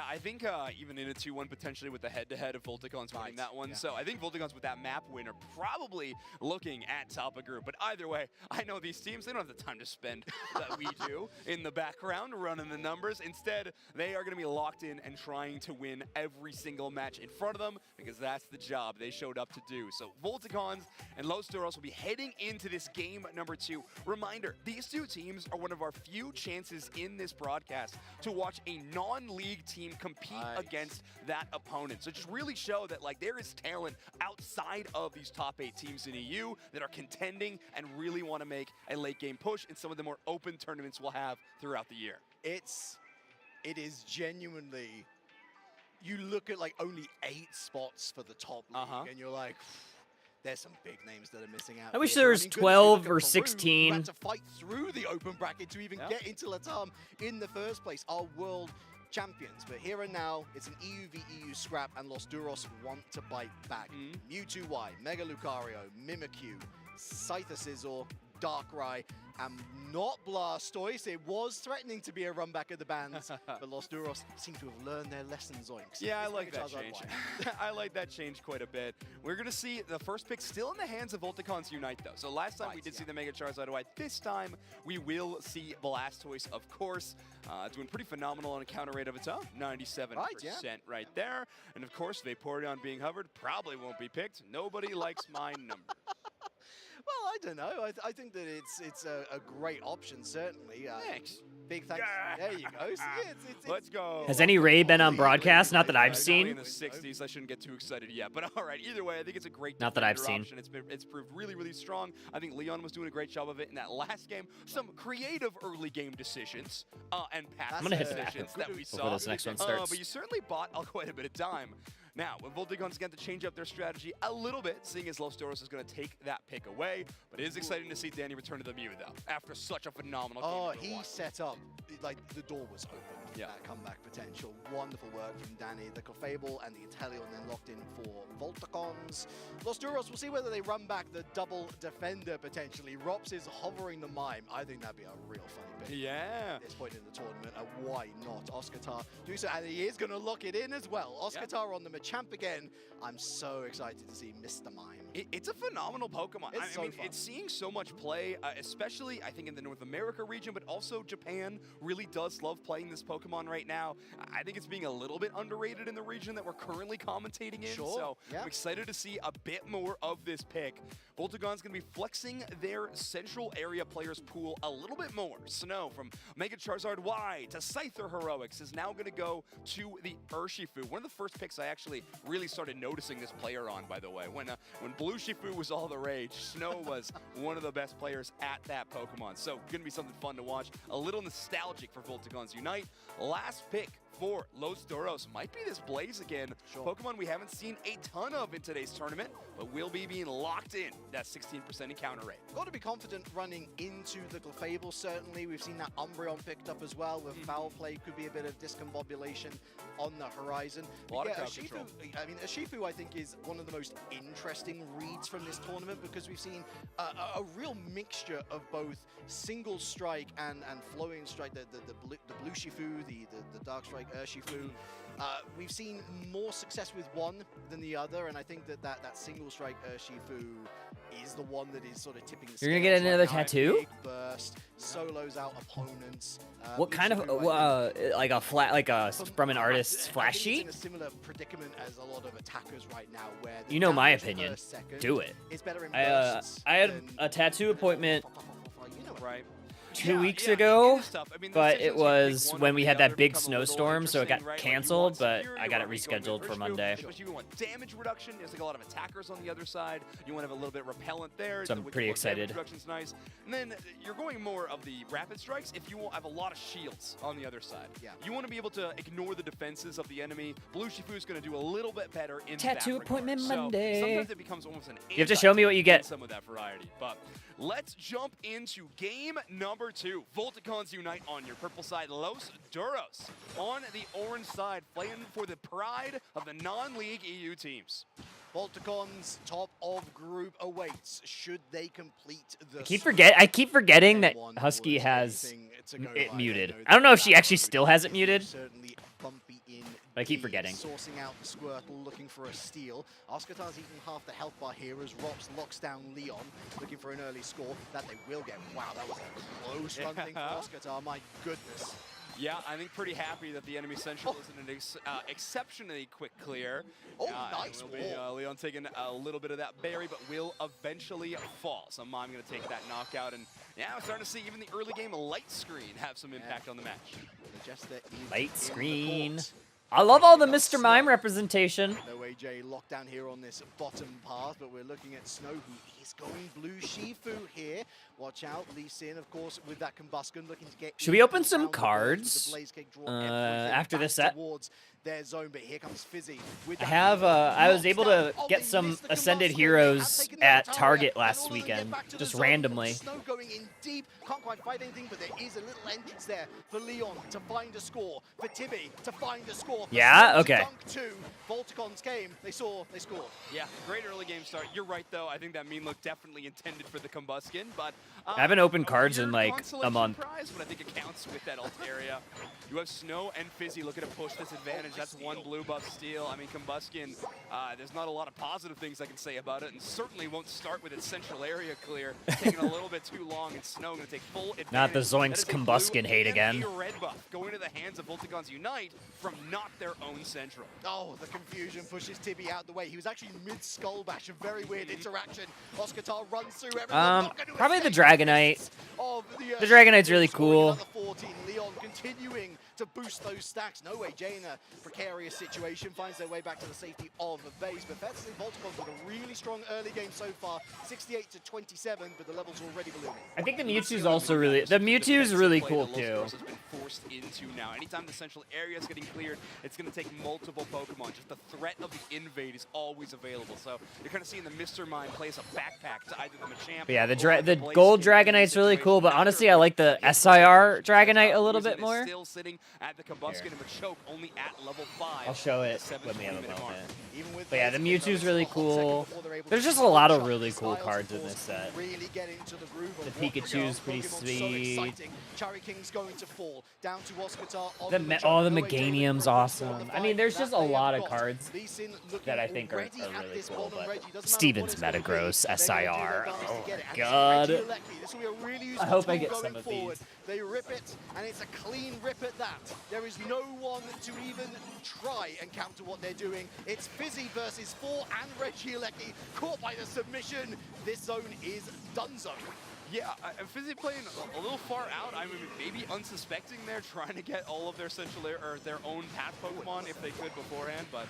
I think even in a 2-1 potentially with the head-to-head of Volticons winning that one. Yeah. So I think Volticons with that map win are probably looking at top of group. But either way, I know these teams, they don't have the time to spend that we do in the background running the numbers. Instead, they are going to be locked in and trying to win every single match in front of them because that's the job they showed up to do. So Volticons and Los Duros will be heading into this game number 2. Reminder, these two teams are one of our few chances in this broadcast to watch a non-league team compete against that opponent. So just really show that there is talent outside of these top 8 teams in EU that are contending and really want to make a late game push in some of the more open tournaments we'll have throughout the year. It is genuinely, you look at only 8 spots for the top league and you're like, there's some big names that are missing out. I wish here. there was goodness, 12 or Peru, 16. who had to fight through the open bracket to even get into Latam in the first place, are world champions. But here and now, it's an EU v EU scrap, and Los Duros want to bite back. Mewtwo Y, Mega Lucario, Mimikyu, Scyther Scizor, Darkrai, and not Blastoise. It was threatening to be a run back of the bands, but Los Duros seem to have learned their lesson, Zoinks. Yeah, I It's like Mega that Charizard change. Y. I like that change quite a bit. We're going to see the first pick still in the hands of Volticons Unite, though. So last time we did see the Mega Charizard Y. This time we will see Blastoise, of course, doing pretty phenomenal on a counter rate of its own. 97% right there. And of course, Vaporeon being hovered probably won't be picked. Nobody likes my number. Well, I don't know. I think that it's a great option, certainly. Thanks. Big thanks. There you go. See, Let's go. Has any Ray been on broadcast? Not that I've Probably seen. in the 60s. I shouldn't get too excited yet. But all right, either way, I think it's a great Not that I've defender seen. option. It's proved really, really strong. I think Leon was doing a great job of it in that last game. Some creative early game decisions and passive I'm gonna hit the decisions bathroom that we before saw. this next one starts. But you certainly bought quite a bit of time. Now, when Voltigon's going to change up their strategy a little bit, seeing as Los Duros is going to take that pick away. But it is exciting to see Danny return to the Mew, though, after such a phenomenal game. Oh, number he one. set up, like, the door was open. That comeback potential. Wonderful work from Danny. The Clefable and the Inteleon then locked in for Volticons. Los Duros, we'll see whether they run back the double defender potentially. Rops is hovering the Mime. I think that'd be a real funny pick. Yeah. At this point in the tournament, why not? Oscar do so, and he is going to lock it in as well. Oscar on the Machamp again. I'm so excited to see Mr. Mime. It's a phenomenal Pokemon. It's I mean, fun. it's seeing so much play, especially, I think, in the North America region, but also Japan really does love playing this Pokemon right now. I think it's being a little bit underrated in the region that we're currently commentating in. So I'm excited to see a bit more of this pick. Voltigon's going to be flexing their central area players pool a little bit more. Snow from Mega Charizard Y to Scyther Heroics is now going to go to the Urshifu. One of the first picks I actually really started noticing this player on, by the way. When Blue Shifu was all the rage, Snow was one of the best players at that Pokemon. So going to be something fun to watch. A little nostalgic for Voltigons Unite. Last pick for Los Duros might be this Blaziken. Pokemon we haven't seen a ton of in today's tournament, but will be being locked in that 16% encounter rate. Got to be confident running into the Clefable, certainly. We've seen that Umbreon picked up as well with Foul Play. Could be a bit of discombobulation on the horizon. A lot of crowd Urshifu, control. I mean, Urshifu, I think, is one of the most interesting reads from this tournament because we've seen a real mixture of both single strike and flowing strike, the Blue Shifu, the Dark Strike Urshifu. We've seen more success with one than the other, and I think that single strike Urshifu is the one that is sort of tipping the scales. You're gonna get another right now. tattoo? Big burst, solos out opponents. What kind of like a from an artist's flash I think sheet? it's in a similar predicament as a lot of attackers right now, where the You know my damage per opinion. second Do it. is better in I bursts had than- a tattoo appointment Right. 2 weeks ago, is tough. I mean, the but it decisions you make was one when over we the had other that big become a little snowstorm, so it got interesting, right? Like, you canceled, want but Superior, I got it or are you going rescheduled with for Urshifu? Monday. Especially you want damage reduction. There's like a lot of attackers on the other side. You want to have a little bit of repellent there. So I'm which pretty more damage excited. Reduction's nice. And then you're going more of the rapid strikes if you have a lot of shields on the other side. Yeah. You want to be able to ignore the defenses of the enemy. Blue Shifu is going to do a little bit better in Tattoo that appointment regard. Monday. So sometimes it becomes almost an You have to show me what you get. some of that variety. But let's jump into game number 2. Volticons Unite on your purple side. Los Duros on the orange side, playing for the pride of the non-league EU teams. Volticon's top of group awaits should they complete the I keep forgetting that Husky has it muted. I don't know if she actually still has it muted, certainly bumpy in but I keep forgetting. sourcing out the Squirtle, looking for a steal. Oscar's eaten half the health bar here as Rops locks down Leon, looking for an early score that they will get. Wow, that was a close run thing for Oscar. My goodness. Yeah, I think pretty happy that the enemy central isn't an exceptionally quick clear. Oh, nice will be Leon taking a little bit of that berry, but will eventually fall. So I'm going to take that knockout, and yeah, I'm starting to see even the early game light screen have some impact on the match. The Jester is Light in the screen. court. I love all the Mr. Mime representation. No AJ lockdown here on this bottom path, but we're looking at Snow, who is going Blue Shifu here. Watch out, Lee Sin, of course, with that Combustion, looking to get. Should we open around some the board with cards the Blaze Cake draw everything after back this set? towards their zone, but here comes Fizzy. With I that have I was able to Oh, get they some missed the Ascended Combustion. Heroes Have taken their at tower, Target and last all of them get weekend, back to the just zone. randomly. Snow going in deep, can't quite find anything, but there is a little entrance there for Leon to find a score, for Tibby to find a score. For Yeah? Snow to Okay. dunk two. Volticon's game, they scored. Yeah, great early game start. You're right, though. I think that mean look definitely intended for the Combustion, but I haven't opened cards in weird like a consolation month. prize, but I think it counts with that Altaria. You have Snow and Fizzy looking to push this advantage. That's one blue buff steal. I mean, Combustion, there's not a lot of positive things I can say about it, and certainly won't start with its central area clear, taking a little bit too long, and Snow going to take full advantage. Not the Zoinks Combustion hate again. A red buff going to the hands of Voltigons Unite from not their own central. Oh, the confusion pushes Tibby out the way. He was actually mid-skull bash, a very weird interaction. Oscar runs through everyone. Probably the Dragonite. The Dragonite's really cool. 14, Leon continuing to boost those stacks. No way, Jay in a precarious situation finds their way back to the safety of the base. But Fetsy Volticons with a really strong early game so far, 68 to 27, but the levels already ballooning. I think the Mewtwo's also really, the Mewtwo's really cool too. Has been forced into now. Anytime the central area is getting cleared, it's going to take multiple Pokemon. Just the threat of the invade is always available. So you're kind of seeing the Mr. Mime plays a backpack to either the Machamp. But yeah, the gold Dragonite's really cool, but honestly, I like the SIR Dragonite a little bit more. Still sitting at the Combustion and Machoke only at level 5. I'll show it when we have a moment. But yeah, the Mewtwo's really cool. There's just a lot of really cool cards in this set. The Pikachu's pretty sweet. The Meganium's awesome. I mean, there's just a lot of cards that I think are really cool. But Steven's Metagross SIR. Oh my god. I hope I get some of these. They rip it, and it's a clean rip at that. There is no one to even try and counter what they're doing. It's Fizzy versus 4 and Regieleki caught by the submission. This zone is donezo. Yeah, and Fizzy playing a little far out. I mean, maybe unsuspecting there, trying to get all of their central or their own path Pokemon if they could beforehand. But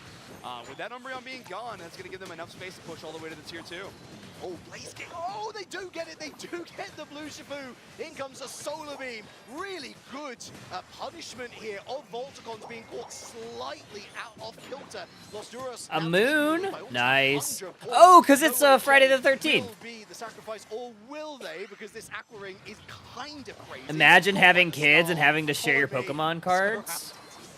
with that Umbreon being gone, that's going to give them enough space to push all the way to the tier 2. Oh, Blaze King. Oh, they do get it. They do get the Blue Shifu. In comes a Solar Beam. Really good punishment here of Volticons being caught slightly out of kilter. Los Duros a moon. Nice. Oh, because it's Friday the 13th. Will be the sacrifice, or will they? Because this Aqua Ring is kind of crazy. Imagine having kids and having to share your Pokemon cards.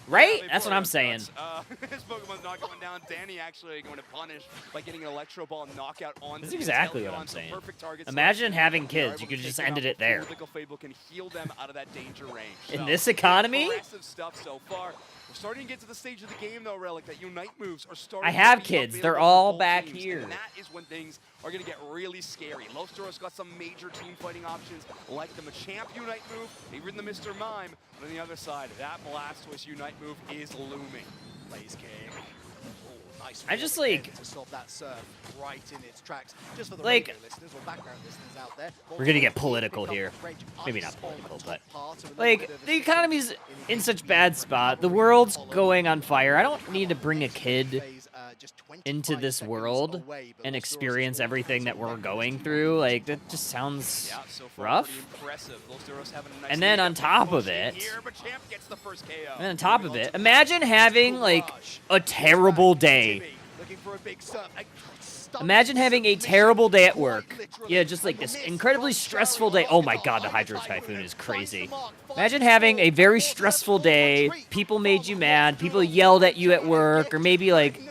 Right? That's what I'm saying. His Pokemon's not going down. Danny actually going to punish by getting an Electro Ball knockout on. That's exactly what I'm saying. Imagine having kids. You could just ended it there. Fable can heal them out of that danger range. In this economy? Impressive stuff so far. We're starting to get to the stage of the game, though, Relic, that Unite moves are starting I have to be kids. available They're for all both back teams, here. And that is when things are going to get really scary. Los Duros got some major team fighting options, like the Machamp Unite move, even the Mr. Mime. But on the other side, that Blastoise Unite move is looming. Blaze King. Nice I just like to stop that surf right in its tracks. Just for the like radio listeners or background listeners out there. we're gonna get political here. Maybe not political, but like the economy's in such bad spot. The world's going on fire. I don't need to bring a kid into this world and experience everything that we're going through. Like that just sounds rough. And then on top of it, imagine having like a terrible day. Imagine having a terrible day at work. Yeah, just like this incredibly stressful day. Oh my god, the Hydro Typhoon is crazy. Imagine having a very stressful day. People made you mad. People yelled at you at work. Or maybe like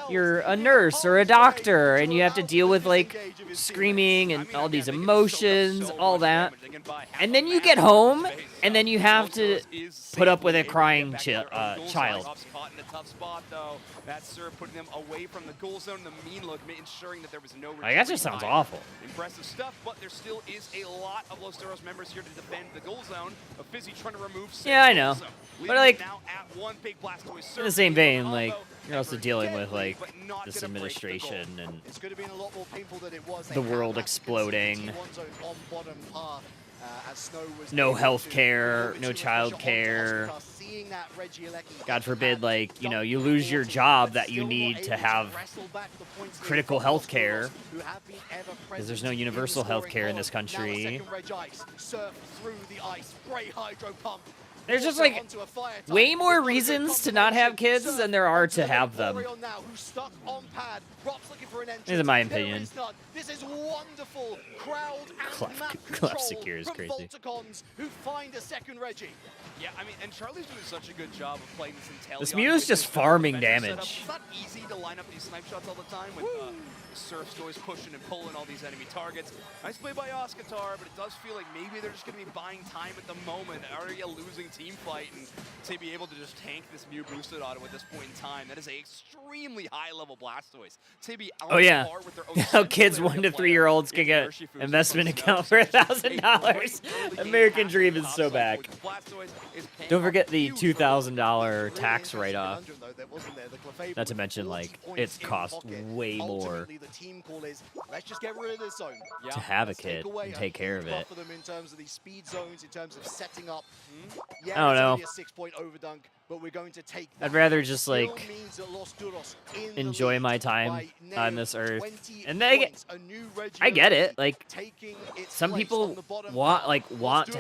you're a nurse or a doctor and you have to deal with like screaming and all these emotions, all that. And then you get home and then you have to put up with a crying child. That's Sir putting them away from the goal zone, the mean look, ensuring that there was no like, that just sounds awful. Impressive stuff, but there still is a lot of Los Duros members here to defend the goal zone. A Fizzy trying to remove. Yeah, I know. But like, now at one big Blastoise in the same vein, like you're also dealing with like this administration and the world exploding. No health care, no child care. God forbid, like, you know, you lose your job that you need to have critical health care because there's no universal health care in this country. There's just like way more reasons to not have kids than there are to have them. This is my opinion. This is wonderful. Crowd Clef secure is crazy. Who find a second Reggie. Yeah, I mean, and Charlie's doing such a good job of playing this Inteleon. This Mew is just farming damage. It's not easy to line up these snipe shots all the time with Surf's always pushing and pulling all these enemy targets. Nice play by Oscatar, but it does feel like maybe they're just going to be buying time at the moment. Already a losing team fight, and to be able to just tank this Mew boosted auto at this point in time, that is a extremely high-level Blastoise. To be oh yeah, how kids 1 to 3-year-olds can get investment account for $1,000. American Dream is so back. Don't forget the $2,000 tax write-off. Not to mention, like, it's cost way more to have a kid and take care of it. I don't know. I'd rather just like enjoy my time on this earth, and I get it. Like some people want to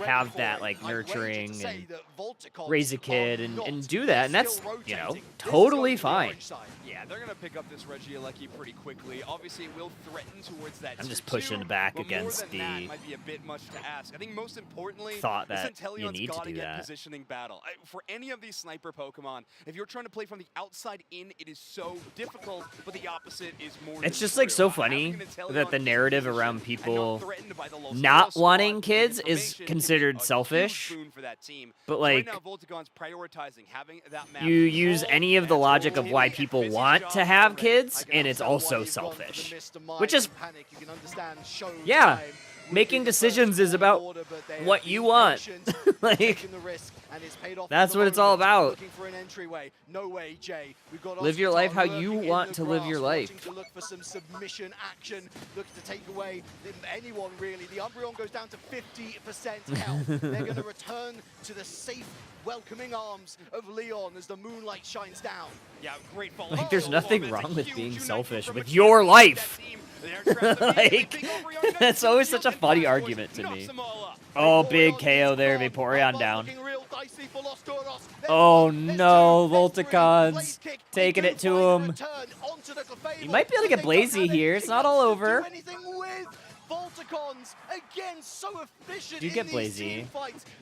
have that like nurturing and raise a kid and do that, and that's totally fine. Yeah, they're gonna pick up this Regieleki pretty quickly. Obviously, it will threaten towards that. I'm just pushing back against the might be a bit much to ask. I think most importantly, thought that you need to do that. Positioning battle for any of these sniper Pokemon. If you're trying to play from the outside in, it is so difficult. But the opposite is more. It's just like so funny that the narrative around people not wanting kids is considered selfish. But like, you use any of the logic of why people want to have kids, and it's also selfish. Which is, yeah, making decisions is about what you want. Like, that's what it's all about. Live your life how you want to live your life. Look for some submission action. Look to take away anyone really. The Umbreon goes down to 50% health. They're going to return to the safe, welcoming arms of Leon as the moonlight shines down. Yeah, great fall. Like, there's nothing wrong with being selfish with your life. Like, that's always such a funny argument to me. Oh, big KO there, Vaporeon down. Oh no, Volticon's taking it to him. You might be able to get Blazy here. It's not all over. Volticons again so efficient You get Blazy.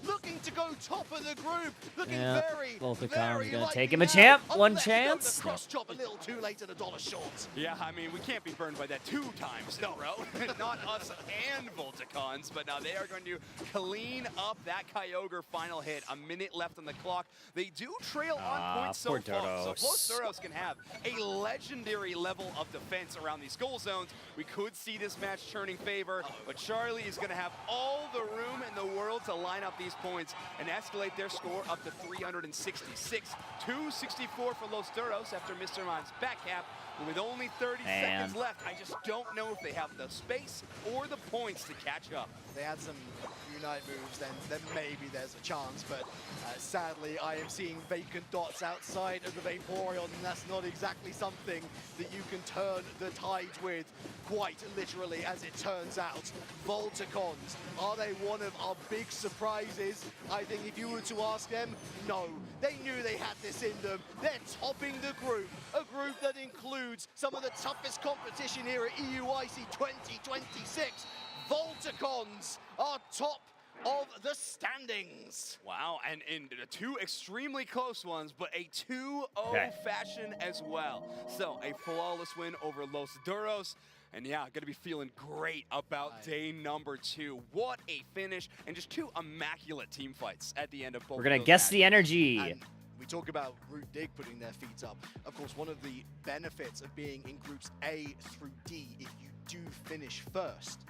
Looking to go top of the group. Yeah, Volticon's gonna take him a champ. One chance. Cross chop a little too late and $1 short. Yeah, I mean, we can't be burned by that 2 times in a row. Not us and Volticons, but now they are going to clean up that Kyogre final hit. A minute left on the clock. They do trail on points so far. So Lostoros can have a legendary level of defense around these goal zones. We could see this match turning favor, but Charlie is going to have all the room in the world to line up these points and escalate their score up to 366. 264 for Los Duros after Mr. Mime's back cap. With only 30 seconds left, I just don't know if they have the space or the points to catch up. They had some Unite moves, then maybe there's a chance, but sadly I am seeing vacant dots outside of the Vaporeon, and that's not exactly something that you can turn the tides with, quite literally, as it turns out. Volticons, are they one of our big surprises? I think if you were to ask them, no. They knew they had this in them. They're topping the group, a group that includes some of the toughest competition here at EUIC 2026. Volticons are top of the standings. Wow, and in 2 extremely close ones, but a 2-0 fashion as well. So a flawless win over Los Duros. And yeah, gonna be feeling great about day number 2. What a finish, and just 2 immaculate team fights at the end of both. We're gonna guess the energy. And we talk about Root Dig putting their feet up. Of course, one of the benefits of being in groups A through D, if you do finish first,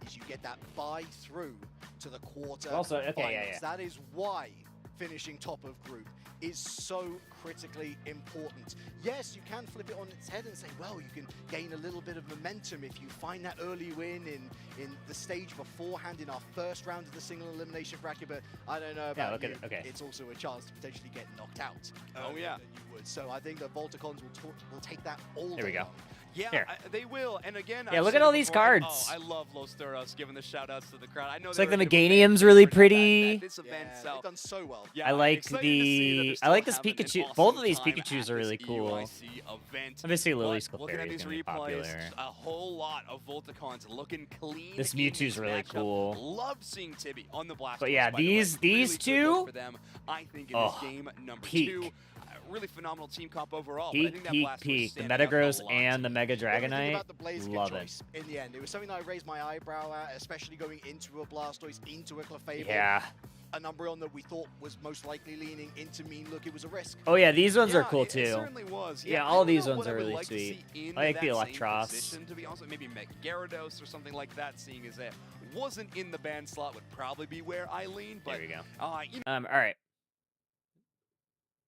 is you get that buy through to the quarter. Also, finals. That is why finishing top of group is so critically important. Yes, you can flip it on its head and say, well, you can gain a little bit of momentum if you find that early win in the stage beforehand in our first round of the single elimination bracket, but I don't know Yeah, about look you. at it. Okay. It's also a chance to potentially get knocked out. Oh, yeah. Than you would. So I think the Volticons will take that all There we day go. long. Yeah, they will. And again, Yeah, I've look said at all it these before, cards. I love Los Duros giving the shout outs to the crowd. I know It's like they the were a bit of a Meganium's fan really favorite at pretty. this event, Yeah, so they've done so well. yeah, I I'm like excited to see that they're I still like this having an Pikachu. awesome Both of these time Pikachus at are really this cool. EUIC event. Obviously, Lily's But looking at Clefairy is these gonna be replays, popular. a whole lot of Volticons looking clean. This in Mewtwo's really matchup. cool. Love seeing Tibby on the Blastoise. But yeah, by the way. these Really good two, look for them, I think, in this game number peak. 2. Really phenomenal team comp overall. But I Peak, think that peak, Blastoise peak. The standing out a Metagross lot and to the me. Mega What do you think Dragonite, about the Blaziken love it. choice in the end? It was something that I raised my eyebrow at, especially going into a Blastoise, into a Clefable. Yeah. An Umbreon that we thought was most likely leaning into mean look, it was a risk. Oh yeah, these ones are Yeah, cool it too. certainly was. Yeah, I all don't these know ones what I are would really like to sweet. see in I like the that same Electros. position, to be honest, maybe Gyarados or something like that, seeing as it wasn't in the ban slot would probably be where I lean. But There we go. you All right.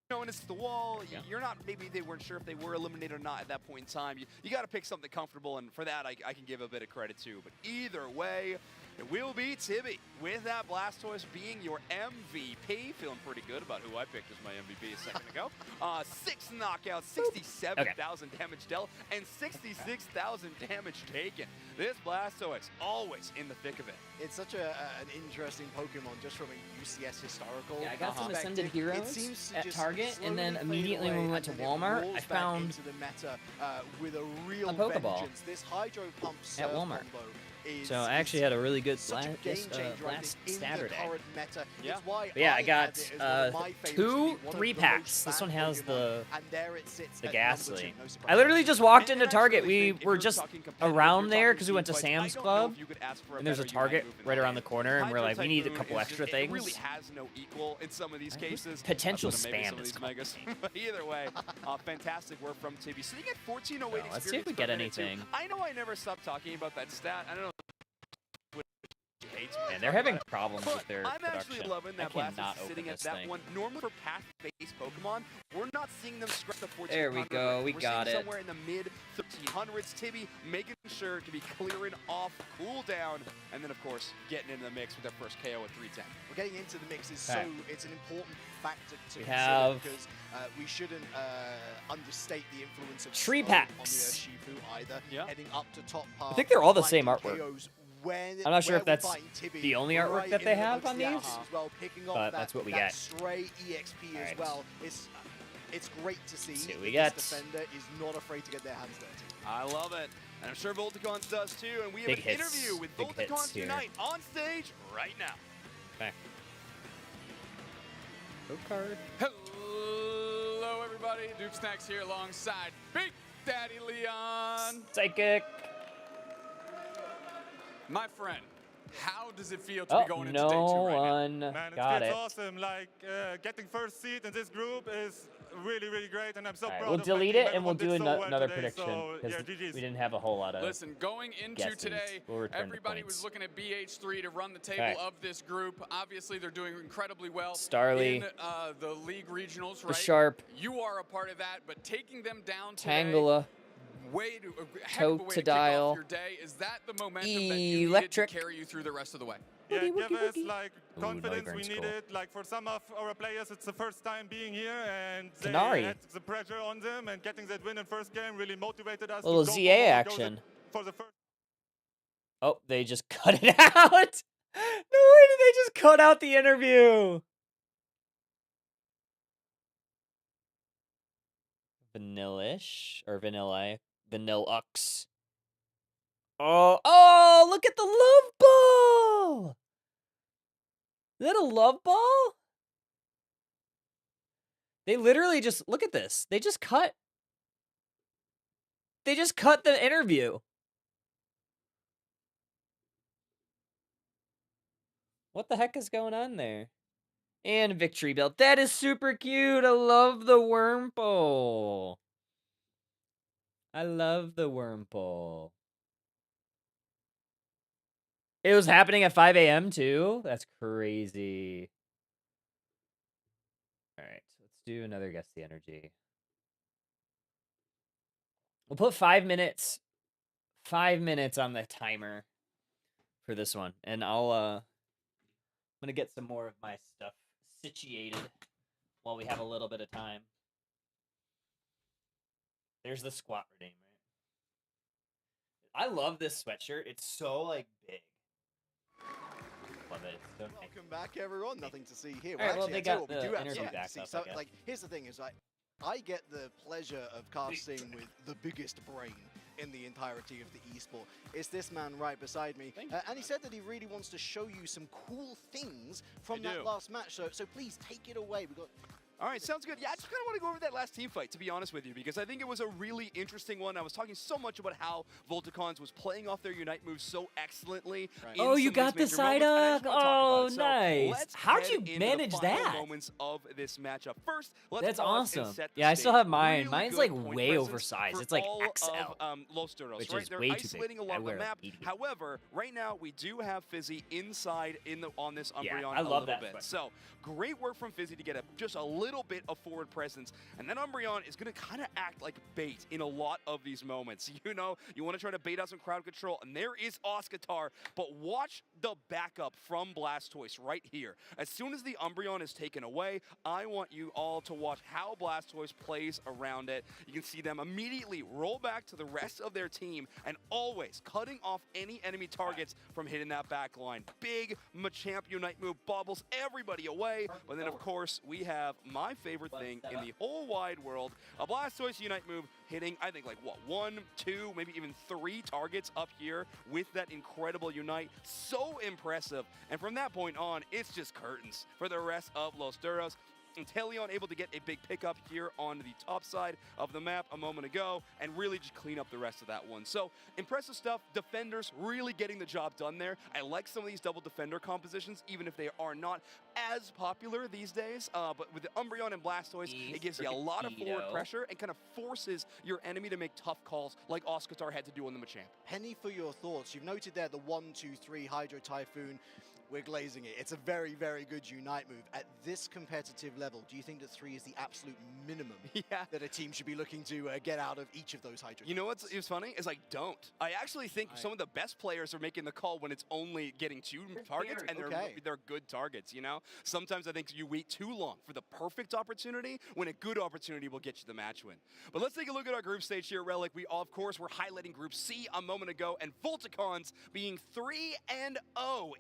know, and it's the wall. You're not. Maybe they weren't sure if they were eliminated or not at that point in time. You got to pick something comfortable, and for that, I can give a bit of credit too. But either way, it will be Tibby with that Blastoise being your MVP. Feeling pretty good about who I picked as my MVP a second ago. 6 knockouts, 67,000 damage dealt, and 66,000 damage taken. This Blastoise always in the thick of it. It's such an interesting Pokemon just from a UCS historical Yeah, I got some perspective. Ascended It Heroes seems to at just Target, and then slowly fade immediately when we away, went to and then it Walmart, rolls I back found into the meta with a real a Pokeball vengeance. This Hydro Pump at Surf Walmart. combo is, So I actually had a really good such a last, game changer, I last think, in Saturday. the current meta. Yeah. It's why But yeah, I have got it as one of my favorites to be 2 one of 3 the packs. most This one banned has Pokemon, and there it sits the at number 2, Ghastly. no surprise. I literally just walked into And Target. actually, We if were you're just talking competitive, around you're there talking because we went to team fights, Sam's I don't know Club, if you could ask for and there's a better Target Unite move in right the around the game. corner, and we're like, we Hydro-type need a move couple is extra just- It really things. has no equal in some of these cases. Potential Other than maybe spam some of is these megas. But either way, fantastic work from Tibby. Sitting at 1408 Let's see if we experience get per minute, too. anything. I know I never stop talking about that stat. I don't know. Man, they're having problems But with their I'm production. actually loving that I cannot Blastoise open sitting at this that thing. one. Normally for path-based Pokemon, we're not seeing them scratch the 1400. There we go, we We're got seeing it. somewhere in the mid-1300s. Tibby making sure to be clearing off cooldown, and then of course getting into the mix with their first KO at 310. We're getting into the mix is Okay. it's an important factor to We consider have- because we shouldn't understate the influence of Tree Snow on the packs. Urshifu either. Yeah. Heading up to top part. I think they're all the same finding artwork. KOs when- I'm not sure where if that's we find Tibby the only artwork right that in they the have middle on of these, the as well, picking off but that, that's what we that get. stray EXP as Alright. well. It's great to see. See what we that get. this defender is not afraid to get their hands dirty. I love it. And I'm sure Volticons does too. And we have Big an hits. interview with Big hits Volticons here. Unite on stage right now. Okay. Go card. Hello, everybody. Duke Snacks here alongside Big Daddy Leon. Psychic. My friend, how does it feel to be Oh, going into no day 2 right now? Man, one got it's it. awesome. Like, getting first seat in this group is really, really great, and I'm so All right, proud we'll of my delete team. it and we'll Everyone do did so well another today, prediction so, because yeah, GG's. we didn't have a whole lot of. Listen, going into guesses. today, We'll return the everybody points. was looking at BH3 to run the table Okay. of this group. Obviously, they're doing incredibly well Starly. in the league regionals, The right? Sharp. You are a part of that, but taking them down today, Tangela. way to a heck of a way to kick Totodile. off your day. Is that the momentum that you needed Electric. to carry you through the rest of the way? Yeah, Woogie, give woogie, us woogie. like Ooh, confidence. We Noivern's need cool. it. Like for some of our players, it's the first time being here, and they Canary. had the pressure on them, and getting that win in first game really motivated us. Little to go ZA forward and go action. for the first. Oh, they just cut it out. No way did they just cut out the interview. Vanillish or vanilla. Vanillux. Oh, look at the love ball. Is that a love ball? They literally just look at this. They just cut the interview. What the heck is going on there? And victory belt. That is super cute. I love the Wurmple. I love the Wurmple. It was happening at 5 a.m. too? That's crazy. All right, so let's do another Guess the Energy. We'll put 5 minutes. 5 minutes on the timer. for this one, and I'm gonna get some more of my stuff situated while we have a little bit of time. There's the squat redeem, right? I love this sweatshirt. It's so like big. Love it. It's so nice. Welcome back, everyone. Nothing to see here. All right, well, actually, they I tell you got what, we the do have interview something back to see. up, So, I guess. like, here's the thing: is I get the pleasure of casting with the biggest brain in the entirety of the esport. It's this man right beside me, and he said that he really wants to show you some cool things from that last match. So please take it away. We got. All right, sounds good. Yeah, I just kind of want to go over that last team fight, to be honest with you, because I think it was a really interesting one. I was talking so much about how Volticons was playing off their Unite moves so excellently. Right. Oh, you got the Psyduck? Oh, nice. How'd you manage that? Moments of this matchup. First, let's That's pause and awesome. set the Yeah, I stage. still have mine. Really Mine's good like point way presence oversized. for It's like all XL. Of, Los Duros, Which right? is They're way too big. isolating a lot I of the wear a map. medium. However, right now we do have Fizzy inside on this Umbreon I love a little that bit. fight. So great work from Fizzy to get just a little bit of forward presence, and then Umbreon is going to kind of act like bait in a lot of these moments. You know, you want to try to bait out some crowd control, and there is Oscatar, but watch the backup from Blastoise right here. As soon as the Umbreon is taken away, I want you all to watch how Blastoise plays around it. You can see them immediately roll back to the rest of their team and always cutting off any enemy targets from hitting that back line. Big Machamp Unite move bobbles everybody away, but then of course we have my favorite thing in the whole wide world, a Blastoise Unite move hitting, I think, like, what, 1, 2, maybe even 3 targets up here with that incredible Unite. So impressive. And from that point on, it's just curtains for the rest of Los Duros. Inteleon able to get a big pickup here on the top side of the map a moment ago and really just clean up the rest of that one. So impressive stuff. Defenders really getting the job done there. I like some of these double defender compositions, even if they are not as popular these days. But with the Umbreon and Blastoise, it gives you a lot of forward pressure and kind of forces your enemy to make tough calls like Oscatar had to do on the Machamp. Penny, for your thoughts. You've noted there the 1, 2, 3 Hydro Typhoon. We're glazing it. It's a very, very good Unite move. At this competitive level, do you think that 3 is the absolute minimum that a team should be looking to get out of each of those Hydro? You know what's funny is I don't. I actually think some of the best players are making the call when it's only getting 2 targets, and they're good targets, you know? Sometimes I think you wait too long for the perfect opportunity when a good opportunity will get you the match win. But let's take a look at our group stage here, Relic. We, of course, were highlighting Group C a moment ago, and Volticons being 3-0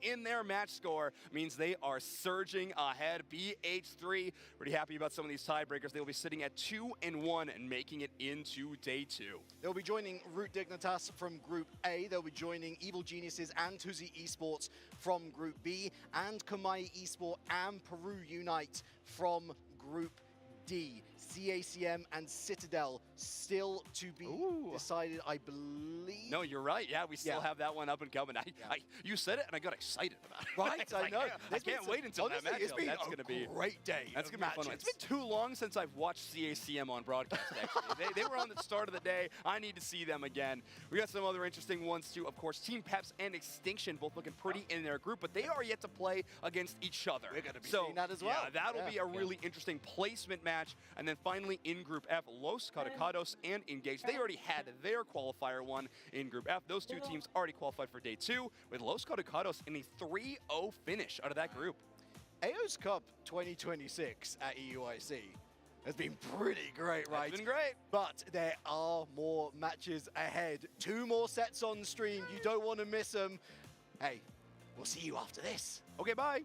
in their match score means they are surging ahead. BH3 pretty happy about some of these tiebreakers. They will be sitting at 2-1 and making it into day 2. They'll be joining Root Dignitas from Group A. They'll be joining Evil Geniuses and Tuzi Esports from Group B, and Kamai Esport and Peru Unite from Group D. CACM and Citadel still to be decided, I believe. No, you're right. Yeah, we still have that one up and coming. You said it, and I got excited about it. Right, I know. I can't wait until that matchup. That's going to be a great day. That's going to be fun. It's been too long since I've watched CACM on broadcast, actually. they were on the start of the day. I need to see them again. We got some other interesting ones, too. Of course, Team Peps and Extinction both looking pretty in their group, but they are yet to play against each other. We're going to be seeing that as well. Yeah, that'll be a really interesting placement match. And then finally, in Group F, Los Caricados and Engage. They already had their qualifier one in Group F. Those 2 teams already qualified for day 2, with Los Caricados in a 3-0 finish out of that group. AO's Cup 2026 at EUIC has been pretty great, right? It's been great. But there are more matches ahead. 2 more sets on stream. You don't want to miss them. Hey, we'll see you after this. Okay, bye.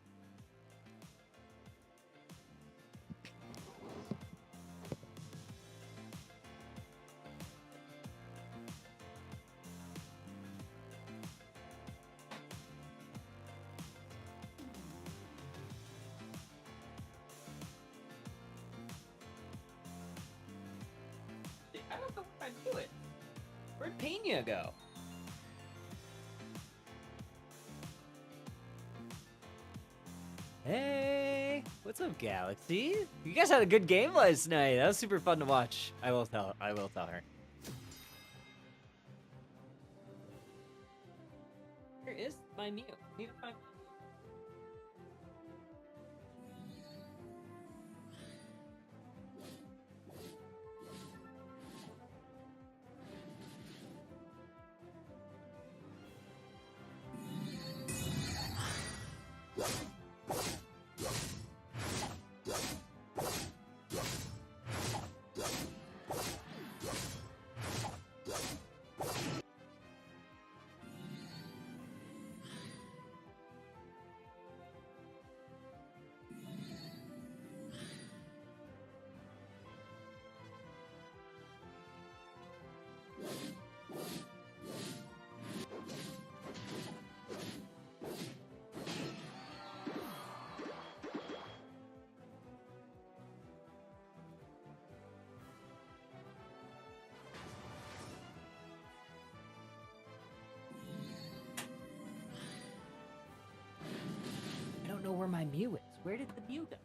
I don't know if I do it. Where'd Pena go? Hey, what's up, Galaxy? You guys had a good game last night. That was super fun to watch. I will tell her. Where is my Mew? Need to find. where my Mew is. Where did the Mew go?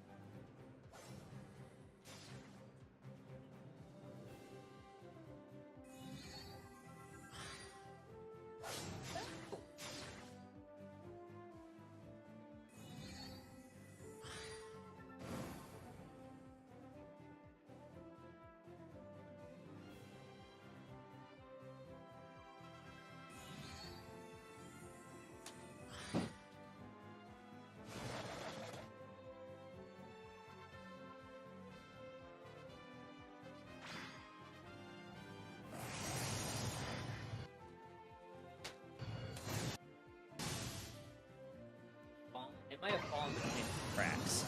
It might have fallen between Cracks.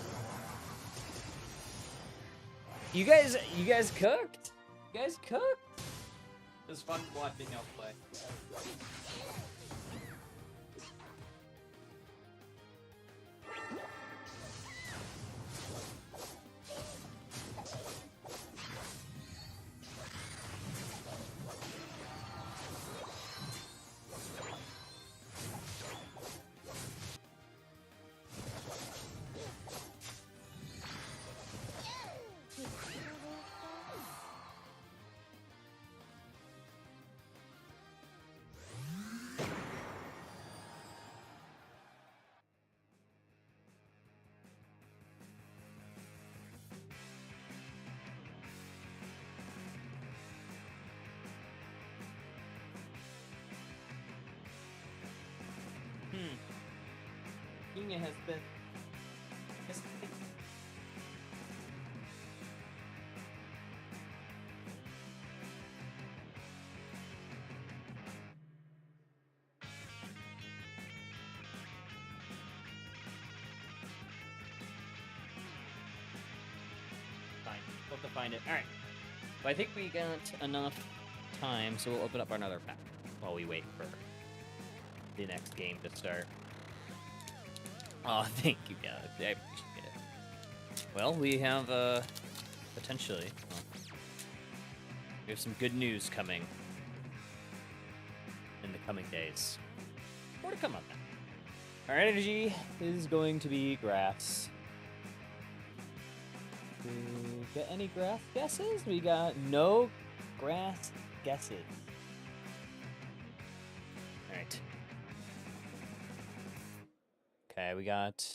You guys cooked? You guys cooked? It was fun watching y'all play. Union has been Fine. We'll have to find it. Alright. But I think we got enough time, so we'll open up another pack while we wait for the next game to start. Oh, thank you guys. I appreciate it. Well, we have, potentially, we have some good news coming in the coming days. More to come on that. Our energy is going to be grass. Do we get any grass guesses? We got no grass guesses. Alright. Okay, we got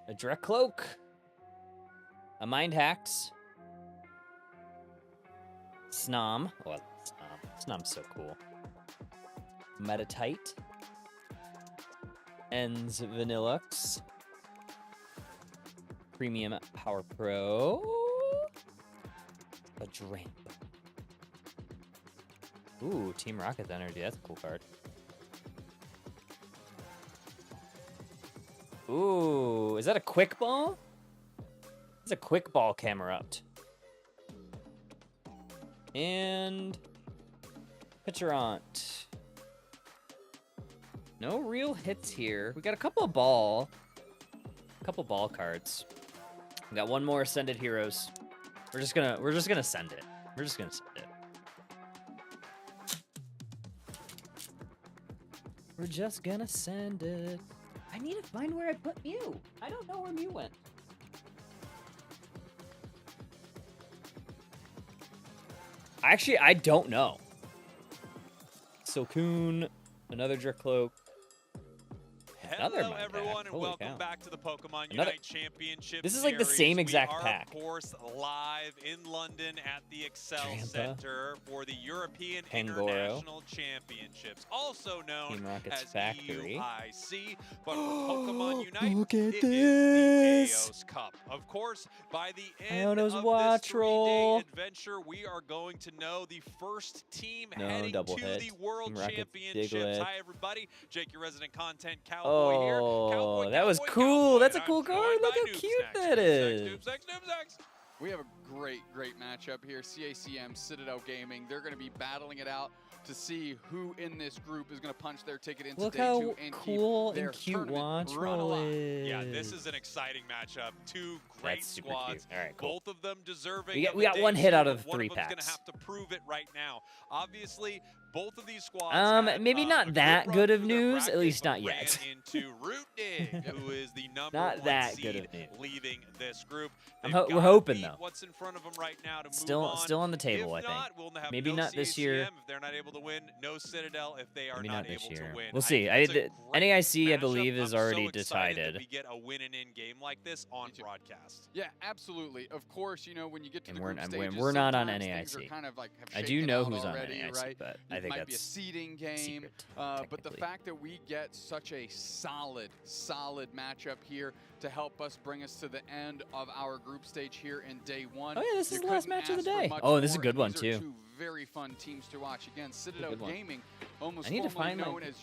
a Direct Cloak, a Mind Hacks, Snom. Oh, Snom's so cool. Metatite, Ens Vanillux, Premium Power Pro, a Dramp. Ooh, Team Rocket's Energy. That's a cool card. Ooh, is that a quick ball? It's a quick ball Camerupt. And Pitcherant. No real hits here. We got a couple ball cards. We got one more Ascended Heroes. We're just gonna send it. We're just gonna send it. We're just gonna send it. I need to find where I put Mew. I don't know where Mew went. Actually, I don't know. Silcoon, another Dracloak. Hello, everyone, and welcome back to the Pokemon Unite Championship. This is like the same exact pack. We are, of course, live in London at the Excel Center for the European International Championships, also known as EUIC. But for Pokemon Unite, it is the Aos Cup. Of course, by the end of this 3-day adventure, we are going to know the first team heading to the World Championships. Hi, everybody. Jake, your resident content cowboy. Oh, that was cool. That's a cool card. Look how cute that is. We have a great matchup here. CACM, Citadel Gaming. They're going to be battling it out to see who in this group is going to punch their ticket into Look day how 2 and cool keep their and cute tournament run Wantrell alive. is. Yeah, this is an exciting matchup. Two great squads. All right, cool. Both of them deserving. We got one hit out of the one 3 of them's packs. Gonna have to prove it right now. Obviously, both of these squads maybe not that good of news, at least not yet. Into Root Dig, who is the number Not one that seed good of news. leaving this group. We're hoping though. What's in front of them right now to Still on the table, if I think. not, we'll have Maybe no not this year. CACM if they're not able to win. No Citadel if they are Maybe not not this able year. to win. We'll see. The NAIC, I believe, is I'm already so excited decided. that we get a win and in game like this on broadcast. Yeah, absolutely. Of course, you know, when you get to And the we're- group and stages, we're not on sometimes things NAIC. are kind of like have I do shaken know out who's on already, NAIC, right? but It I think might be a that's seeding game. secret, But the technically. fact that we get such a solid matchup here to help us bring us to the end of our group stage here in day one. Oh yeah, this is the last match of the ask for day. much Oh, this is a more, good and one these too. are two very fun teams to watch. Again, Citadel good one. Gaming, almost I need to formerly find my- known as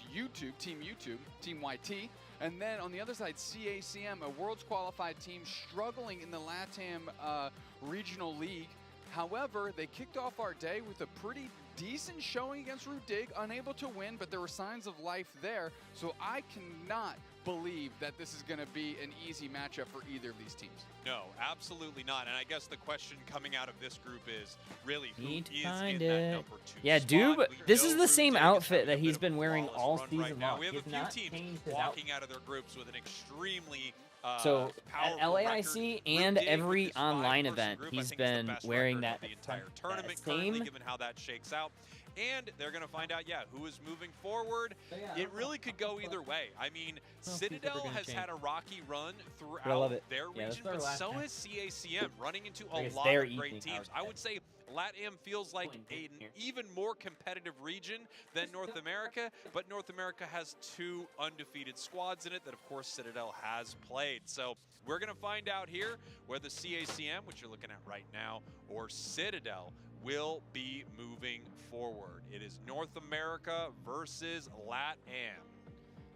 Team YT. And then on the other side, CACM, a Worlds qualified team struggling in the LATAM Regional League. However, they kicked off our day with a pretty decent showing against Root Dig, unable to win, but there were signs of life there. So I cannot believe that this is going to be an easy matchup for either of these teams. No, absolutely not. And I guess the question coming out of this group is really who Need to is find in that it. number 2 Yeah, spot. Doob, We this know is the Root same Dig is outfit having that a he's bit of been a wearing flawless all run season right now. long. We have He a has few not teams changed his walking out of their groups with an extremely So at powerful LAIC record. and Root Dig every with this online 5-person event, group, I he's think is the been best wearing record that of the entire that tournament same. currently, given how that shakes out. And they're going to find out, who is moving forward. It really could go either way. I mean, Citadel has had a rocky run throughout their region, but so has CACM, running into a lot of great teams. I would say LATAM feels like an even more competitive region than North America, but North America has 2 undefeated squads in it that, of course, Citadel has played. So we're going to find out here whether CACM, which you're looking at right now, or Citadel will be moving forward. It is North America versus LATAM.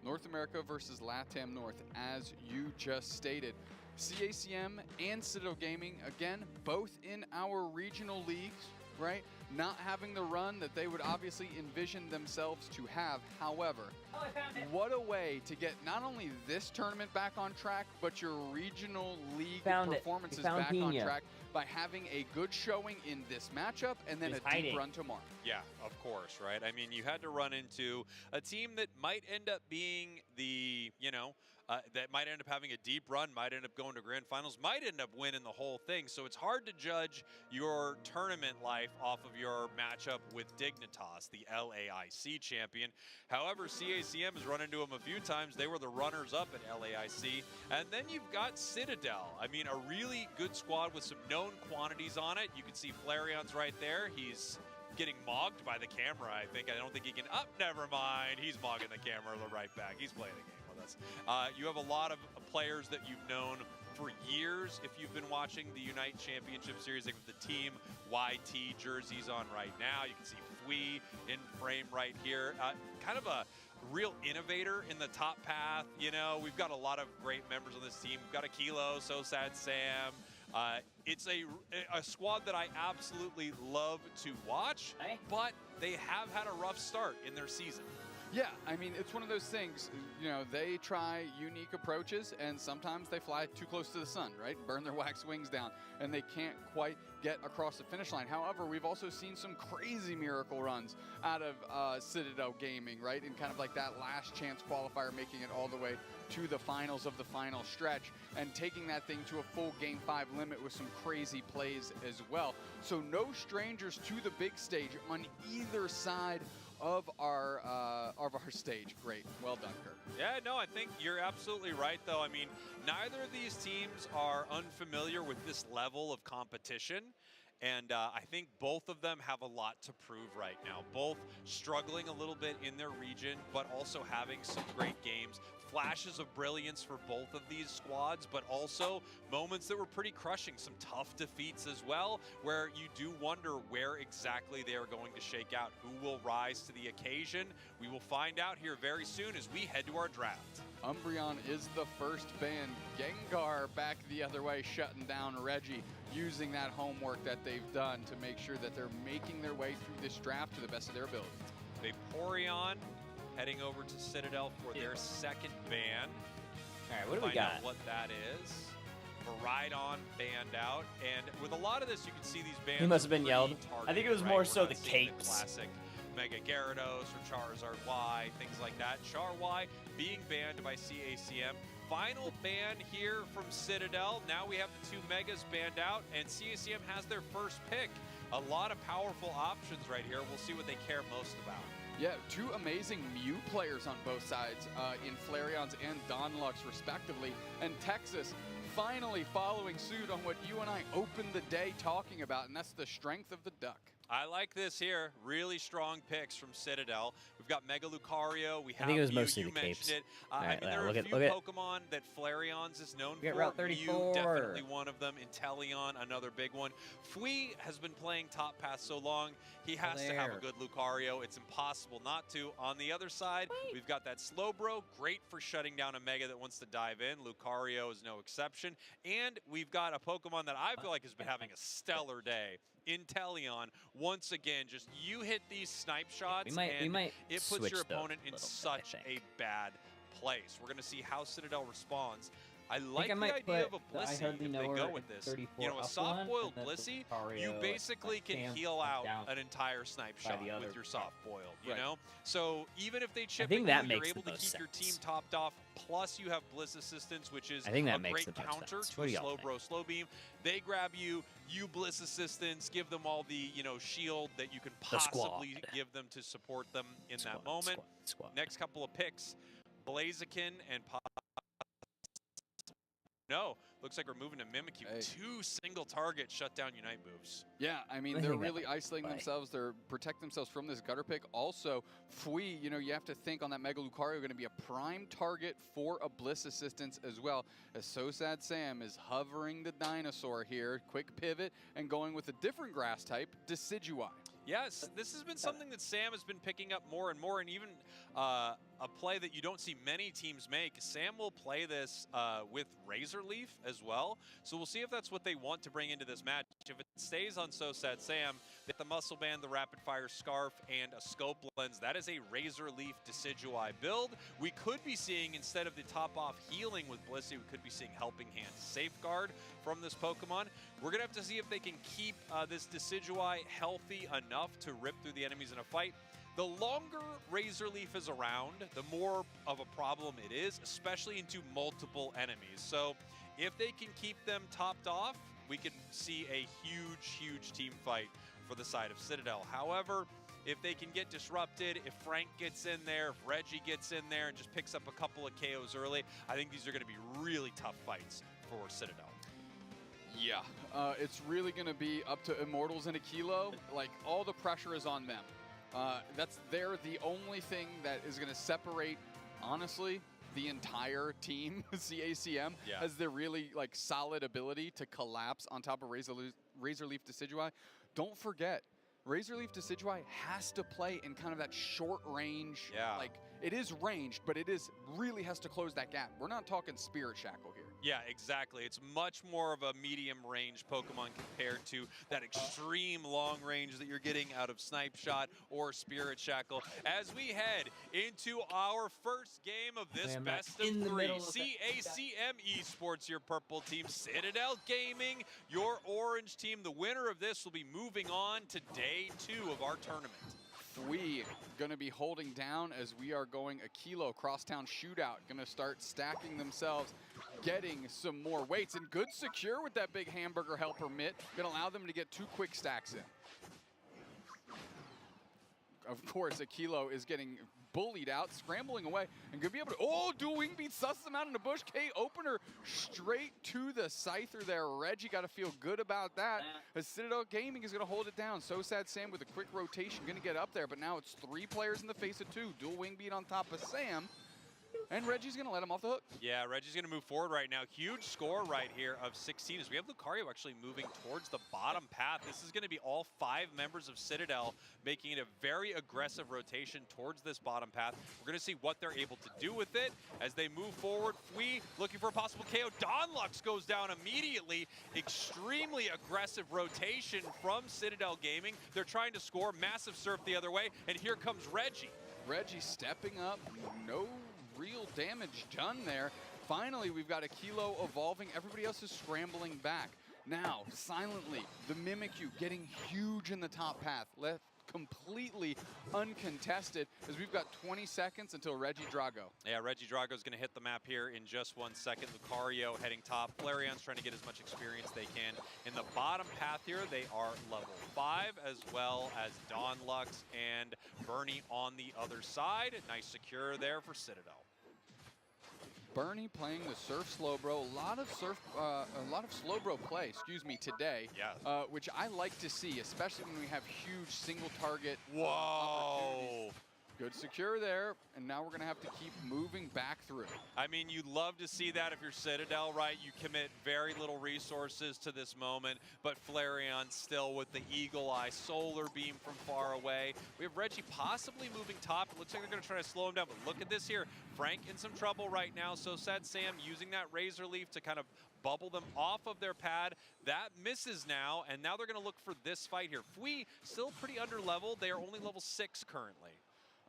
North America versus LATAM North, as you just stated. CACM and Citadel Gaming, again, both in our regional leagues, right? Not having the run that they would obviously envision themselves to have. However, what a way to get not only this tournament back on track, but your regional league performances back on track by having a good showing in this matchup and then a deep run tomorrow. Yeah, of course, right? I mean, you had to run into a team that might end up being the, that might end up having a deep run, might end up going to grand finals, might end up winning the whole thing. So it's hard to judge your tournament life off of your matchup with Dignitas, the LAIC champion. However, CACM has run into them a few times. They were the runners-up at LAIC. And then you've got Citadel. I mean, a really good squad with some known quantities on it. You can see Flarion's right there. He's getting mogged by the camera, I think. I don't think he can... never mind. He's mogging the camera right back. He's playing the game with us. You have a lot of players that you've known for years if you've been watching the Unite Championship Series, like with the Team YT jerseys on right now. You can see Fui in frame right here. Kind of a real innovator in the top path. We've got a lot of great members on this team. We've got a Kilo, So Sad Sam. It's a squad that I absolutely love to watch, but they have had a rough start in their season. Yeah, I mean, it's one of those things, they try unique approaches and sometimes they fly too close to the sun, right? Burn their wax wings down and they can't quite get across the finish line. However, we've also seen some crazy miracle runs out of Citadel Gaming, right? And kind of like that last chance qualifier, making it all the way to the finals of the final stretch and taking that thing to a full Game 5 limit with some crazy plays as well. So no strangers to the big stage on either side of our stage. Great. Well done, Kirk. Yeah, no, I think you're absolutely right, though. I mean, neither of these teams are unfamiliar with this level of competition. And I think both of them have a lot to prove right now. Both struggling a little bit in their region, but also having some great games. Flashes of brilliance for both of these squads, but also moments that were pretty crushing. Some tough defeats as well, where you do wonder where exactly they are going to shake out. Who will rise to the occasion? We will find out here very soon as we head to our draft. Umbreon is the first ban. Gengar back the other way, shutting down Reggie, using that homework that they've done to make sure that they're making their way through this draft to the best of their ability. Vaporeon heading over to Citadel for their second ban. All right, what do we Find got? out what that is. Maridon banned out, and with a lot of this, you can see these bans. He must have been pretty yelled. I think it was targeted, more right? so We're the not seeing capes. classic Mega Gyarados or Charizard Y, things like that. Char Y being banned by CACM. Final ban here from Citadel. Now we have the 2 Megas banned out, and CACM has their first pick. A lot of powerful options right here. We'll see what they care most about. Yeah, 2 amazing Mew players on both sides in Flareons and Donlux respectively. And Texas finally following suit on what you and I opened the day talking about, and that's the strength of the Duck. I like this here. Really strong picks from Citadel. We've got Mega Lucario. We have I think it was Mew, mostly you the capes. mentioned it. All I right, mean, there are look a at- few look at- Pokemon that Flareon's is known We got for. Route Mew, 34. definitely one of them. Inteleon, another big one. Fui has been playing top path so long, he has to have a good Lucario. It's impossible not to. On the other side, we've got that Slowbro, great for shutting down a Mega that wants to dive in. Lucario is no exception. And we've got a Pokemon that I feel like has been having a stellar day. Inteleon, once again, just you hit these snipe shots, we and might it puts switch your the opponent in little bit, such I a think. bad place. We're going to see how Citadel responds. I I like think I the might idea of put a the I Blissey Hardly if Know they Her go at with this. 34 You know, a up soft-boiled one, and then Blissey, the Lucario you at basically can Sam heal out down an entire snipe by shot the other with your pick. soft-boiled, you Right. know? So even if they chip think at that you, makes you're the able to most keep your team sense. topped off, plus you have Bliss Assistance, which is I think that a makes great the most counter sense. to What a do y'all slow think? bro, slow beam. They grab you, you Bliss Assistance, give them all the, you know, shield that you can The possibly squad. give them to support them in that Squad, moment. squad. Next couple of picks, Blaziken and No, looks like we're moving to Mimikyu. Hey. 2 single target shutdown Unite moves. Yeah, I mean, I they're think that really might be isolating play. themselves. They're protecting themselves from this gutter pick. Also, Fui, you know, you have to think on that Mega Lucario going to be a prime target for a Bliss Assistance as well, as So Sad Sam is hovering the dinosaur here. Quick pivot and going with a different grass type, Decidueye. Yes, this has been something that Sam has been picking up more and more, and even a play that you don't see many teams make. Sam will play this with Razor Leaf as well, so we'll see if that's what they want to bring into this match. If it stays on So Sad Sam, with the Muscle Band, the Rapid Fire Scarf, and a Scope Lens, that is a Razor Leaf Decidueye build. We could be seeing, instead of the top-off healing with Blissey, we could be seeing Helping Hand Safeguard from this Pokemon. We're going to have to see if they can keep this Decidueye healthy enough to rip through the enemies in a fight. The longer Razor Leaf is around, the more of a problem it is, especially into multiple enemies. So if they can keep them topped off, we could see a huge, huge team fight for the side of Citadel. However, if they can get disrupted, if Frank gets in there, if Reggie gets in there and just picks up a couple of KOs early, I think these are going to be really tough fights for Citadel. Yeah, it's really going to be up to Immortals and Aquilo. Like, all the pressure is on them. They're the only thing that is going to separate, honestly, the entire team. CACM has their really like solid ability to collapse on top of Razor Leaf Decidueye. Don't forget, Razor Leaf Decidueye has to play in kind of that short range. Yeah. Like, it is ranged, but it is really has to close that gap. We're not talking Spirit Shackle here. Yeah, exactly. It's much more of a medium range Pokemon compared to that extreme long range that you're getting out of Snipe Shot or Spirit Shackle. As we head into our first game of this best of 3, CACM Esports, your purple team, Citadel Gaming, your orange team. The winner of this will be moving on to day 2 of our tournament. We going to be holding down as we are going Aquilo crosstown shootout. Going to start stacking themselves, getting some more weights, and good secure with that big hamburger helper mitt. Going to allow them to get 2 quick stacks in. Of course, Aquilo is getting bullied out, scrambling away, and going to be able to, dual wing beat, suss them out in the bush. K-opener straight to the Scyther there. Reggie got to feel good about that. As Citadel Gaming is going to hold it down. So Sad Sam with a quick rotation, going to get up there, but now it's 3 players in the face of 2. Dual wing beat on top of Sam. And Reggie's going to let him off the hook. Yeah, Reggie's going to move forward right now. Huge score right here of 16 as we have Lucario actually moving towards the bottom path. This is going to be all 5 members of Citadel making it a very aggressive rotation towards this bottom path. We're going to see what they're able to do with it as they move forward. Fui looking for a possible KO. Donlux goes down immediately. Extremely aggressive rotation from Citadel Gaming. They're trying to score. Massive surf the other way. And here comes Reggie. Reggie stepping up. No real damage done there. Finally, we've got Aquilo evolving. Everybody else is scrambling back. Now, silently, the Mimikyu getting huge in the top path. Left completely uncontested as we've got 20 seconds until Reggie Drago. Yeah, Reggie Drago's going to hit the map here in just 1 second. Lucario heading top. Flarion's trying to get as much experience they can. In the bottom path here, they are level 5, as well as Dawn Lux and Bernie on the other side. Nice secure there for Citadel. Bernie playing the Surf Slowbro, a lot of Slowbro play, excuse me, today. Yeah. Which I like to see, especially when we have huge single target Whoa. Good secure there, and now we're gonna have to keep moving back through. I mean, you'd love to see that if you're Citadel, right? You commit very little resources to this moment, but Flareon still with the Eagle Eye Solar Beam from far away. We have Reggie possibly moving top. It looks like they're gonna try to slow him down, but look at this here. Frank in some trouble right now. So sad Sam using that Razor Leaf to kind of bubble them off of their pad. That misses now, and now they're gonna look for this fight here. Fui still pretty under leveled. They are only level 6 currently.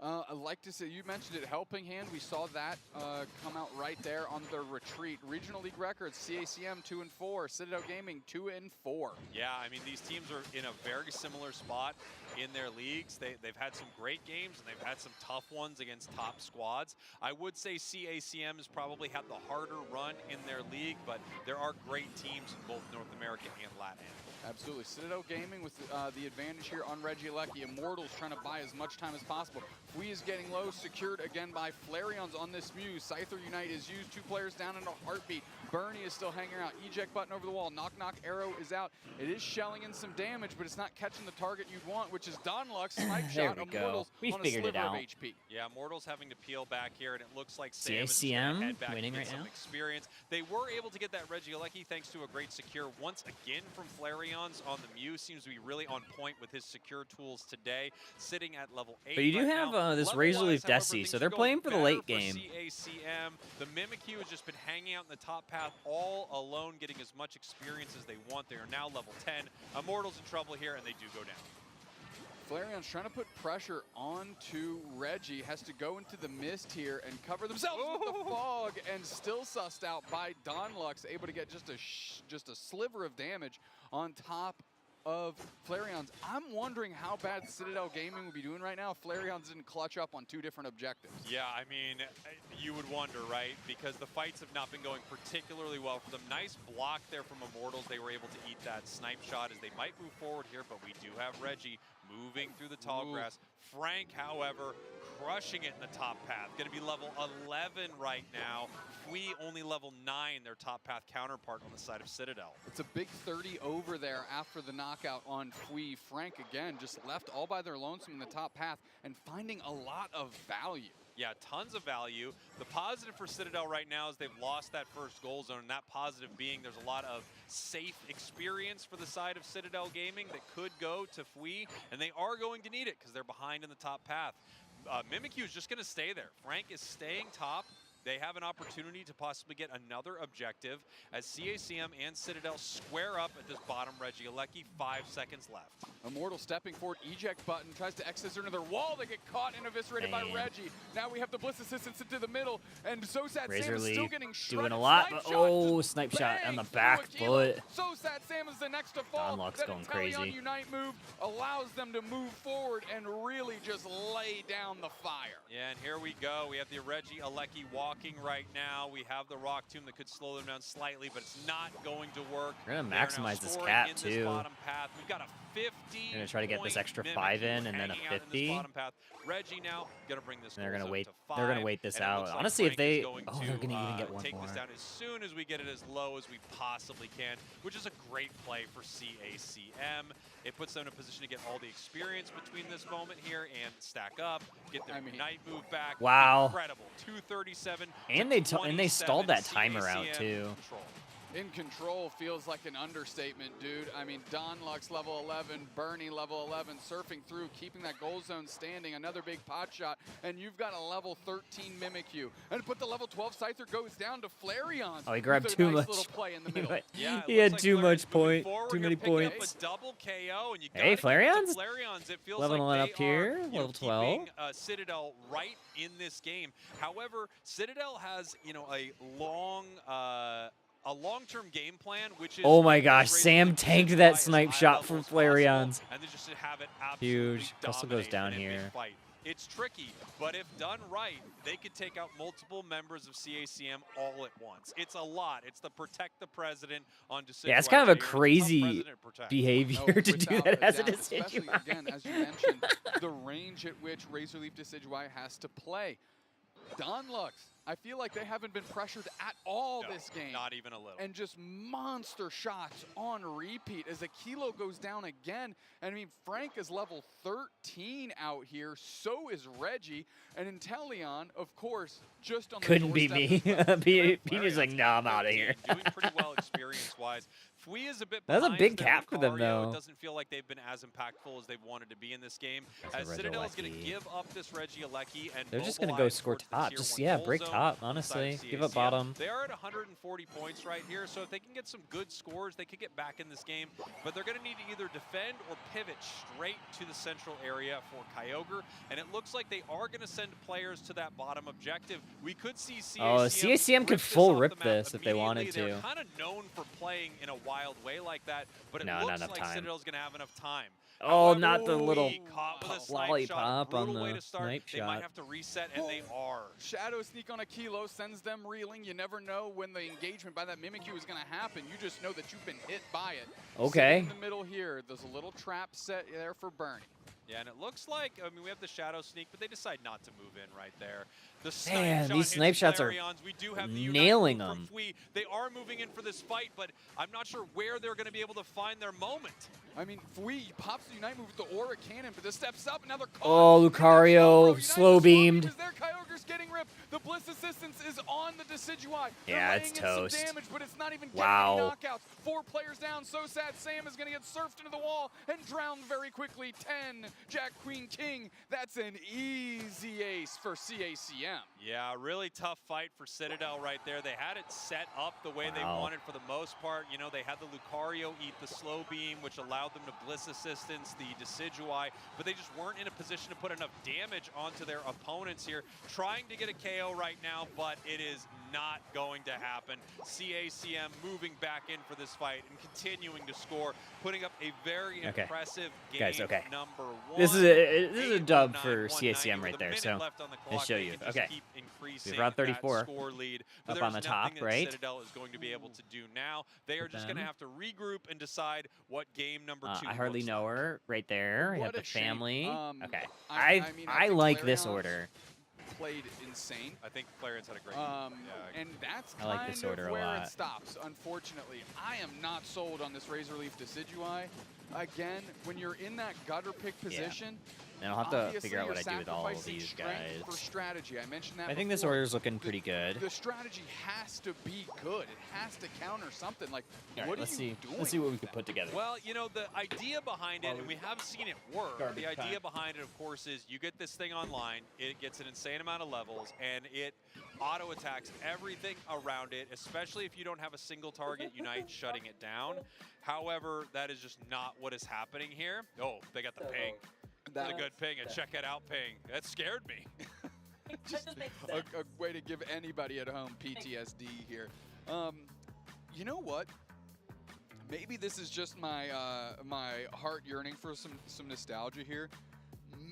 I like to say, you mentioned it, Helping Hand. We saw that come out right there on the retreat. Regional League records, CACM 2-4, Citadel Gaming 2-4. Yeah, I mean, these teams are in a very similar spot in their leagues. They've had some great games, and they've had some tough ones against top squads. I would say CACM has probably had the harder run in their league, but there are great teams in both North America and Latin. Absolutely. Citadel Gaming with the advantage here on Reggie Lecky. Immortals trying to buy as much time as possible. Fui is getting low, secured again by Flarion's on this Muse. Scyther Unite is used, 2 players down in a heartbeat. Bernie is still hanging out. Eject button over the wall. Knock Knock arrow is out. It is shelling in some damage, but it's not catching the target you'd want, which is Dawn Lux. Snipe shot. Immortals we on figured a it sliver out. of HP. Yeah, Immortals having to peel back here, and it looks like Sam is CACM head back winning to get right some now. experience. They were able to get that Regieleki thanks to a great secure once again from Flarion's on the Mew. Seems to be really on point with his secure tools today, sitting at level 8. But you do right have now. this Level-wise, Razor Leaf however, Desi, things so are they're going playing for the better late for game. CACM. The Mimikyu has just been hanging out in the top path all alone, getting as much experience as they want. They are now level 10. Immortals in trouble here, and they do go down. Flarion's trying to put pressure onto Reggie, has to go into the mist here and cover themselves with the fog, and still sussed out by Dawn Lux, able to get just a sliver of damage on top of Flarion's. I'm wondering how bad Citadel Gaming would be doing right now if Flarion's didn't clutch up on 2 different objectives. Yeah, I mean, you would wonder, right? Because the fights have not been going particularly well for them. Nice block there from Immortals. They were able to eat that snipe shot as they might move forward here, but we do have Reggie moving through the tall grass. Frank, however, crushing it in the top path. Going to be level 11 right now. Fui only level 9, their top path counterpart on the side of Citadel. It's a big 30 over there after the knockout on Fui. Frank, again, just left all by their lonesome in the top path and finding a lot of value. Yeah, tons of value. The positive for Citadel right now is they've lost that first goal zone, and that positive being there's a lot of safe experience for the side of Citadel Gaming that could go to Fui, and they are going to need it because they're behind in the top path. Mimikyu is just going to stay there. Frank is staying top. They have an opportunity to possibly get another objective as CACM and Citadel square up at this bottom Regieleki. 5 seconds left. Immortal stepping forward, eject button, tries to access under their wall. They get caught and eviscerated by Reggie. Now we have the Blitz Assistance into the middle, and So Sad Sam is still getting shredded. Doing a lot, Snipe but shot, snipe shot on the through back foot. So Sad Sam is the next to fall. Dawn Lux That going Intellion crazy. Unite move allows them to move forward and really just lay down the fire. Yeah, and here we go. We have the Regieleki walking right now. We have the Rock Tomb that could slow them down slightly, but it's not going to work. We're going to They are now maximize this scoring cap, in this too. bottom path. We've got a 50. We're going to try to get this extra 5 in and then a hanging out in this 50. bottom path. Reggie now going to bring this. And they're goal gonna zone wait. to 5, They're gonna wait this and it out. looks like Honestly, if Frank is they, going they're gonna even get one take more. this down as soon as we get it as low as we possibly can, which is a great play for CACM. It puts them in a position to get all the experience between this moment here and stack up, get their Ignite move back. Wow. Incredible. 237. And they stalled that timer out too. In control feels like an understatement, dude. I mean, Dawn Lux level 11, Bernie level 11, surfing through, keeping that goal zone standing, another big pot shot, and you've got a level 13 Mimikyu. And put the level 12 Scyther goes down to Flarion's. Oh, he grabbed with a too nice much. little play in the middle. Yeah, he had too much point, too many Up points. a double KO, and you Hey, Flarion's Flarion's. It feels leveling like up here, level 12. keeping, Citadel right in this game. However, Citadel has a long a long-term game plan, which is... Oh my gosh, Sam tanked that snipe shot from Flareon's. And then just to have it absolutely Huge. Crystal goes down in a big here. fight. It's tricky, but if done right, they could take out multiple members of CACM all at once. It's a lot. It's the protect the president on decision. Yeah, it's kind of a crazy behavior to do that as a Especially, Decidueye. again, as you mentioned, the range at which Razor Leaf Decidueye has to play. Donlux, I feel like they haven't been pressured at all this game. Not even a little. And just monster shots on repeat as Aquilo goes down again. And I mean, Frank is level 13 out here. So is Reggie. And Inteleon, of course, just on the Couldn't be me. Peter's like, nah, I'm out of here. Doing pretty well experience-wise. Fui is a bit That's a behind big them. cap for them, Lucario, though. It doesn't feel like they've been as impactful as they've wanted to be in this game. That's a As Citadel is going to Regieleki. give up this Regieleki and They're just going to go mobilize score towards the top. tier Just, 1 yeah, full break zone top, inside honestly. Give up CACM. bottom. They are at 140 points right here, so if they can get some good scores, they could get back in this game. But they're going to need to either defend or pivot straight to the central area for Kyogre. And it looks like they are going to send players to that bottom objective. We could see CACM. Oh, CACM rip could this full off rip the map this if they wanted immediately. to. They're kind of known for playing in a wild way like that, but it No, not looks enough like time. Citadel's going to have enough time. Oh, However, not the little caught with a snipe lollipop shot. on Brutal way the to start. snipe They might shot. have to reset, and they are. Shadow Sneak on Aquilo sends them reeling. You never know when the engagement by that Mimikyu is going to happen. You just know that you've been hit by it. Okay. Sitting in the middle here, there's a little trap set there for Bernie. Yeah, and it looks like, I mean, we have the Shadow Sneak, but they decide not to move in right there. The Man, snipe these shot snipe hits shots are Flareons. We do have the nailing Unite move them. from Fui. They are moving in for this fight, but I'm not sure where they're going to be able to find their moment. I mean, Fui pops the Unite move with the Aura Cannon, but this steps up, and now they're caught. Oh, Lucario, slow beamed. Their Kyogre's getting ripped. The Bliss Assistance is on the Decidueye. Yeah, They're it's laying in toast. some damage, but it's not even getting Wow. any knockouts. 4 players down. So sad. Sam is going to get surfed into the wall and drowned very quickly. 10. Jack, Queen, King. That's an easy ace for CACM. Yeah, really tough fight for Citadel right there. They had it set up the way they Wow. wanted for the most part. You know, they had the Lucario eat the slow beam, which allowed them to Bliss Assistance the Decidueye, but they just weren't in a position to put enough damage onto their opponents here. Trying to get a KO right now, but it is not going to happen. CACM moving back in for this fight and continuing to score, putting up a very impressive game Guys, okay. number 1. This is a dub for 8-1-9, CACM right with a there. minute So left on the let's clock, show they you. can just Okay. keep increasing We've brought that 34 score lead. But up on the there's top, nothing that right? Citadel is going to be able to do now. They are just going to them. have to regroup and decide what game number 2 I hardly looks know like. her right there. We What have a the shame. family. Okay. I mean, I I think like this Flareon's order. Played insane. I think Flareon's had a great And that's I like kind this order of a where lot. it stops, unfortunately. I am not sold on this Razor Leaf Decidueye. Again, when you're in that gutter pick position, And I'll have to obviously figure out what I you're do with all of sacrificing these strength guys. for strategy. I mentioned that I think this before. order's looking pretty good. The strategy has to be good. It has to counter something. Like, All right, what let's are see. you doing? Let's see what we can put together. Well, you know, the idea behind it, and we have seen it work, Garbage the idea time. behind it, of course, is you get this thing online, it gets an insane amount of levels, and it auto-attacks everything around it, especially if you don't have a single target Unite shutting it down. However, that is just not what is happening here. Oh, they got the ping. That's a good ping, and check it out ping. That scared me. Just a way to give anybody at home PTSD here. You know what? Maybe this is just my my heart yearning for some nostalgia here.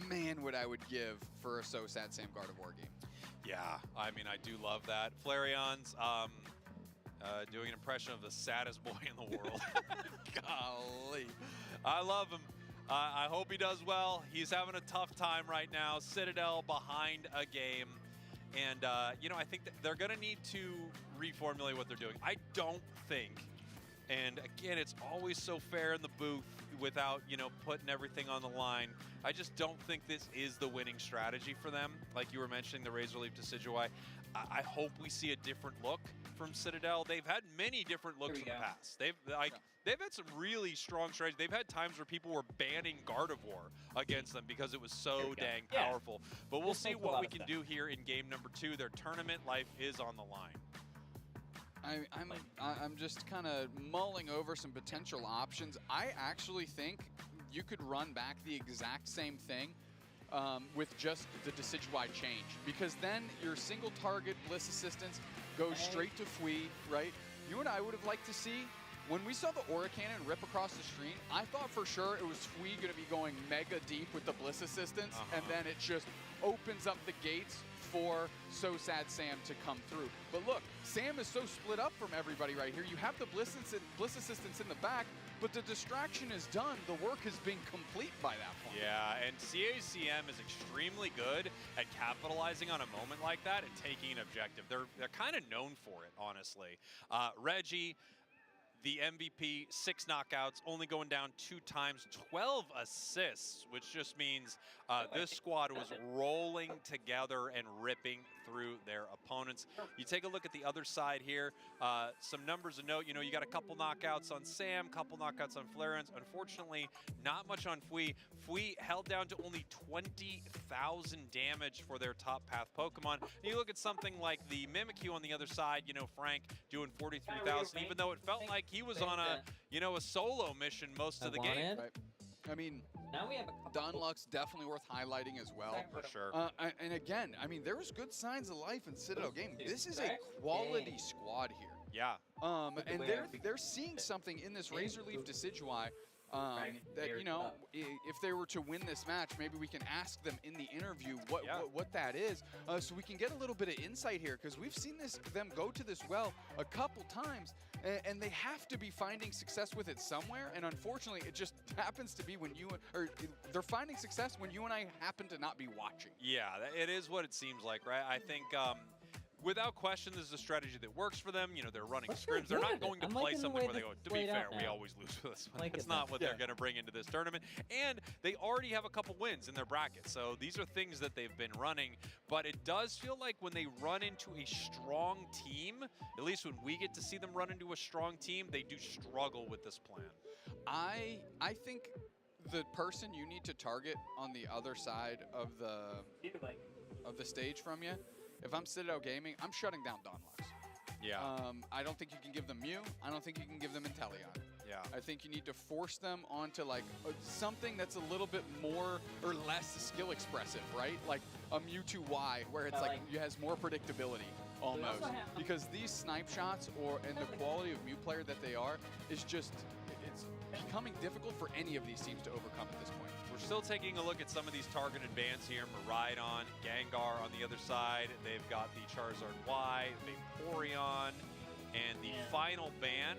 Man, what I would give for a So Sad Sam God of War game. Yeah, I mean, I do love that. Flareon's doing an impression of the saddest boy in the world. Golly. I love him. I hope he does well. He's having a tough time right now. Citadel behind a game. And, you know, I think that they're going to need to reformulate what they're doing. I don't think, and again, it's always so fair in the booth without, you know, putting everything on the line. I just don't think this is the winning strategy for them. Like you were mentioning, the Razor Leaf Decidueye. I hope we see a different look from Citadel. They've had many different looks in the past. They've had some really strong strategies. They've had times where people were banning Gardevoir against them because it was so dang powerful. But we'll see what we can do here in game number 2. Their tournament life is on the line. I'm just kind of mulling over some potential options. I actually think you could run back the exact same thing with just the Decidueye change, because then your single target Bliss Assistance goes straight to Fui, right? you and I would have liked to see, when we saw the Aura Cannon rip across the screen, I thought for sure it was Fui going to be going mega deep with the Bliss assistance, and then it just opens up the gates for So Sad Sam to come through. But look, Sam is so split up from everybody right here. You have the Bliss assistance in the back, but the distraction is done. The work has been complete by that point. Yeah, and CACM is extremely good at capitalizing on a moment like that and taking an objective. They're kind of known for it, honestly. Reggie, the MVP, 6 knockouts, only going down 2 times, 12 assists, which just means this squad was rolling together and ripping through their opponents. You take a look at the other side here, some numbers to note. You know, you got a couple knockouts on Sam, couple knockouts on Flareons. Unfortunately, not much on Fui. Fui held down to only 20,000 damage for their top path Pokemon. And you look at something like the Mimikyu on the other side, you know, Frank doing 43,000, even though it felt like he was on a, you know, a solo mission most of the game. Right. I mean, now we have Don Luck's definitely worth highlighting as well. For sure. And again, I mean, there was good signs of life in Citadel Gaming. This is a quality squad here. Yeah. And they're seeing something in this Razor Leaf Decidueye that, you know, if they were to win this match, maybe we can ask them in the interview what that is, so we can get a little bit of insight here, because we've seen them go to this well a couple times, and they have to be finding success with it somewhere, and unfortunately, it just happens to be when they're finding success when you and I happen to not be watching. Yeah, it is what it seems like, right? I think without question, this is a strategy that works for them. You know, they're running scrims. They're not going to play something where they go, to be fair, we always lose for this one. That's not what they're going to bring into this tournament. And they already have a couple wins in their bracket. So these are things that they've been running. But it does feel like when they run into a strong team, at least when we get to see them run into a strong team, they do struggle with this plan. I think the person you need to target on the other side of the stage from you, if I'm Citadel Gaming, I'm shutting down Don Lux. Yeah. I don't think you can give them Mew. I don't think you can give them Inteleon. Yeah. I think you need to force them onto like something that's a little bit more or less skill expressive, right? Like a Mewtwo-Y, where it's like it has more predictability almost. Because these snipe shots and the quality of Mew player that they are is just, it's becoming difficult for any of these teams to overcome at this point. We're still taking a look at some of these targeted bans here. Miraidon, Gengar on the other side. They've got the Charizard Y, Vaporeon, and the final ban.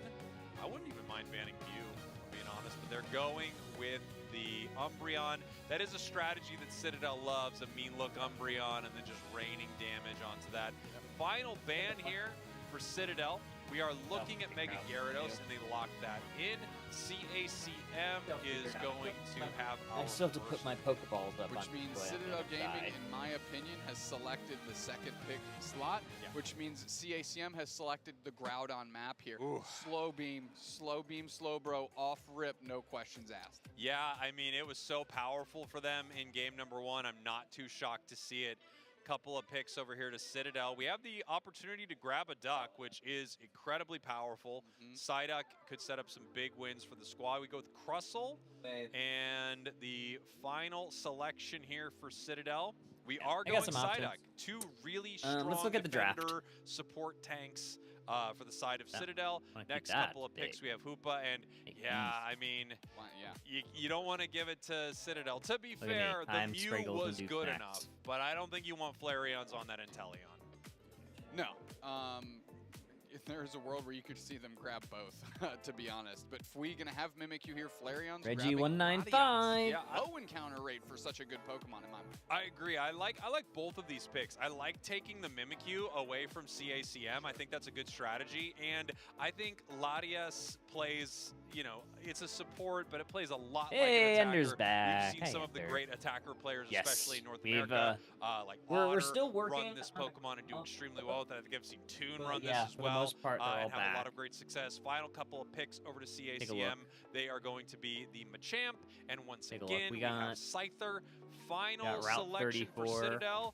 I wouldn't even mind banning Mew, being honest, but they're going with the Umbreon. That is a strategy that Citadel loves, a mean look Umbreon and then just raining damage onto that. Final ban here for Citadel. We are looking at Mega Gyarados, and they locked that in. CACM is going to have our I still have to put my Pokeballs up. Which means Citadel Gaming, in my opinion, has selected the second pick slot, which means CACM has selected the Groudon map here. Slow beam, slow bro, off rip, no questions asked. Yeah, I mean, it was so powerful for them in game number 1. I'm not too shocked to see it. Couple of picks over here to Citadel. We have the opportunity to grab a duck, which is incredibly powerful. Psyduck could set up some big wins for the squad. We go with Crustle, and the final selection here for Citadel. We are going Psyduck. 2 really strong let's look at the draft. Support tanks for the side of Citadel. Next couple of picks, we have Hoopa, and I mean, you don't want to give it to Citadel. To be fair, the Mew was good enough, but I don't think you want Flareons on that Inteleon. No. If there's a world where you could see them grab both, to be honest. But Fui gonna have Mimikyu here, Flareon's Reggie 195. Yeah, low encounter rate for such a good Pokemon in my mind. I agree. I like both of these picks. I like taking the Mimikyu away from CACM. I think that's a good strategy. And I think Latias plays, you know, it's a support, but it plays a lot like an attacker. Ender's back. We've seen some of the great attacker players, especially in North We've, America, like we're still working run this Pokemon and do extremely well with it. I think I've seen Toon run this as for well. the most part, And have a lot of great success. Final couple of picks over to CACM. They are going to be the Machamp, and once again, we have Scyther. Final selection for Citadel,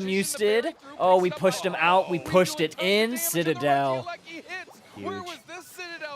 the Musted. Oh, we pushed him out. We pushed it in. Citadel. Where was Huge. this Citadel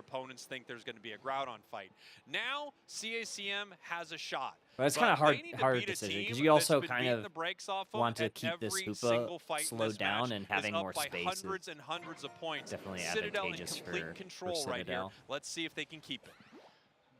opponents think there's going to be a Groudon fight. Now, CACM has a shot. But it's kind of hard decision because you also kind of want to keep this Hoopa slowed down and having more space. Hundreds and hundreds of points. Definitely Citadel in advantageous complete for control right here. Citadel. Let's see if they can keep it.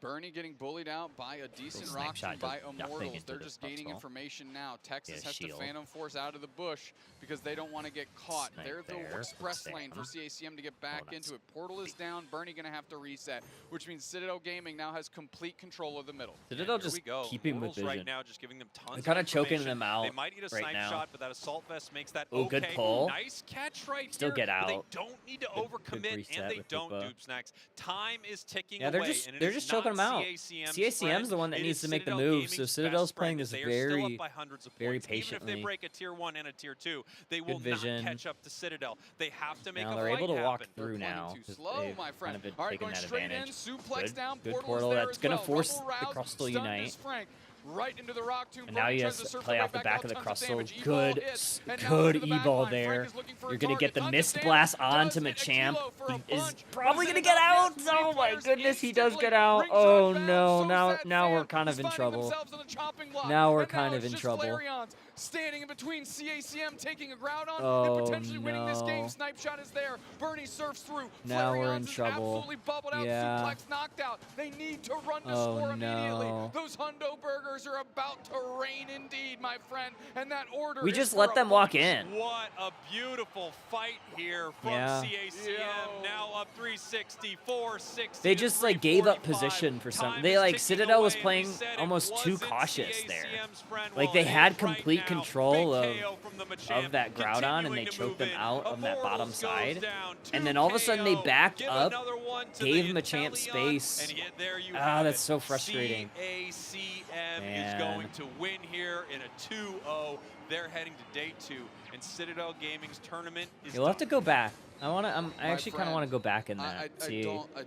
Bernie getting bullied out by a decent Snipe rock shot by does nothing Immortals. into They're the just gaining Crustle. information now. Texas Get a has to shield. Phantom Force out of the bush because they don't want to get caught. Snipe They're the there. express Sam. lane for CACM to get back that's into it. Portal is down. Bernie going to have to reset, which means Citadel Gaming now has complete control of the middle. Citadel Here just we go. keeping with Immortals vision. right now, just giving them tons They're kind of of choking information. them out They might need a right snipe now. shot, but that assault vest makes that Oh, okay. good pull. Nice catch right Still here. get But they out. don't need to Good overcommit, reset and they with don't Hoopa. dupe snacks. Time is ticking Yeah, away. they're and it just is choking them not out. CACM's CACM's friend. the one that It needs is to make the Citadel move. Gaming's So best Citadel's friend, playing as this they are still very, up by hundreds of very points. Even if patiently. they break a tier 1 and a tier 2, they will Good vision. not catch up to Citadel. They have to make Now a they're fight able to walk happen. through Playing now. too 'Cause slow, they've my friend. kind of been All right, taking going that straight advantage. in, suplex down, Good Portal portal. is there That's as gonna well. force Double the rouse, Crustle stunned Unite. is Frank. Right into the rock tomb. And now Bernie you tries have to to circle play right off the back back out, of the tons of Crustle. damage. Good, Evo hits, and now good into the back e-ball line. there. Frank is looking for a You're gonna get target. the Tons of Mist damage. Blast Does onto hit Machamp. Aquilo for a He is punch. probably Does gonna it get enough? out. Yes, Oh my refires goodness, he does instantly. get out. Rings Oh are no, bound. So now sad we're Sam kind of is in finding trouble. themselves on a chopping block. Now we're And kind of it's in just trouble. Flareons standing in between CACM taking a ground on Oh, and potentially winning this game. no. Snipe shot is there. Bernie surfs through. Now we're Flareons in is trouble. absolutely bubbled out. Yeah. Suplex knocked out. They need to run to Oh, score immediately. no. Those Hundo Burgers are about to rain indeed, my friend. And that order We is just for let a them walk bunch. in. What a beautiful fight here from Yeah. CACM. Now up 360, 460. They to just like gave up 345. position for some. Time They is like ticking Citadel was away. We playing said it almost too wasn't cautious there. CACM's friend. Like Well, they it had is complete right now. control Big KO from the Machamp, of that Groudon, and continuing they to choked move them in. out on that bottom Immortals side. goes down, And then all of a sudden they 2 backed Give up, another one to gave the Machamp Inteleon, space. and yet there you Ah, have that's it. so frustrating. CACM is Man. going to win here in a 2-0. They're heading to day 2, and Citadel Gaming's tournament is You'll have to go back. I My actually kind of friend, want to go back in that. I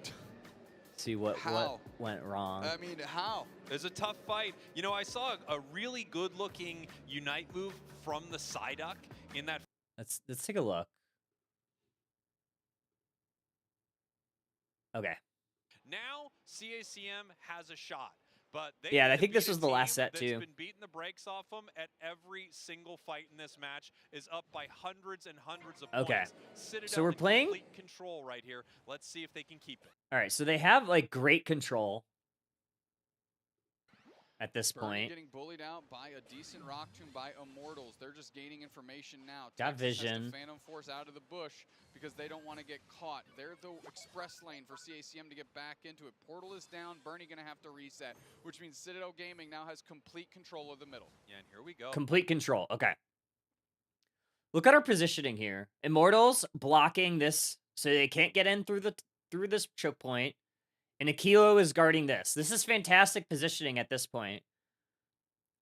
see what How? went wrong. I mean, how? It's a tough fight. You know, I saw a really good-looking Unite move from the Psyduck in that. Let's take a look. Okay. Now CACM has a shot, but they Yeah, need I to think this beat a was the last team set, too. That's been beating the brakes off them at every single fight in this match, is up by hundreds and hundreds of Okay. points. Citadel So we're in playing- complete control right here. Let's see if they can keep it. All right, so they have like great control at this Bernie point. getting bullied out by a decent rock tomb by Immortals. They're just gaining information now. Got Texas has vision. to Phantom Force out of the bush because they don't want to get caught. They're the express lane for CACM to get back into it. Portal is down. Bernie going to have to reset, which means Citadel Gaming now has complete control of the middle. Yeah, and here we go. Complete control. Okay. Look at our positioning here. Immortals blocking this so they can't get in through this choke point. And Aquilo is guarding this. This is fantastic positioning at this point.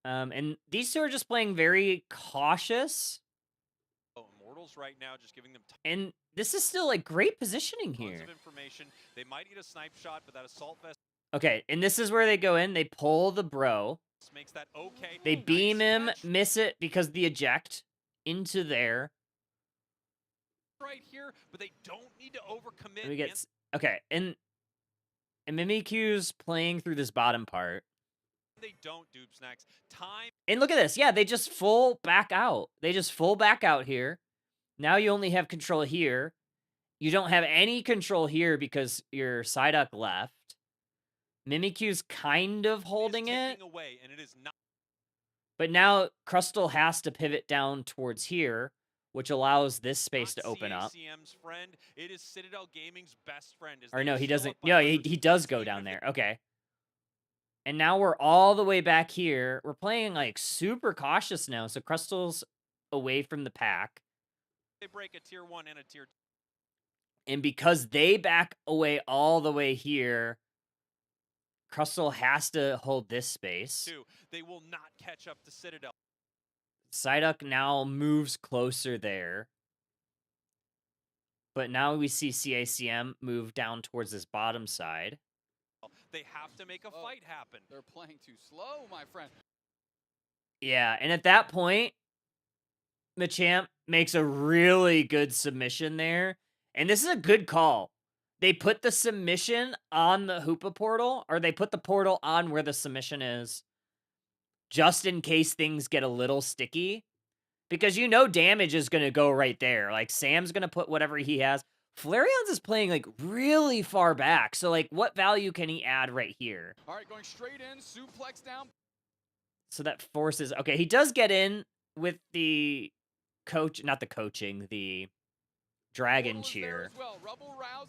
And these two are just playing very cautious. Oh, Immortals right now just giving them And this is still like great positioning tons here. of information. They might need a snipe shot, but that assault vest Okay, and this is where they go in. They pull the bro. makes that okay. They Nice beam him, catch miss it because the eject into there. right here, but they don't need to overcommit. We get and okay, and Mimikyu's playing through this bottom part. they don't dupe snacks. Time And look at this. Yeah, they just full back out. They just full back out here. Now you only have control here. You don't have any control here because your Psyduck left. Mimikyu's kind of holding is it. ticking away, and it is not. But now Crustle has to pivot down towards here, which allows this space to not open up. CACM's friend. It is Citadel Gaming's best friend. as Or they no, are he still doesn't. up by No, hundreds he of does points, go even down if there. Okay. And now we're all the way back here. We're playing like super cautious now. So Crustle's away from the pack. they break a tier 1 and a tier 2. And because they back away all the way here, Crustle has to hold this space. They will not catch up to Citadel. Psyduck now moves closer there. But now we see CACM move down towards this bottom side. They have to make a fight happen. They're playing too slow, my friend. Yeah, and at that point, Machamp makes a really good submission there. And this is a good call. They put the submission on the Hoopa portal, or they put the portal on where the submission is, just in case things get a little sticky. Because you know damage is going to go right there. Like, Sam's going to put whatever he has. Flareon's is playing like really far back. So like what value can he add right here? All right, going straight in, suplex down. So that forces, okay, he does get in with the coach, not the coaching, the dragon cheer. Well. Rubble rouse.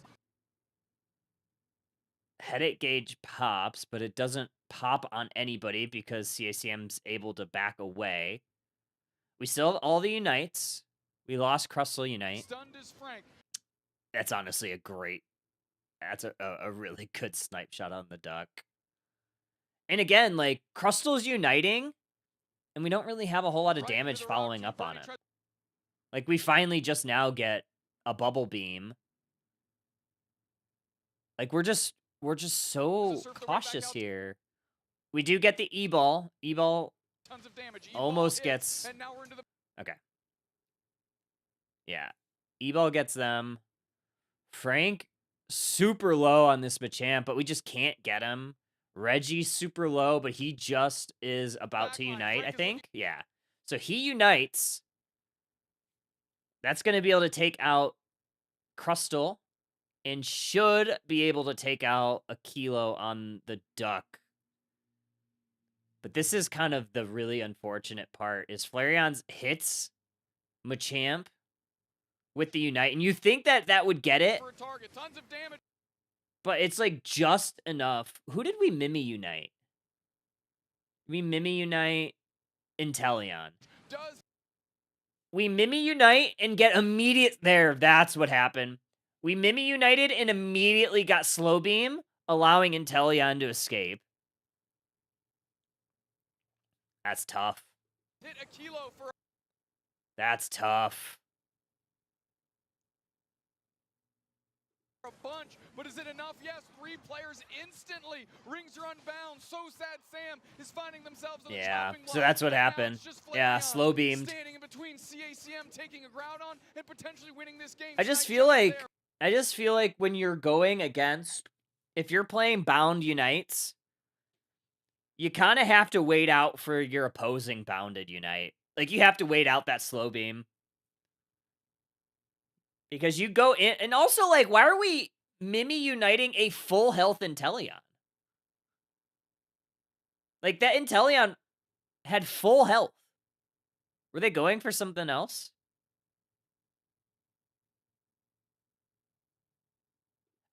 Headache gauge pops, but it doesn't pop on anybody because CACM's able to back away. We still have all the unites. We lost Crustle Unite. Stunned is Frank. That's honestly a great, that's a really good snipe shot on the duck. And again, like, Crustle's uniting, and we don't really have a whole lot of damage following up on it. Like, we finally just now get a bubble beam. Like, we're just so cautious here. We do get the E-ball. E-ball almost gets... Okay. Yeah. E-ball gets them. Frank, super low on this Machamp, but we just can't get him. Reggie's super low, but he just is about to unite, I think. Yeah. So he unites. That's going to be able to take out Crustle and should be able to take out a Kilo on the duck. But this is kind of the really unfortunate part, is Flareon's hits Machamp with the unite, and you think that that would get it, but it's like just enough. Who did we Mimi unite? We Mimi unite Inteleon. We Mimi unite and get immediate there. That's what happened. We Mimi united and immediately got slow beam, allowing Inteleon to escape. That's tough. That's tough. A bunch, but is it enough? Yes, 3 players instantly. Rings are unbound. So sad Sam is finding themselves on the chopping block. So that's what happened. Yeah, slow beamed. Standing in between CACM, taking a ground on and potentially winning this game. I just feel like when you're going against, if you're playing bound unites, you kind of have to wait out for your opposing bounded unite. Like, you have to wait out that slow beam. Because you go in, and also, like, why are we Mimi uniting a full health Inteleon? Like, that Inteleon had full health. Were they going for something else?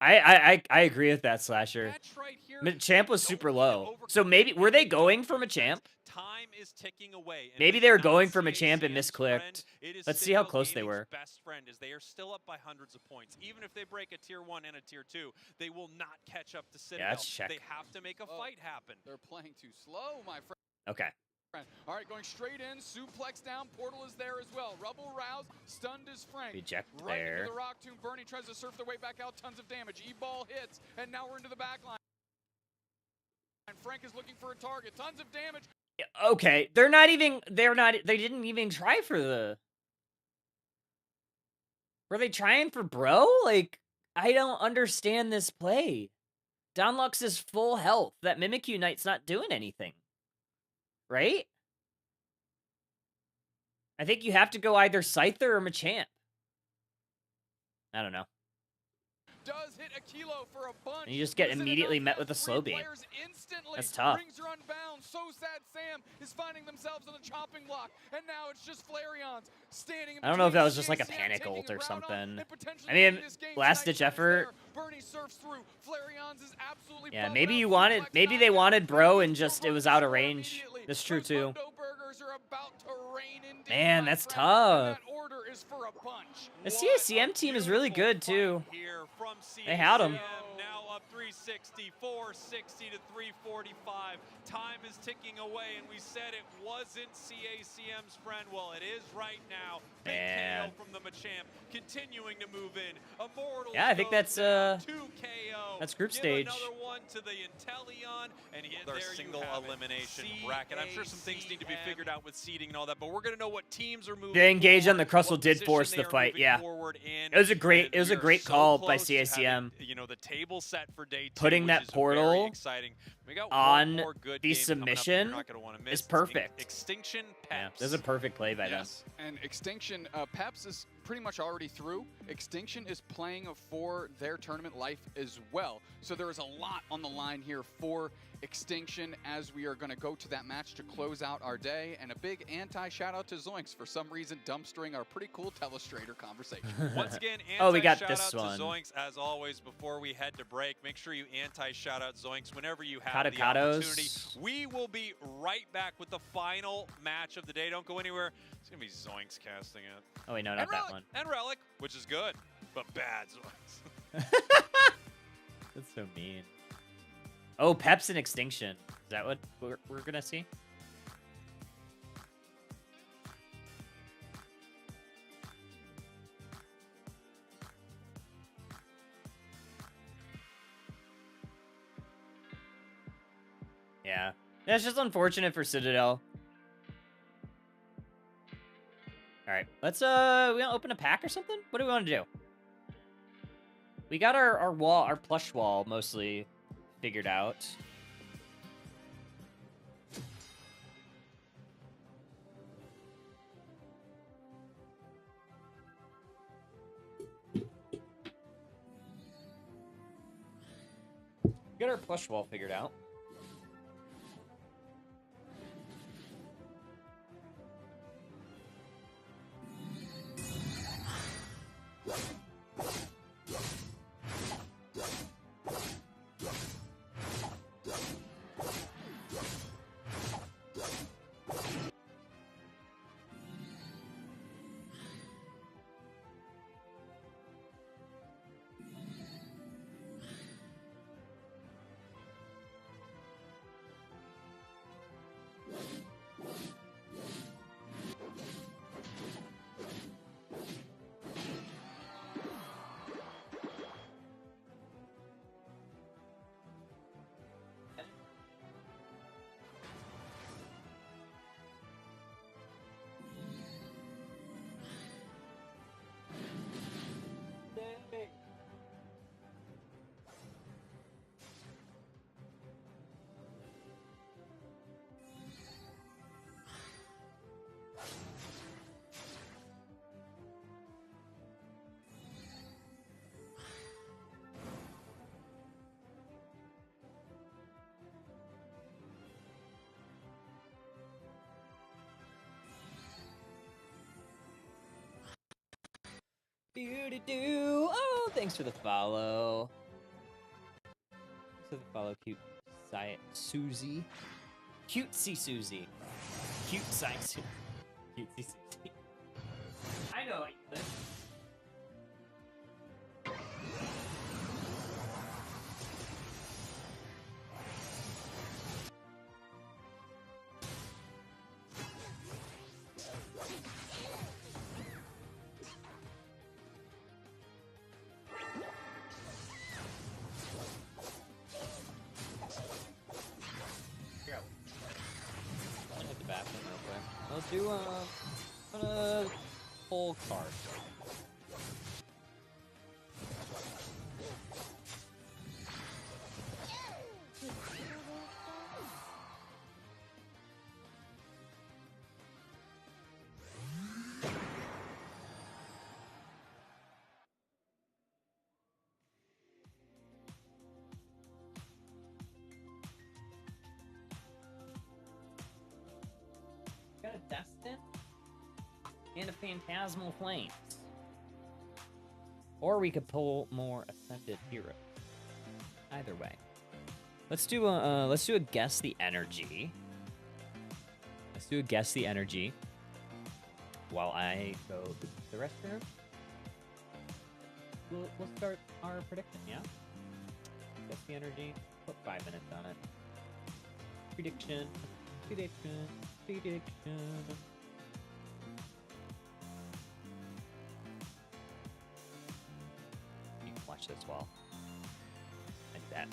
I agree with that, Slasher. Machamp was super low. So maybe, were they going for Machamp? Time is ticking away. Maybe they were going for Machamp and misclicked. Let's see how close they were. Best friend is they are still up by hundreds of points. Even if they break a tier 1 and a tier 2, they will not catch up to Citadel. Yeah, let's check. They have to make a fight happen. They're playing too slow, my friend. Okay. All right, going straight in, suplex down, portal is there as well. Rubble rouse, stunned is Frank. Reject right there. Into the rock tomb, Bernie tries to surf their way back out, tons of damage. E-ball hits, and now we're into the back line. And Frank is looking for a target, tons of damage. Okay, they didn't even try for the... Were they trying for bro? Like, I don't understand this play. Donlux is full health. That Mimic Unite's not doing anything. Right? I think you have to go either Scyther or Machamp. I don't know. Does hit a Kilo for a bunch. And you just get immediately met with a slow beam. That's tough. Rings are unbound. So sad Sam is finding themselves on the chopping block. And now it's just Flareon's standing in I don't know if that was just like a panic ult or something. I mean, last ditch effort. Bernie surfs through. Flareon's is absolutely yeah, maybe they wanted bro and just it was out of range. That's true too. Man, that's tough. The CACM team is really good too. They had him. Now up 360, 460 to 345. Time is ticking away, and we said it wasn't CACM's friend. Well, it is right now. Big KO from the Machamp, continuing to move in. Immortals, yeah, I think that's 2 KO. That's group stage. Another one to the Inteleon, and their single elimination bracket. I'm sure some things need to be figured out with seeding and all that, but we're gonna know what teams are moving. The engage on the Crustle did force the fight. Yeah, it was a great call by CACM. You know, the table set for day 2, putting that portal on the submission is perfect. Extinction Peps. Yeah, this is a perfect play by them. And Extinction Peps is pretty much already through. Extinction is playing for their tournament life as well. So there is a lot on the line here for Extinction as we are going to go to that match to close out our day. And a big anti-shout out to Zoinks for some reason dumpstering our pretty cool Telestrator conversation. Once again, Oh, we got shout this out one. to Zoinks as always. Before we head to break, make sure you shout out Zoinks whenever you have the Katacatos. opportunity. We will be right back with the final match of the day. Don't go anywhere. It's gonna be Zoinks casting it. Oh wait, no, not that one. And Relic, which is good, but bad Zoinks. That's so mean. Oh, Peps in Extinction. Is that what we're gonna see? Yeah. That's just unfortunate for Citadel. Alright, let's we wanna open a pack or something? What do we wanna do? We got our wall, our plush wall mostly figured out. Get our plush wall figured out. Doo-doo-doo. Oh, thanks for the follow. Thanks for the follow, cute Susie. Cutesy Susie. Cute Susie. Cutesy Susie. I know. Let's do a full card. Got a Destin and a Phantasmal Flames. Or we could pull more Ascended Hero. Either way. Let's do a Guess the Energy. Let's do a Guess the Energy. While I go to the restroom. We'll start our prediction, yeah? Guess the Energy. Put 5 minutes on it. Prediction. Prediction. Prediction. You can watch this while I do that.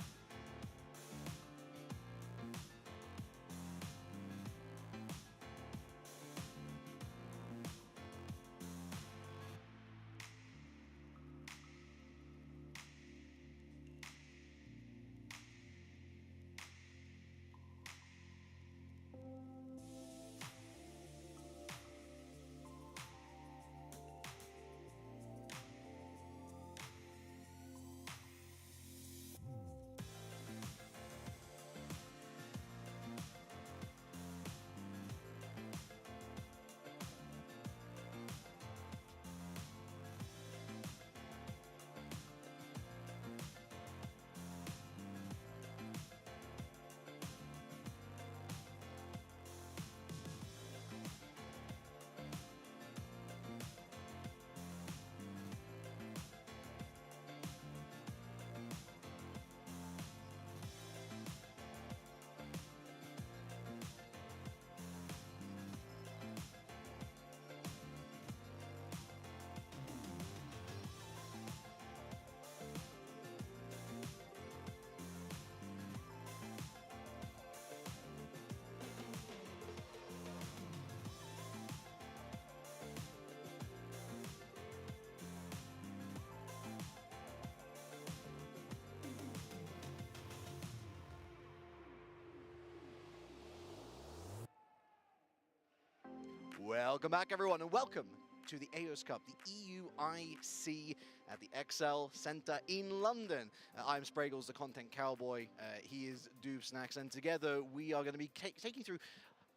Welcome back, everyone, and welcome to the AOS Cup, the EUIC at the XL Centre in London. I'm Spraggles, the content cowboy. He is Doob Snacks, and together we are going to be taking you through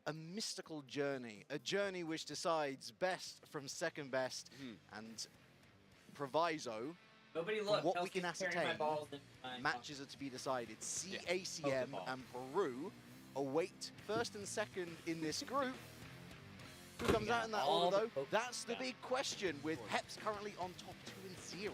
a mystical journey, a journey which decides best from second best, and proviso. Nobody from look. what we can Chelsea's carrying ascertain, my balls in my matches are to be decided. CACM Pokeball. and Peru await first and second in this group. Who comes out in that all order, the though? Pokemon That's the stuff. big question, with Peps currently on top 2-0.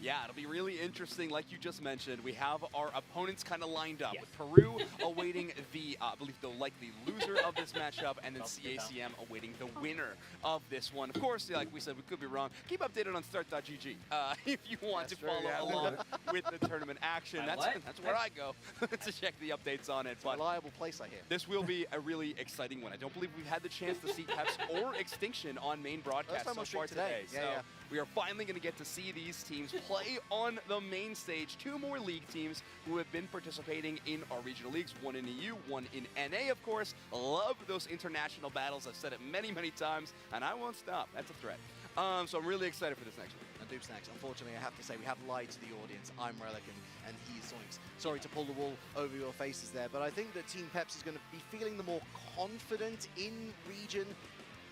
Yeah, it'll be really interesting. Like you just mentioned, we have our opponents kind of lined up, with Peru awaiting the, I believe, the likely loser of this matchup, and then CACM awaiting the winner of this one. Of course, like we said, we could be wrong. Keep updated on start.gg if you want to follow along with the tournament action. That's where I go to check the updates on it. But reliable place, I hear. This will be a really exciting one. I don't believe we've had the chance to see Peps or Extinction on main broadcast so far today. So we are finally going to get to see these teams play on the main stage. Two more league teams who have been participating in our regional leagues, one in EU, one in NA, of course. Love those international battles. I've said it many, many times, and I won't stop. That's a threat. So I'm really excited for this next one. And Doob Snacks, unfortunately, I have to say, we have lied to the audience. I'm Relic and he's Zoinks. Sorry to pull the wool over your faces there, but I think that Team Peps is going to be feeling the more confident in region.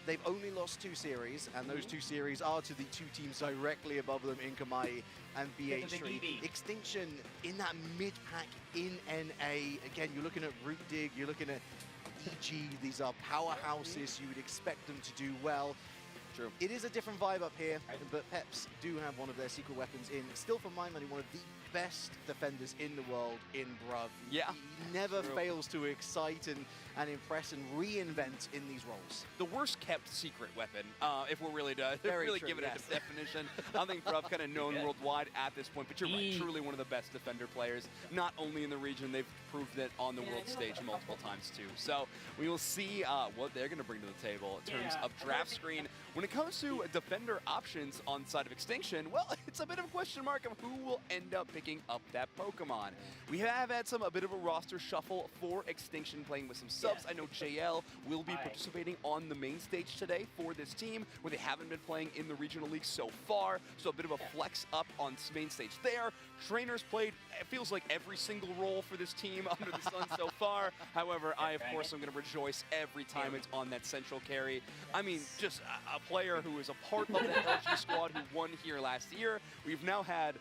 They've only lost 2 series, and those 2 series are to the 2 teams directly above them in Kamai and BH3. Extinction in that mid-pack in NA. Again, you're looking at Root Dig, you're looking at EG. These are powerhouses. You would expect them to do well. True. It is a different vibe up here, but Peps do have one of their secret weapons in. Still, for my money, one of the best defenders in the world in Bruv. Yeah. He never fails to excite and impress and reinvent in these roles. The worst kept secret weapon, if we're really to Very really true, give it yes. a definition. I think Bruv kind of known worldwide at this point, but you're right, truly one of the best defender players, not only in the region, they've proved it on the world stage multiple times too. So we will see what they're going to bring to the table in terms of draft screen. When it comes to defender options on the side of Extinction, well, it's a bit of a question mark of who will end up picking up that Pokemon. We have had a bit of a roster shuffle for Extinction, playing with some subs. I know JL will be participating on the main stage today for this team, where they haven't been playing in the regional league so far, so a bit of a flex up on main stage there. Trainers played, it feels like every single role for this team under the sun so far. However, I, of course, am going to rejoice every time it's on that central carry. I mean, just a player who is a part of the LG squad who won here last year. We've now had,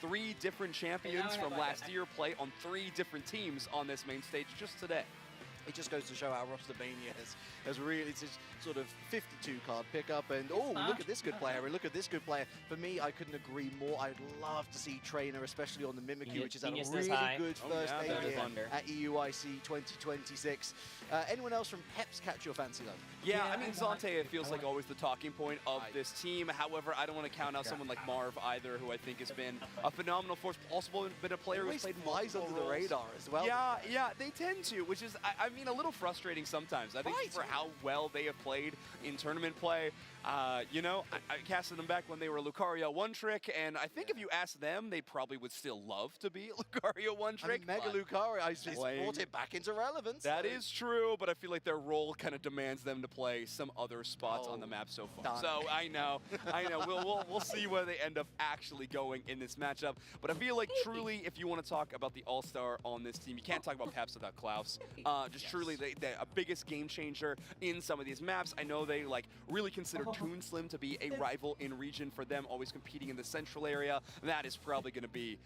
3 different champions from last year play on 3 different teams on this main stage just today. It just goes to show how Rosterbania has really, it's a sort of 52 card pickup, and look at this good player, and look at this good player. For me, I couldn't agree more. I'd love to see Trainer, especially on the Mimikyu, which is at a really good first day here at EUIC 2026. Anyone else from Peps catch your fancy, though? Yeah, I mean, Zante, it feels like always the talking point of this team. However, I don't want to count out someone like Marv either, who I think has been a phenomenal force, also been a player who's played flies under the radar as well. Yeah, they tend to, which is, I mean, a little frustrating sometimes. I think for how well they have played in tournament play. You know, I casted them back when they were Lucario one-trick, and I think if you ask them, they probably would still love to be Lucario one-trick. Mega Lucario, I just brought it back into relevance. That is true, but I feel like their role kind of demands them to play some other spots on the map so far. So I know. We'll see where they end up actually going in this matchup. But I feel like truly, if you want to talk about the all-star on this team, you can't talk about Peps without Klaus. Just truly, they're a biggest game changer in some of these maps. I know they really consider Toon Slim to be a rival in region for them, always competing in the central area. That is probably going to be,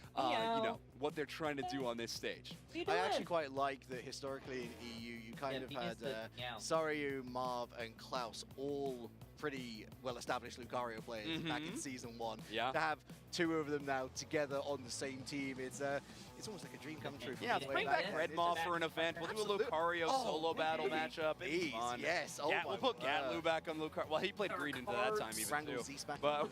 what they're trying to do on this stage. I actually quite like that historically in EU, you kind of had Saryu, Marv, and Klaus all pretty well-established Lucario players back in Season 1. Yeah. To have 2 of them now together on the same team, it's almost like a dream come true. Yeah, let's bring back Red Maw for an event. We'll do a Lucario solo battle matchup. It's fun. Yes. Yeah, we'll put Gatlu back on Lucario. Well, he played green into that time even too. But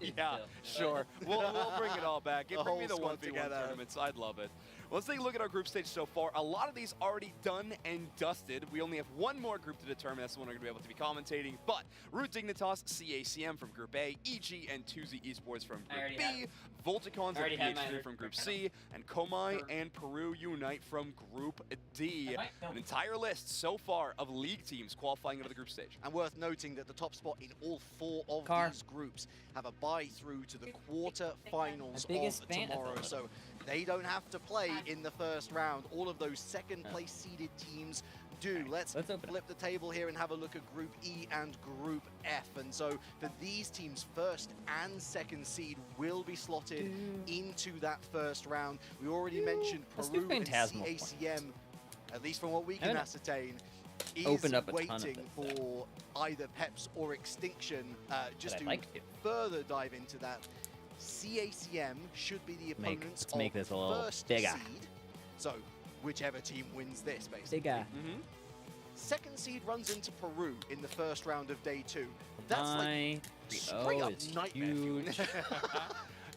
yeah, sure. We'll bring it all back. Bring me the 1v1 tournaments. I'd love it. Well, let's take a look at our group stage so far. A lot of these already done and dusted. We only have one more group to determine. That's the one we're going to be able to be commentating. But Root Dignitas, CACM from Group A, EG, and 2Z Esports from Group B. B. Volticons and BH3 from Group C, and Komai and Peru unite from Group D. An entire list so far of league teams qualifying into the group stage. And worth noting that the top spot in all 4 of these groups have a bye through to the quarter-finals of tomorrow. So they don't have to play in the first round. All of those second-place seeded teams do. Let's flip the table here and have a look at Group E and Group F. And so for these teams, first and second seed will be slotted into that first round. We already mentioned Peru and CACM, at least from what we can ascertain, is waiting for either PEPS or Extinction. Just to further dive into that, CACM should be the opponents of first seed. So whichever team wins this, basically. Second seed runs into Peru in the first round of day 2. That's like straight up nightmare fuel.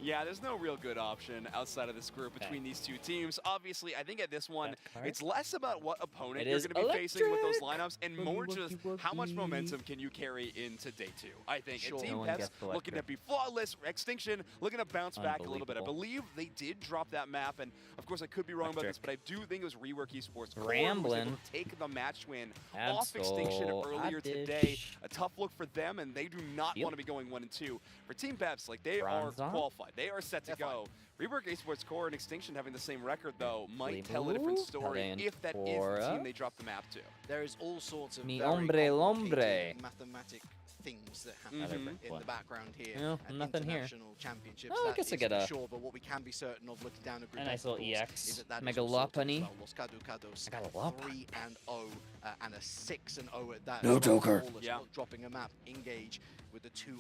Yeah, there's no real good option outside of this group between these two teams. Obviously, I think at this one, it's less about what opponent you're going to be facing with those lineups and more just how much momentum can you carry into day 2. I think Team PEPS looking to be flawless, Extinction looking to bounce back a little bit. I believe they did drop that map, and of course I could be wrong about this, but I do think it was Rework Esports Core was able to take the match win off Extinction earlier today. A tough look for them, and they do not want to be going 1 and 2. For Team PEPS, like they are qualified. They are set to go. Rework Esports Core and Extinction having the same record, though, might tell a different story if that is the team they drop the map to. There is all sorts of Mi very hombre. mathematic things that happen in the background here. No, at nothing here. international championships. Oh, I guess I get a sure, but what we can be certain of looking down a group, a nice little EX. is that Megalopony. Los Caducados 3-0 and a 6-0 at that. No Joker. Not dropping a map. Engage with the 2-1,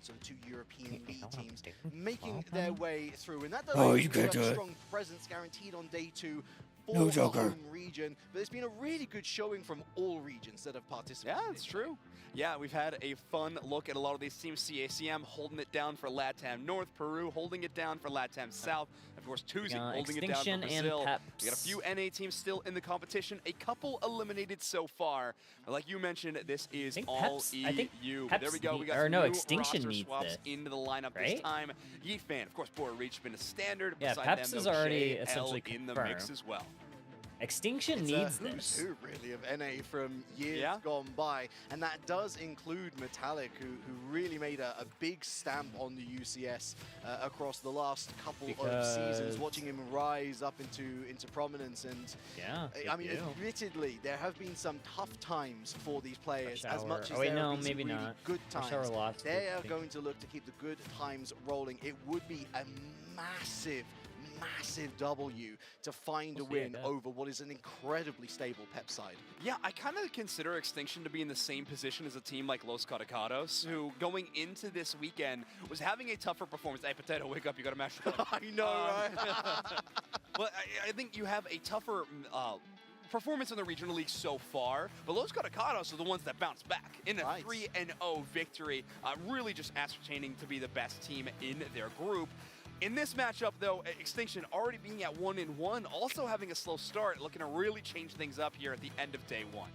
so the 2 European league teams making their way through, and that does you can't do it. Strong presence guaranteed on day 2. No Joker. Home region, but it's been a really good showing from all regions that have participated. Yeah, it's true. Yeah, we've had a fun look at a lot of these teams. CACM holding it down for LATAM North, Peru holding it down for LATAM South, of course Tuesday holding it down for Brazil. We got a few NA teams still in the competition, a couple eliminated so far. Like you mentioned, this is all EU. There we go. We got new Extinction roster swaps this. into the lineup this time. Yeet Fan, of course, Bora Reach been a standard. Yeah, Beside PEPS them, is though, already JL essentially in the confirmed. mix as well. Extinction It's needs a who's this. who, really, of NA from years gone by, and that does include Metallic, who really made a big stamp on the UCS across the last couple of seasons, watching him rise up into prominence. And I mean, admittedly, there have been some tough times for these players. As much as there have been some really good times, they are going to look to keep the good times rolling. It would be a massive W to find a win over what is an incredibly stable PEP side. Yeah, I kind of consider Extinction to be in the same position as a team like Los Caducados, who going into this weekend was having a tougher performance. Hey, Potato, wake up, you got to mash it up. I know, right? But I think you have a tougher performance in the regional league so far, but Los Caducados are the ones that bounced back in a 3-0 victory, really just ascertaining to be the best team in their group. In this matchup, though, Extinction already being at 1-1, also having a slow start, looking to really change things up here at the end of day 1.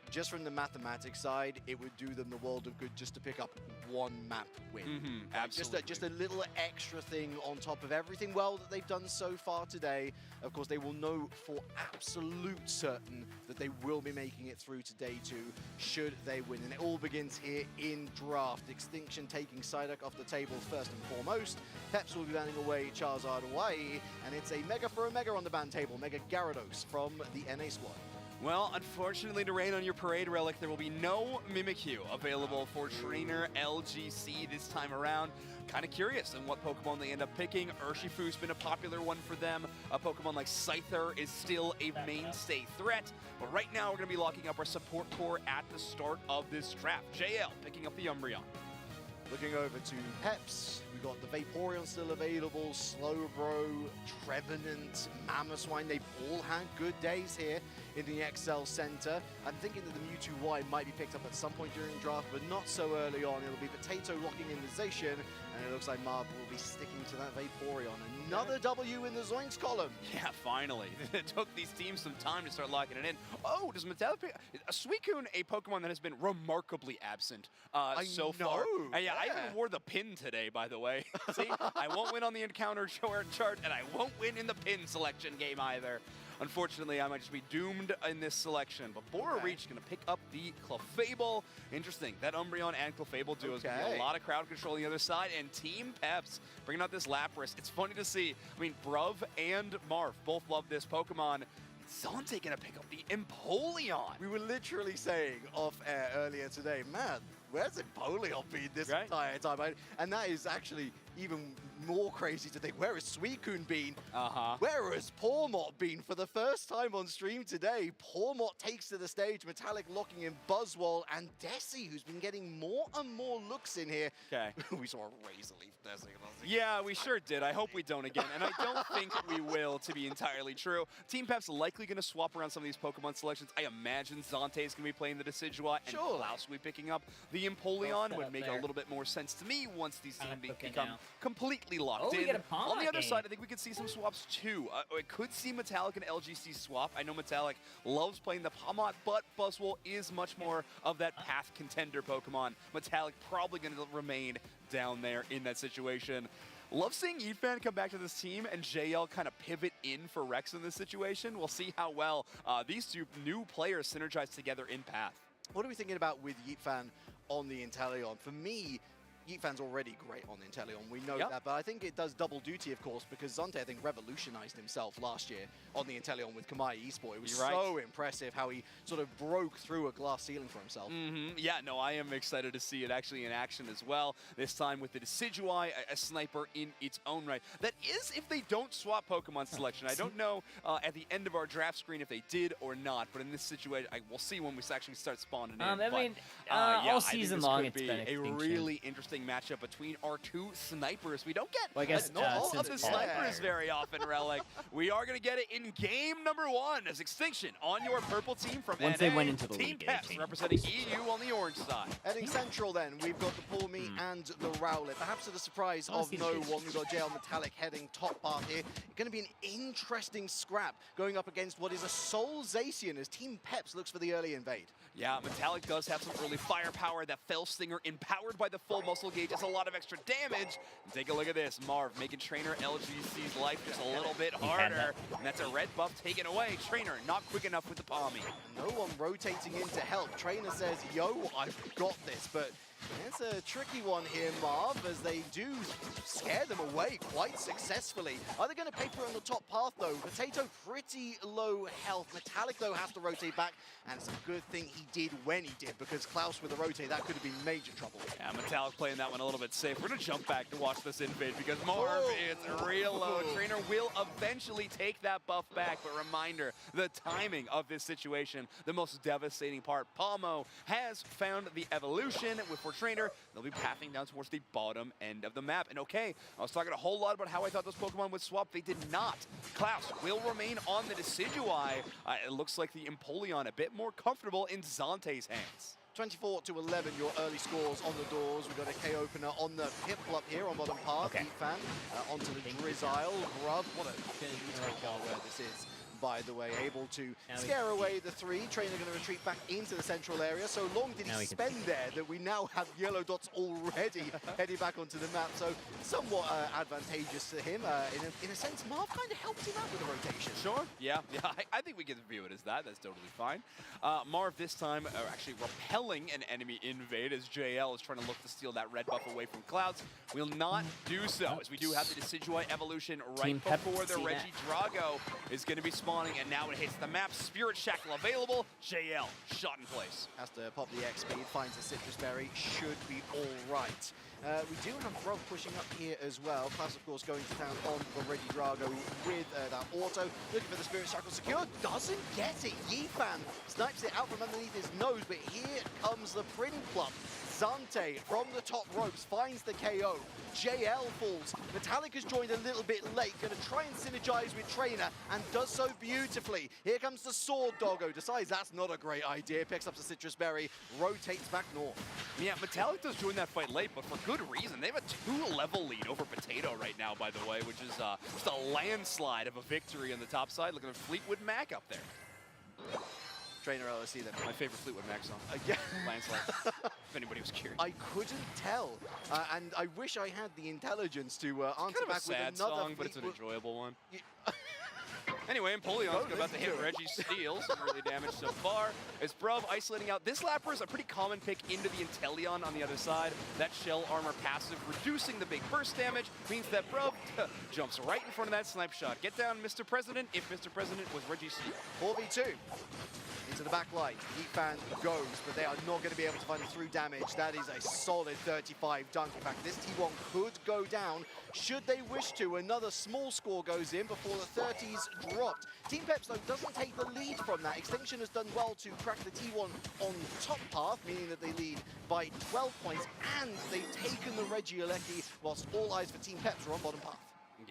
Just from the mathematics side, it would do them the world of good just to pick up 1 map win. Absolutely. Just a little extra thing on top of everything well that they've done so far today. Of course, they will know for absolute certain that they will be making it through to day 2 should they win. And it all begins here in draft. Extinction taking Psyduck off the table first and foremost. PEPS will be banning away Charizard Hawaii, and it's a Mega for a Mega on the ban table. Mega Gyarados from the NA squad. Well, unfortunately, to rain on your parade relic, there will be no Mimikyu available for Trainer LGC this time around. Kind of curious on what Pokemon they end up picking. Urshifu's been a popular one for them. A Pokemon like Scyther is still a mainstay threat. But right now, we're going to be locking up our support core at the start of this draft. JL picking up the Umbreon. Looking over to PEPS, we've got the Vaporeon still available, Slowbro, Trevenant, Mamoswine. They've all had good days here in the XL Center. I'm thinking that the Mewtwo Y might be picked up at some point during the draft, but not so early on. It'll be Potato locking in the Zacian, and it looks like Marv will be sticking to that Vaporeon. Another W in the Zoinks column. Yeah, finally. It took these teams some time to start locking it in. Oh, does Metallic pick? Suicune, a Pokemon that has been remarkably absent so far. Yeah, I even wore the pin today, by the way. See, I won't win on the encounter chart, and I won't win in the pin selection game either. Unfortunately, I might just be doomed in this selection. But Bora Reach going to pick up the Clefable. Interesting. That Umbreon and Clefable duo is going to be a lot of crowd control on the other side. And Team Peps bringing out this Lapras. It's funny to see. I mean, Bruv and Marth both love this Pokemon. Zante going to pick up the Empoleon. We were literally saying off air earlier today, man, where's Empoleon been this entire time? And that is actually even more crazy to think. Where has Suicune been? Where has Pawmot been? For the first time on stream today, Pawmot takes to the stage, Metallic locking in Buzzwole and Desi, who's been getting more and more looks in here. We saw a Razor Leaf Desi. Yeah, we sure did. I hope we don't again, and I don't think we will, to be entirely true. Team Pep's likely going to swap around some of these Pokemon selections. I imagine Zante is going to be playing the Decidueye, and Klaus will be picking up the Empoleon. Would make a little bit more sense to me once these teams become completely locked in. On the other side, I think we could see some swaps too. I could see Metallic and LGC swap. I know Metallic loves playing the Pawmot, but Buzzwole is much more of that path contender Pokemon. Metallic probably going to remain down there in that situation. Love seeing Yifan come back to this team and JL kind of pivot in for Rex in this situation. We'll see how well these two new players synergize together in path. What are we thinking about with Yifan on the Inteleon? For me, Yifan's already great on the Inteleon, we know that, but I think it does double duty, of course, because Zante, I think, revolutionized himself last year on the Inteleon with Kamai Esport. It was so impressive how he sort of broke through a glass ceiling for himself. Yeah, no, I am excited to see it actually in action as well, this time with the Decidueye, a sniper in its own right. That is if they don't swap Pokemon selection. I don't know at the end of our draft screen if they did or not, but in this situation, we'll see when we actually start spawning in. I mean, all season long it's been a really interesting matchup between our two snipers. We don't get I guess, all of the snipers very often, Relic. We are going to get it in game number 1 as Extinction on your purple team from Once NA. they went into the Team league, Peps representing EU on the orange side. Heading central then, we've got the Pawmi and the Rowlet. Perhaps to the surprise of no one, we've got JL Metallic heading top path here. It's going to be an interesting scrap going up against what is a Soul Zacian as Team Peps looks for the early invade. Yeah, Metallic does have some early firepower. That Fell Stinger empowered by the full muscle gauge is a lot of extra damage. And take a look at this. Marv making Trainer LGC's life just a little bit harder. And that's a red buff taken away. Trainer not quick enough with the Palmy. No one rotating in to help. Trainer says, yo, I've got this, but it's a tricky one here, Marv, as they do scare them away quite successfully. Are they going to pay for it on the top path, though? Potato pretty low health. Metallic, though, has to rotate back, and it's a good thing he did when he did, because Klaus with the rotate, that could have been major trouble. Yeah, Metallic playing that one a little bit safe. We're going to jump back to watch this invade, because Marv is real low. Trainer will eventually take that buff back, but reminder, the timing of this situation, the most devastating part. Palmo has found the evolution with for Trainer. They'll be pathing down towards the bottom end of the map. And okay, I was talking a whole lot about how I thought those Pokemon would swap. They did not. Klaus will remain on the Decidueye. It looks like the Empoleon a bit more comfortable in Zante's hands. 24-11, your early scores on the doors. We've got a K opener on the Piplup here on bottom path. Fan onto the Drizzile. Grub, what a where this is. By the way, able to scare away the 3. Trainer going to retreat back into the central area. So long did he spend there that we now have yellow dots already heading back onto the map. So somewhat advantageous to him. In a sense, Marv kind of helped him out with the rotation. Sure. Yeah. I think we can view it as that. That's totally fine. Marv this time actually repelling an enemy invade as JL is trying to look to steal that red buff away from Clouds. Will not do so as we do have the Decidueye evolution right before the Regidrago is going to be spawning, and now it hits the map. Spirit Shackle available. JL shot in place. Has to pop the X speed, finds a Citrus Berry, should be all right. We do have Brov pushing up here as well. Klaus, of course, going to town on the Ready Drago with that auto. Looking for the Spirit Shackle secure. Doesn't get it. Yifan snipes it out from underneath his nose, but here comes the Prin Plum. Zante from the top ropes finds the KO. JL falls. Metallic has joined a little bit late, going to try and synergize with Trainer, and does so beautifully. Here comes the Sword Doggo, decides that's not a great idea, picks up the Citrus Berry, rotates back north. Yeah, Metallic does join that fight late, but for good reason. They have a 2-level lead over Potato right now, by the way, which is just a landslide of a victory on the top side. Looking at Fleetwood Mac up there. Trainer LSC then. My favorite Fleetwood Mac song. Yeah. Landslide, if anybody was curious. I couldn't tell, and I wish I had the intelligence to answer kind of back a sad with another song, but it's an enjoyable one. Yeah. Anyway, Empoleon's about to hit Reggie's Steel, some early damage so far. As Brov isolating out. This Lapper is a pretty common pick into the Inteleon on the other side. That shell armor passive reducing the big burst damage means that Brov jumps right in front of that snipe shot. Get down, Mr. President, if Mr. President was Reggie's Steel. 4v2. Into the back line, Yifan goes, but they are not going to be able to find through damage. That is a solid 35 dunk. In fact, this T1 could go down should they wish to. Another small score goes in before the 30s dropped. Team Peps, though, doesn't take the lead from that. Extinction has done well to crack the T1 on top path, meaning that they lead by 12 points, and they've taken the Regieleki, whilst all eyes for Team Peps are on bottom path.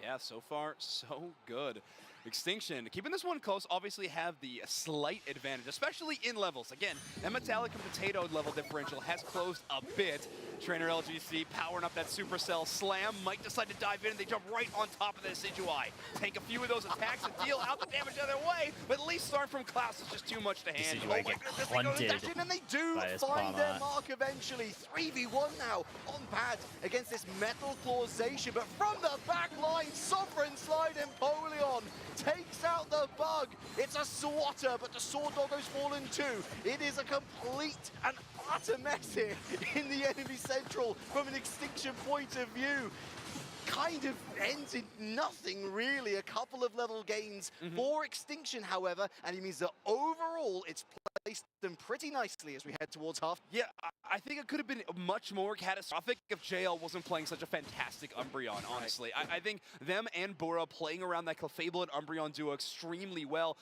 Yeah, so far, so good. Extinction, keeping this one close, obviously have the slight advantage, especially in levels. Again, that Metallic and Potato level differential has closed a bit. Trainer LGC powering up that Supercell slam. Might decide to dive in, and they jump right on top of the Decidueye. Take a few of those attacks and deal out the damage out of their way, but at least start from Klaus is just too much to handle. Decidueye get hunted And they do find their mark eventually. 3v1 now on pad against this Metal Clawzation, but from the back line, Sovereign Slide Empoleon takes out the bug. It's a swatter, but the Sword Doggo's fallen too. It is a complete and utter mess here in the enemy central from an Extinction point of view. Kind of ends in nothing, really. A couple of level gains for Extinction, however, and it means that overall it's placed them pretty nicely as we head towards half. Yeah, I think it could have been much more catastrophic if JL wasn't playing such a fantastic Umbreon, honestly. Right. I think them and Bora playing around that Clefable and Umbreon duo extremely well.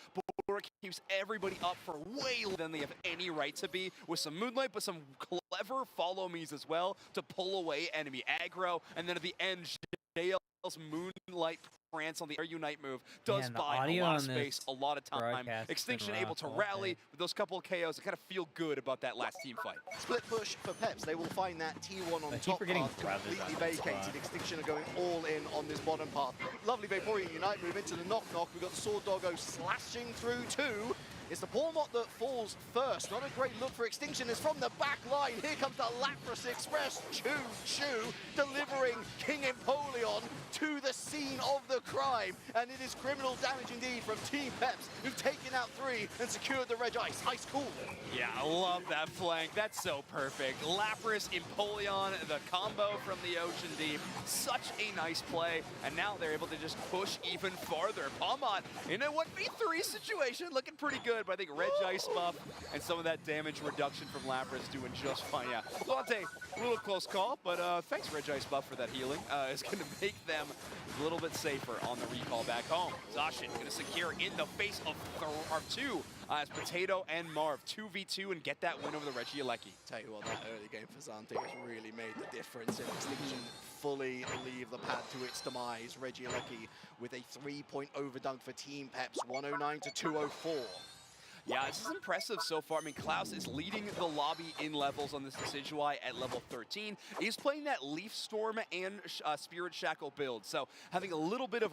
Bora keeps everybody up for way longer than they have any right to be, with some Moonlight, but some clever follow-me's as well to pull away enemy aggro, and then at the end, JL's Moonlight prance on the Air Unite move does buy a lot of space, a lot of time. Extinction able to rally with those couple of KOs and kind of feel good about that last team fight. Split push for Peps. They will find that T1 on top path completely vacated. Extinction are going all in on this bottom path. Lovely Vaporeon Unite move into the knock-knock. We've got the Sword Doggo slashing through too. It's the Pawmot that falls first. Not a great look for Extinction. It's from the back line. Here comes the Lapras Express. Choo-choo, delivering King Empoleon to the scene of the crime. And it is criminal damage indeed from Team Peps, who've taken out 3 and secured the Reg Ice. Ice cool. Yeah, I love that flank. That's so perfect. Lapras, Empoleon, the combo from the Ocean Deep. Such a nice play. And now they're able to just push even farther. Pawmot in a 1v3 situation, looking pretty good. But I think Reg Ice buff and some of that damage reduction from Lapras doing just fine. Yeah, Lante, a little close call, but thanks Reg Ice buff for that healing. It's going to make them a little bit safer on the recall back home. Zashin going to secure in the face of 2 as Potato and Marv 2v2 and get that win over the Regieleki. Tell you what, that early game for Zante has really made the difference in Extinction. Fully leave the pad to its demise. Regieleki with a 3-point overdunk for Team Peps, 109 to 204. Yeah, this is impressive so far. I mean, Klaus is leading the lobby in levels on this Decidueye at level 13. He's playing that Leaf Storm and Spirit Shackle build, so having a little bit of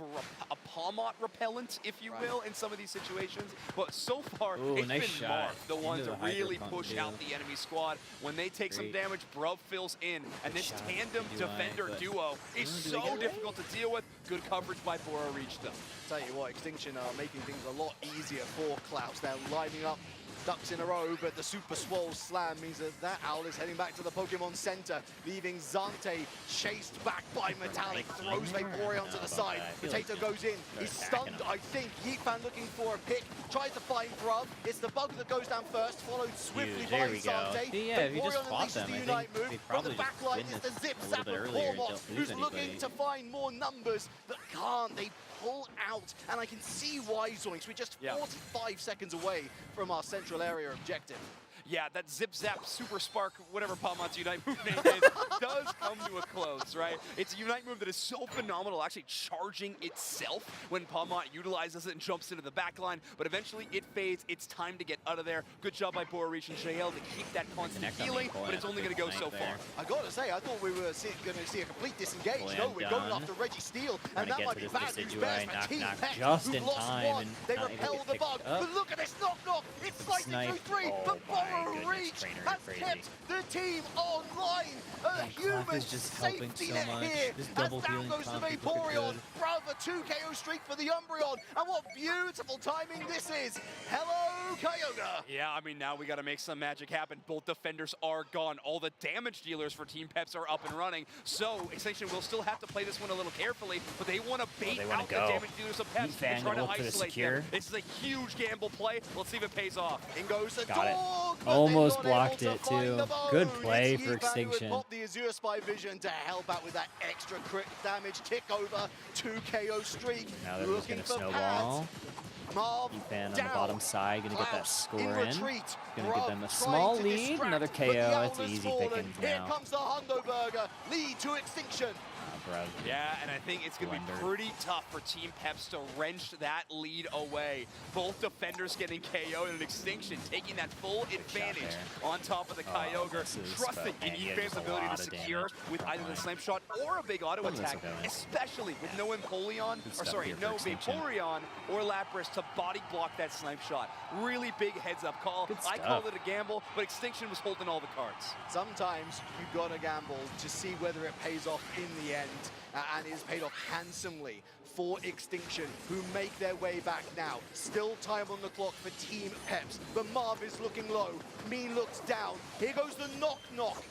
a Pawmot repellent, if you will, in some of these situations. But so far, it's been Marv, the one to really push out the enemy squad. When they take some damage, Brov fills in, and this tandem defender duo is so difficult to deal with. Good coverage by Bora reached them. Tell you what, Extinction are making things a lot easier for Klaus. They're lining up ducks in a row, but the Super Swole Slam means that Owl is heading back to the Pokemon Center, leaving Zante chased back by Metallic, throws Vaporeon to the side. Potato goes in, he's stunned, I think. Yeetfan looking for a pick, tries to find Bruv. It's the bug that goes down first, followed swiftly by Zante. Yeah, if you just Vaporeon fought unleashes them, the I Unite think move. they From the probably back just line win is the this Zip a Zap little bit of earlier and Cormot, don't lose who's looking anybody. to find more numbers, but can't. They pull out, and I can see why, Zoinks. We're just 45 seconds away from our central area objective. Yeah, that Zip Zap Super Spark, whatever Palmot's Unite move name is, does come to a close, right? It's a Unite move that is so phenomenal, actually charging itself when Palmot utilizes it and jumps into the backline, but eventually it fades. It's time to get out of there. Good job by Boris and Shael to keep that constant healing, but it's only going to go so far. I gotta say, I thought we were going to see a complete disengage. No, we're going after Reggie Steele, and that might be bad news bears for Team Pet, just in who've lost time one. and They not able to repel get the bug, picked up. but look at this knock-knock. It's slicing through three, but Reach has kept the team online. A human just helping safety so net much. here. This As double down healing goes the Cloth is looking Vaporeon. good. Brother, 2 KO streak for the Umbreon. And what beautiful timing this is. Hello, Kyogre. Yeah, I mean, now we got to make some magic happen. Both defenders are gone. All the damage dealers for Team Peps are up and running. So Extinction will still have to play this one a little carefully, but they want to bait out the damage dealers of Peps and try to isolate them. This is a huge gamble play. Let's see if it pays off. In goes the Got it. dog. Almost blocked it too. Good play for Extinction. Pop the Azure Spy Vision to help out with that extra crit damage. Tick over 2 KO streak. Now they're just going to snowball. Yeetfan on the bottom side, going to get that score in. Going to give them a small lead. Another KO. That's easy pickings now. Here comes the Hundo Burger. Lead to Extinction. Yeah, and I think it's going to be pretty tough for Team Peps to wrench that lead away. Both defenders getting KO and Extinction taking that full advantage on top of the Kyogre, trusting in Yeetfan's ability to secure with either the Slam Shot or a big auto attack, especially with no Empoleon, or sorry, no Vaporeon or Lapras to body block that Slam Shot. Really big heads up call. I called it a gamble, but Extinction was holding all the cards. Sometimes you gotta gamble to see whether it pays off in the end, and it has paid off handsomely for Extinction, who make their way back now. Still time on the clock for Team Peps, but Marv is looking low. Mean looks down. Here goes the knock-knock.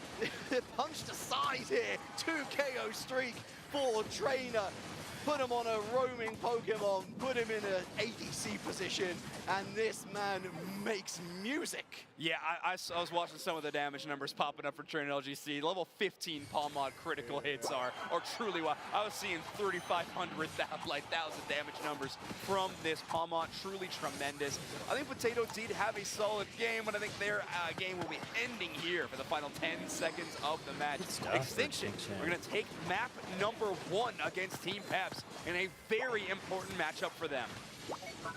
Punched aside here. 2 KO streak for Trainer. Put him on a roaming Pokemon, put him in an ADC position, and this man makes music. Yeah, I was watching some of the damage numbers popping up for Trainer LGC. Level 15 Palmod critical hits are truly wild. I was seeing 3,500, like 1,000 damage numbers from this Palmod. Truly tremendous. I think Potato did have a solid game, but I think their game will be ending here for the final 10 seconds of the match. Extinction, we're going to take map number 1 against Team Peps in a very important matchup for them.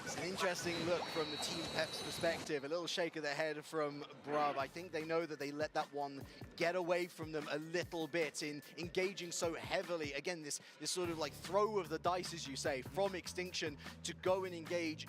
It's an interesting look from the Team Peps perspective. A little shake of the head from Bruv. I think they know that they let that one get away from them a little bit in engaging so heavily. Again, this sort of like throw of the dice, as you say, from Extinction to go and engage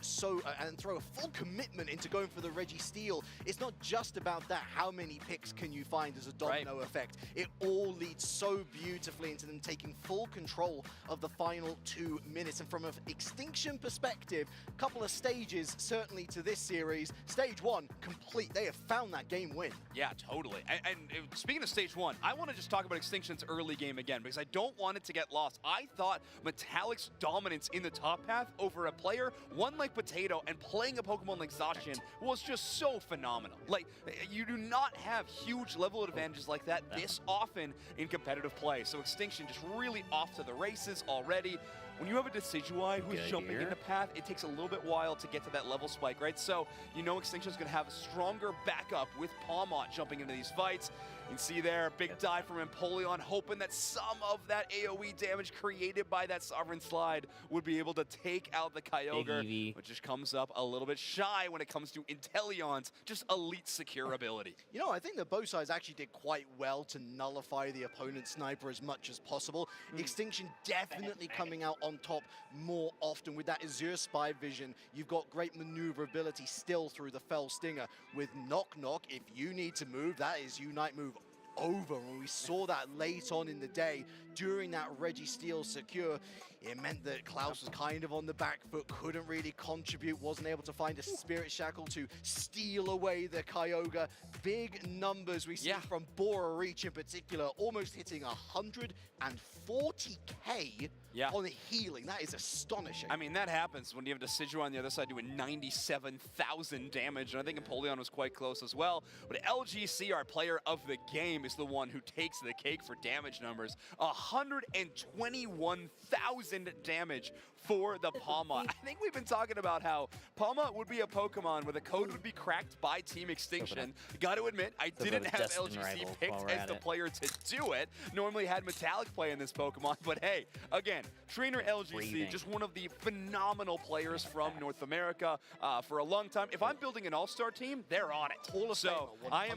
and throw a full commitment into going for the Reggie Steele. It's not just about that. How many picks can you find as a domino effect? It all leads so beautifully into them taking full control of the final 2 minutes. And from an Extinction perspective, a couple of stages certainly to this series. Stage 1 complete. They have found that game win. Yeah, totally. And speaking of stage 1, I want to just talk about Extinction's early game again because I don't want it to get lost. I thought Metallic's dominance in the top path over a player, one like Potato, and playing a Pokemon like Zacian was just so phenomenal. Like, you do not have huge level advantages like that this often in competitive play. So Extinction just really off to the races already. When you have a Decidueye who's jumping in the path, it takes a little bit while to get to that level spike, right? So you know Extinction's going to have a stronger backup with Palmot jumping into these fights. You can see there, big dive from Empoleon, hoping that some of that AoE damage created by that Sovereign Slide would be able to take out the Kyogre, which just comes up a little bit shy when it comes to Inteleon's just elite secure ability. You know, I think the both sides actually did quite well to nullify the opponent's sniper as much as possible. Extinction definitely coming out on top more often with that Azure Spy Vision. You've got great maneuverability still through the Fell Stinger. With Knock Knock, if you need to move, that is Unite move over. And we saw that late on in the day during that Registeel secure. It meant that Klaus was kind of on the back foot, couldn't really contribute, wasn't able to find a Spirit Shackle to steal away the Kyogre. Big numbers we see from Bora Reach in particular, almost hitting 140k on healing. That is astonishing. I mean, that happens when you have Decidueye on the other side doing 97,000 damage, and I think Empoleon was quite close as well. But LGC, our player of the game, is the one who takes the cake for damage numbers. 121,000 damage for the Palma. I think we've been talking about how Palma would be a Pokemon where the code would be cracked by Team Extinction. Got to admit, I didn't have LGC picked as the player to do it. Normally had Metallic play in this Pokemon, but hey, again, Trainer LGC, just one of the phenomenal players from North America for a long time. If I'm building an all-star team, they're on it. So I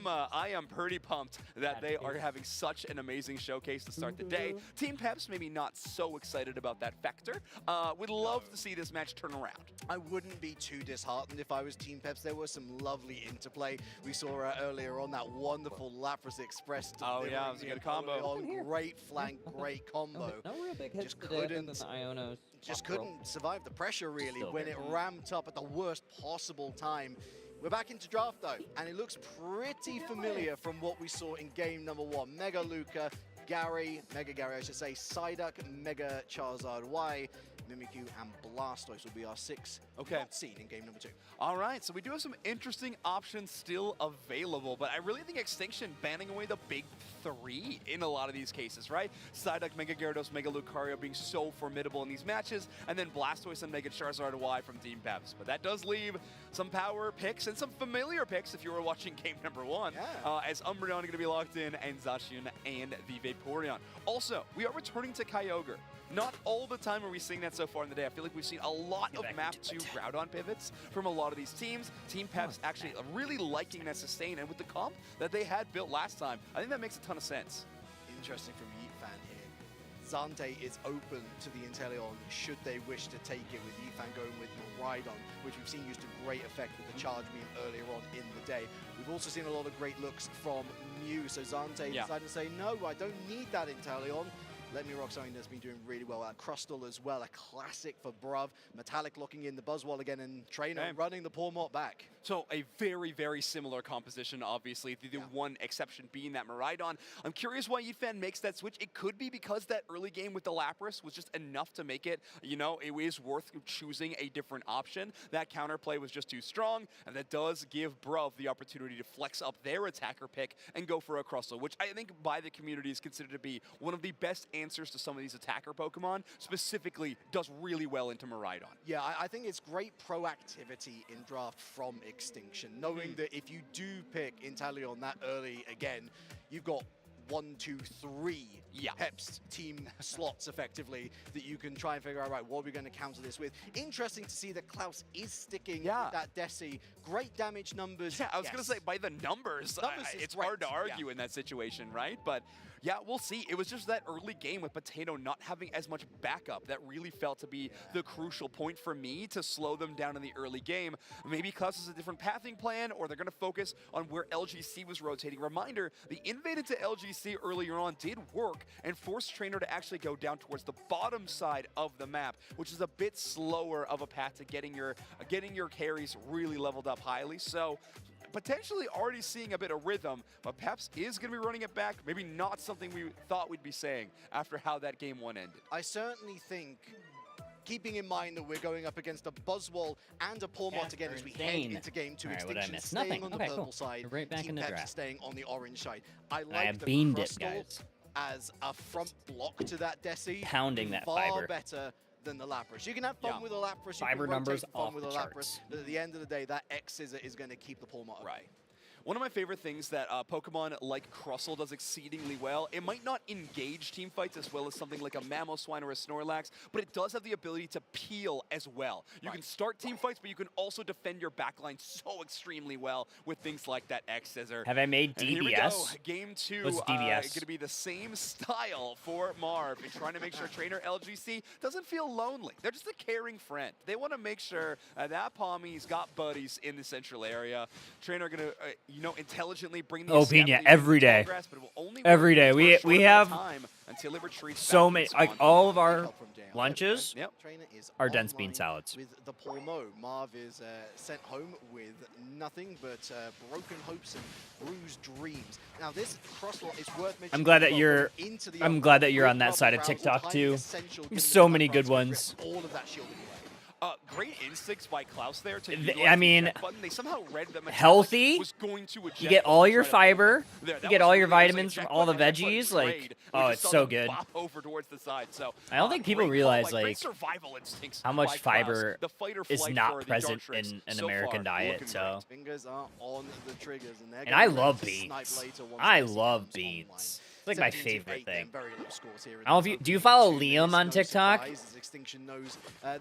am pretty pumped that they are having such an amazing showcase to start the day. Team Peps maybe not so excited about that factor. Would love to see this match turn around. I wouldn't be too disheartened if I was Team Peps. There was some lovely interplay. We saw earlier on that wonderful Lapras Express. Oh yeah, it was a good combo. Great flank, great combo. No real big hits Just today other than the Ionos. couldn't survive the pressure really when it ramped up at the worst possible time. We're back into draft though, and it looks pretty familiar from what we saw in game number 1. Mega Luca, Mega Gary I should say, Psyduck, Mega Charizard Y, Mimikyu and Blastoise will be our 6 not seen in game number 2. All right, so we do have some interesting options still available, but I really think Extinction banning away the big 3 in a lot of these cases, right? Psyduck, Mega Gyarados, Mega Lucario being so formidable in these matches, and then Blastoise and Mega Charizard Y from Team Peps. But that does leave some power picks and some familiar picks if you were watching game number 1, as Umbreon going to be locked in, and Zacian and the Vaporeon. Also, we are returning to Kyogre. Not all the time are we seeing that so far in the day. I feel like we've seen a lot of map 2 Groudon pivots from a lot of these teams. Team Peps actually really liking that sustain, and with the comp that they had built last time, I think that makes a ton of sense. Interesting from Yeet Fan here. Zante is open to the Inteleon should they wish to take it, with Yeet Fan going with Miraidon, which we've seen used to great effect with the charge beam earlier on in the day. We've also seen a lot of great looks from Mew, so Zante decided to say, no, I don't need that Inteleon. Let me rock something that's been doing really well. Crustle as well, a classic for Bruv. Metallic locking in the Buzzwole again, and Trainer running the Pawmot back. So a very, very similar composition, obviously. The one exception being that Miraidon. I'm curious why Yifan makes that switch. It could be because that early game with the Lapras was just enough to make it, you know, it is worth choosing a different option. That counterplay was just too strong, and that does give Bruv the opportunity to flex up their attacker pick and go for a Crustle, which I think by the community is considered to be one of the best answers to some of these attacker Pokemon, specifically does really well into Miraidon. Yeah, I think it's great proactivity in draft from Extinction, knowing that if you do pick Inteleon that early again, you've got 1, 2, 3 Peps team slots effectively that you can try and figure out, right, what are we going to counter this with. Interesting to see that Klaus is sticking with that Desi. Great damage numbers. Yeah, I was going to say, by the numbers it's hard to argue in that situation, right? But yeah, we'll see. It was just that early game with Potato not having as much backup that really felt to be the crucial point for me to slow them down in the early game. Maybe Klaus has a different pathing plan, or they're going to focus on where LGC was rotating. Reminder, the invaded to LGC earlier on did work and forced Trainer to actually go down towards the bottom side of the map, which is a bit slower of a path to getting your carries really leveled up highly. So potentially already seeing a bit of rhythm, but Peps is going to be running it back. Maybe not something we thought we'd be saying after how that game 1 ended. I certainly think, keeping in mind that we're going up against a Buzzwole and a Pawmot again as we head into game 2, Extinction staying on the purple side, Team Peps staying on the orange side. I like the Crustle as a front block to that Desi. Pounding that far fiber. better than the Lapras. You can have fun with a Lapras, you Fiber can numbers rotate fun off with the a charts. Lapras, but at the end of the day, that X-Scissor is going to keep the Pawmot Right. One of my favorite things that Pokemon like Crustle does exceedingly well, it might not engage team fights as well as something like a Mamoswine or a Snorlax, but it does have the ability to peel as well. You can start team fights, but you can also defend your backline so extremely well with things like that X-Scissor. Have I made DBS? And here we go. Game 2 What's DBS? going to be the same style for Marv and trying to make sure Trainer LGC doesn't feel lonely. They're just a caring friend. They want to make sure that Palmy's got buddies in the central area. Trainer going to you know, intelligently bring the Pina, every day. Every day. We have so many, like all of our lunches are dense bean salads. With the poor Mo, Marv is sent home with nothing but broken hopes and bruised dreams. Now this crosswalk is worth mentioning. I'm glad that you're on that side of TikTok too. So many good ones. All of that shielding away. Great instincts by Klaus there. I mean, they somehow read them healthy. You get all your fiber. You get all your vitamins from all the veggies. Like, oh, it's so good. I don't think people realize like how much fiber is not present in an American diet. So, Fingers are on the triggers, and I love beans. I love beans. It's like my favorite thing. I don't know if do you follow Liam on TikTok?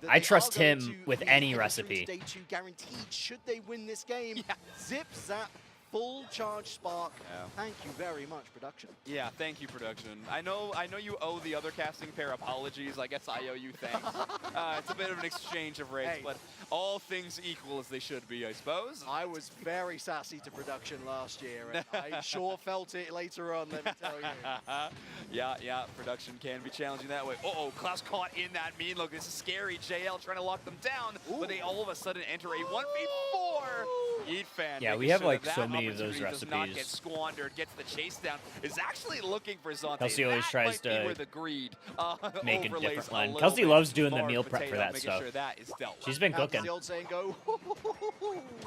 I trust him with any recipe. Day 2 guaranteed should they win this game. Zip, zap, full charge spark. Thank you very much, production. Yeah, thank you, production. I know you owe the other casting pair apologies. I guess I owe you thanks. It's a bit of an exchange of rates, but all things equal as they should be, I suppose. I was very sassy to production last year, and I sure felt it later on, let me tell you. Yeah, production can be challenging that way. Uh-oh, Klaus caught in that mean look. This is scary. JL trying to lock them down, but they all of a sudden enter a 1v4. EatFan. Yeah, we have like so many of those recipes. Does not get squandered, gets the chase down, is actually looking for Zante. Kelsey always tries to where the greed, make a different one. Kelsey loves doing the meal prep for that stuff. Sure that is dealt She's been cooking. The old saying go,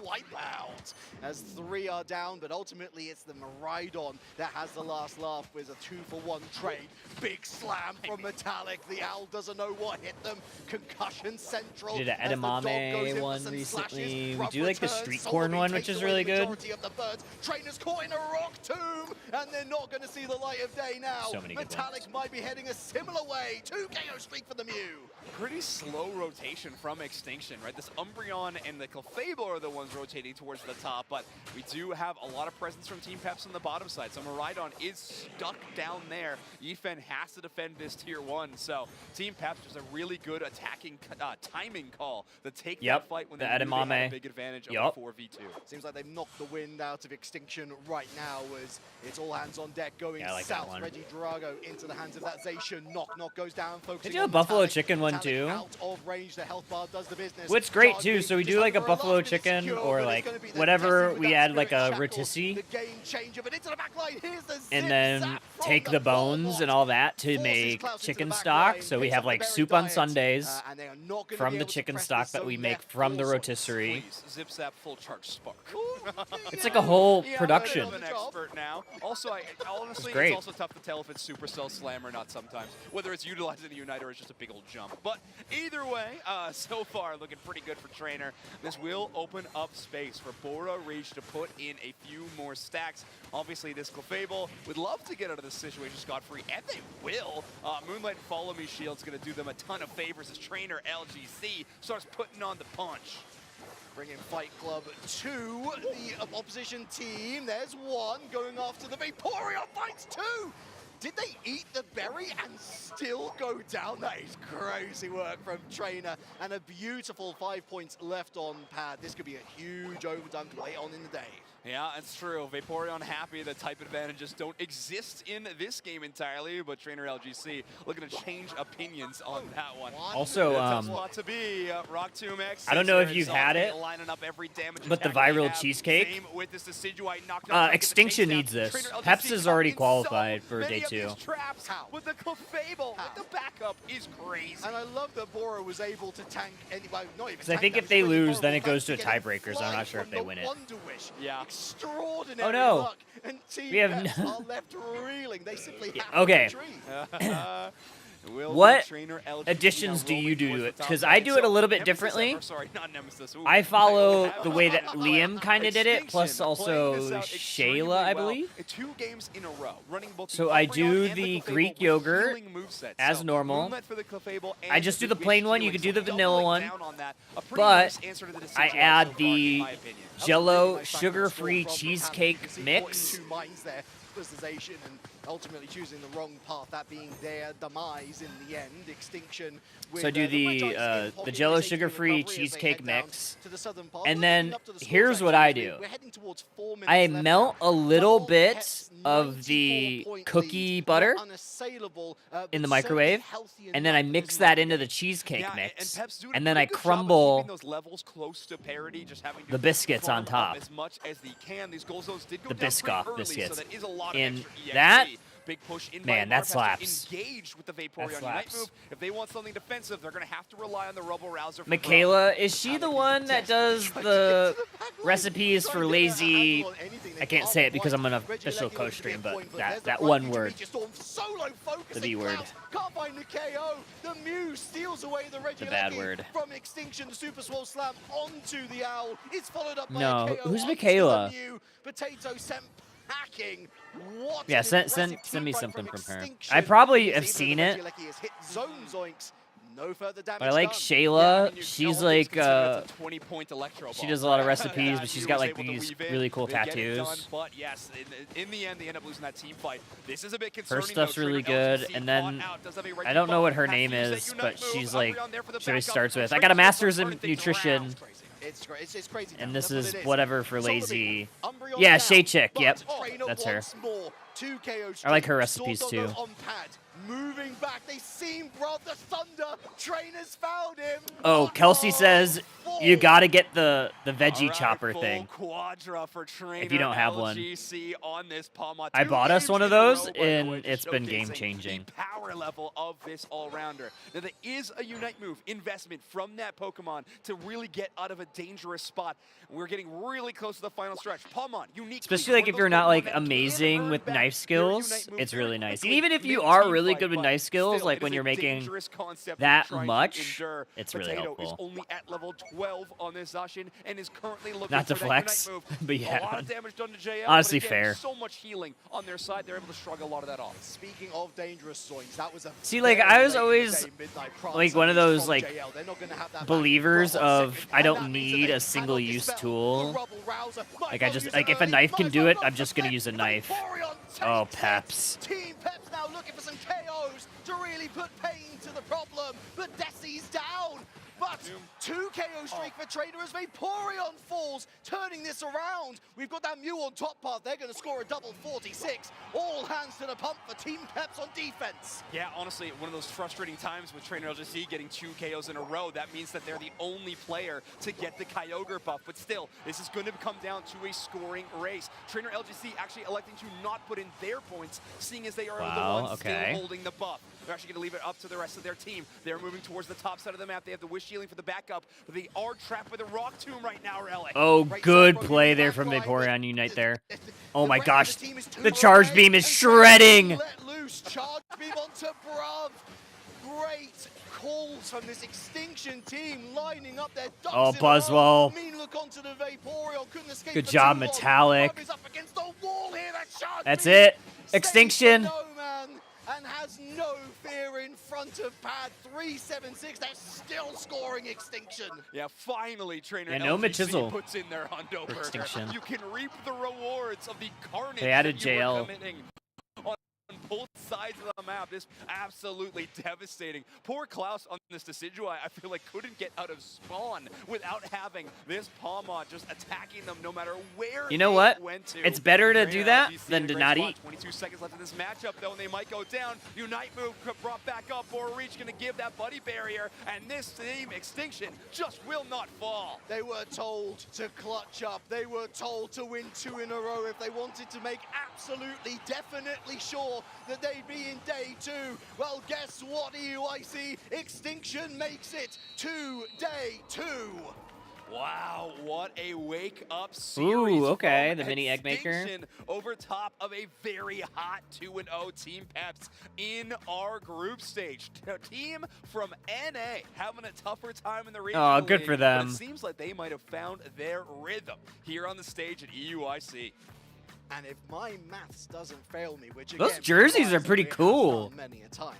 wipe out, as 3 are down, but ultimately it's the Maridon that has the last laugh with a 2-for-1 trade. Big slam from Metallic. The Owl doesn't know what hit them. Concussion central. We did an edamame one recently. We do like the street corn one, which is really good. Of the birds. Trainers caught in a rock tomb, and they're not going to see the light of day now. So many good Metallic ones. might be heading a similar way. 2 KO streak for the Mew. Pretty slow rotation from Extinction, right? This Umbreon and the Clefable are the ones rotating towards the top, but we do have a lot of presence from Team Peps on the bottom side. So Maridon is stuck down there. EFEN has to defend this tier 1, so Team Peps does a really good attacking timing call to take that fight when they have a big advantage over 4v2. Seems like they've knocked the wind out of Extinction right now as it's all hands on deck going south. Reggie Drago into the hands of that Zacian. Knock goes down, focusing They do a buffalo chicken one too. Out of range, the health bar does the business. What's great too, so we do like a buffalo chicken or like whatever we add like a rotisserie. And then take the bones and all that to make chicken stock. So we have like soup on Sundays from the chicken stock that we make from the rotisserie. It's like a whole production. I'm an expert now. Also, honestly, great. It's also tough to tell if it's Supercell Slam or not sometimes. Whether it's utilizing the Unite or it's just a big old jump. But either way, so far looking pretty good for Trainer. This will open up space for Bora Reach to put in a few more stacks. Obviously, this Clefable would love to get out of this situation scot-free, and they will. Moonlight Follow Me Shield's going to do them a ton of favors as Trainer LGC starts putting on the punch. Bringing Fight Club to the opposition team. There's one going after the Vaporeon. Fights 2! Did they eat the berry and still go down? That is crazy work from Trainer. And a beautiful 5 points left on pad. This could be a huge overtime late on in the day. Yeah, it's true. Vaporeon happy the type advantages don't exist in this game entirely, but Trainer LGC looking to change opinions on that one. Also, tough spot to be. Rock Tomb X. I don't know if you've had it, but the viral cheesecake. Extinction needs this. Peps is already qualified for day 2. With the Clefable, the backup is crazy. And I love that Bora was able to tank anybody. Because I think if they lose, then it goes to a tiebreakers. I'm not sure if they win it. Yeah. Extraordinary oh no! luck. And we have are left reeling. They simply have okay. What additions do you do to it? Because I do it a little bit differently. I follow the way that Liam kind of did it, plus also Shayla, I believe. 2 games in a row, running both so I do the Greek yogurt as normal. I just do the plain one. You could do the vanilla one. But I add the Jello sugar-free cheesecake mix. ultimately choosing the wrong path, that being their demise in the end. Extinction. So I do the Jello sugar-free cheesecake mix, and then here's what I do. I melt a little bit of the cookie butter in the microwave, and then I mix that into the cheesecake mix, and then I crumble the biscuits on top. The Biscoff biscuits. And that, man, that slaps. That slaps. If they want something defensive, they're going to have to rely on the Rubble Rouser. Michaela, is she the one that does the recipes for lazy? I can't say it because I'm on an official coach stream, but that one word, the B word. Can't find the KO. The Muse steals away the bad word. From Extinction. The Super Swole Slam onto the Owl. It's followed up by No, a KO who's Michaela? Potato sent packing. What Yeah, send me something from her. I probably have seen it. No further damage But I like done. Shayla. She's like, she 20-point electro does a lot of recipes, but she's got like these really cool tattoos. But yes, in the end, they end up losing that team fight. This is a bit concerning. Her stuff's really good, and then I don't know what her name is, but she's like, she always starts with, I got a master's in nutrition. It's crazy. And this is whatever for lazy. Yeah, Shay Chick. Yep, that's her. I like her recipes too. Moving back, they seem brother thunder. Trainers found him. Oh, Kelsey says you got to get the veggie chopper thing. If you don't have one. I bought us one of those, and it's been game-changing. Power level of this all-rounder. Now, there is a Unite move investment from that Pokemon to really get out of a dangerous spot. We're getting really close to the final stretch. Palmon, unique. Especially like if you're not like amazing with knife skills, it's really nice. And even if you are really good with knife skills, like when you're making that much, it's really helpful. Is only at level 12 on this Zacian and is currently looking not to for flex, that move. but yeah. A lot of damage done to JL. Honestly, again, fair. So much healing on their side, they're able to shrug a lot of that off. Speaking of dangerous zoinks, that was a see, like I was always like one of those like believers of I don't need a single-use tool. Like I just like if a knife can do it, I'm just gonna use a knife. Oh, Peps. Team Peps now looking for some KOs to really put pain to the problem, but Desi's down. But 2 KO streak for Trader as Vaporeon falls, turning this around. We've got that Mew on top path. They're going to score a double 46. All hands to the pump for Team Peps on defense. Yeah, honestly, one of those frustrating times with Trainer LGC getting 2 KOs in a row. That means that they're the only player to get the Kyogre buff. But still, this is going to come down to a scoring race. Trainer LGC actually electing to not put in their points, seeing as they are the ones still holding the buff. They're actually going to leave it up to the rest of their team. They're moving towards the top side of the map. They have the wish healing for the backup, but they are trapped with a rock tomb right now, Relic. Oh, good play there from Vaporeon Unite there. Oh my gosh, the charge beam is shredding. Let loose, charge beam onto Brav. Great calls from this Extinction team, lining up their ducks. Oh, Buzzwell. Mean look onto the Vaporeon, couldn't escape. Good job, Metallic. Brav is up against the wall here. That charge That's beam it. Extinction. No man. And has no fear in front of pad 376. They're still scoring Extinction. Yeah, finally, Trainer no LGC puts in their hundo burger. Extinction. You can reap the rewards of the carnage They added that you were JL. committing on both sides of the map. This absolutely devastating. Poor Klaus on this Decidueye, I feel like couldn't get out of spawn without having this Palmon just attacking them no matter where You know what? went to. It's better to do that LGC than in a to great not spot. eat. 22 seconds left in this matchup though, and they might go down. Unite move brought back up. Or Reach gonna give that buddy barrier, and this team Extinction just will not fall. They were told to clutch up. They were told to win 2 in a row if they wanted to make absolutely, definitely sure that they'd be in day 2. Well, guess what, EUIC? Extinction makes it to day 2. Wow, what a wake-up series. Ooh, okay, from the mini egg maker. Extinction over top of a very hot 2-0 Team Peps in our group stage. Team from NA having a tougher time in the regional Oh, good league, for them. But it seems like they might have found their rhythm here on the stage at EUIC. And if my maths doesn't fail me, which Those again, jerseys are pretty it has cool. done many a time,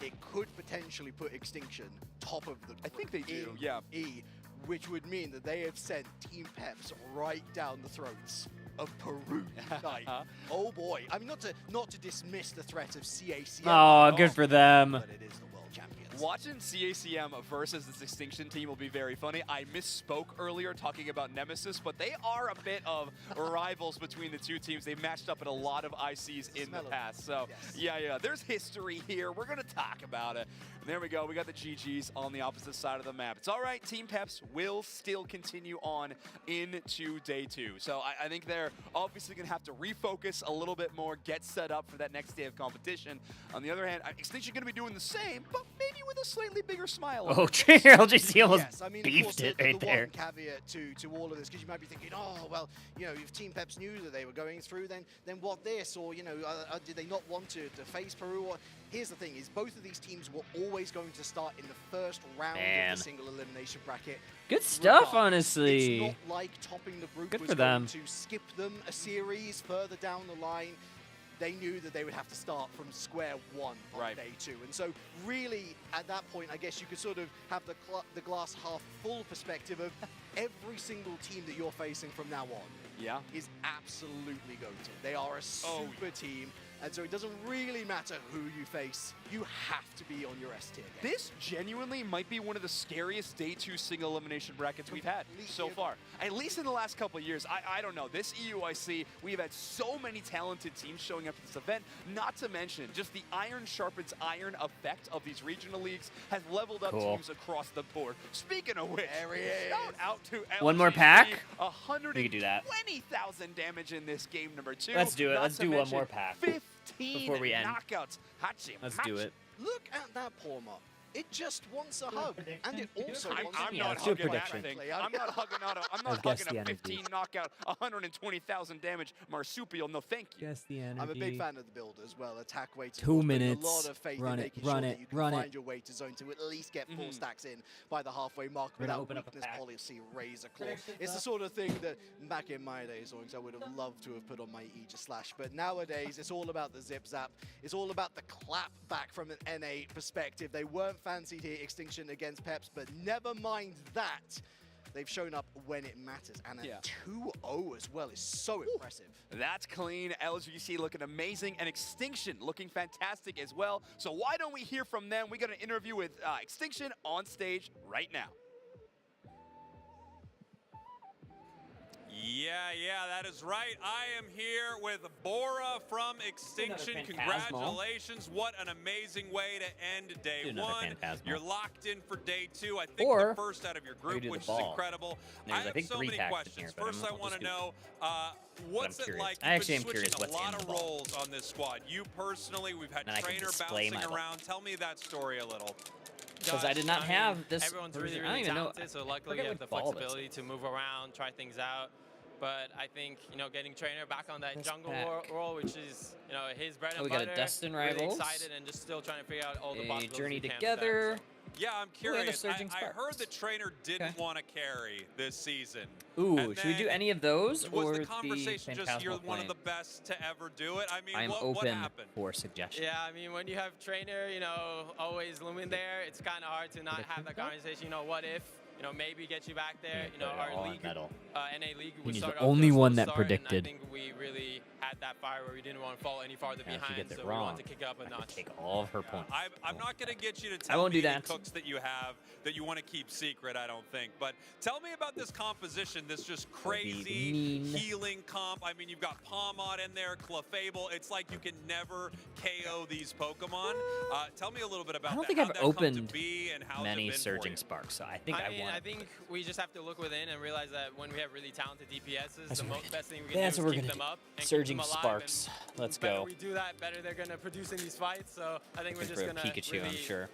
it could potentially put Extinction top of the group. I think they do, in yeah. E, which would mean that they have sent Team Peps right down the throats of Peru tonight. Oh boy. I mean, not to dismiss the threat of CACM. Oh, good for them. But it is the world champions. Watching CACM versus this Extinction team will be very funny. I misspoke earlier talking about Nemesis, but they are a bit of rivals between the two teams. They've matched up in a lot of ICs in the past. So, yeah, there's history here. We're going to talk about it. And there we go. We got the GGs on the opposite side of the map. It's all right. Team Peps will still continue on into day 2. So I think they're obviously going to have to refocus a little bit more, get set up for that next day of competition. On the other hand, Extinction going to be doing the same, but maybe with a slightly bigger smile. Oh, LGC almost beefed it right the there. one caveat to all of this, because you might be thinking, oh, well, you know, if Team Peps knew that they were going through, then what this? Or, you know, did they not want to face Peru? Or, here's the thing, is both of these teams were always going to start in the first round of the single elimination bracket. Good stuff, honestly. It's not like topping the group Good was for them. going to skip them a series further down the line. They knew that they would have to start from square one on day 2. And so really, at that point, I guess you could sort of have the glass half full perspective of every single team that you're facing from now on is absolutely goated. They are a super team. And so it doesn't really matter who you face. You have to be on your S tier game. This genuinely might be one of the scariest day 2 single elimination brackets we've had so far. At least in the last couple of years. I don't know. This EUIC, we've had so many talented teams showing up at this event. Not to mention, just the iron sharpens iron effect of these regional leagues has leveled up teams across the board. Speaking of which, shout out to LGC. One more pack? We could do that. 120,000 damage in this game number 2. Let's do it. Let's do one more pack 15 before we end. knockouts. Let's do it. Look at that Porma. It just wants a hug, and it also wants I'm a not let's do a hugging that prediction. thing. I'm not hugging out. I'm not hugging a 15 knockout, 120,000 damage marsupial. No, thank you. Guess the energy. I'm a big fan of the build as well. Attack weight. 2 minutes. A lot of faith Run in it, making run sure it, that you can run find it. your way to zone 2, at least get 4 stacks in by the halfway mark We're gonna without open up a weakness pack. policy, razor claw. It's the sort of thing that back in my days, I would have loved to have put on my Aegis Slash. But nowadays, it's all about the zip zap. It's all about the clap back from an NA perspective. They weren't fancied here, Extinction against Peps, but never mind that. They've shown up when it matters, and a 2-0 as well is so impressive. That's clean. LGC looking amazing, and Extinction looking fantastic as well. So why don't we hear from them? We got an interview with Extinction on stage right now. Yeah, that is right. I am here with Bora from Extinction. Congratulations. What an amazing way to end day 1. You're locked in for day 2. I think the first out of your group, which is incredible. I have so many questions. First, I want to know, what's it like? I actually am You've been curious switching what's a in lot of roles on this squad. You personally, we've had Trainer bouncing around. Tell me that story a little. Because I did not have this. Everyone's version. really, I don't even know. talented, so luckily forget you have what the ball flexibility to move around, try things out. But I think, getting Trainer back on that jungle role, which is, his bread and we butter. got a Dustin really Rivals. excited and just still trying to figure out all the possibilities. Journey we can Together. with that, Yeah, I'm curious. I Surging heard Sparks. the Trainer didn't want to carry this season. Ooh, And should we do then any of those? Was or the conversation just Phantasmal you're one of Flame? the best to ever do it? I mean, I'm what open happened? for suggestions. Yeah, I mean, when you have Trainer, always looming there, it's kind of hard to not have that conversation. What if? Maybe get you back there. Our league, NA league, we He's started the off only to a one slow that start, and predicted. I think we really had that fire where we didn't want to fall any farther If she behind, gets it so wrong, we wanted to kick up a notch. Take all of her points. I'm not going to get you to I tell won't me do the that. cooks that you have that you want to keep secret, I don't think. But tell me about this composition, this just crazy mean. healing comp. I mean, you've got Palmod in there, Clefable. It's like you can never KO these Pokemon. Tell me a little bit about I don't that. think How'd I've that come to opened be and how's it many been for Surging you? Sparks, so I think I I mean, won. I think we just have to look within and realize that when we have really talented DPSs, That's the what we're best thing we can That's do what is we're keep gonna them do. up and Surging keep them alive. Sparks. And Let's better go. we do that, better they're going to produce in these fights. So I think we're Good just for a going to Pikachu, I'm really, sure.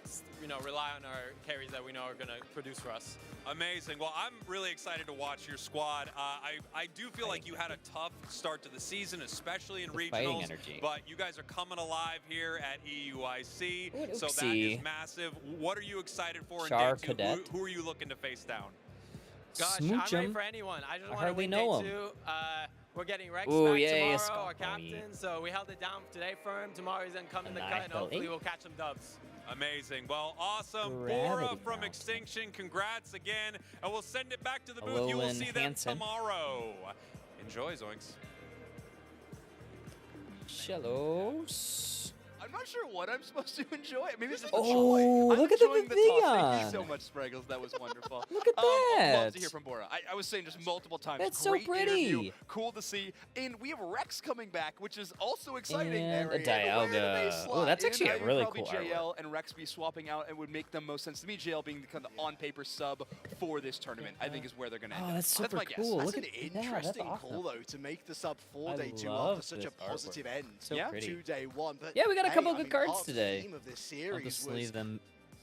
rely on our carries that we know are going to produce for us. Amazing. Well, I'm really excited to watch your squad. I do feel like you had a tough start to the season, especially in fighting regionals. energy. But you guys are coming alive here at EUIC, Ooh, so that oopsie. is massive. What are you excited for Char in day 2? Cadet. Who are you looking to face down? Gosh, Smooch I'm ready 'em. for anyone. I just I want to hardly win know day 'em. 2. We're getting Rex Ooh, back yay, tomorrow, our Scalpony. captain. So we held it down today for him. Tomorrow he's going to come in the And cut, I and fell hopefully 8. we'll catch some dubs. Amazing. Well, awesome. Gravity Bora from now. Extinction, congrats again. And we'll send it back to the booth. You will Alolan see them Hansen. tomorrow. Enjoy, Zoinks. Shellos. I'm not sure what I'm supposed to enjoy. Maybe it's just Oh, joy. look at the enjoying the toss. Thank you Vivian. so much, Spraggles. That was wonderful. Look at I'd that. love to hear from Bora. I was saying just multiple times. That's so great interview, pretty. cool to see. And we have Rex coming back, which is also exciting. And a Where do they Dialga. slot Oh, that's in? actually I a would really probably cool artwork. JL and Rex be swapping out, and would make the most sense to me. JL being the kind of on-paper sub for this tournament, I think is where they're going to end Oh, up. that's super my guess. cool. That's Look an at that. That's interesting awesome. call, though, to make the sub for I day 2 love after such this a positive artwork. end So pretty. to day 1. But Yeah, we got a hey, couple I of good mean, cards part of the today. theme of this I'll series just was sleeve them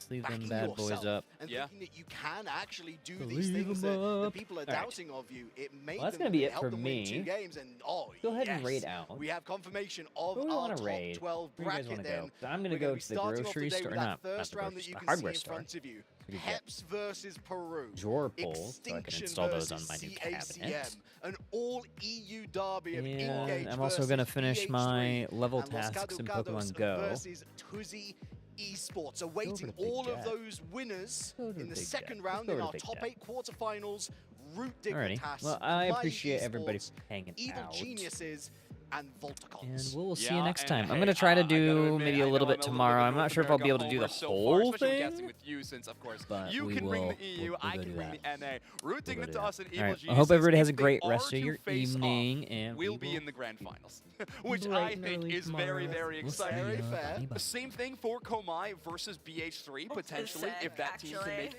backing bad boys yourself up. and Yeah. thinking that you can actually do Sleeve these things them that up. people are All right. doubting of you. It made Well, that's them gonna be it help for them win 2 me. games, and Go ahead yes, and raid out. we have confirmation of Where do we our wanna top raid? 12 Where do you guys bracket. wanna Then go? I'm gonna we're go gonna be to the starting off grocery the day store. with that Not first the round grocery that you store. can Hardware see in store. front of you. We could get Heps versus Peru. drawer pulls, so I can Extinction install those on versus my new CACM. cabinet. An all-EU derby of And Engage I'm also going to versus finish BH3, my level and Los tasks in Caducados Pokemon Go. versus Tuzi Esports, awaiting to Big all of Cat. those winners Go to in the Big second Cat. round Let's in go to our Big top Cat. 8 quarterfinals. Root Alrighty. Dignitas, Well, I My appreciate everybody Esports, hanging Evil out. Geniuses, and Volticons. And we'll see you Yeah, next and time. I'm hey, going to try to I gotta do admit, maybe a I little know bit I'm a tomorrow. bit of I'm a not sure if I'll be able to do the homer so far, whole especially guessing thing. with you, since of course But you we can bring will- the EU, we'll I go can do bring that. the NA. Root We'll go do Dignitas that. and All right. Evil I hope Geniuses, everybody has a if they great are rest of to your face off, evening, and we'll we be will in the grand finals, which bright I and think early is very, tomorrow. very We'll see exciting. ya. Bye-bye. Same thing for Komai versus BH3, potentially, if that team can make